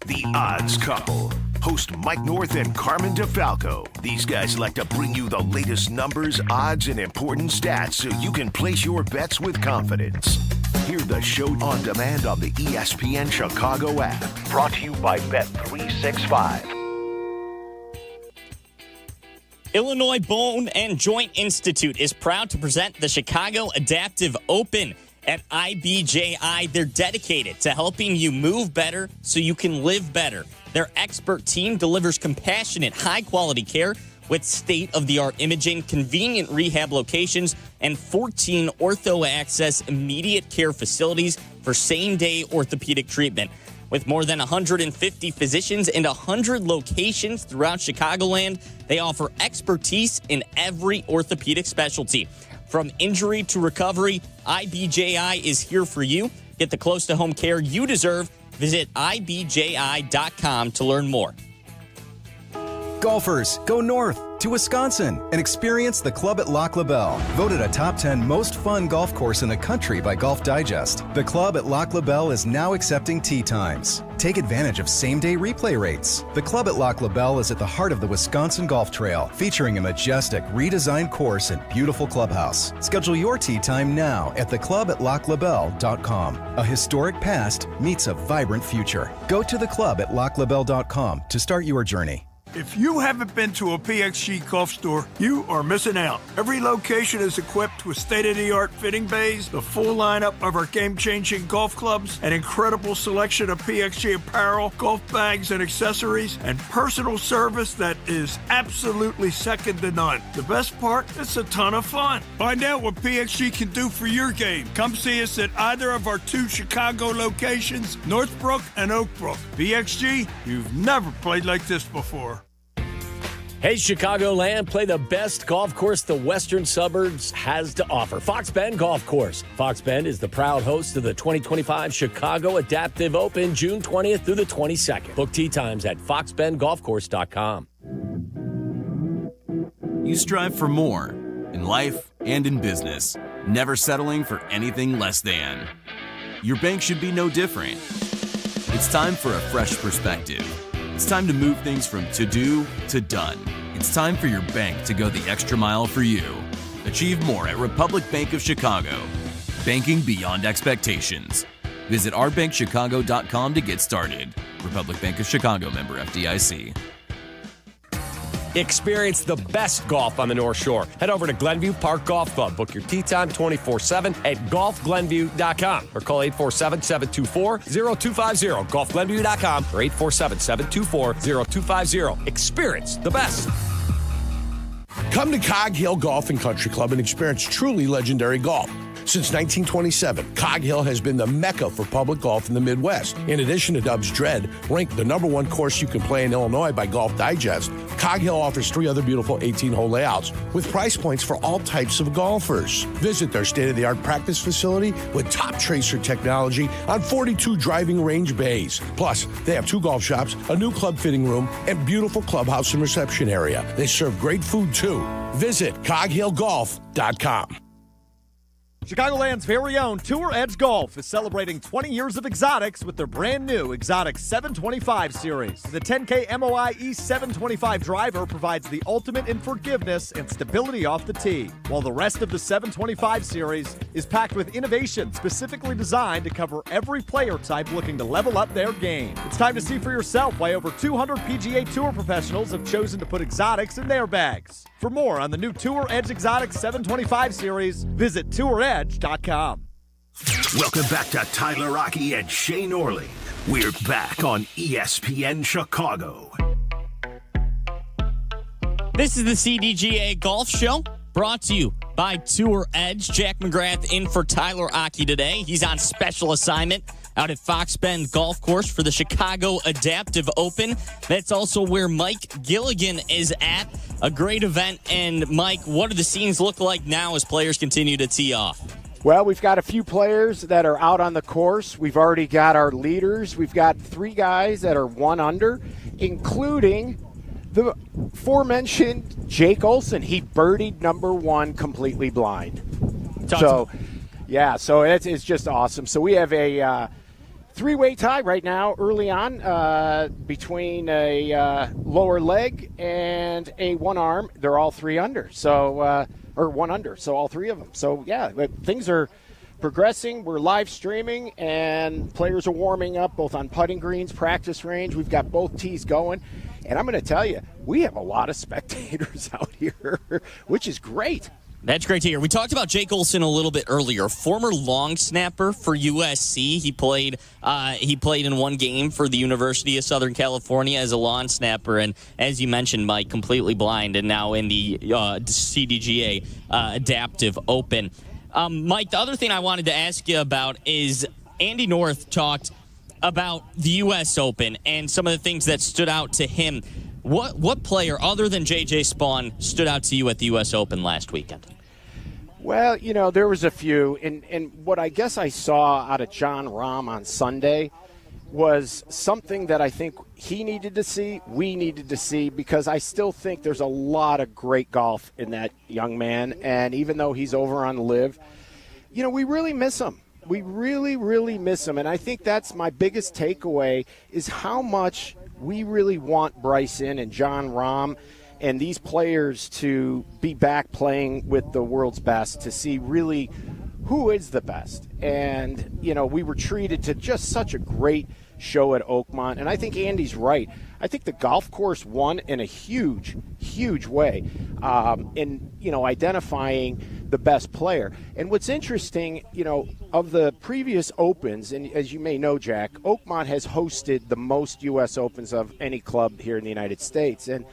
The Odds Couple. Host Mike North and Carmen DeFalco. These guys like to bring you the latest numbers, odds, and important stats so you can place your bets with confidence. Hear the show on demand on the ESPN Chicago app. Brought to you by Bet365. Illinois Bone and Joint Institute is proud to present the Chicago Adaptive Open. At IBJI, they're dedicated to helping you move better so you can live better. Their expert team delivers compassionate, high-quality care with state-of-the-art imaging, convenient rehab locations, and 14 ortho-access immediate care facilities for same-day orthopedic treatment. With more than 150 physicians and 100 locations throughout Chicagoland, they offer expertise in every orthopedic specialty. From injury to recovery, IBJI is here for you. Get the close-to-home care you deserve. Visit IBJI.com to learn more. Golfers, go north to Wisconsin and experience the Club at Lac La Belle, voted a top 10 most fun golf course in the country by Golf Digest. The Club at Lac La Belle is now accepting tee times. Take advantage of same-day replay rates. The Club at Lac La Belle is at the heart of the Wisconsin Golf Trail, featuring a majestic, redesigned course and beautiful clubhouse. Schedule your tee time now at theclubatlaclabelle.com. A historic past meets a vibrant future. Go to theclubatlaclabelle.com to start your journey. If you haven't been to a PXG golf store, you are missing out. Every location is equipped with state-of-the-art fitting bays, the full lineup of our game-changing golf clubs, an incredible selection of PXG apparel, golf bags and accessories, and personal service that is absolutely second to none. The best part, it's a ton of fun. Find out what PXG can do for your game. Come see us at either of our 2 Chicago locations, Northbrook and Oakbrook. PXG, you've never played like this before. Hey, Chicagoland, play the best golf course the western suburbs has to offer. Fox Bend Golf Course. Fox Bend is the proud host of the 2025 Chicago Adaptive Open, June 20th through the 22nd. Book tee times at foxbendgolfcourse.com. You strive for more in life and in business, never settling for anything less than. Your bank should be no different. It's time for a fresh perspective. It's time to move things from to-do to done. It's time for your bank to go the extra mile for you. Achieve more at Republic Bank of Chicago. Banking beyond expectations. Visit ourbankchicago.com to get started. Republic Bank of Chicago, member FDIC. Experience the best golf on the North Shore. Head over to Glenview Park Golf Club. Book your tee time 24/7 at golfglenview.com or call 847-724-0250. golfglenview.com or 847-724-0250. Experience the best. Come to Cog Hill Golf and Country Club and experience truly legendary golf. Since 1927, Cog Hill has been the mecca for public golf in the Midwest. In addition to Dub's Dread, ranked the #1 course you can play in Illinois by Golf Digest, Cog Hill offers 3 other beautiful 18-hole layouts with price points for all types of golfers. Visit their state-of-the-art practice facility with top tracer technology on 42 driving range bays. Plus, they have 2 golf shops, a new club fitting room, and beautiful clubhouse and reception area. They serve great food, too. Visit coghillgolf.com. Chicagoland's very own Tour Edge Golf is celebrating 20 years of exotics with their brand new Exotic 725 series. The 10K MOI E725 driver provides the ultimate in forgiveness and stability off the tee, while the rest of the 725 series is packed with innovation specifically designed to cover every player type looking to level up their game. It's time to see for yourself why over 200 PGA Tour professionals have chosen to put exotics in their bags. For more on the new Tour Edge Exotic 725 series, visit touredge.com. Welcome back to Tyler Rocky and Shane Orley. We're back on ESPN Chicago. This is the CDGA Golf Show, brought to you by Tour Edge. Jack McGrath in for Tyler Rocky today. He's on special assignment out at Fox Bend Golf Course for the Chicago Adaptive Open. That's also where Mike Gilligan is at. A great event. And, Mike, what do the scenes look like now as players continue to tee off? Well, we've got a few players that are out on the course. We've already got our leaders. We've got 3 guys that are 1 under, including the aforementioned Jake Olson. He birdied number 1 completely blind. So it's just awesome. So we have a 3-way tie right now early on between a lower leg and a 1 arm. They're all 3 under. So or 1 under, so all 3 of them. So, yeah, things are progressing. We're live streaming, and players are warming up both on putting greens, practice range. We've got both tees going. And I'm going to tell you, we have a lot of spectators out here, which is great. That's great to hear. We talked about Jake Olson a little bit earlier. Former long snapper for USC. He played in 1 game for the University of Southern California as a long snapper, and as you mentioned, Mike, completely blind, and now in the CDGA Adaptive Open. Mike, the other thing I wanted to ask you about is Andy North talked about the U.S. Open and some of the things that stood out to him. What player, other than J.J. Spawn, stood out to you at the U.S. Open last weekend? Well, there was a few. And what I guess I saw out of Jon Rahm on Sunday was something that I think he needed to see, we needed to see, because I still think there's a lot of great golf in that young man. And even though he's over on LIV, we really miss him. We really, really miss him. And I think that's my biggest takeaway is how much we really want Bryson and Jon Rahm and these players to be back playing with the world's best, to see really who is the best. And, we were treated to just such a great show at Oakmont. And I think Andy's right. I think the golf course won in a huge, huge way in, identifying the best player. And what's interesting, of the previous Opens, and as you may know, Jack, Oakmont has hosted the most U.S. Opens of any club here in the United States. And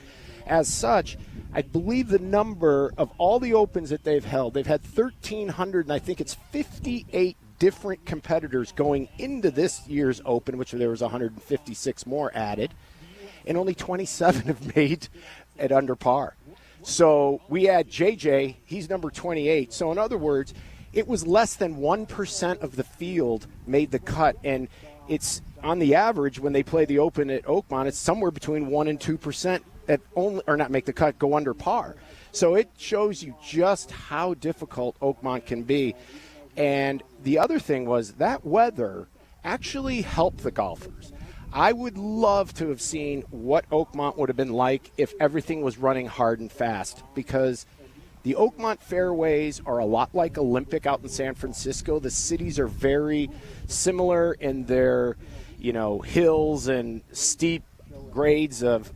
as such, I believe the number of all the Opens that they've had 1,300, and I think it's 58 different competitors going into this year's Open, which there was 156 more added, and only 27 have made it under par. So we had JJ, he's number 28. So in other words, it was less than 1% of the field made the cut, and it's on the average when they play the Open at Oakmont, it's somewhere between 1% and 2% that only, or not make the cut, go under par. So it shows you just how difficult Oakmont can be. And the other thing was that weather actually helped the golfers. I would love to have seen what Oakmont would have been like if everything was running hard and fast, because the Oakmont fairways are a lot like Olympic out in San Francisco. The cities are very similar in their, hills and steep grades of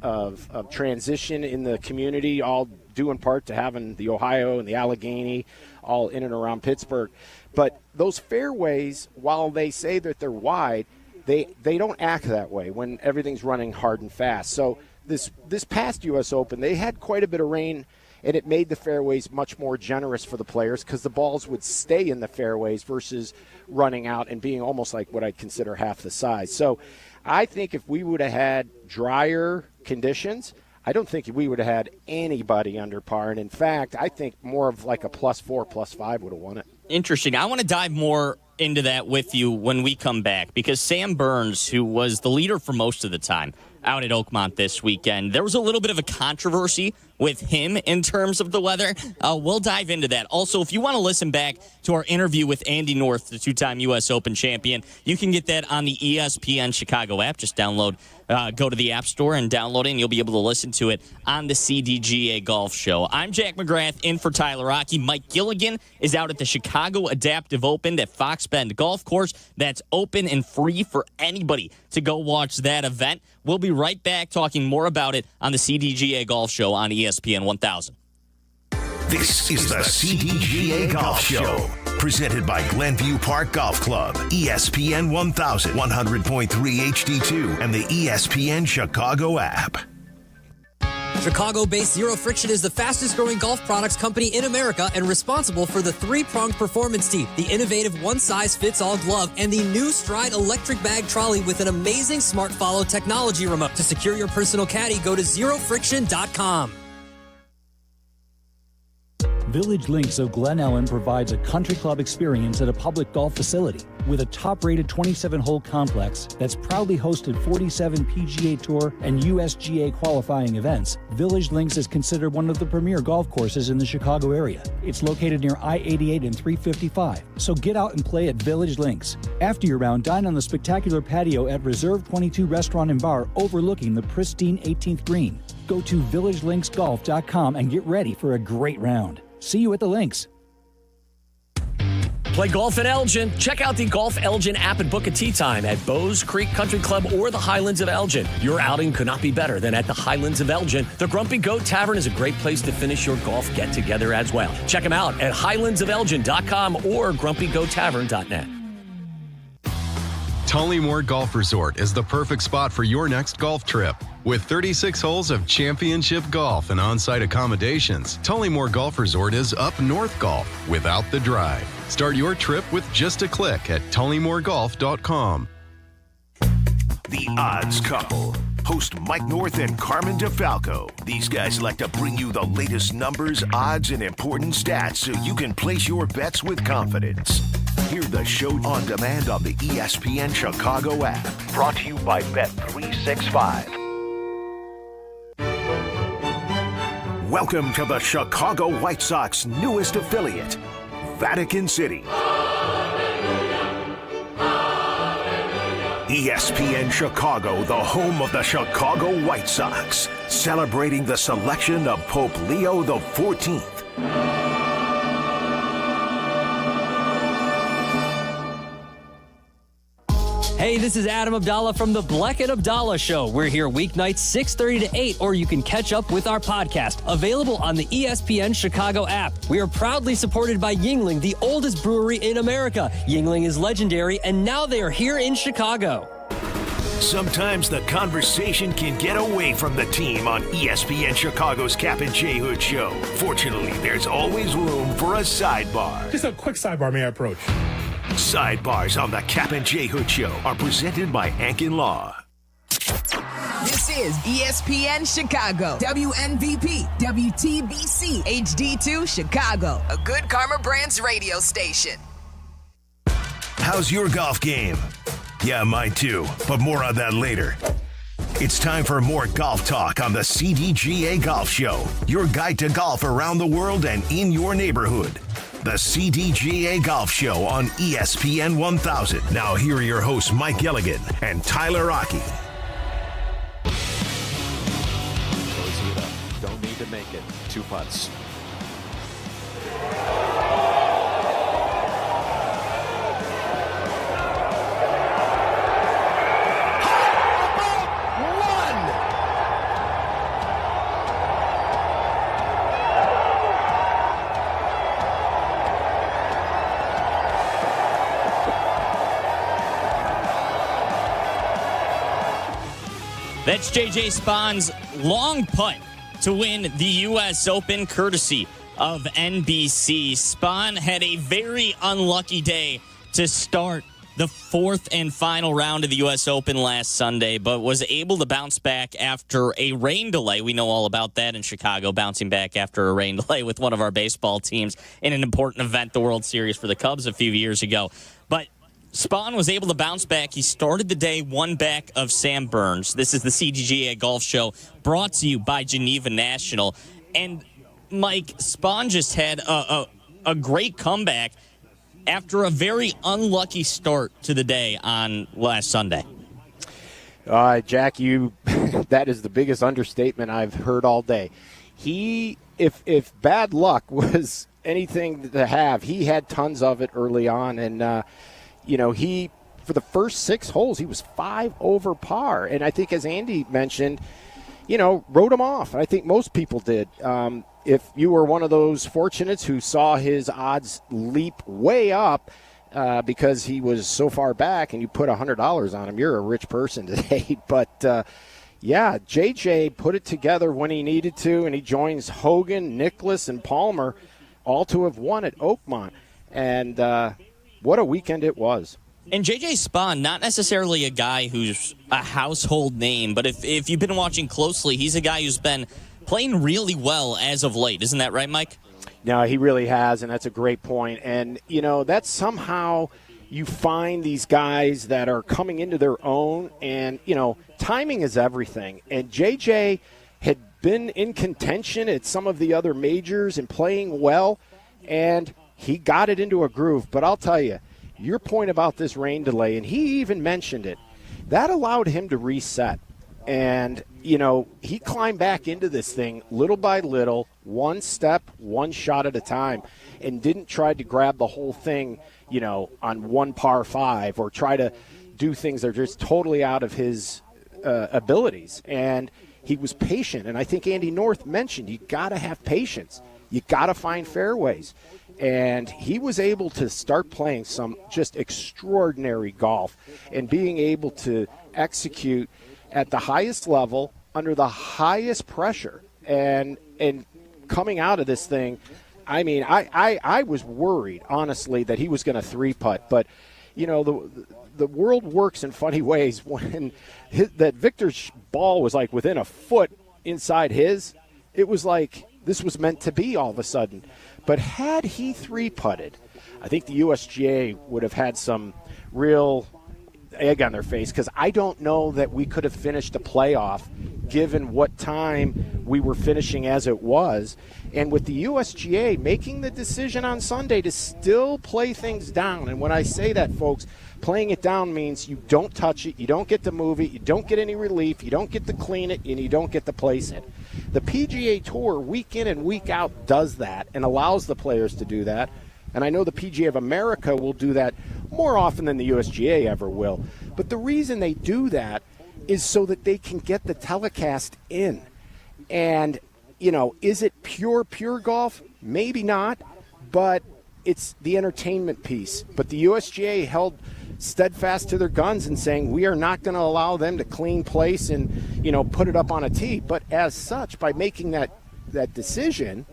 transition in the community, all due in part to having the Ohio and the Allegheny all in and around Pittsburgh. But those fairways, while they say that they're wide, they don't act that way when everything's running hard and fast. So this past U.S. Open, they had quite a bit of rain, and it made the fairways much more generous for the players because the balls would stay in the fairways versus running out and being almost like what I'd consider half the size. So I think if we would have had drier conditions, I don't think we would have had anybody under par. And in fact, I think more of like a +4, +5 would have won it. Interesting. I want to dive more into that with you when we come back, because Sam Burns, who was the leader for most of the time out at Oakmont this weekend, there was a little bit of a controversy with him in terms of the weather. We'll dive into that. Also, if you want to listen back to our interview with Andy North, the 2-time U.S. Open champion, you can get that on the ESPN Chicago app. Just go to the App Store and download it, and you'll be able to listen to it on the CDGA Golf Show. I'm Jack McGrath in for Tyler Rocky. Mike Gilligan is out at the Chicago Adaptive Open at Fox Bend Golf Course. That's open and free for anybody to go watch that event. We'll be right back talking more about it on the CDGA Golf Show on ESPN 1000. This is the CDGA Golf Show, presented by Glenview Park Golf Club, ESPN 1000, 100.3 HD2, and the ESPN Chicago app. Chicago-based Zero Friction is the fastest-growing golf products company in America and responsible for the three-pronged performance tee, the innovative one-size-fits-all glove, and the new Stride electric bag trolley with an amazing Smart Follow technology remote. To secure your personal caddy, go to zerofriction.com. Village Links of Glen Ellen provides a country club experience at a public golf facility. With a top-rated 27-hole complex that's proudly hosted 47 PGA Tour and USGA qualifying events, Village Links is considered one of the premier golf courses in the Chicago area. It's located near I-88 and 355, so get out and play at Village Links. After your round, dine on the spectacular patio at Reserve 22 Restaurant and Bar overlooking the pristine 18th green. Go to villagelinksgolf.com and get ready for a great round. See you at the links. Play golf in Elgin. Check out the Golf Elgin app and book a tee time at Bowes Creek Country Club or the Highlands of Elgin. Your outing could not be better than at the Highlands of Elgin. The Grumpy Goat Tavern is a great place to finish your golf get-together as well. Check them out at highlandsofelgin.com or grumpygoattavern.net. Tullymore Golf Resort is the perfect spot for your next golf trip. With 36 holes of championship golf and on-site accommodations, Tullymore Golf Resort is up north golf without the drive. Start your trip with just a click at tullymoregolf.com. The Odds Couple. Host Mike North and Carmen DeFalco. These guys like to bring you the latest numbers, odds, and important stats so you can place your bets with confidence. Hear the show on demand on the ESPN Chicago app. Brought to you by Bet365. Welcome to the Chicago White Sox newest affiliate, Vatican City. ESPN Chicago, the home of the Chicago White Sox, celebrating the selection of Pope Leo XIV. Hey, this is Adam Abdallah from the Bleck and Abdallah Show. We're here weeknights 6:30 to 8, or you can catch up with our podcast, available on the ESPN Chicago app. We are proudly supported by Yuengling, the oldest brewery in America. Yuengling is legendary, and now they are here in Chicago. Sometimes the conversation can get away from the team on ESPN Chicago's Cap and J Hood Show. Fortunately, there's always room for a sidebar. Just a quick sidebar, may I approach? Sidebars on the Cap and J Hood Show are presented by Ankin Law. This is ESPN Chicago, WNVP, WTBC, HD2 Chicago, a Good Karma Brands radio station. How's your golf game? Yeah, mine too, but more on that later. It's time for more golf talk on the CDGA Golf Show, your guide to golf around the world and in your neighborhood. The CDGA Golf Show on ESPN 1000. Now here are your hosts, Mike Gilligan and Tyler Rocky. Closing it up. Don't need to make it. 2 putts. That's J.J. Spahn's long putt to win the U.S. Open, courtesy of NBC. Spahn had a very unlucky day to start the fourth and final round of the U.S. Open last Sunday, but was able to bounce back after a rain delay. We know all about that in Chicago, bouncing back after a rain delay with one of our baseball teams in an important event, the World Series for the Cubs a few years ago. But Spahn was able to bounce back. He started the day one back of Sam Burns. This is the CDGA Golf Show, brought to you by Geneva National. And, Mike, Spahn just had a great comeback after a very unlucky start to the day on last Sunday. Jack, that is the biggest understatement I've heard all day. If bad luck was anything to have, he had tons of it early on, and he, for the first 6 holes, he was 5 over par. And I think, as Andy mentioned, wrote him off. I think most people did. if you were one of those fortunates who saw his odds leap way up because he was so far back and you put $100 on him, you're a rich person today. But, yeah, JJ put it together when he needed to, and he joins Hogan, Nicklaus, and Palmer, all to have won at Oakmont. And what a weekend it was. And J.J. Spahn, not necessarily a guy who's a household name, but if you've been watching closely, he's a guy who's been playing really well as of late. Isn't that right, Mike? No, he really has, and that's a great point. And, that's somehow you find these guys that are coming into their own, and, timing is everything. And J.J. had been in contention at some of the other majors and playing well, and he got it into a groove. But I'll tell you, your point about this rain delay, and he even mentioned it, that allowed him to reset. And, he climbed back into this thing little by little, one step, one shot at a time, and didn't try to grab the whole thing, on one par 5 or try to do things that are just totally out of his abilities. And he was patient. And I think Andy North mentioned you got to have patience. You got to find fairways. And he was able to start playing some just extraordinary golf and being able to execute at the highest level under the highest pressure. And coming out of this thing, I mean, I was worried, honestly, that he was going to 3-putt. But, the world works in funny ways. When that Victor's ball was like within a foot inside his, it was like this was meant to be all of a sudden. But had he 3-putted, I think the USGA would have had some real egg on their face, because I don't know that we could have finished the playoff given what time we were finishing as it was. And with the USGA making the decision on Sunday to still play things down, and when I say that, folks, playing it down means you don't touch it, you don't get to move it, you don't get any relief, you don't get to clean it, and you don't get to place it. The PGA Tour, week in and week out, does that and allows the players to do that. And I know the PGA of America will do that more often than the USGA ever will. But the reason they do that is so that they can get the telecast in. And, is it pure golf? Maybe not, but it's the entertainment piece. But the USGA held steadfast to their guns and saying, we are not going to allow them to clean place and, put it up on a tee. But as such, by making that decision,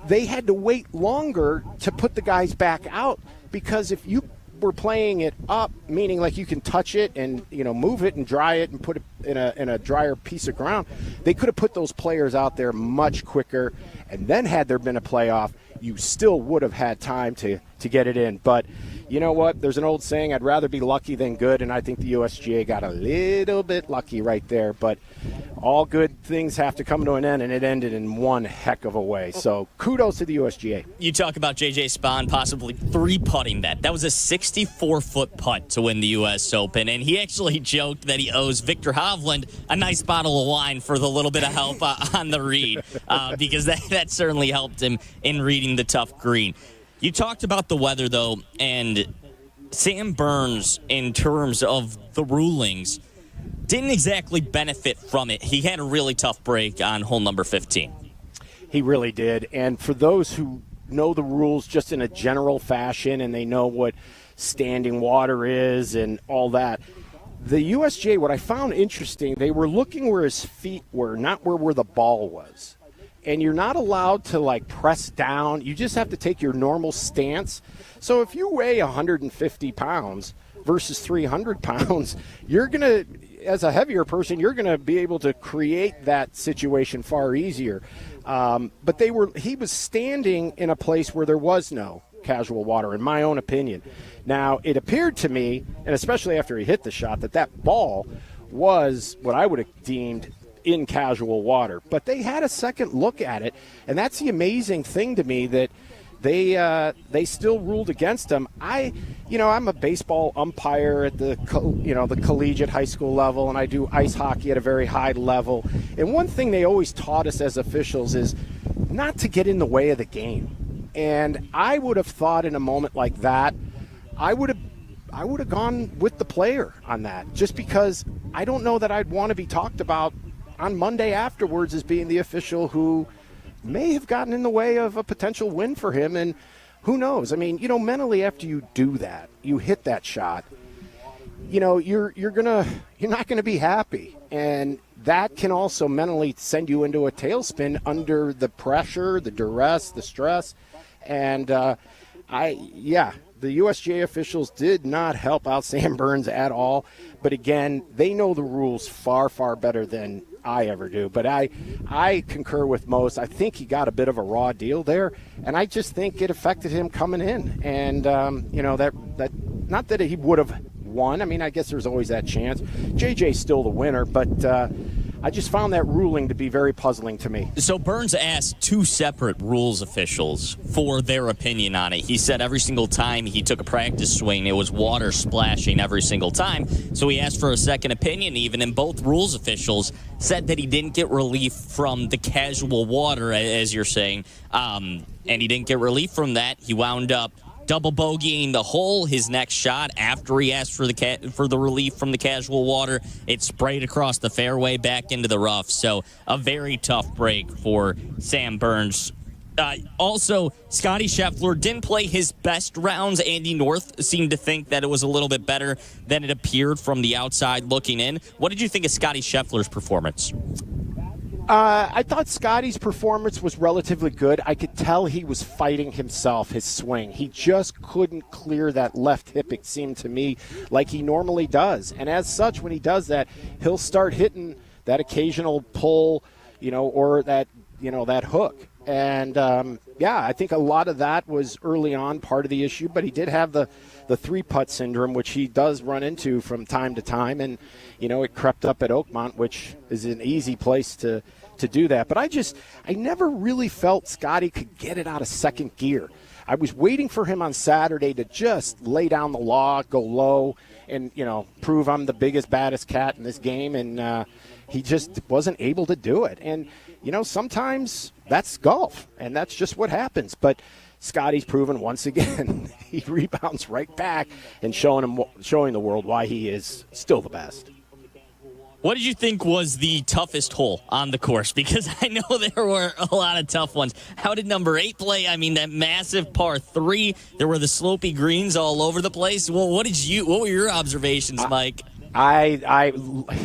they had to wait longer to put the guys back out, because if you were playing it up, meaning like you can touch it and move it and dry it and put it in a drier piece of ground, they could have put those players out there much quicker. And then had there been a playoff, you still would have had time to get it in. But you know what? There's an old saying, I'd rather be lucky than good, and I think the USGA got a little bit lucky right there. But all good things have to come to an end, and it ended in one heck of a way. So kudos to the USGA. You talk about J.J. Spahn possibly 3-putting that. That was a 64-foot putt to win the U.S. Open, and he actually joked that he owes Victor Hovland a nice bottle of wine for the little bit of help on the read, because that certainly helped him in reading the tough green. You talked about the weather, though, and Sam Burns, in terms of the rulings, didn't exactly benefit from it. He had a really tough break on hole number 15. He really did. And for those who know the rules just in a general fashion and they know what standing water is and all that, the USGA, what I found interesting, they were looking where his feet were, not where the ball was. And you're not allowed to, press down. You just have to take your normal stance. So if you weigh 150 pounds versus 300 pounds, you're going to, as a heavier person, you're going to be able to create that situation far easier. But he was standing in a place where there was no casual water, in my own opinion. Now, it appeared to me, and especially after he hit the shot, that ball was what I would have deemed in casual water. But they had a second look at it, and that's the amazing thing to me, that they still ruled against him. I'm a baseball umpire at the collegiate high school level, and I do ice hockey at a very high level. And one thing they always taught us as officials is not to get in the way of the game. And I would have thought in a moment like that, I would have gone with the player on that, just because I don't know that I'd want to be talked about on Monday afterwards as being the official who may have gotten in the way of a potential win for him. And who knows? I mean, mentally after you do that, you hit that shot, you're not gonna be happy, and that can also mentally send you into a tailspin under the pressure, the duress, the stress, and the USGA officials did not help out Sam Burns at all. But again, they know the rules far, far better than I ever do. But I concur with most. I think he got a bit of a raw deal there, and I just think it affected him coming in. And that not that he would have won. I mean, I guess there's always that chance. JJ's still the winner, but I just found that ruling to be very puzzling to me. So Burns asked two separate rules officials for their opinion on it. He said every single time he took a practice swing, it was water splashing every single time. So he asked for a second opinion even, and both rules officials said that he didn't get relief from the casual water, as you're saying, and he didn't get relief from that. He wound up double bogeying the hole. His next shot, after he asked for the relief from the casual water, it sprayed across the fairway back into the rough. So a very tough break for Sam Burns. Also, Scotty Scheffler didn't play his best rounds. Andy North seemed to think that it was a little bit better than it appeared from the outside looking in. What did you think of Scotty Scheffler's performance? I thought Scotty's performance was relatively good. I could tell he was fighting himself, his swing. He just couldn't clear that left hip, it seemed to me, like he normally does. And as such, when he does that, he'll start hitting that occasional pull, or that hook. And, I think a lot of that was early on part of the issue, but he did have the three-putt syndrome, which he does run into from time to time. And, it crept up at Oakmont, which is an easy place to do that. But I never really felt Scotty could get it out of second gear. I was waiting for him on Saturday to just lay down the law, go low, and, prove I'm the biggest, baddest cat in this game. And he just wasn't able to do it. And, sometimes that's golf, and that's just what happens. But Scotty's proven once again he rebounds right back and showing the world why he is still the best. What did you think was the toughest hole on the course? Because I know there were a lot of tough ones. How did number 8 play? I mean, that massive par 3. There were the slopey greens all over the place. Well, what were your observations, Mike? I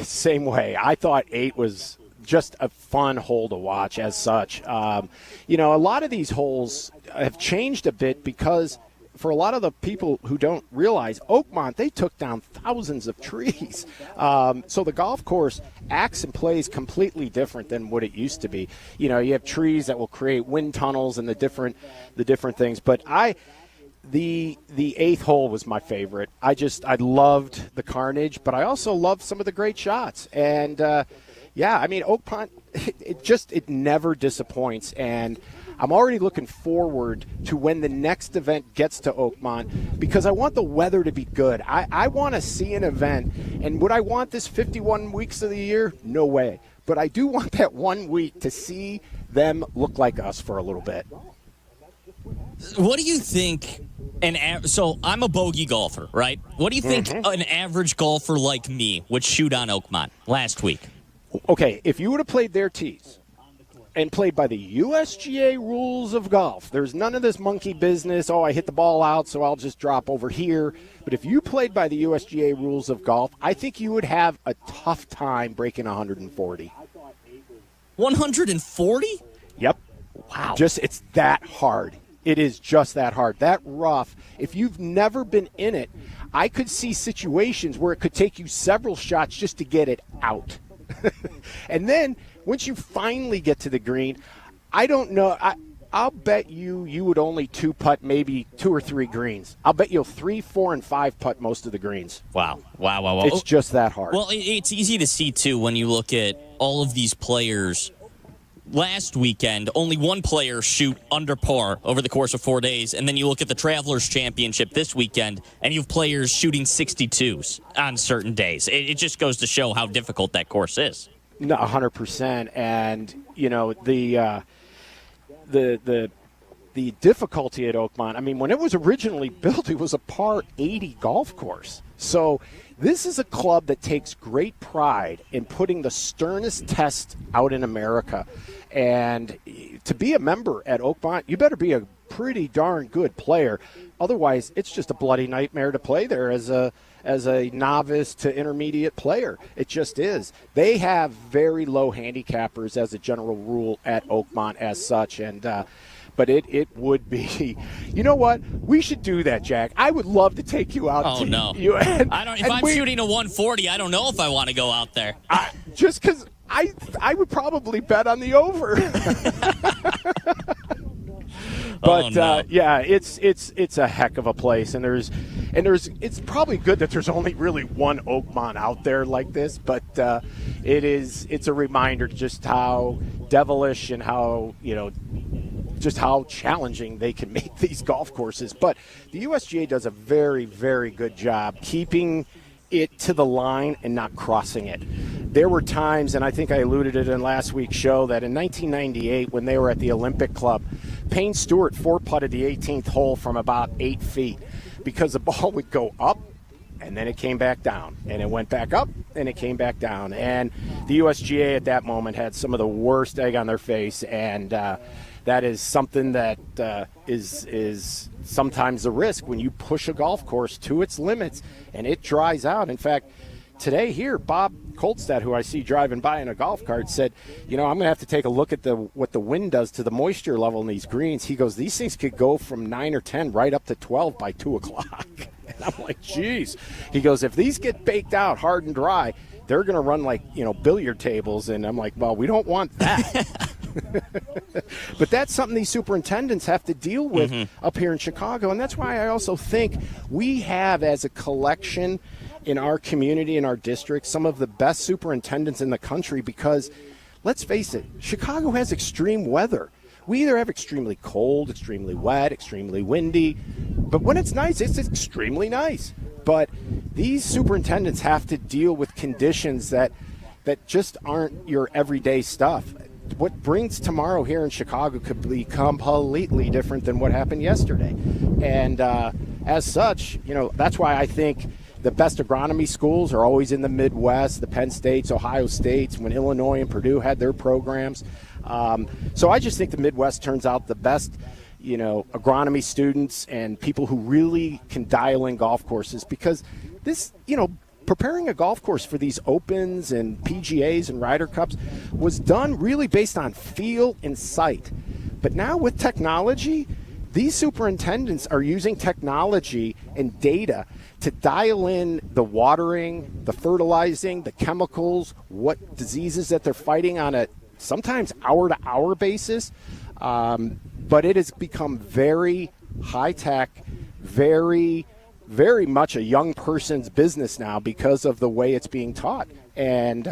same way. I thought 8 was just a fun hole to watch as such. A lot of these holes have changed a bit because for a lot of the people who don't realize, Oakmont, they took down thousands of trees. So the golf course acts and plays completely different than what it used to be. You have trees that will create wind tunnels and the different things. But the 8th hole was my favorite. I loved the carnage, but I also loved some of the great shots. And Oakmont, it never disappoints. And I'm already looking forward to when the next event gets to Oakmont because I want the weather to be good. I want to see an event. And would I want this 51 weeks of the year? No way. But I do want that 1 week to see them look like us for a little bit. What do you think? So I'm a bogey golfer, right? What do you think an average golfer like me would shoot on Oakmont last week? Okay, if you would have played their tees and played by the USGA rules of golf, there's none of this monkey business, I hit the ball out, so I'll just drop over here. But if you played by the USGA rules of golf, I think you would have a tough time breaking 140. 140? Yep. Wow. It's that hard. It is just that hard. That rough, if you've never been in it, I could see situations where it could take you several shots just to get it out. And then once you finally get to the green, I don't know. I'll bet you would only 2-putt maybe 2 or 3 greens. I'll bet you'll 3, 4, and 5-putt most of the greens. Wow. It's just that hard. Well, it's easy to see, too, when you look at all of these players. Last weekend, only one player shoot under par over the course of 4 days. And then you look at the Travelers Championship this weekend, and you have players shooting 62s on certain days. It just goes to show how difficult that course is. No, 100%. And, the difficulty at Oakmont, I mean, when it was originally built, it was a par 80 golf course. So this is a club that takes great pride in putting the sternest test out in America. And to be a member at Oakmont, you better be a pretty darn good player. Otherwise, it's just a bloody nightmare to play there as a novice to intermediate player. It just is. They have very low handicappers as a general rule at Oakmont as such, and but it would be, you know what? We should do that, Jack. I would love to take you out. Oh, no. I don't. If I'm shooting a 140, I don't know if I want to go out there. Just because I would probably bet on the over. But yeah, it's a heck of a place, and it's probably good that there's only really one Oakmont out there like this. But it's a reminder just how devilish and how just how challenging they can make these golf courses. But the USGA does a very, very good job keeping it to the line and not crossing it. There were times, and I think I alluded it in last week's show, that in 1998 when they were at the Olympic Club, Payne Stewart four-putted the 18th hole from about 8 feet because the ball would go up and then it came back down, and it went back up and it came back down. And the USGA at that moment had some of the worst egg on their face, and that is something that is sometimes the risk when you push a golf course to its limits and it dries out. In fact, today here, Bob Kolstad, who I see driving by in a golf cart, said, I'm going to have to take a look at what the wind does to the moisture level in these greens. He goes, these things could go from 9 or 10 right up to 12 by 2 o'clock. And I'm like, geez. He goes, if these get baked out hard and dry, they're going to run like, billiard tables. And I'm like, well, we don't want that. But that's something these superintendents have to deal with up here in Chicago. And that's why I also think we have, as a collection in our community, in our district, some of the best superintendents in the country, because let's face it, Chicago has extreme weather. We either have extremely cold, extremely wet, extremely windy, but when it's nice, it's extremely nice. But these superintendents have to deal with conditions that just aren't your everyday stuff. What brings tomorrow here in Chicago could be completely different than what happened yesterday. And as such, that's why I think the best agronomy schools are always in the Midwest, the Penn States, Ohio States, when Illinois and Purdue had their programs. So I just think the Midwest turns out the best, agronomy students and people who really can dial in golf courses, because this, preparing a golf course for these Opens and PGAs and Ryder Cups was done really based on feel and sight. But now with technology, these superintendents are using technology and data to dial in the watering, the fertilizing, the chemicals, what diseases that they're fighting on a sometimes hour-to-hour basis. But it has become very high-tech, very, very much a young person's business now because of the way it's being taught. And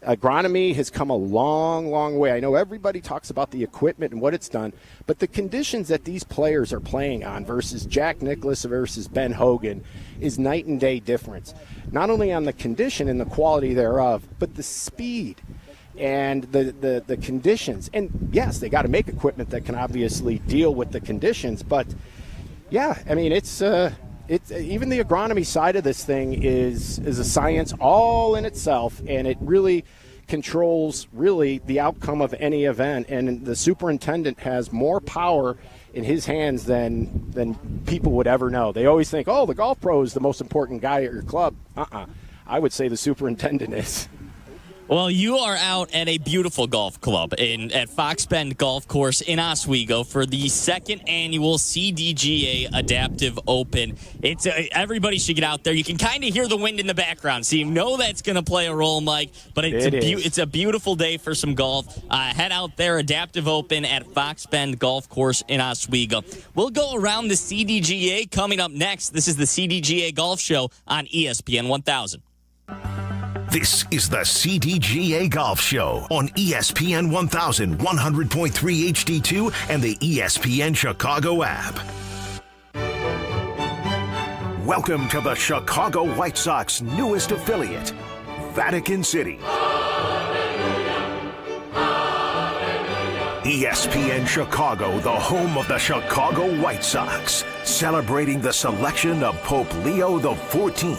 agronomy has come a long, long way. I know everybody talks about the equipment and what it's done, but the conditions that these players are playing on versus Jack Nicklaus versus Ben Hogan is night and day difference. Not only on the condition and the quality thereof, but the speed and the conditions. And yes, they got to make equipment that can obviously deal with the conditions, but yeah, I mean, it's even the agronomy side of this thing is a science all in itself, and it really controls the outcome of any event. And the superintendent has more power in his hands than people would ever know. They always think, the golf pro is the most important guy at your club. I would say the superintendent is. Well, you are out at a beautiful golf club at Fox Bend Golf Course in Oswego for the second annual CDGA Adaptive Open. It's everybody should get out there. You can kind of hear the wind in the background, so you know that's going to play a role, Mike. But it's a beautiful day for some golf. Head out there, Adaptive Open at Fox Bend Golf Course in Oswego. We'll go around the CDGA coming up next. This is the CDGA Golf Show on ESPN 1000. This is the CDGA Golf Show on ESPN 1000, 100.3 HD2, and the ESPN Chicago app. Welcome to the Chicago White Sox newest affiliate, Vatican City. ESPN Chicago, the home of the Chicago White Sox, celebrating the selection of Pope Leo XIV.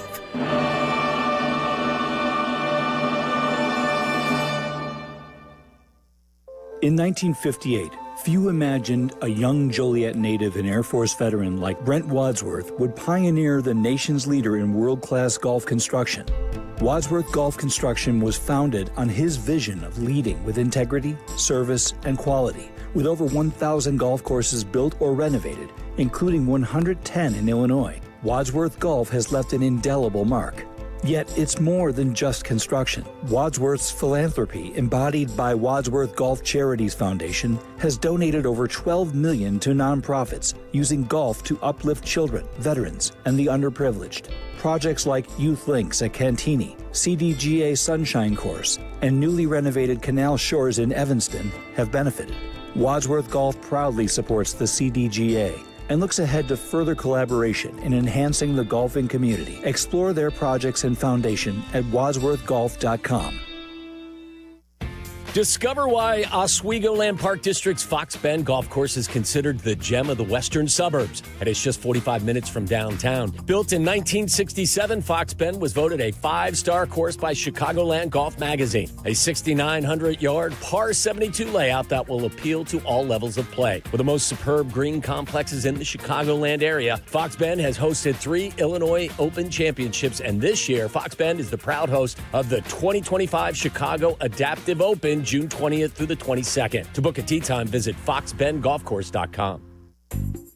In 1958, few imagined a young Joliet native and Air Force veteran like Brent Wadsworth would pioneer the nation's leader in world-class golf construction. Wadsworth Golf Construction was founded on his vision of leading with integrity, service, and quality, with over 1,000 golf courses built or renovated, including 110 in Illinois. Wadsworth Golf has left an indelible mark. Yet it's more than just construction. Wadsworth's philanthropy, embodied by Wadsworth Golf Charities Foundation, has donated over $12 million to nonprofits using golf to uplift children, veterans, and the underprivileged. Projects like Youth Links at Cantini, CDGA Sunshine Course, and newly renovated Canal Shores in Evanston have benefited. Wadsworth Golf proudly supports the CDGA and looks ahead to further collaboration in enhancing the golfing community. Explore their projects and foundation at wadsworthgolf.com. Discover why Oswego Land Park District's Fox Bend Golf Course is considered the gem of the western suburbs, and it's just 45 minutes from downtown. Built in 1967, Fox Bend was voted a 5-star course by Chicagoland Golf Magazine. A 6,900-yard par 72 layout that will appeal to all levels of play. With the most superb green complexes in the Chicagoland area, Fox Bend has hosted 3 Illinois Open Championships, and this year, Fox Bend is the proud host of the 2025 Chicago Adaptive Open, June 20th through the 22nd. To book a tee time, visit foxbendgolfcourse.com.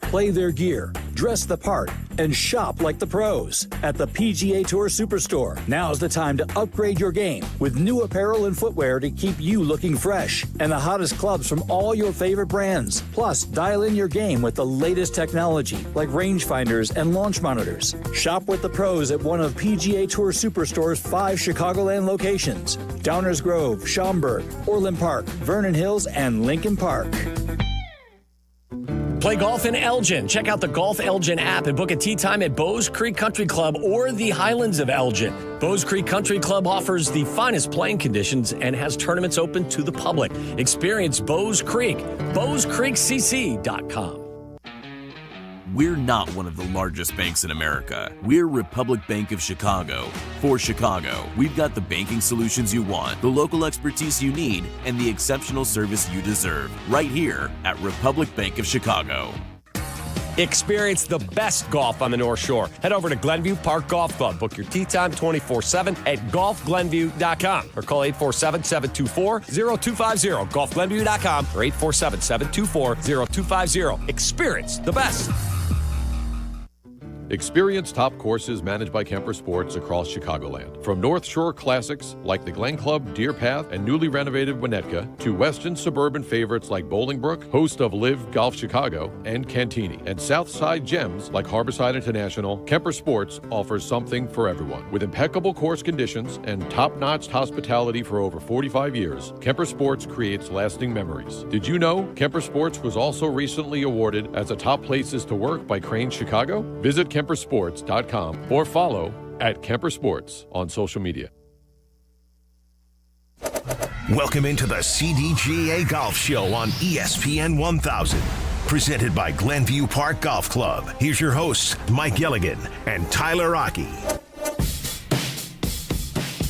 Play their gear, dress the part, and shop like the pros at the PGA Tour Superstore. Now's the time to upgrade your game with new apparel and footwear to keep you looking fresh, and the hottest clubs from all your favorite brands. Plus, dial in your game with the latest technology like rangefinders and launch monitors. Shop with the pros at one of PGA Tour Superstore's 5 Chicagoland locations: Downers Grove, Schaumburg, Orland Park, Vernon Hills, and Lincoln Park. Play golf in Elgin. Check out the Golf Elgin app and book a tee time at Bowes Creek Country Club or the Highlands of Elgin. Bowes Creek Country Club offers the finest playing conditions and has tournaments open to the public. Experience Bowes Creek. BowesCreekCC.com. We're not one of the largest banks in America. We're Republic Bank of Chicago. For Chicago, we've got the banking solutions you want, the local expertise you need, and the exceptional service you deserve. Right here at Republic Bank of Chicago. Experience the best golf on the North Shore. Head over to Glenview Park Golf Club. Book your tee time 24/7 at golfglenview.com or call 847-724-0250. Golfglenview.com or 847-724-0250. Experience the best. Experience top courses managed by Kemper Sports across Chicagoland. From North Shore classics like the Glen Club, Deer Path, and newly renovated Winnetka, to western suburban favorites like Bolingbrook, host of Live Golf Chicago, and Cantini, and Southside gems like Harborside International, Kemper Sports offers something for everyone. With impeccable course conditions and top-notch hospitality for over 45 years, Kemper Sports creates lasting memories. Did you know Kemper Sports was also recently awarded as a top places to work by Crane Chicago? Visit KemperSports.com or follow at Kemper Sports on social media. Welcome into the CDGA Golf Show on ESPN 1000. Presented by Glenview Park Golf Club. Here's your hosts, Mike Gilligan and Tyler Rocky.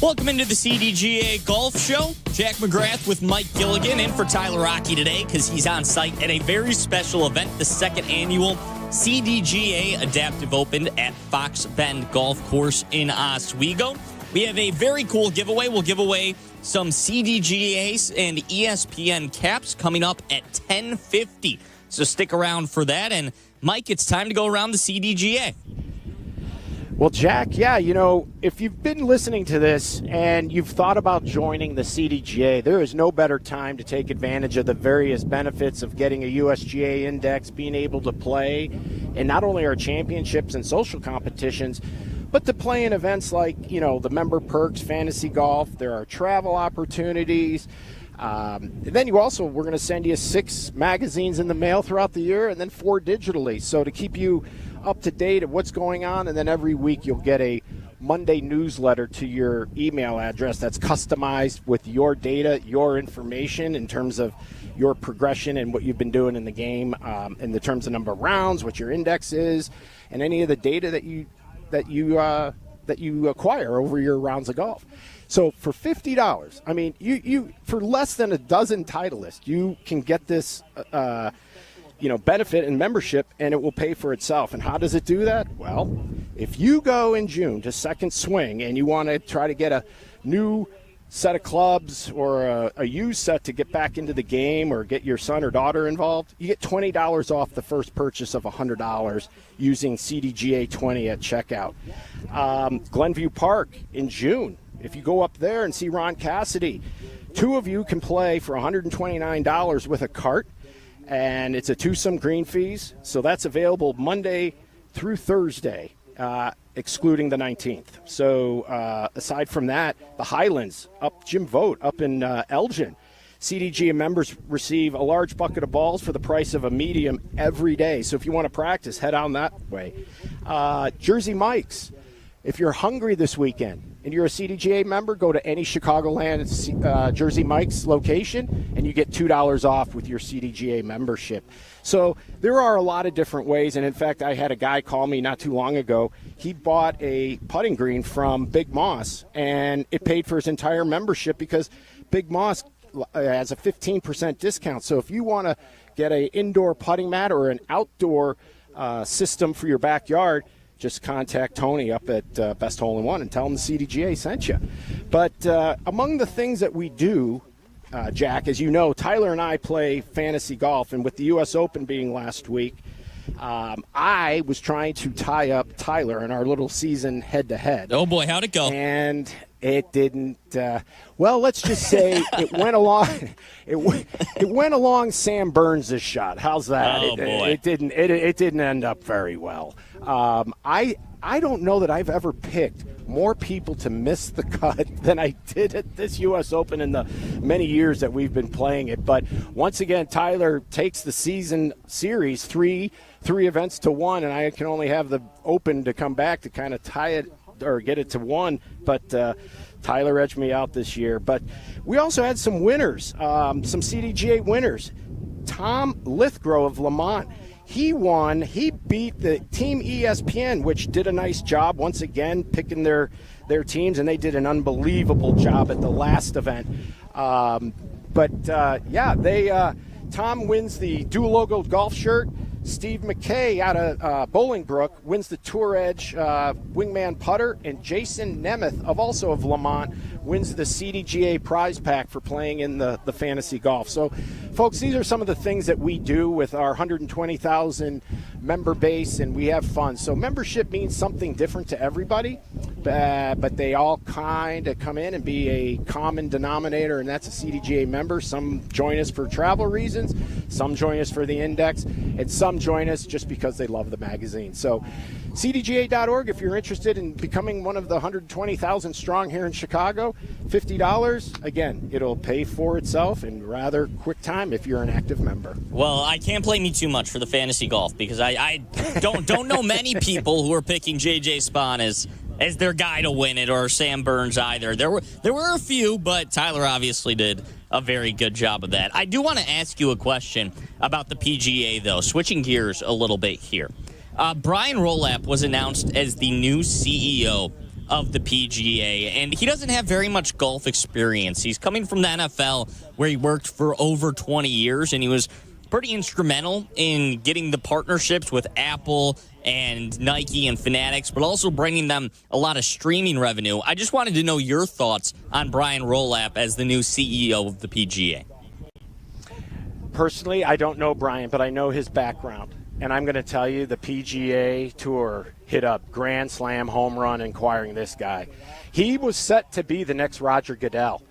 Welcome into the CDGA Golf Show. Jack McGrath with Mike Gilligan in for Tyler Rocky today because he's on site at a very special event, the second annual CDGA Adaptive Open at Fox Bend Golf Course in Oswego. We have a very cool giveaway. We'll give away some CDGAs and ESPN caps coming up at 10:50. So stick around for that. And Mike, it's time to go around the CDGA. Well, Jack, yeah, you know, if you've been listening to this and you've thought about joining the CDGA, there is no better time to take advantage of the various benefits of getting a USGA index, being able to play in not only our championships and social competitions, but to play in events like, you know, the member perks, fantasy golf. There are travel opportunities. Then we're going to send you 6 magazines in the mail throughout the year and then 4 digitally. So to keep you up to date of what's going on, and then every week you'll get a Monday newsletter to your email address that's customized with your data, your information in terms of your progression and what you've been doing in the game, in the terms of number of rounds, what your index is, and any of the data that you acquire over your rounds of golf. So for $50, I mean, you for less than a dozen Titleists, you can get this benefit and membership, and it will pay for itself. And how does it do that? Well, if you go in June to Second Swing and you want to try to get a new set of clubs or a used set to get back into the game or get your son or daughter involved, you get $20 off the first purchase of $100 using CDGA 20 at checkout. Glenview Park in June, if you go up there and see Ron Cassidy, 2 of you can play for $129 with a cart, and it's a twosome green fees, so that's available Monday through Thursday, excluding the 19th. So aside from that, the Highlands, up Jim Vogt, up in Elgin. CDGA members receive a large bucket of balls for the price of a medium every day. So if you want to practice, head on that way. Jersey Mike's, if you're hungry this weekend and you're a CDGA member, go to any Chicagoland Jersey Mike's location and you get $2 off with your CDGA membership. So there are a lot of different ways, and in fact, I had a guy call me not too long ago. He bought a putting green from Big Moss, and it paid for his entire membership because Big Moss has a 15% discount. So if you want to get an indoor putting mat or an outdoor system for your backyard, just contact Tony up at Best Hole in One and tell him the CDGA sent you. But among the things that we do, Jack, as you know, Tyler and I play fantasy golf, and with the U.S. Open being last week, I was trying to tie up Tyler in our little season head-to-head. Oh, boy, how'd it go? And it didn't. Well, let's just say it went along. It went along Sam Burns' shot. How's that? Oh, boy. It didn't end up very well. I don't know that I've ever picked more people to miss the cut than I did at this U.S. Open in the many years that we've been playing it. But once again, Tyler takes the season series three events to one, and I can only have the Open to come back to kind of tie it or get it to one. But Tyler edged me out this year. But we also had some winners, some CDGA winners. Tom Lithgrow of Lamont. He won. He beat the Team ESPN, which did a nice job once again picking their teams, and they did an unbelievable job at the last event. Tom wins the dual logo golf shirt. Steve McKay out of Bolingbrook wins the Tour Edge Wingman putter, and Jason Nemeth of Lamont wins the CDGA prize pack for playing in the fantasy golf. So, folks, these are some of the things that we do with our 120,000 member base, and we have fun. So membership means something different to everybody, but they all kind of come in and be a common denominator, and that's a CDGA member. Some join us for travel reasons, some join us for the index, and some join us just because they love the magazine. So CDGA.org, if you're interested in becoming one of the 120,000 strong here in Chicago, $50. Again, it'll pay for itself in rather quick time if you're an active member. Well, I can't blame you too much for the fantasy golf because I don't know many people who are picking J.J. Spahn as their guy to win it, or Sam Burns either. There were a few, but Tyler obviously did a very good job of that. I do want to ask you a question about the PGA, though, switching gears a little bit here. Brian Rolap was announced as the new CEO of the PGA, and he doesn't have very much golf experience. He's coming from the NFL, where he worked for over 20 years, and he was pretty instrumental in getting the partnerships with Apple and Nike and Fanatics, but also bringing them a lot of streaming revenue. I just wanted to know your thoughts on Brian Rolap as the new CEO of the PGA. Personally, I don't know Brian, but I know his background. And I'm going to tell you, the PGA Tour hit a grand slam home run acquiring this guy. He was set to be the next Roger Goodell,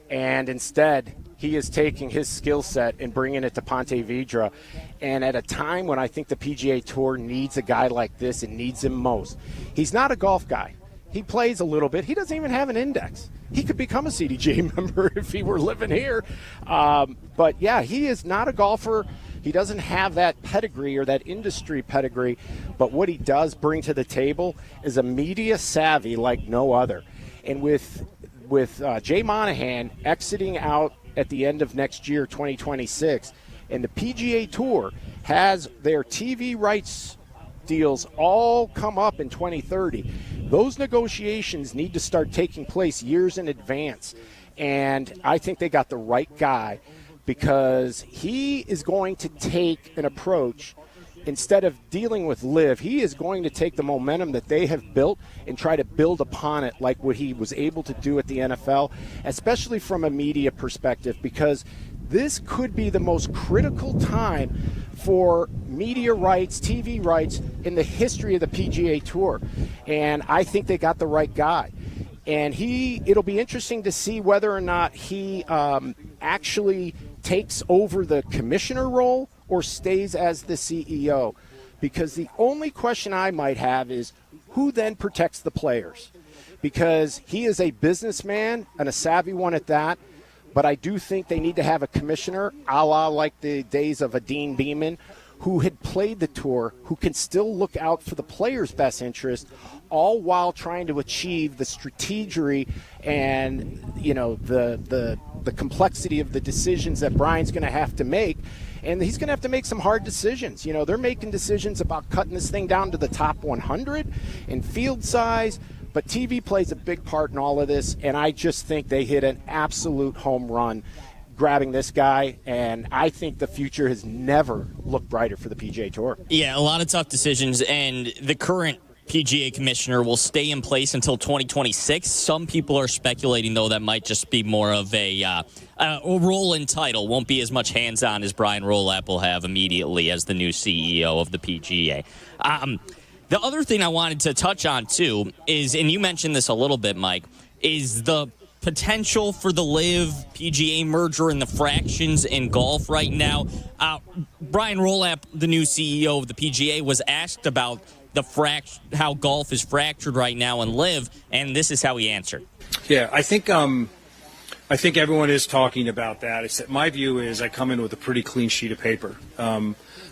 and instead he is taking his skill set and bringing it to Ponte Vedra. And at a time when I think the PGA Tour needs a guy like this and needs him most. He's not a golf guy. He plays a little bit. He doesn't even have an index. He could become a CDGA member if he were living here. But, yeah, he is not a golfer. He doesn't have that pedigree or that industry pedigree, but what he does bring to the table is a media savvy like no other. And with Jay Monahan exiting out at the end of next year, 2026, and the PGA Tour has their TV rights deals all come up in 2030. Those negotiations need to start taking place years in advance. And I think they got the right guy because he is going to take an approach. Instead of dealing with LIV, he is going to take the momentum that they have built and try to build upon it like what he was able to do at the NFL, especially from a media perspective, because this could be the most critical time for media rights, TV rights in the history of the PGA Tour. And I think they got the right guy. And it'll be interesting to see whether or not he actually takes over the commissioner role or stays as the CEO. Because the only question I might have is who then protects the players? Because he is a businessman and a savvy one at that. But I do think they need to have a commissioner, a la like the days of a Dean Beeman, who had played the tour, who can still look out for the players' best interest, all while trying to achieve the strategery and, the complexity of the decisions that Brian's going to have to make. And he's going to have to make some hard decisions. They're making decisions about cutting this thing down to the top 100 in field size. But TV plays a big part in all of this, and I just think they hit an absolute home run grabbing this guy, and I think the future has never looked brighter for the PGA Tour. Yeah, a lot of tough decisions, and the current PGA commissioner will stay in place until 2026. Some people are speculating, though, that might just be more of a role and title. Won't be as much hands-on as Brian Rolapp will have immediately as the new CEO of the PGA. The other thing I wanted to touch on, too, is, and you mentioned this a little bit, Mike, is the potential for the LIV PGA merger and the fractions in golf right now. Brian Rolapp, the new CEO of the PGA, was asked about how golf is fractured right now in LIV, and this is how he answered. Yeah, I think everyone is talking about that. My view is I come in with a pretty clean sheet of paper.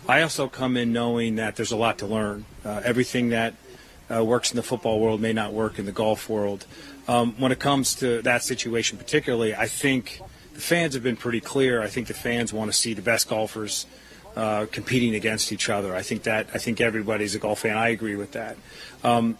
I also come in knowing that there's a lot to learn. Everything that works in the football world may not work in the golf world. When it comes to that situation particularly, I think the fans have been pretty clear. I think the fans want to see the best golfers competing against each other. I think everybody's a golf fan. I agree with that.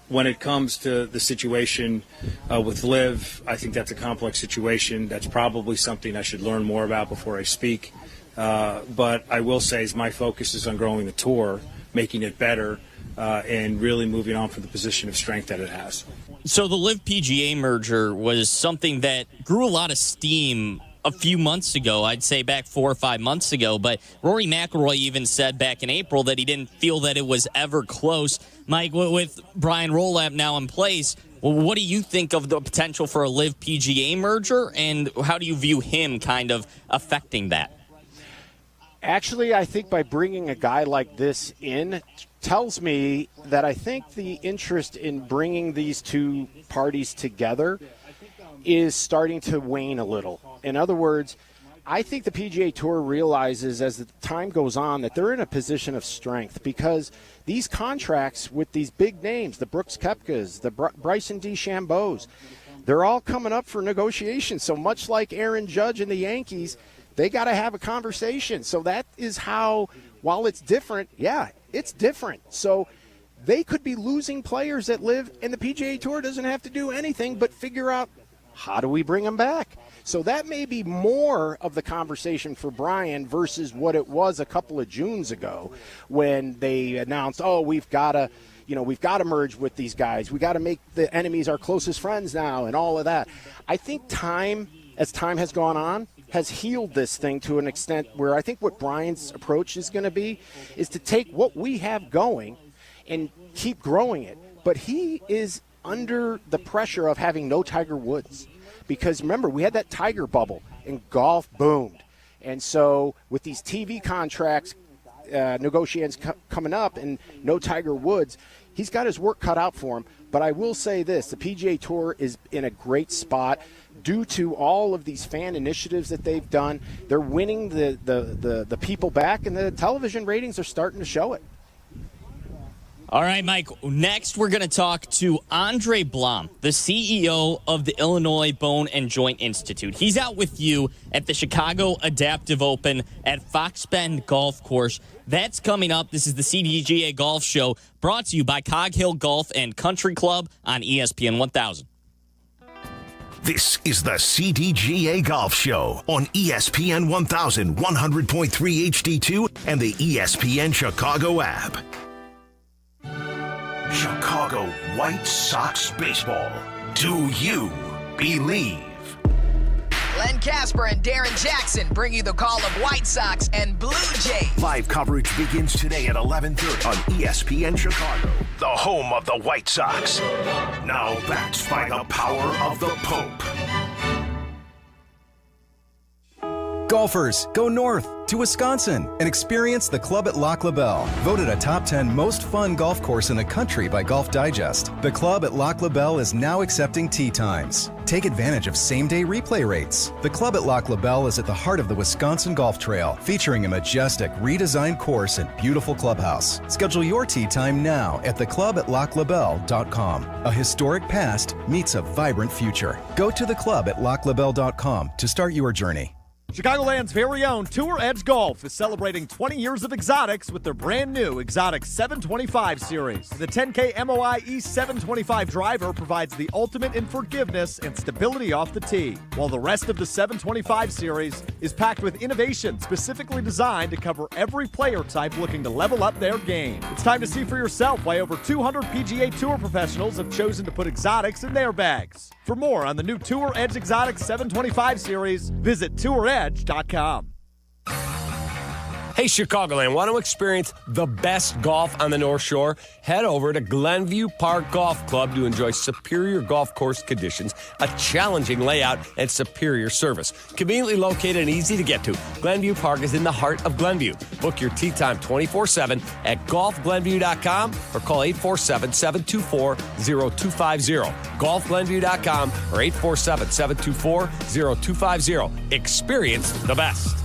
When it comes to the situation with LIV, I think that's a complex situation. That's probably something I should learn more about before I speak. But I will say my focus is on growing the tour, making it better, and really moving on from the position of strength that it has. So the LIV PGA merger was something that grew a lot of steam a few months ago, I'd say back 4 or 5 months ago, but Rory McIlroy even said back in April that he didn't feel that it was ever close. Mike, with Brian Rolapp now in place, what do you think of the potential for a LIV PGA merger, and how do you view him kind of affecting that? Actually, I think by bringing a guy like this in tells me that I think the interest in bringing these two parties together is starting to wane a little. In other words, I think the PGA Tour realizes as the time goes on that they're in a position of strength because these contracts with these big names, the Brooks Koepkas, the Bryson DeChambeaus, they're all coming up for negotiation. So much like Aaron Judge and the Yankees, they got to have a conversation. So that is how, while it's different, it's different. So they could be losing players that LIV, and the PGA Tour doesn't have to do anything but figure out how do we bring them back. So that may be more of the conversation for Brian versus what it was a couple of Junes ago when they announced, we've got to merge with these guys. We got to make the enemies our closest friends now and all of that. I think as time has gone on, has healed this thing to an extent where I think what Brian's approach is going to be is to take what we have going and keep growing it. But he is under the pressure of having no Tiger Woods. Because remember, we had that Tiger bubble and golf boomed. And so with these TV contracts, negotiations coming up and no Tiger Woods, he's got his work cut out for him. But I will say this, the PGA Tour is in a great spot due to all of these fan initiatives that they've done. They're winning the people back, and the television ratings are starting to show it. All right, Mike. Next, we're going to talk to Andre Blom, the CEO of the Illinois Bone and Joint Institute. He's out with you at the Chicago Adaptive Open at Fox Bend Golf Course. That's coming up. This is the CDGA Golf Show, brought to you by Cog Hill Golf and Country Club on ESPN 1000. This is the CDGA Golf Show on ESPN 1000, 100.3 HD2, and the ESPN Chicago app. Chicago White Sox baseball. Do you believe? Len Casper and Darren Jackson bring you the call of White Sox and Blue Jays. Live coverage begins today at 11:30 on ESPN Chicago, the home of the White Sox. Now backed by the power of the Pope. Golfers, go north to Wisconsin and experience the Club at Lac La Belle, voted a top 10 most fun golf course in the country by Golf Digest. The Club at Lac La Belle is now accepting tee times. Take advantage of same-day replay rates. The Club at Lac La Belle is at the heart of the Wisconsin Golf Trail, featuring a majestic, redesigned course and beautiful clubhouse. Schedule your tee time now at theclubatlaclabelle.com. A historic past meets a vibrant future. Go to theclubatlaclabelle.com to start your journey. Chicagoland's very own Tour Edge Golf is celebrating 20 years of exotics with their brand new Exotic 725 series. The 10K MOI E725 driver provides the ultimate in forgiveness and stability off the tee, while the rest of the 725 series is packed with innovation specifically designed to cover every player type looking to level up their game. It's time to see for yourself why over 200 PGA Tour professionals have chosen to put exotics in their bags. For more on the new Tour Edge Exotic 725 series, visit touredge.com. Hey, Chicagoland, want to experience the best golf on the North Shore? Head over to Glenview Park Golf Club to enjoy superior golf course conditions, a challenging layout, and superior service. Conveniently located and easy to get to, Glenview Park is in the heart of Glenview. Book your tee time 24/7 at golfglenview.com or call 847-724-0250. Golfglenview.com or 847-724-0250. Experience the best.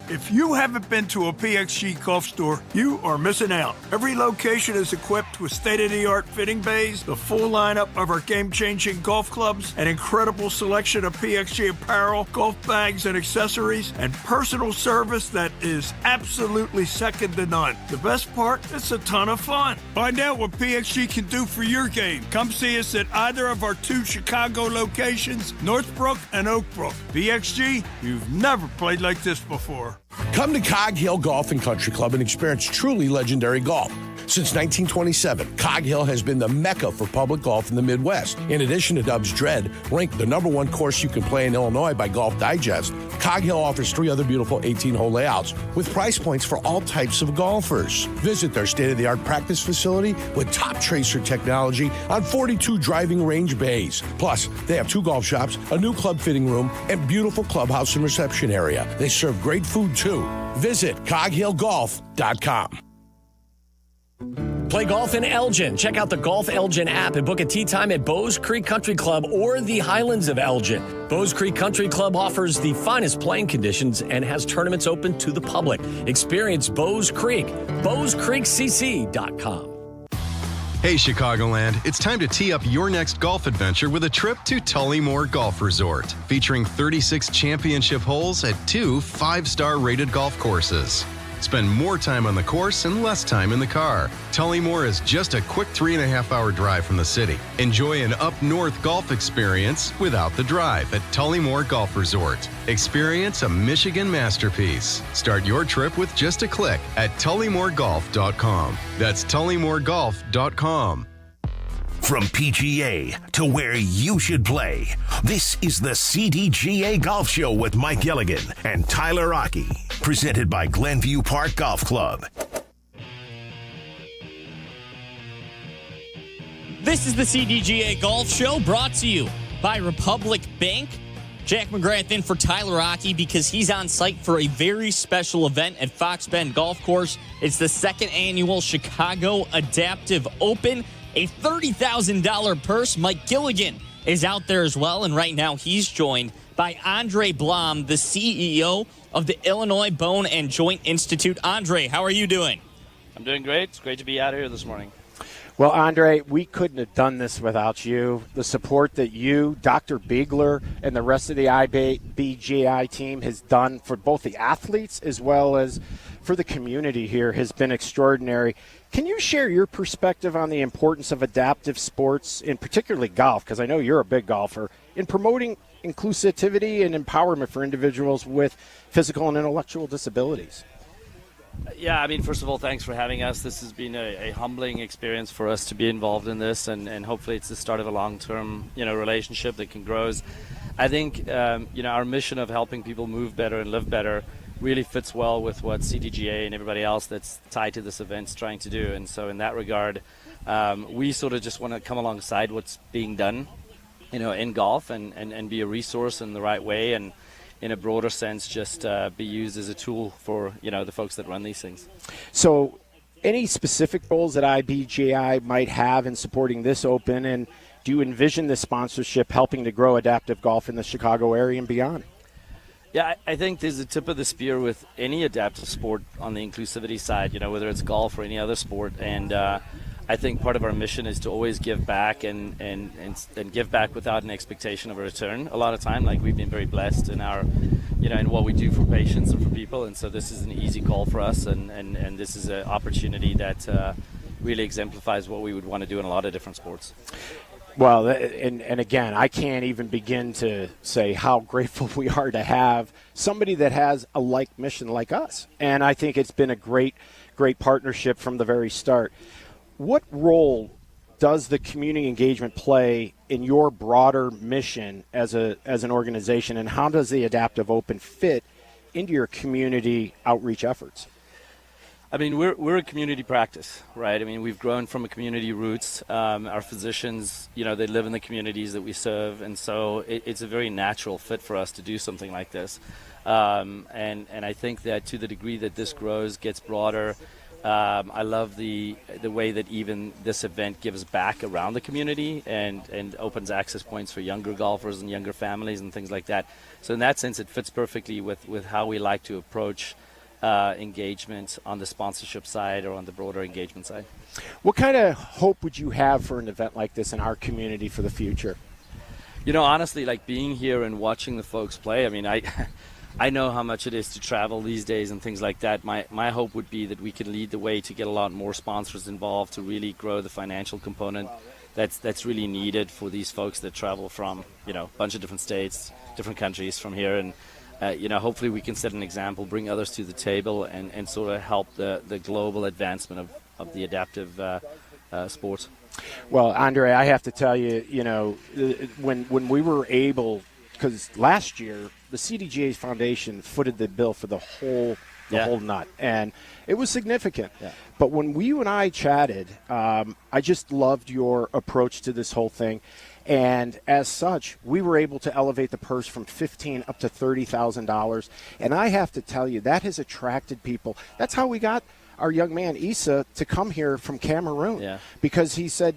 If you haven't been to a PXG golf store, you are missing out. Every location is equipped with state-of-the-art fitting bays, the full lineup of our game-changing golf clubs, an incredible selection of PXG apparel, golf bags and accessories, and personal service that is absolutely second to none. The best part, it's a ton of fun. Find out what PXG can do for your game. Come see us at either of our two Chicago locations, Northbrook and Oakbrook. PXG, you've never played like this before. Come to Cog Hill Golf and Country Club and experience truly legendary golf. Since 1927, Cog Hill has been the mecca for public golf in the Midwest. In addition to Dub's Dread, ranked the #1 course you can play in Illinois by Golf Digest, Cog Hill offers 3 other beautiful 18-hole layouts with price points for all types of golfers. Visit their state-of-the-art practice facility with top tracer technology on 42 driving range bays. Plus, they have 2 golf shops, a new club fitting room, and beautiful clubhouse and reception area. They serve great food, too. Visit coghillgolf.com. Play golf in Elgin. Check out the Golf Elgin app and book a tee time at Bowes Creek Country Club or the Highlands of Elgin. Bowes Creek Country Club offers the finest playing conditions and has tournaments open to the public. Experience Bowes Creek. BowesCreekCC.com. Hey, Chicagoland, it's time to tee up your next golf adventure with a trip to Tullymore Golf Resort, featuring 36 championship holes at 2 5-star rated golf courses. Spend more time on the course and less time in the car. Tullymore is just a quick 3.5-hour drive from the city. Enjoy an up-north golf experience without the drive at Tullymore Golf Resort. Experience a Michigan masterpiece. Start your trip with just a click at tullymoregolf.com. That's tullymoregolf.com. From PGA to where you should play, this is the CDGA Golf Show with Mike Gilligan and Tyler Rocky, presented by Glenview Park Golf Club. This is the CDGA Golf Show, brought to you by Republic Bank. Jack McGrath in for Tyler Rocky because he's on site for a very special event at Fox Bend Golf Course. It's the 2nd annual Chicago Adaptive Open. A $30,000 purse. Mike Gilligan is out there as well, and right now he's joined by Andre Blom, the CEO of the Illinois Bone and Joint Institute. Andre, how are you doing? I'm doing great. It's great to be out here this morning. Well, Andre, we couldn't have done this without you. The support that you, Dr. Biegler, and the rest of the IBJI team has done for both the athletes as well as for the community here has been extraordinary. Can you share your perspective on the importance of adaptive sports, in particularly golf, because I know you're a big golfer, in promoting inclusivity and empowerment for individuals with physical and intellectual disabilities? Yeah, I mean, first of all, thanks for having us. This has been a humbling experience for us to be involved in this, and hopefully it's the start of a long-term, relationship that can grow. I think, our mission of helping people move better and live better really fits well with what CDGA and everybody else that's tied to this event is trying to do. And so in that regard, we sort of just want to come alongside what's being done, in golf and be a resource in the right way, and in a broader sense, just be used as a tool for, the folks that run these things. So any specific goals that IBJI might have in supporting this Open, and do you envision this sponsorship helping to grow adaptive golf in the Chicago area and beyond? Yeah, I think there's a tip of the spear with any adaptive sport on the inclusivity side, whether it's golf or any other sport. And I think part of our mission is to always give back and give back without an expectation of a return. A lot of time, like, we've been very blessed in our, in what we do for patients and for people. And so this is an easy call for us. And this is an opportunity that really exemplifies what we would want to do in a lot of different sports. Well, and again, I can't even begin to say how grateful we are to have somebody that has a like mission like us. And I think it's been a great partnership from the very start. What role does the community engagement play in your broader mission as an organization, and how does the Adaptive Open fit into your community outreach efforts? I mean, we're a community practice, right? I mean, we've grown from a community roots. Our physicians, they live in the communities that we serve, and so it's a very natural fit for us to do something like this. And I think that to the degree that this grows, gets broader, I love the way that even this event gives back around the community and opens access points for younger golfers and younger families and things like that. So in that sense, it fits perfectly with how we like to approach engagement on the sponsorship side or on the broader engagement side. What kind of hope would you have for an event like this in our community for the future? Honestly, like being here and watching the folks play, I mean, I know how much it is to travel these days and things like that. My hope would be that we could lead the way to get a lot more sponsors involved to really grow the financial component that's really needed for these folks that travel from, a bunch of different states, different countries from here. And hopefully we can set an example, bring others to the table, and sort of help the global advancement of the adaptive sports. Well, Andre, I have to tell you, when we were able, because last year the CDGA Foundation footed the bill for the whole nut, and it was significant. Yeah. But when you and I chatted, I just loved your approach to this whole thing. And as such, we were able to elevate the purse from $15,000 up to $30,000. And I have to tell you, that has attracted people. That's how we got our young man, Issa, to come here from Cameroon. Because he said,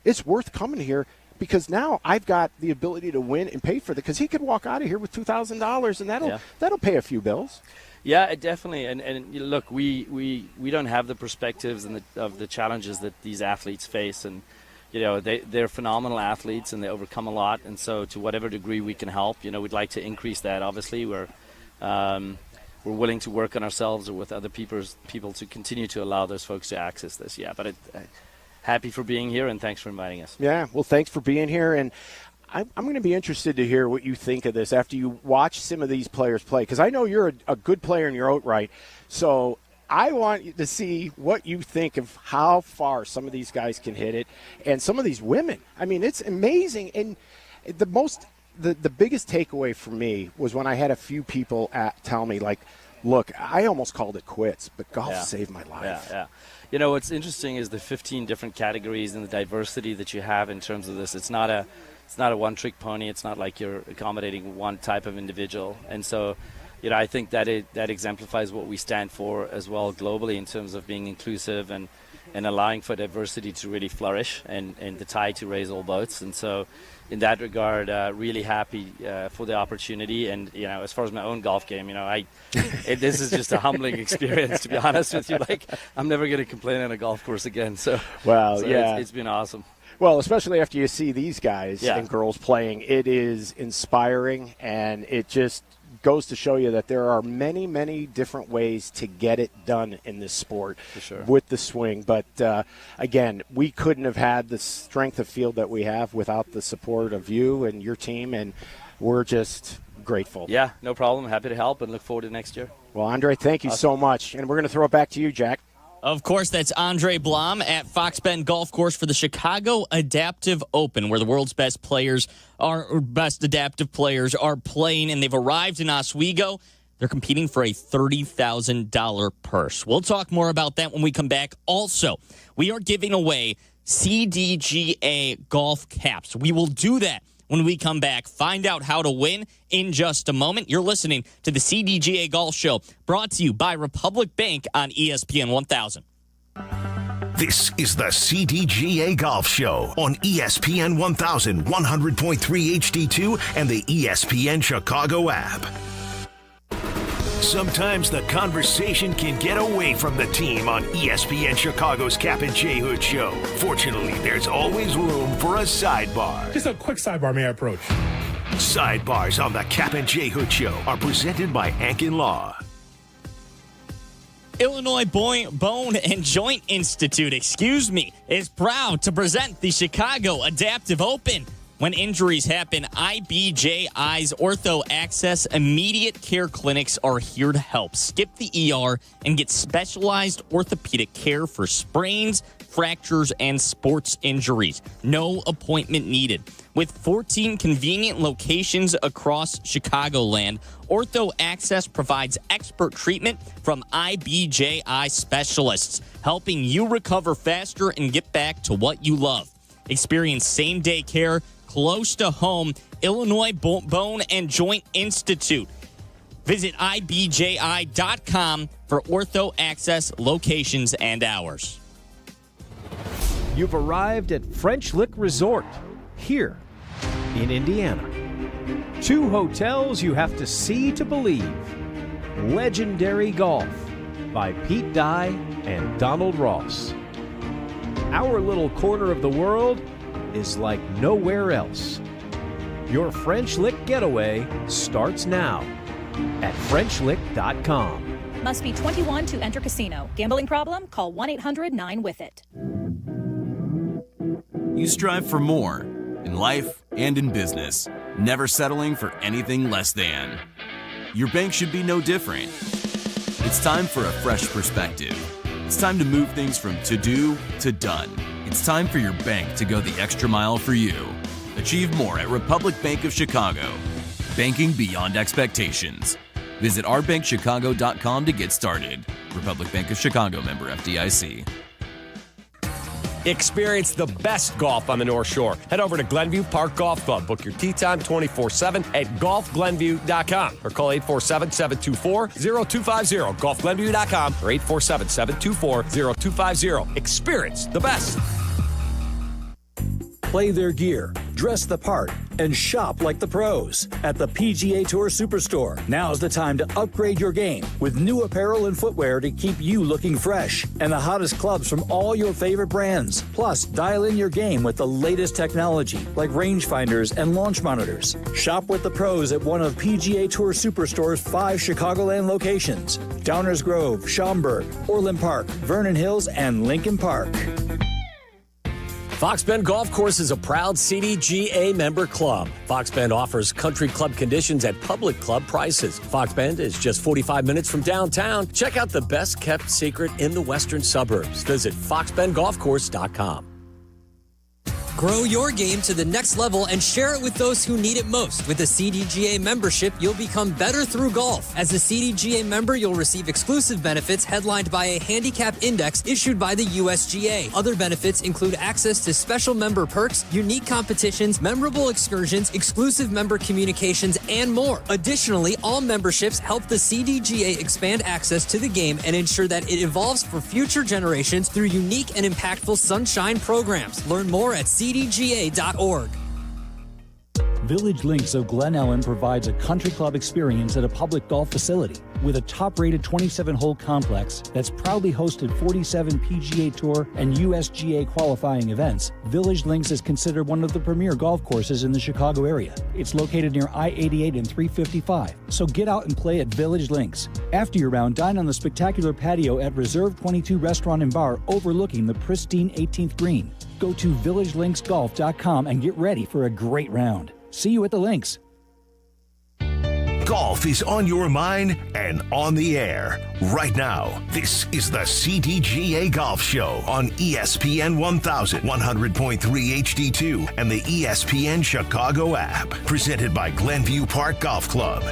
it's worth coming here because now I've got the ability to win and pay for it. Because he could walk out of here with $2,000, and that'll pay a few bills. Yeah, definitely. And look, we don't have the perspectives of the challenges that these athletes face. And they're phenomenal athletes and they overcome a lot. And so to whatever degree we can help, we'd like to increase that. Obviously, we're willing to work on ourselves or with other people to continue to allow those folks to access this. Yeah, but happy for being here and thanks for inviting us. Yeah, well, thanks for being here. And I'm going to be interested to hear what you think of this after you watch some of these players play, because I know you're a good player in your own right. So I want you to see what you think of how far some of these guys can hit it, and some of these women. I mean, it's amazing. And the biggest takeaway for me was when I had a few people tell me, like, look, I almost called it quits, but golf saved my life. Yeah. What's interesting is the 15 different categories and the diversity that you have in terms of this. It's not a one-trick pony. It's not like you're accommodating one type of individual. And so, I think that exemplifies what we stand for as well globally in terms of being inclusive and and allowing for diversity to really flourish and the tide to raise all boats. And so in that regard, really happy for the opportunity. And, as far as my own golf game, this is just a humbling experience, to be honest with you. Like, I'm never going to complain on a golf course again. So it's been awesome. Well, especially after you see these guys and girls playing, it is inspiring, and it just goes to show you that there are many, many different ways to get it done in this sport with the swing. But, again, we couldn't have had the strength of field that we have without the support of you and your team, and we're just grateful. Yeah, no problem. Happy to help and look forward to next year. Well, Andre, thank you so much. And we're going to throw it back to you, Jack. Of course, that's Andre Blom at Fox Bend Golf Course for the Chicago Adaptive Open, where the world's best adaptive players are playing, and they've arrived in Oswego. They're competing for a $30,000 purse. We'll talk more about that when we come back. Also, we are giving away CDGA golf caps. We will do that when we come back. Find out how to win in just a moment. You're listening to the CDGA Golf Show, brought to you by Republic Bank on ESPN 1000. This is the CDGA Golf Show on ESPN 1000, 100.3 HD2, and the ESPN Chicago app. Sometimes the conversation can get away from the team on ESPN Chicago's Cap and J Hood Show. Fortunately, there's always room for a sidebar. Just a quick sidebar, may I approach? Sidebars on the Cap and J Hood Show are presented by Ankin Law. Illinois Bone and Joint Institute, is proud to present the Chicago Adaptive Open. When injuries happen, IBJI's Ortho Access Immediate Care Clinics are here to help. Skip the ER and get specialized orthopedic care for sprains, fractures, and sports injuries. No appointment needed. With 14 convenient locations across Chicagoland, Ortho Access provides expert treatment from IBJI specialists, helping you recover faster and get back to what you love. Experience same-day care close to home. Illinois Bone and Joint Institute. Visit IBJI.com for Ortho Access locations and hours. You've arrived at French Lick Resort here in Indiana. 2 hotels you have to see to believe. Legendary Golf by Pete Dye and Donald Ross. Our little corner of the world is like nowhere else. Your French Lick getaway starts now at FrenchLick.com. Must be 21 to enter casino. Gambling problem? Call 1-800-9-WITH-IT. You strive for more in life and in business, never settling for anything less than. Your bank should be no different. It's time for a fresh perspective. It's time to move things from to-do to done. It's time for your bank to go the extra mile for you. Achieve more at Republic Bank of Chicago. Banking beyond expectations. Visit ourbankchicago.com to get started. Republic Bank of Chicago, member FDIC. Experience the best golf on the North Shore. Head over to Glenview Park Golf Club. Book your tee time 24/7 at golfglenview.com or call 847-724-0250. Golfglenview.com or 847-724-0250. Experience the best. Play their gear, dress the part, and shop like the pros at the PGA Tour Superstore. Now's the time to upgrade your game with new apparel and footwear to keep you looking fresh and the hottest clubs from all your favorite brands. Plus, dial in your game with the latest technology like rangefinders and launch monitors. Shop with the pros at one of PGA Tour Superstore's 5 Chicagoland locations: Downers Grove, Schaumburg, Orland Park, Vernon Hills, and Lincoln Park. Fox Bend Golf Course is a proud CDGA member club. Fox Bend offers country club conditions at public club prices. Fox Bend is just 45 minutes from downtown. Check out the best kept secret in the western suburbs. Visit foxbendgolfcourse.com. Grow your game to the next level and share it with those who need it most. With a CDGA membership, you'll become better through golf. As a CDGA member, you'll receive exclusive benefits headlined by a handicap index issued by the USGA. Other benefits include access to special member perks, unique competitions, memorable excursions, exclusive member communications, and more. Additionally, all memberships help the CDGA expand access to the game and ensure that it evolves for future generations through unique and impactful sunshine programs. Learn more at cdga.org. Village Links of Glen Ellen provides a country club experience at a public golf facility. With a top-rated 27-hole complex that's proudly hosted 47 PGA Tour and USGA qualifying events, Village Links is considered one of the premier golf courses in the Chicago area. It's located near I-88 and 355, so get out and play at Village Links. After your round, dine on the spectacular patio at Reserve 22 Restaurant and Bar overlooking the pristine 18th green. Go to villagelinksgolf.com and get ready for a great round. See you at the links. Golf is on your mind and on the air. Right now, this is the CDGA Golf Show on ESPN 1100.3 HD2 and the ESPN Chicago app. Presented by Glenview Park Golf Club.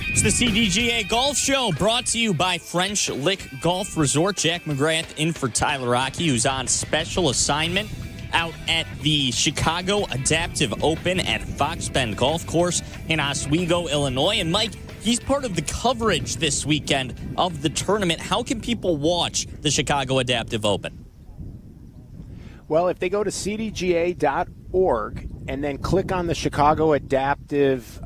It's the CDGA Golf Show, brought to you by French Lick Golf Resort. Jack McGrath in for Tyler Rocky, who's on special assignment out at the Chicago Adaptive Open at Fox Bend Golf Course in Oswego, Illinois. And Mike, he's part of the coverage this weekend of the tournament. How can people watch the Chicago Adaptive Open? Well, if they go to cdga.org and then click on the Chicago Adaptive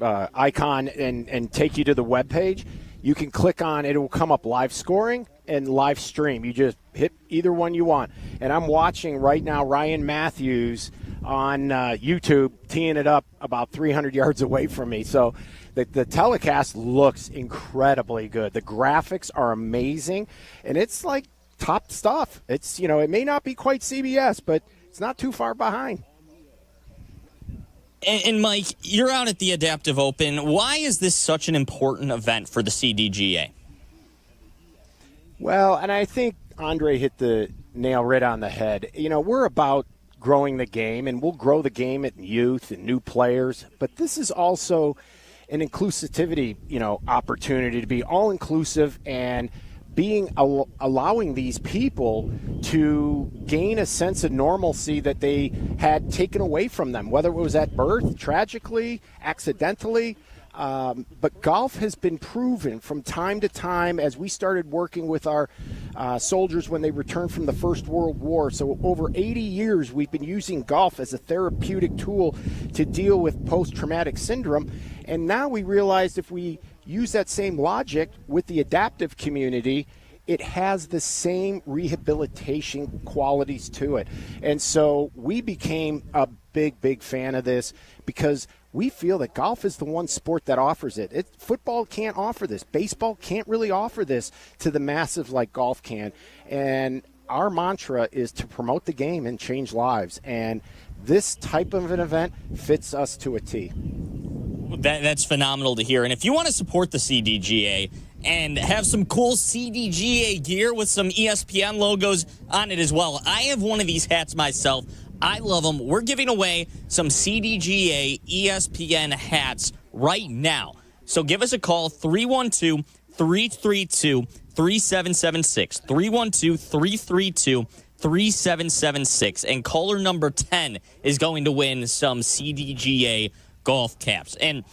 icon and take you to the webpage, you can click on it. Will come up live scoring and live stream. You just hit either one you want. And I'm watching right now Ryan Matthews on YouTube teeing it up about 300 yards away from me. So the telecast looks incredibly good. The graphics are amazing, and it's like top stuff. It's, it may not be quite CBS, but it's not too far behind. And Mike, you're out at the Adaptive Open. Why is this such an important event for the CDGA? Well, and I think Andre hit the nail right on the head. We're about growing the game, and we'll grow the game at youth and new players. But this is also an inclusivity, opportunity to be all-inclusive and allowing these people to gain a sense of normalcy that they had taken away from them, whether it was at birth, tragically, accidentally. But golf has been proven from time to time, as we started working with our soldiers when they returned from the First World War. So over 80 years, we've been using golf as a therapeutic tool to deal with post-traumatic syndrome. And now we realized if we use that same logic with the adaptive community, it has the same rehabilitation qualities to it. And so we became a big fan of this because we feel that golf is the one sport that offers it. Football can't offer this. Baseball can't really offer this to the masses like golf can. And our mantra is to promote the game and change lives. And this type of an event fits us to a T. That's phenomenal to hear. And if you want to support the CDGA and have some cool CDGA gear with some ESPN logos on it as well, I have one of these hats myself. I love them. We're giving away some CDGA ESPN hats right now. So give us a call, 312-332-3776. 312-332-3776. And caller number 10 is going to win some CDGA golf caps. And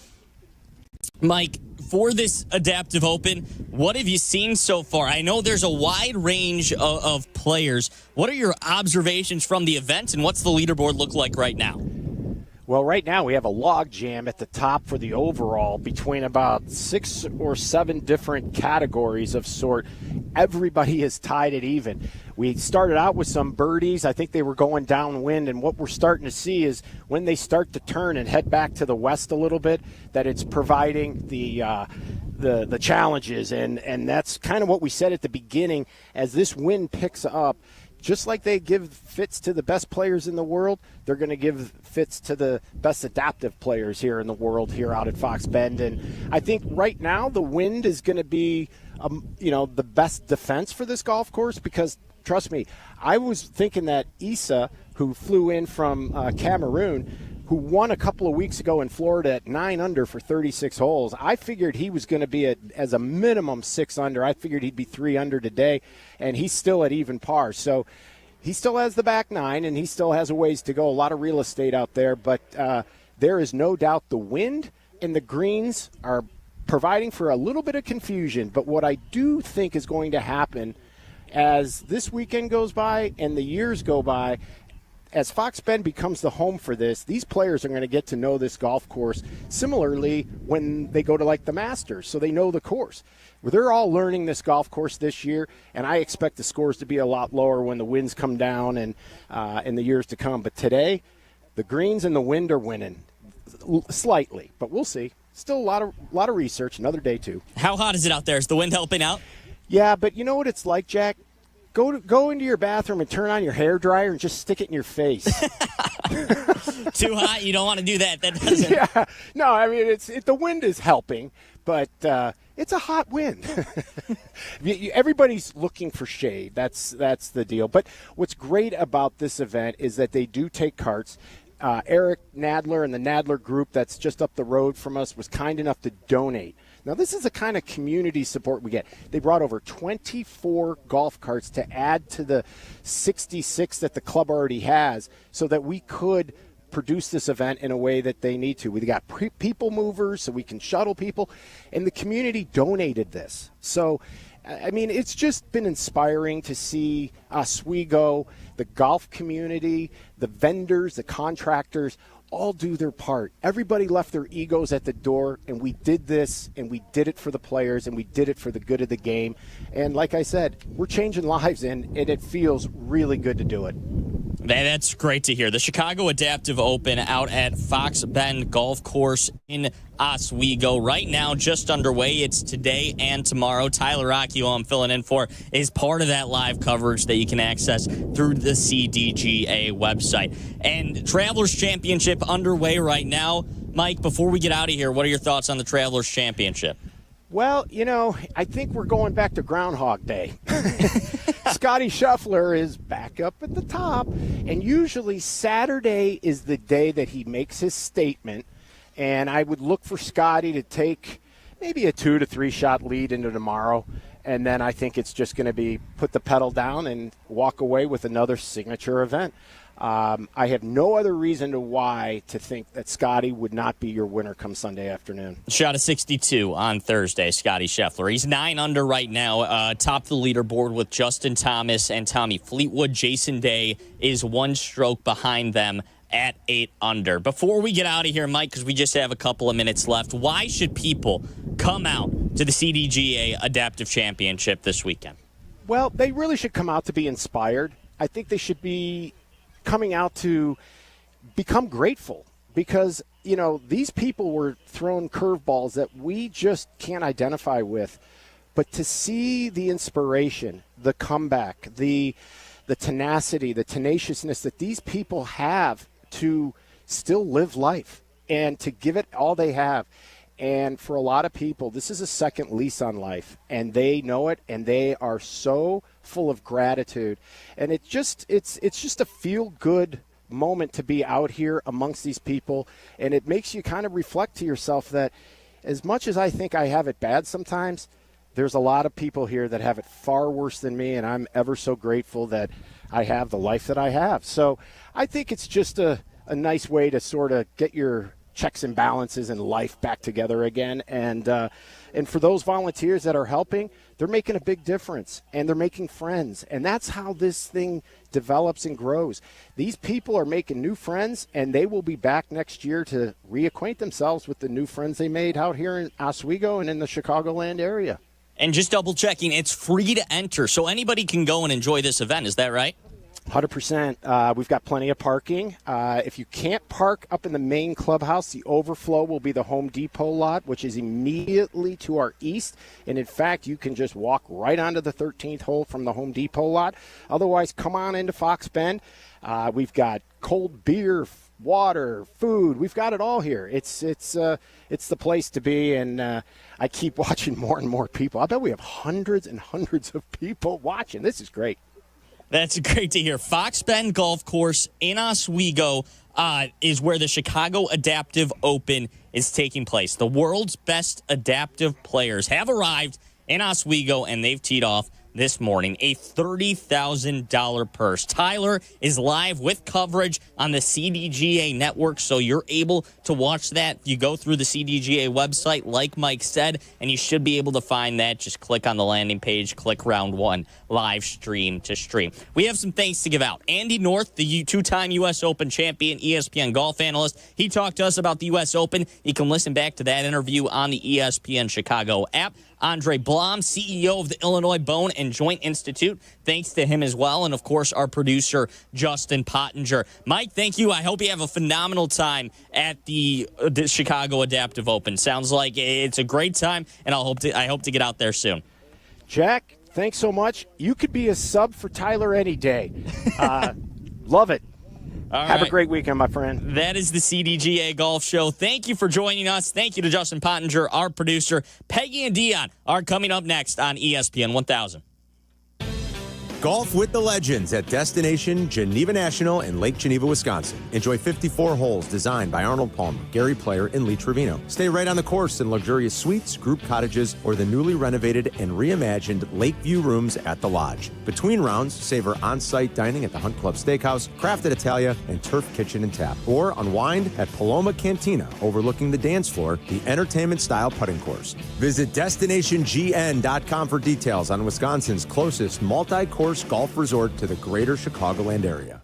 Mike, for this Adaptive Open, what have you seen so far? I know there's a wide range of players. What are your observations from the event, and what's the leaderboard look like right now? Well, right now we have a log jam at the top for the overall between about 6 or 7 different categories of sort. Everybody is tied at even. We started out with some birdies. I think they were going downwind, and what we're starting to see is when they start to turn and head back to the west a little bit, that it's providing the challenges, and that's kind of what we said at the beginning. As this wind picks up, just like they give fits to the best players in the world, they're going to give fits to the best adaptive players here in the world here out at Fox Bend. And I think right now the wind is going to be the best defense for this golf course, because trust me, I was thinking that Issa, who flew in from Cameroon, who won a couple of weeks ago in Florida at 9 under for 36 holes, I figured he was going to be as a minimum 6 under. I figured he'd be 3 under today, and he's still at even par. So he still has the back 9, and he still has a ways to go. A lot of real estate out there, but there is no doubt the wind and the greens are providing for a little bit of confusion. But what I do think is going to happen as this weekend goes by and the years go by, as Fox Bend becomes the home for this, these players are going to get to know this golf course similarly when they go to like the Masters, so they know the course. They're all learning this golf course this year, and I expect the scores to be a lot lower when the winds come down and in the years to come. But today, the greens and the wind are winning slightly, but we'll see. Still a lot of research, another day too. How hot is it out there? Is the wind helping out? Yeah, but you know what it's like, Jack? Go into your bathroom and turn on your hairdryer and just stick it in your face. Too hot? You don't want to do that. That doesn't. Yeah. No, I mean, the wind is helping, but it's a hot wind. Everybody's looking for shade. That's the deal. But what's great about this event is that they do take carts. Eric Nadler and the Nadler Group that's just up the road from us was kind enough to donate. Now, this is the kind of community support we get. They brought over 24 golf carts to add to the 66 that the club already has so that we could produce this event in a way that they need to. We got people movers so we can shuttle people, and the community donated this. So, I mean, it's just been inspiring to see Oswego, the golf community, the vendors, the contractors, all do their part. Everybody left their egos at the door, and we did this, and we did it for the players, and we did it for the good of the game. And like I said, we're changing lives, and it feels really good to do it. That's great to hear. The Chicago Adaptive Open out at Fox Bend Golf Course in Oswego. Right now, just underway. It's today and tomorrow. Tyler Rocky, who I'm filling in for, is part of that live coverage that you can access through the CDGA website. And Travelers Championship underway right now. Mike, before we get out of here, what are your thoughts on the Travelers Championship? Well, I think we're going back to Groundhog Day. Scotty Scheffler is back up at the top, and usually Saturday is the day that he makes his statement, and I would look for Scotty to take maybe a 2 to 3 shot lead into tomorrow, and then I think it's just going to be put the pedal down and walk away with another signature event. I have no other reason to think that Scotty would not be your winner come Sunday afternoon. Shot a 62 on Thursday, Scotty Scheffler. He's 9 under right now, top the leaderboard with Justin Thomas and Tommy Fleetwood. Jason Day is 1 stroke behind them at 8 under. Before we get out of here, Mike, because we just have a couple of minutes left, why should people come out to the CDGA Adaptive Championship this weekend? Well, they really should come out to be inspired. I think they should be coming out to become grateful because, these people were throwing curveballs that we just can't identify with. But to see the inspiration, the comeback, the tenacity, the tenaciousness that these people have to still live life and to give it all they have. And for a lot of people, this is a second lease on life, and they know it, and they are so full of gratitude. And it's just a feel-good moment to be out here amongst these people, and it makes you kind of reflect to yourself that as much as I think I have it bad sometimes, there's a lot of people here that have it far worse than me, and I'm ever so grateful that I have the life that I have. So I think it's just a nice way to sort of get your checks and balances in life back together again. And for those volunteers that are helping, they're making a big difference, and they're making friends. And that's how this thing develops and grows. These people are making new friends, and they will be back next year to reacquaint themselves with the new friends they made out here in Oswego and in the Chicagoland area. And just double checking, it's free to enter, so anybody can go and enjoy this event. Is that right? 100%. We've got plenty of parking. If you can't park up in the main clubhouse, the overflow will be the Home Depot lot, which is immediately to our east. And, in fact, you can just walk right onto the 13th hole from the Home Depot lot. Otherwise, come on into Fox Bend. We've got cold beer, water, food. We've got it all here. It's the place to be, and I keep watching more and more people. I bet we have hundreds and hundreds of people watching. This is great. That's great to hear. Fox Bend Golf Course in Oswego is where the Chicago Adaptive Open is taking place. The world's best adaptive players have arrived in Oswego, and they've teed off this morning, a $30,000 purse. Tyler is live with coverage on the CDGA network, so you're able to watch that. You go through the CDGA website, like Mike said, and you should be able to find that. Just click on the landing page, click round 1, live stream to stream. We have some thanks to give out. Andy North, the two-time U.S. Open champion, ESPN golf analyst, he talked to us about the U.S. Open. You can listen back to that interview on the ESPN Chicago app. Andre Blom, CEO of the Illinois Bone and Joint Institute. Thanks to him as well. And, of course, our producer, Justin Pottinger. Mike, thank you. I hope you have a phenomenal time at the Chicago Adaptive Open. Sounds like it's a great time, and I hope to get out there soon. Jack, thanks so much. You could be a sub for Tyler any day. Love it. Have a great weekend, my friend. That is the CDGA Golf Show. Thank you for joining us. Thank you to Justin Pottinger, our producer. Peggy and Dion are coming up next on ESPN 1000. Golf with the Legends at Destination Geneva National in Lake Geneva, Wisconsin. Enjoy 54 holes designed by Arnold Palmer, Gary Player, and Lee Trevino. Stay right on the course in luxurious suites, group cottages, or the newly renovated and reimagined Lakeview rooms at the Lodge. Between rounds, savor on-site dining at the Hunt Club Steakhouse, Craft at Italia, and Turf Kitchen and Tap. Or unwind at Paloma Cantina, overlooking the dance floor, the entertainment-style putting course. Visit DestinationGN.com for details on Wisconsin's closest multi-course golf resort to the greater Chicagoland area.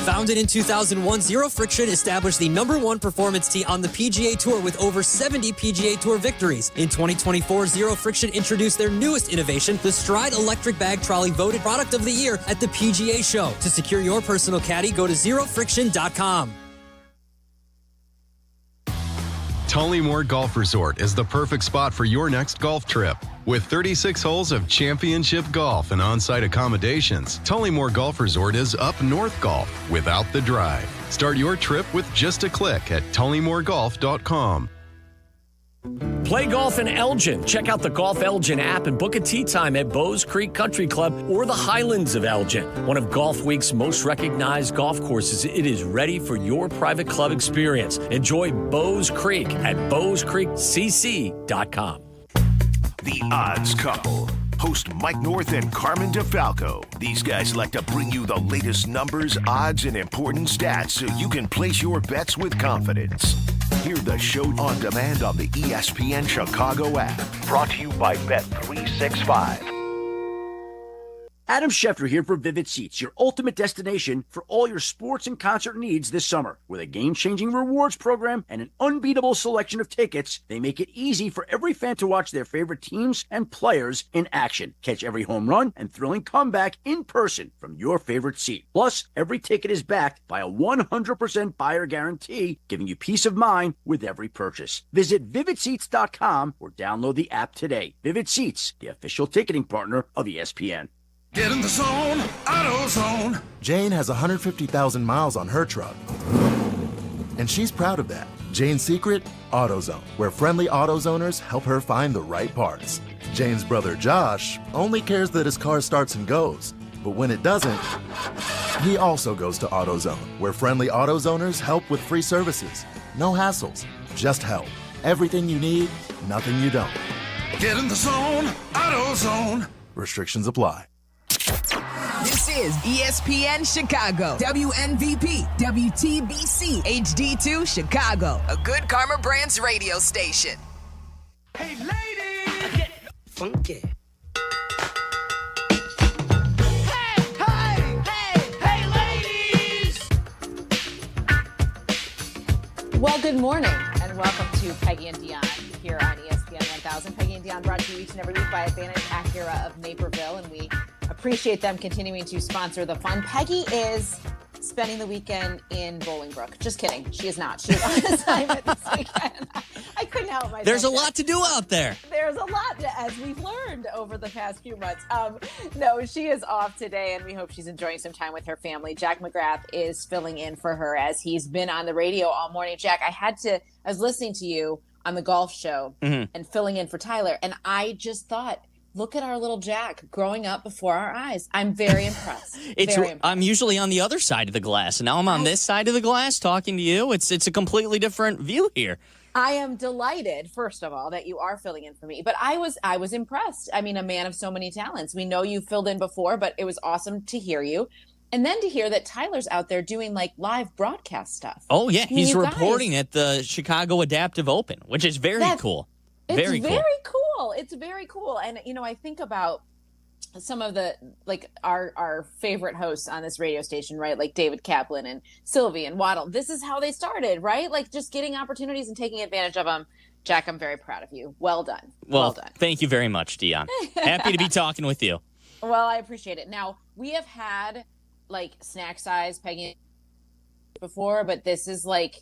Founded in 2001, Zero Friction established the #1 performance tee on the PGA Tour with over 70 PGA Tour victories. In 2024, Zero Friction introduced their newest innovation, the Stride Electric Bag Trolley, voted Product of the Year at the PGA Show. To secure your personal caddy, go to zerofriction.com. Tullymore Golf Resort is the perfect spot for your next golf trip. With 36 holes of championship golf and on-site accommodations, Tullymore Golf Resort is up north golf without the drive. Start your trip with just a click at tullymoregolf.com. Play golf in Elgin. Check out the Golf Elgin app and book a tee time at Bowes Creek Country Club or the Highlands of Elgin. One of Golf Week's most recognized golf courses, it is ready for your private club experience. Enjoy Bowes Creek at bowescreekcc.com. The Odds Couple. Host Mike North and Carmen DeFalco. These guys like to bring you the latest numbers, odds, and important stats so you can place your bets with confidence. Hear the show on demand on the ESPN Chicago app. Brought to you by Bet365. Adam Schefter here for Vivid Seats, your ultimate destination for all your sports and concert needs this summer. With a game-changing rewards program and an unbeatable selection of tickets, they make it easy for every fan to watch their favorite teams and players in action. Catch every home run and thrilling comeback in person from your favorite seat. Plus, every ticket is backed by a 100% buyer guarantee, giving you peace of mind with every purchase. Visit VividSeats.com or download the app today. Vivid Seats, the official ticketing partner of ESPN. Get in the zone, AutoZone. Jane has 150,000 miles on her truck, and she's proud of that. Jane's secret? AutoZone, where friendly AutoZoners help her find the right parts. Jane's brother Josh only cares that his car starts and goes, but when it doesn't, he also goes to AutoZone, where friendly AutoZoners help with free services. No hassles, just help. Everything you need, nothing you don't. Get in the zone, AutoZone. Restrictions apply. This is ESPN Chicago, WNVP, WTBC, HD2 Chicago, a Good Karma Brands radio station. Hey, ladies! Get funky. Hey, ladies! Well, good morning, and welcome to Peggy and Dion here on ESPN 1000. Peggy and Dion brought to you each and every week by Advantage Acura of Naperville, and we appreciate them continuing to sponsor the fun. Peggy is spending the weekend in Bolingbrook. Just kidding. She is not. She is on assignment this weekend. I couldn't help myself. There's a lot to do out there. There's a lot lot, as we've learned over the past few months. No, she is off today, and we hope she's enjoying some time with her family. Jack McGrath is filling in for her as he's been on the radio all morning. Jack, I was listening to you on the golf show and filling in for Tyler, and I just thought, look at our little Jack growing up before our eyes. I'm very impressed. I'm usually on the other side of the glass, and now I'm on this side of the glass talking to you. It's a completely different view here. I am delighted, first of all, that you are filling in for me. But I was impressed. I mean, a man of so many talents. We know you filled in before, but it was awesome to hear you. And then to hear that Tyler's out there doing like live broadcast stuff. Oh, yeah. He's reporting at the Chicago Adaptive Open, which is very cool. It's very cool. It's very cool. And, I think about some of the, like, our favorite hosts on this radio station, right? Like David Kaplan and Sylvie and Waddle. This is how they started, right? Like just getting opportunities and taking advantage of them. Jack, I'm very proud of you. Well done. Well done. Thank you very much, Dion. Happy to be talking with you. Well, I appreciate it. Now, we have had like snack size Peggy before, but this is like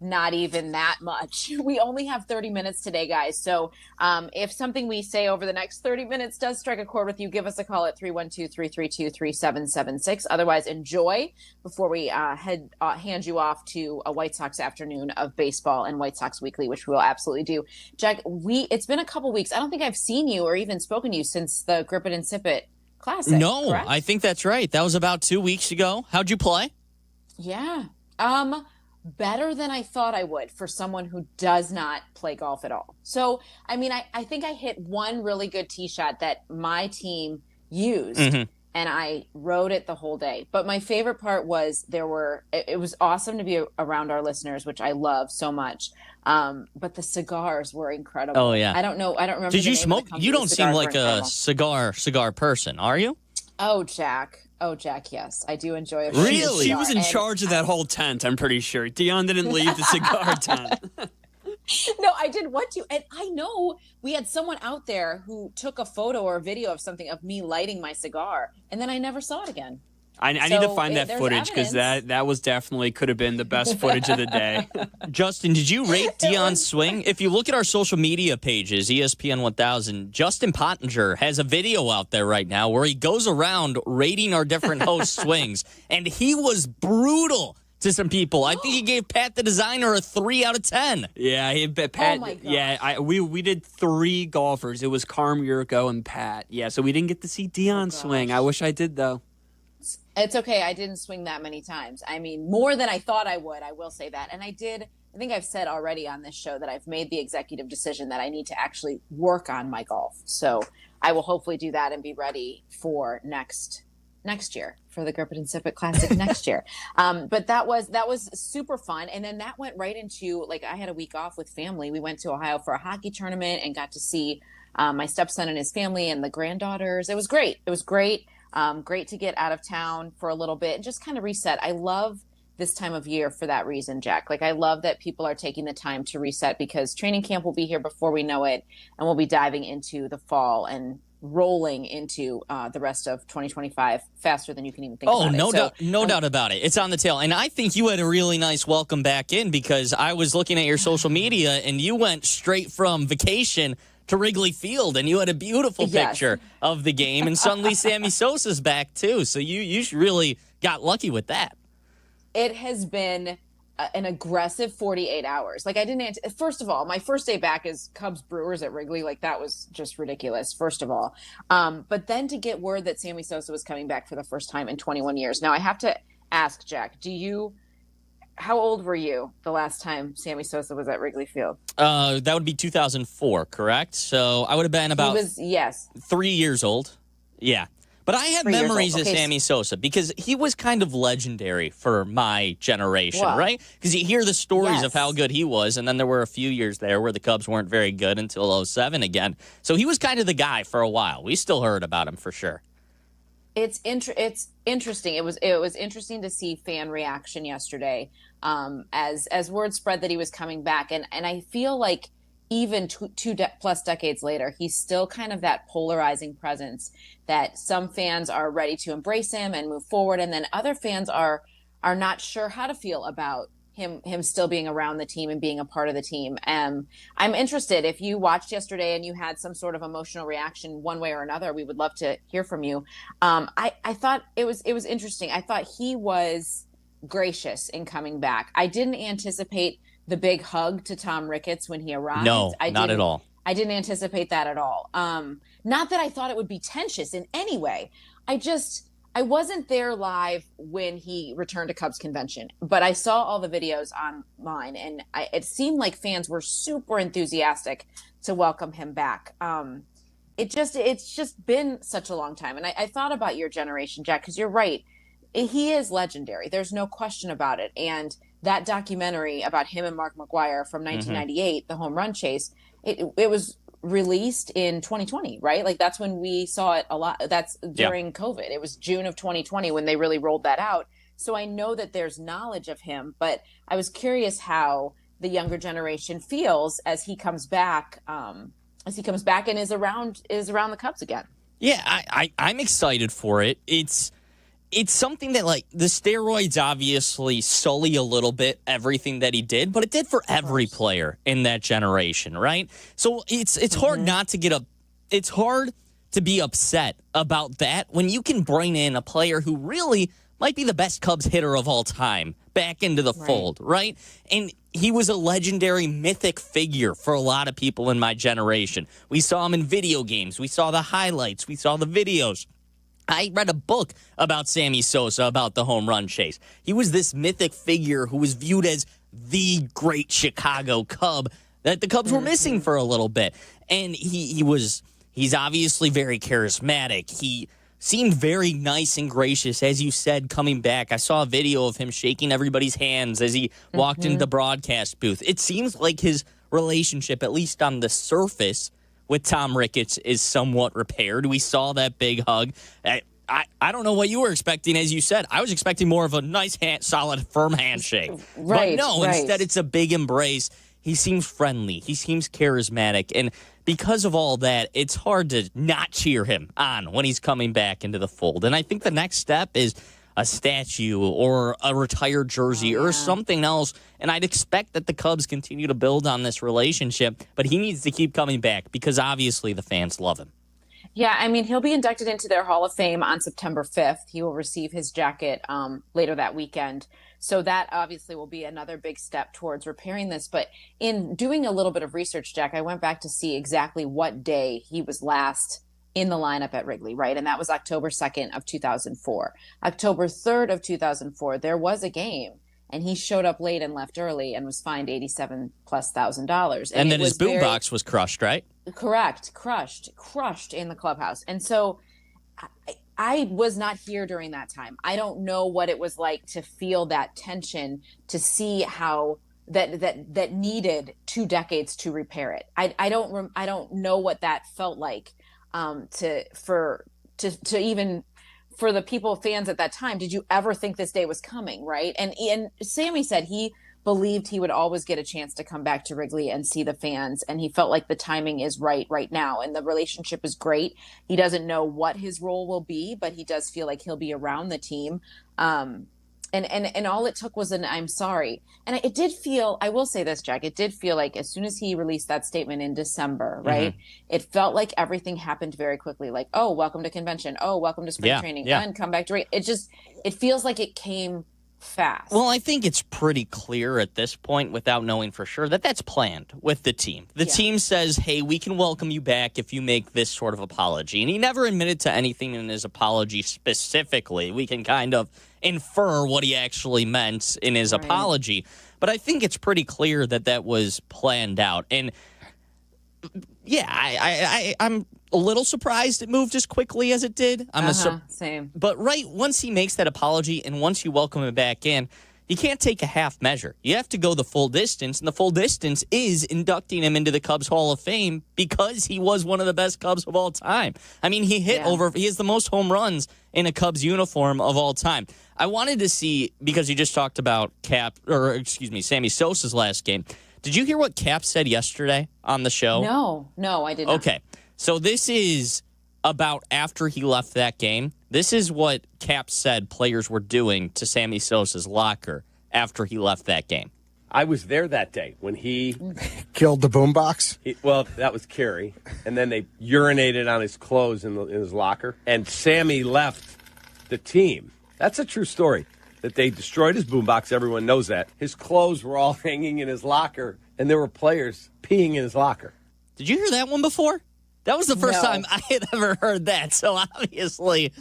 not even that much. We only have 30 minutes today, guys. So if something we say over the next 30 minutes does strike a chord with you, give us a call at 312-332-3776. Otherwise, enjoy before we hand you off to a White Sox afternoon of baseball and White Sox Weekly, which we will absolutely do. Jack, it's been a couple weeks. I don't think I've seen you or even spoken to you since the Grip It and Sip It Classic. No, correct? I think that's right. That was about 2 weeks ago. How'd you play? Yeah. Better than I thought I would for someone who does not play golf at all. So, I mean, I think I hit one really good tee shot that my team used, and I rode it the whole day. But my favorite part was it was awesome to be around our listeners, which I love so much. But the cigars were incredible. Oh, yeah. I don't remember. Did you smoke? You don't seem like a cigar person, are you? Oh, Jack, yes. I do enjoy a Really? She was in charge of that whole tent, I'm pretty sure. Dion didn't leave the cigar tent. No, I did want to. And I know we had someone out there who took a photo or a video of something of me lighting my cigar, and then I never saw it again. I need to find that footage because that was definitely could have been the best footage of the day. Justin, did you rate Dion's swing? If you look at our social media pages, ESPN 1000, Justin Pottinger has a video out there right now where he goes around rating our different host swings, and he was brutal to some people. I think he gave Pat the Designer a 3 out of 10. Yeah, Pat. Oh my gosh. Yeah, we did 3 golfers. It was Carm, Yurko, and Pat. Yeah, so we didn't get to see Dion swing. I wish I did though. It's okay. I didn't swing that many times. I mean, more than I thought I would. I will say that. And I think I've said already on this show that I've made the executive decision that I need to actually work on my golf. So I will hopefully do that and be ready for next year for the Grip It and Sip It Classic next year. But that was super fun. And then that went right into, like, I had a week off with family. We went to Ohio for a hockey tournament and got to see my stepson and his family and the granddaughters. It was great. Great to get out of town for a little bit and just kind of reset. I love this time of year for that reason, Jack. Like, I love that people are taking the time to reset because training camp will be here before we know it, and we'll be diving into the fall and rolling into the rest of 2025 faster than you can even think about it. No doubt about it. It's on the tail. And I think you had a really nice welcome back in because I was looking at your social media and you went straight from vacation to Wrigley Field, and you had a beautiful picture of the game, and suddenly Sammy Sosa's back too. So you really got lucky with that. It has been an aggressive 48 hours. Like, I didn't first of all, my first day back is Cubs Brewers at Wrigley. Like, that was just ridiculous, first of all. But then to get word that Sammy Sosa was coming back for the first time in 21 years. Now, I have to ask, Jack, how old were you the last time Sammy Sosa was at Wrigley Field? That would be 2004, correct? So I would have been about 3 years old. Yeah. But I have memories of Sammy Sosa because he was kind of legendary for my generation, right? Because you hear the stories of how good he was, and then there were a few years there where the Cubs weren't very good until 07 again. So he was kind of the guy for a while. We still heard about him for sure. It's interesting. It was interesting to see fan reaction yesterday as word spread that he was coming back. And I feel like even two plus decades later, he's still kind of that polarizing presence that some fans are ready to embrace him and move forward. And then other fans are not sure how to feel about him still being around the team and being a part of the team. I'm interested, if you watched yesterday and you had some sort of emotional reaction one way or another, we would love to hear from you. I thought it was interesting. I thought he was gracious in coming back. I didn't anticipate the big hug to Tom Ricketts when he arrived. No, not at all. I didn't anticipate that at all. Not that I thought it would be tense in any way. I wasn't there live when he returned to Cubs convention, but I saw all the videos online, and it seemed like fans were super enthusiastic to welcome him back. It's just been such a long time. And I thought about your generation, Jack, because you're right. He is legendary. There's no question about it. And that documentary about him and Mark McGwire from 1998, the home run chase, it was released in 2020, right? Like that's when we saw it a lot. That's during COVID. It was June of 2020 when they really rolled that out. So I know that there's knowledge of him, but I was curious how the younger generation feels as he comes back, and is around the Cubs again. Yeah, I'm excited for it. It's something that, like, the steroids obviously sully a little bit everything that he did, but it did for every player in that generation, right? So it's hard not to it's hard to be upset about that when you can bring in a player who really might be the best Cubs hitter of all time back into the fold, right? And he was a legendary mythic figure for a lot of people in my generation. We saw him in video games. We saw the highlights. We saw the videos. I read a book about Sammy Sosa, about the home run chase. He was this mythic figure who was viewed as the great Chicago Cub that the Cubs were missing for a little bit. And he's obviously very charismatic. He seemed very nice and gracious, as you said, coming back. I saw a video of him shaking everybody's hands as he walked into the broadcast booth. It seems like his relationship, at least on the surface, with Tom Ricketts is somewhat repaired. We saw that big hug. I don't know what you were expecting, as you said. I was expecting more of a nice, solid, firm handshake. But no, instead it's a big embrace. He seems friendly. He seems charismatic. And because of all that, it's hard to not cheer him on when he's coming back into the fold. And I think the next step is a statue or a retired jersey or something else. And I'd expect that the Cubs continue to build on this relationship, but he needs to keep coming back because obviously the fans love him. Yeah, I mean, he'll be inducted into their Hall of Fame on September 5th. He will receive his jacket later that weekend. So that obviously will be another big step towards repairing this. But in doing a little bit of research, Jack, I went back to see exactly what day he was last in the lineup at Wrigley, right? And that was October 2nd of 2004. October 3rd of 2004, there was a game, and he showed up late and left early and was fined $87,000+. And then his boombox was crushed, right? Correct. Crushed in the clubhouse. And so I was not here during that time. I don't know what it was like to feel that tension, to see how that needed 2 decades to repair it. I don't know what that felt like. To even for the fans at that time, did you ever think this day was coming, right? And Sammy said he believed he would always get a chance to come back to Wrigley and see the fans, and he felt like the timing is right now, and the relationship is great. He doesn't know what his role will be, but he does feel like he'll be around the team. And all it took was an "I'm sorry." And it did feel, I will say this, Jack, it did feel like as soon as he released that statement in December, right? It felt like everything happened very quickly. Like, oh, welcome to convention. Oh, welcome to spring training. And come back to it feels like it came fast. Well, I think it's pretty clear at this point, without knowing for sure, that that's planned with the team. The team says, hey, we can welcome you back if you make this sort of apology. And he never admitted to anything in his apology specifically. We can kind of infer what he actually meant in his apology. But I think it's pretty clear that that was planned out. And yeah, I'm a little surprised it moved as quickly as it did. Same. But once he makes that apology and once you welcome him back in, you can't take a half measure. You have to go the full distance, and the full distance is inducting him into the Cubs Hall of Fame because he was one of the best Cubs of all time. I mean, he has the most home runs in a Cubs uniform of all time. I wanted to see, because you just talked about Sammy Sosa's last game. Did you hear what Cap said yesterday on the show? No, I did not. Okay, so this is about after he left that game. This is what Cap said players were doing to Sammy Sosa's locker after he left that game. I was there that day when he killed the boombox. Well, that was Kerry, and then they urinated on his clothes in his locker, and Sammy left the team. That's a true story. That they destroyed his boombox. Everyone knows that. His clothes were all hanging in his locker, and there were players peeing in his locker. Did you hear that one before? That was the first time I had ever heard that. So obviously,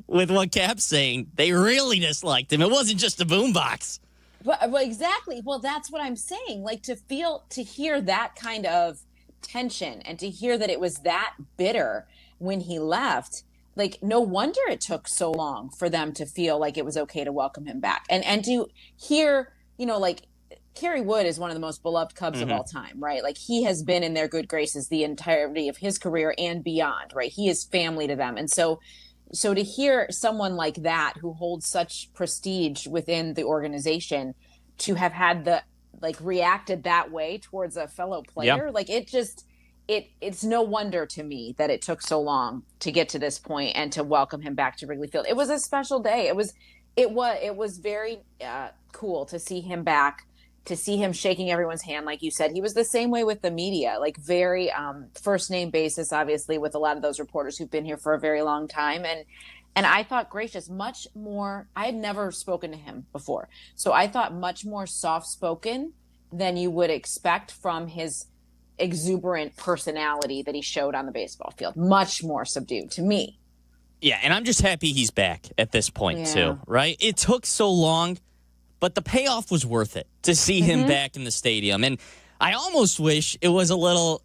with what Cap's saying, they really disliked him. It wasn't just a boombox. Well, exactly. Well, that's what I'm saying. Like, to hear that kind of tension and to hear that it was that bitter when he left, like, no wonder it took so long for them to feel like it was okay to welcome him back. And to hear, like, Kerry Wood is one of the most beloved Cubs of all time, right? Like, he has been in their good graces the entirety of his career and beyond, right? He is family to them. And so to hear someone like that who holds such prestige within the organization to have had reacted that way towards a fellow player, like it's no wonder to me that it took so long to get to this point and to welcome him back to Wrigley Field. It was a special day. It was very cool to see him back, to see him shaking everyone's hand. Like you said, he was the same way with the media, like very first name basis, obviously, with a lot of those reporters who've been here for a very long time. And I thought, gracious, much more, I had never spoken to him before. So I thought much more soft-spoken than you would expect from his exuberant personality that he showed on the baseball field. Much more subdued to me. Yeah, and I'm just happy he's back at this point, too, right? It took so long, but the payoff was worth it to see him back in the stadium. And I almost wish it was a little...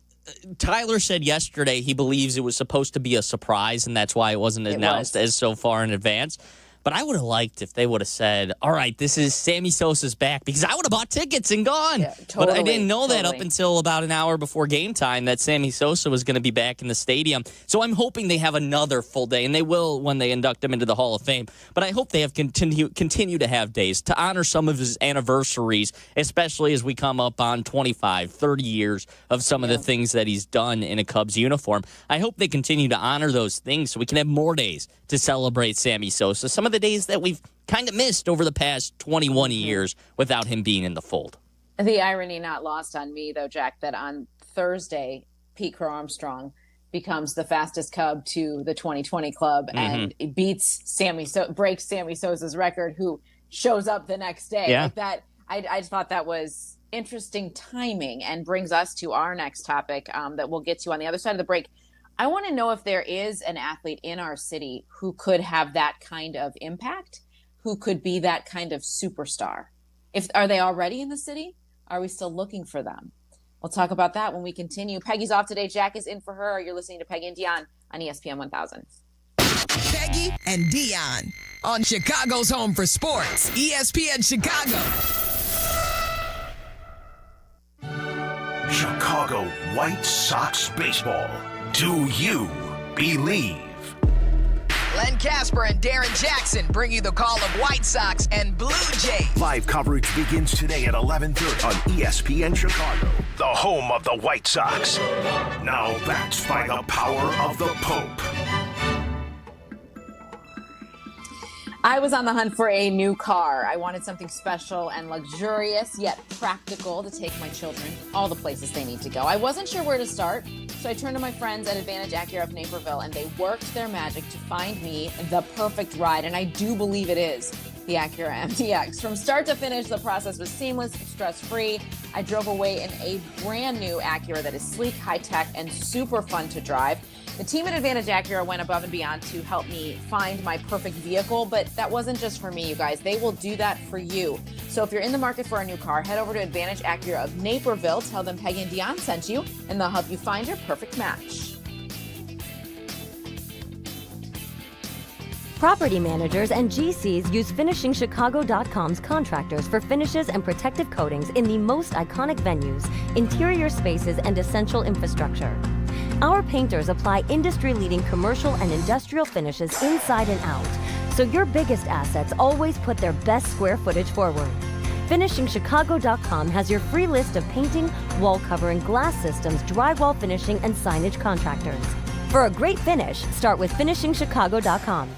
Tyler said yesterday he believes it was supposed to be a surprise, and that's why it wasn't announced as so far in advance. But I would have liked if they would have said, all right, this is Sammy Sosa's back, because I would have bought tickets and gone. Yeah, totally, but I didn't know that up until about an hour before game time that Sammy Sosa was going to be back in the stadium. So I'm hoping they have another full day, and they will when they induct him into the Hall of Fame. But I hope they have continue to have days to honor some of his anniversaries, especially as we come up on 25, 30 years of some of the things that he's done in a Cubs uniform. I hope they continue to honor those things so we can have more days to celebrate Sammy Sosa. Some of the days that we've kind of missed over the past 21 years without him being in the fold. The irony not lost on me, though, Jack, that on Thursday, Pete Crow Armstrong becomes the fastest Cub to the 2020 club and breaks Sammy Sosa's record, who shows up the next day. Yeah. Like that, I thought that was interesting timing, and brings us to our next topic that we'll get to on the other side of the break. I want to know if there is an athlete in our city who could have that kind of impact, who could be that kind of superstar. Are they already in the city? Are we still looking for them? We'll talk about that when we continue. Peggy's off today. Jack is in for her. You're listening to Peggy and Dion on ESPN 1000. Peggy and Dion on Chicago's home for sports, ESPN Chicago. Chicago White Sox baseball. Do you believe? Len Casper and Darren Jackson bring you the call of White Sox and Blue Jays. Live coverage begins today at 11:30 on ESPN Chicago, the home of the White Sox. Now backed by the power of the Pope. I was on the hunt for a new car. I wanted something special and luxurious, yet practical to take my children all the places they need to go. I wasn't sure where to start, so I turned to my friends at Advantage Acura of Naperville, and they worked their magic to find me the perfect ride, and I do believe it is the Acura MDX. From start to finish, the process was seamless, stress-free. I drove away in a brand new Acura that is sleek, high-tech, and super fun to drive. The team at Advantage Acura went above and beyond to help me find my perfect vehicle, but that wasn't just for me, you guys. They will do that for you. So if you're in the market for a new car, head over to Advantage Acura of Naperville. Tell them Peggy and Dion sent you, and they'll help you find your perfect match. Property managers and GCs use FinishingChicago.com's contractors for finishes and protective coatings in the most iconic venues, interior spaces, and essential infrastructure. Our painters apply industry-leading commercial and industrial finishes inside and out, so your biggest assets always put their best square footage forward. FinishingChicago.com has your free list of painting, wall covering, glass systems, drywall finishing, and signage contractors. For a great finish, start with FinishingChicago.com.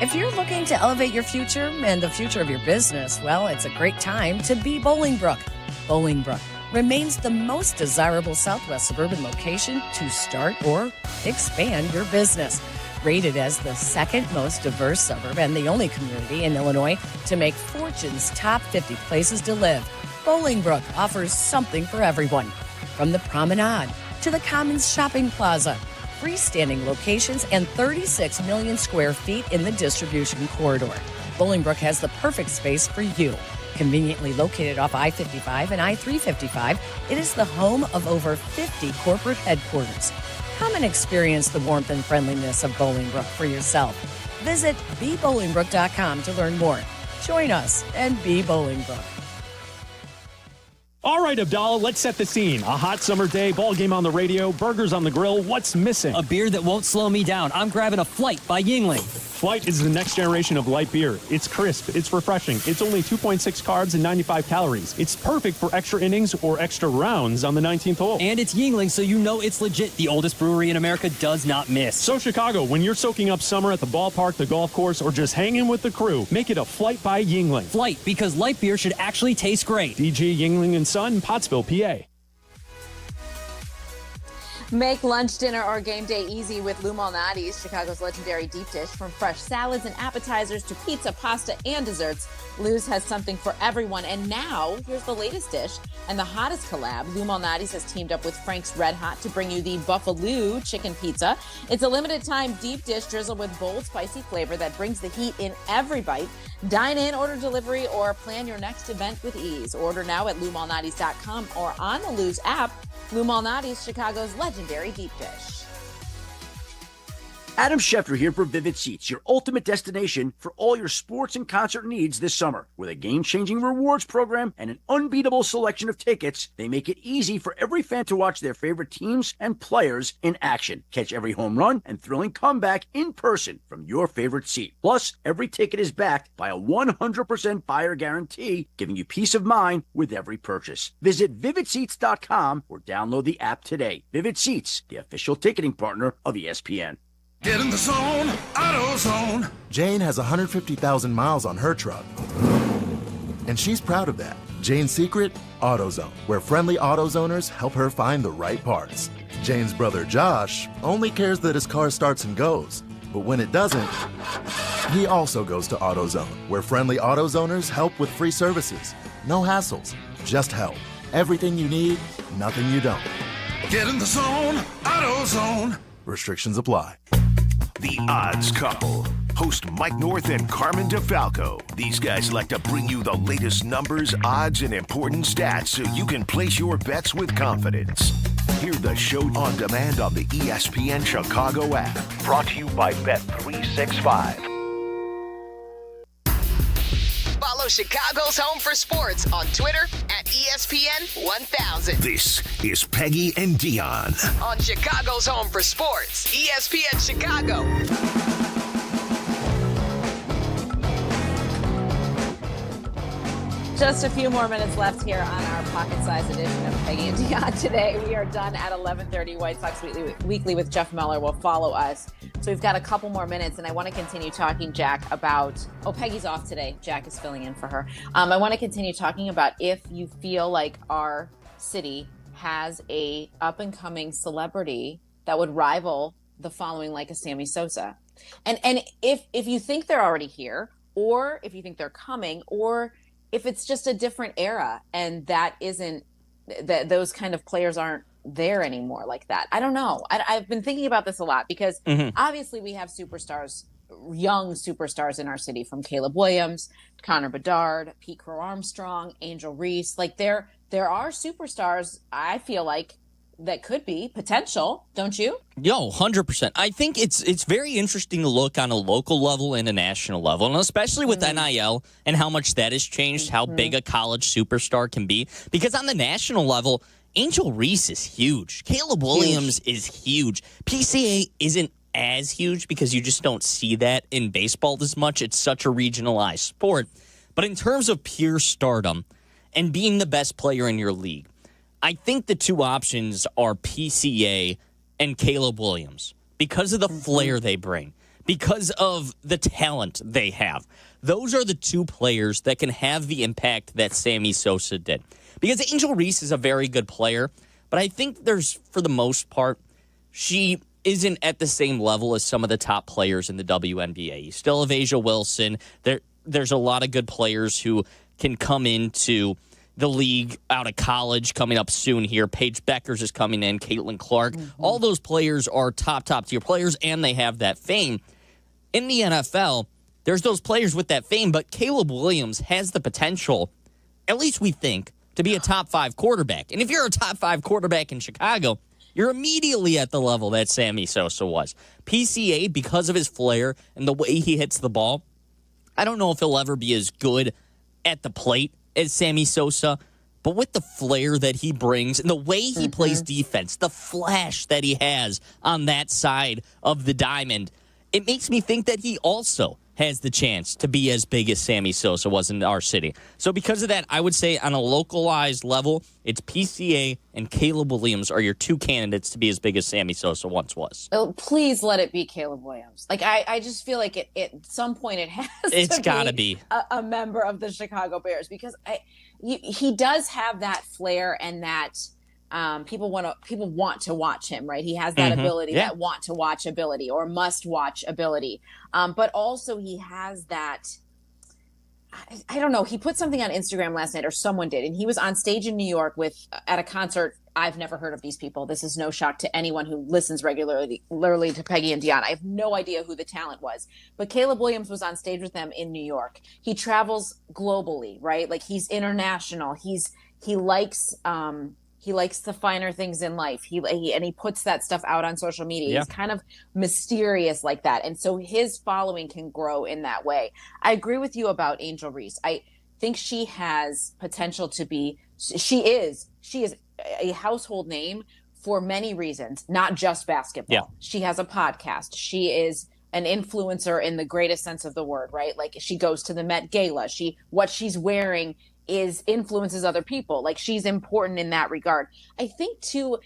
If you're looking to elevate your future and the future of your business, well, it's a great time to be Bolingbrook. Bolingbrook remains the most desirable Southwest suburban location to start or expand your business. Rated as the second most diverse suburb and the only community in Illinois to make Fortune's top 50 places to live, Bolingbrook offers something for everyone. From the promenade to the Commons Shopping Plaza, freestanding locations, and 36 million square feet in the distribution corridor. Bolingbrook has the perfect space for you. Conveniently located off I-55 and I-355, it is the home of over 50 corporate headquarters. Come and experience the warmth and friendliness of Bolingbrook for yourself. Visit bebolingbrook.com to learn more. Join us and be Bolingbrook. All right, Abdallah, let's set the scene. A hot summer day, ball game on the radio, burgers on the grill. What's missing? A beer that won't slow me down. I'm grabbing a Flight by Yingling. Flight is the next generation of light beer. It's crisp, it's refreshing, it's only 2.6 carbs and 95 calories. It's perfect for extra innings or extra rounds on the 19th hole. And it's Yingling, so you know it's legit. The oldest brewery in America does not miss. So Chicago, when you're soaking up summer at the ballpark, the golf course, or just hanging with the crew, make it a Flight by Yingling. Flight, because light beer should actually taste great. DG Yingling & Son, Pottsville, PA. Make lunch, dinner, or game day easy with Lou Malnati's, Chicago's legendary deep dish. From fresh salads and appetizers to pizza, pasta, and desserts, Lou's has something for everyone. And now, here's the latest dish and the hottest collab. Lou Malnati's has teamed up with Frank's Red Hot to bring you the Buffalo Chicken Pizza. It's a limited-time deep dish drizzled with bold, spicy flavor that brings the heat in every bite. Dine in, order delivery, or plan your next event with ease. Order now at LouMalnati's.com or on the Lou's app. Lou Malnati's, Chicago's legendary deep dish. Adam Schefter here for Vivid Seats, your ultimate destination for all your sports and concert needs this summer. With a game-changing rewards program and an unbeatable selection of tickets, they make it easy for every fan to watch their favorite teams and players in action. Catch every home run and thrilling comeback in person from your favorite seat. Plus, every ticket is backed by a 100% buyer guarantee, giving you peace of mind with every purchase. Visit VividSeats.com or download the app today. Vivid Seats, the official ticketing partner of ESPN. Get in the zone, AutoZone. Jane has 150,000 miles on her truck. And she's proud of that. Jane's secret? AutoZone, where friendly AutoZoners help her find the right parts. Jane's brother Josh only cares that his car starts and goes. But when it doesn't, he also goes to AutoZone, where friendly AutoZoners help with free services. No hassles, just help. Everything you need, nothing you don't. Get in the zone, AutoZone. Restrictions apply. The Odds Couple. Host Mike North and Carmen DeFalco. These guys like to bring you the latest numbers, odds, and important stats so you can place your bets with confidence. Hear the show on demand on the ESPN Chicago app. Brought to you by Bet365. Follow Chicago's Home for Sports on Twitter at ESPN 1000. This is Peggy and Dion. On Chicago's Home for Sports, ESPN Chicago. Just a few more minutes left here on our pocket-sized edition of Peggy and Dion today. We are done at 11:30. White Sox Weekly with Jeff Meller will follow us. So we've got a couple more minutes, and I want to continue talking, Jack, about... Oh, Peggy's off today. Jack is filling in for her. I want to continue talking about if you feel like our city has a up-and-coming celebrity that would rival the following, like a Sammy Sosa. And if you think they're already here, or if you think they're coming, or if it's just a different era and that isn't, that those kind of players aren't there anymore like that. I don't know. I've been thinking about this a lot because obviously we have superstars, young superstars in our city, from Caleb Williams, Connor Bedard, Pete Crow Armstrong, Angel Reese. Like there are superstars, I feel like, that could be potential, don't you? Yo, 100%. I think it's very interesting to look on a local level and a national level, and especially with NIL and how much that has changed, how big a college superstar can be. Because on the national level, Angel Reese is huge. Caleb Williams is huge. PCA isn't as huge because you just don't see that in baseball as much. It's such a regionalized sport. But in terms of pure stardom and being the best player in your league, I think the two options are PCA and Caleb Williams because of the flair they bring, because of the talent they have. Those are the two players that can have the impact that Sammy Sosa did. Because Angel Reese is a very good player, but I think for the most part, she isn't at the same level as some of the top players in the WNBA. You still have Asia Wilson. There's a lot of good players who can come into the league out of college coming up soon here. Paige Beckers is coming in, Caitlin Clark. All those players are top tier players, and they have that fame. In the NFL, there's those players with that fame, but Caleb Williams has the potential, at least we think, to be a top 5 quarterback. And if you're a top 5 quarterback in Chicago, you're immediately at the level that Sammy Sosa was. PCA, because of his flair and the way he hits the ball, I don't know if he'll ever be as good at the plate as Sammy Sosa, but with the flair that he brings and the way he plays defense, the flash that he has on that side of the diamond, it makes me think that he also has the chance to be as big as Sammy Sosa was in our city. So because of that, I would say on a localized level, it's PCA and Caleb Williams are your two candidates to be as big as Sammy Sosa once was. Oh, please let it be Caleb Williams. Like I just feel like at some point it's gotta be a member of the Chicago Bears, because he does have that flair and that people want to watch him, right? He has that ability, that want to watch ability or must watch ability. But also he has that, I don't know, he put something on Instagram last night, or someone did, and he was on stage in New York at a concert. I've never heard of these people. This is no shock to anyone who listens regularly to Peggy and Dion. I have no idea who the talent was, but Caleb Williams was on stage with them in New York. He travels globally, right? Like he's international. He likes the finer things in life. He puts that stuff out on social media. Yeah. He's kind of mysterious like that. And so his following can grow in that way. I agree with you about Angel Reese. I think she has potential to be, she is a household name for many reasons, not just basketball. Yeah. She has a podcast. She is an influencer in the greatest sense of the word, right? Like she goes to the Met Gala. What she's wearing influences other people. Like she's important in that regard. I think too,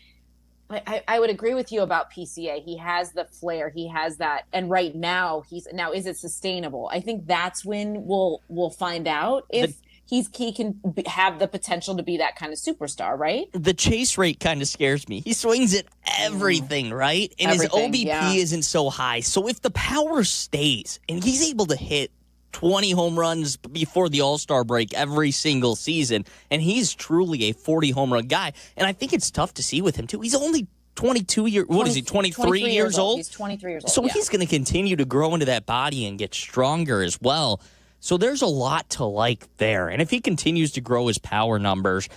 I would agree with you about PCA. He has the flair. He has that. And right now is it sustainable? I think that's when we'll find out if he can have the potential to be that kind of superstar, right? The chase rate kind of scares me. He swings at everything, right? And his OBP isn't so high. So if the power stays and he's able to hit 20 home runs before the All-Star break every single season, and he's truly a 40 home run guy. And I think it's tough to see with him too. He's only 23 years old? He's 23 years old. So he's going to continue to grow into that body and get stronger as well. So there's a lot to like there. And if he continues to grow his power numbers,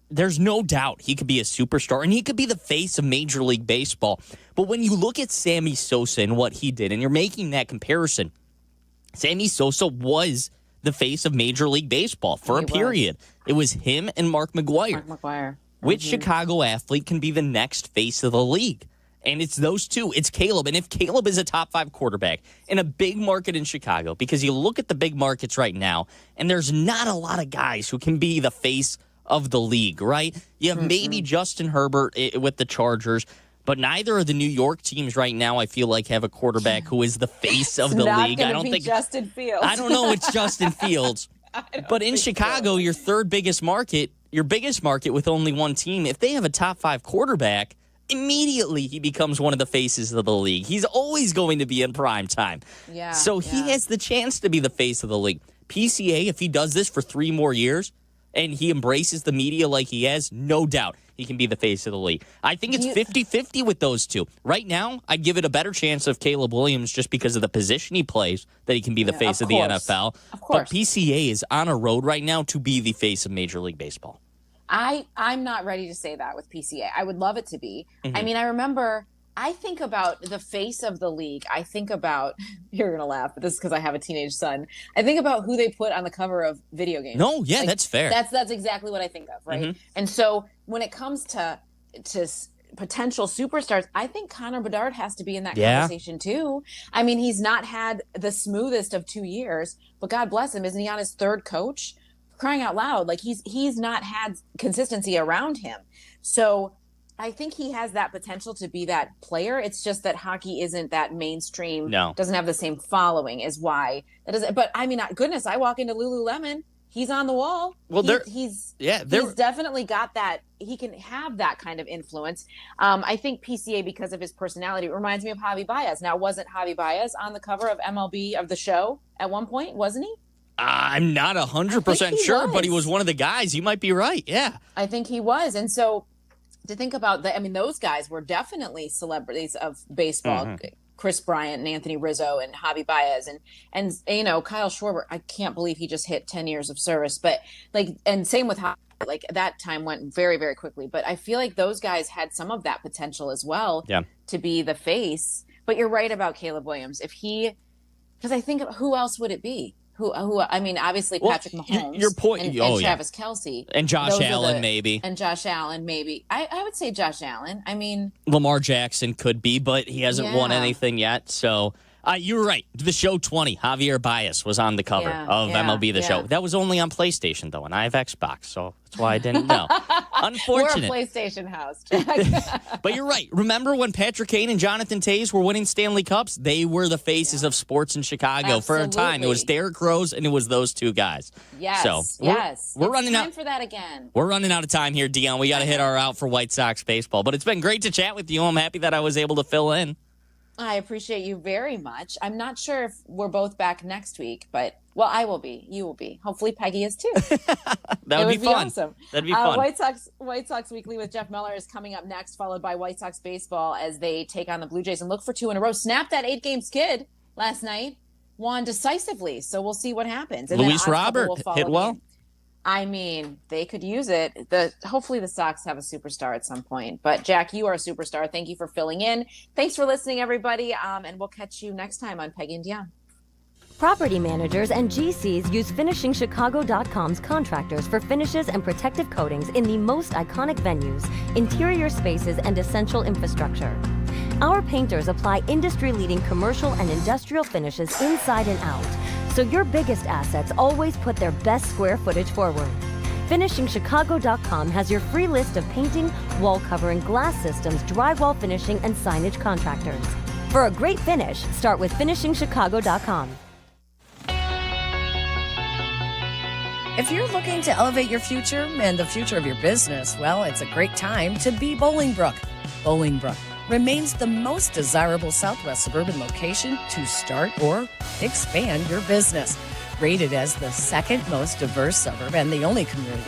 there's no doubt he could be a superstar, and he could be the face of Major League Baseball. But when you look at Sammy Sosa and what he did, and you're making that comparison, Sammy Sosa was the face of Major League Baseball for a period. It was him and Mark McGwire. Which Chicago athlete can be the next face of the league? And it's those two. It's Caleb. And if Caleb is a top 5 quarterback in a big market in Chicago, because you look at the big markets right now, and there's not a lot of guys who can be the face of the league, right? You have maybe Justin Herbert with the Chargers, but neither of the New York teams right now, I feel like, have a quarterback who is the face of the league. I don't think Justin Fields. I don't know. It's Justin Fields. But in Chicago, your third biggest market, your biggest market with only one team, if they have a top 5 quarterback, immediately he becomes one of the faces of the league. He's always going to be in prime time. Yeah. So he has the chance to be the face of the league. PCA, if he does this for 3 more years and he embraces the media like he has, no doubt he can be the face of the league. I think it's 50-50 with those two. Right now, I'd give it a better chance of Caleb Williams just because of the position he plays, that he can be the face of the NFL. Of course. But PCA is on a road right now to be the face of Major League Baseball. I'm not ready to say that with PCA. I would love it to be. I mean, I think about the face of the league. I think about, you're going to laugh, but this is because I have a teenage son. I think about who they put on the cover of video games. No, yeah, like, that's fair. That's exactly what I think of, right? And so when it comes to potential superstars, I think Connor Bedard has to be in that conversation too. I mean, he's not had the smoothest of 2 years, but God bless him. Isn't he on his 3rd coach? Crying out loud, like he's not had consistency around him. So I think he has that potential to be that player. It's just that hockey isn't that mainstream. No. Doesn't have the same following is why. That is, but I mean, goodness, I walk into Lululemon. He's on the wall. Well, he's he's definitely got that. He can have that kind of influence. I think PCA, because of his personality, reminds me of Javi Baez. Now, wasn't Javi Baez on the cover of MLB of the show at one point? Wasn't he? I'm not 100% sure, but he was one of the guys. You might be right. Yeah. I think he was. And so to think about that, I mean, those guys were definitely celebrities of baseball. Mm-hmm. Chris Bryant and Anthony Rizzo and Javi Baez and you know, Kyle Schwarber. I can't believe he just hit 10 years of service, but and same with Javi, that time went very, very quickly. But I feel like those guys had some of that potential as well to be the face. But you're right about Caleb Williams. Because I think who else would it be? Who? I mean, obviously Patrick Mahomes. Your point. And Travis Kelce. And Josh Allen, maybe. And Josh Allen, maybe. I would say Josh Allen. I mean, Lamar Jackson could be, but he hasn't won anything yet. So you were right. The show 20, Javier Baez was on the cover of MLB The Show. That was only on PlayStation, though, and I have Xbox, so that's why I didn't know. Unfortunate. We're a PlayStation house. But you're right. Remember when Patrick Kane and Jonathan Toews were winning Stanley Cups? They were the faces of sports in Chicago for a time. It was Derrick Rose, and it was those two guys. Yes, so we're running out for that again. We're running out of time here, Dion. We got to hit our out for White Sox baseball. But it's been great to chat with you. I'm happy that I was able to fill in. I appreciate you very much. I'm not sure if we're both back next week, but I will be. You will be. Hopefully, Peggy is too. That would be fun. Awesome. That'd be fun. White Sox Weekly with Jeff Meller is coming up next, followed by White Sox baseball as they take on the Blue Jays and look for 2 in a row. Snapped that 8-game skid last night, won decisively. So we'll see what happens. And Luis Robert hit well. I mean, they could use it. Hopefully the Sox have a superstar at some point. But, Jack, you are a superstar. Thank you for filling in. Thanks for listening, everybody. And we'll catch you next time on Peggy and Dion. Property managers and GCs use FinishingChicago.com's contractors for finishes and protective coatings in the most iconic venues, interior spaces, and essential infrastructure. Our painters apply industry-leading commercial and industrial finishes inside and out, so your biggest assets always put their best square footage forward. FinishingChicago.com has your free list of painting, wall covering, glass systems, drywall finishing, and signage contractors. For a great finish, start with FinishingChicago.com. If you're looking to elevate your future and the future of your business, well, it's a great time to be Bolingbrook. Bolingbrook remains the most desirable Southwest suburban location to start or expand your business. Rated as the second most diverse suburb and the only community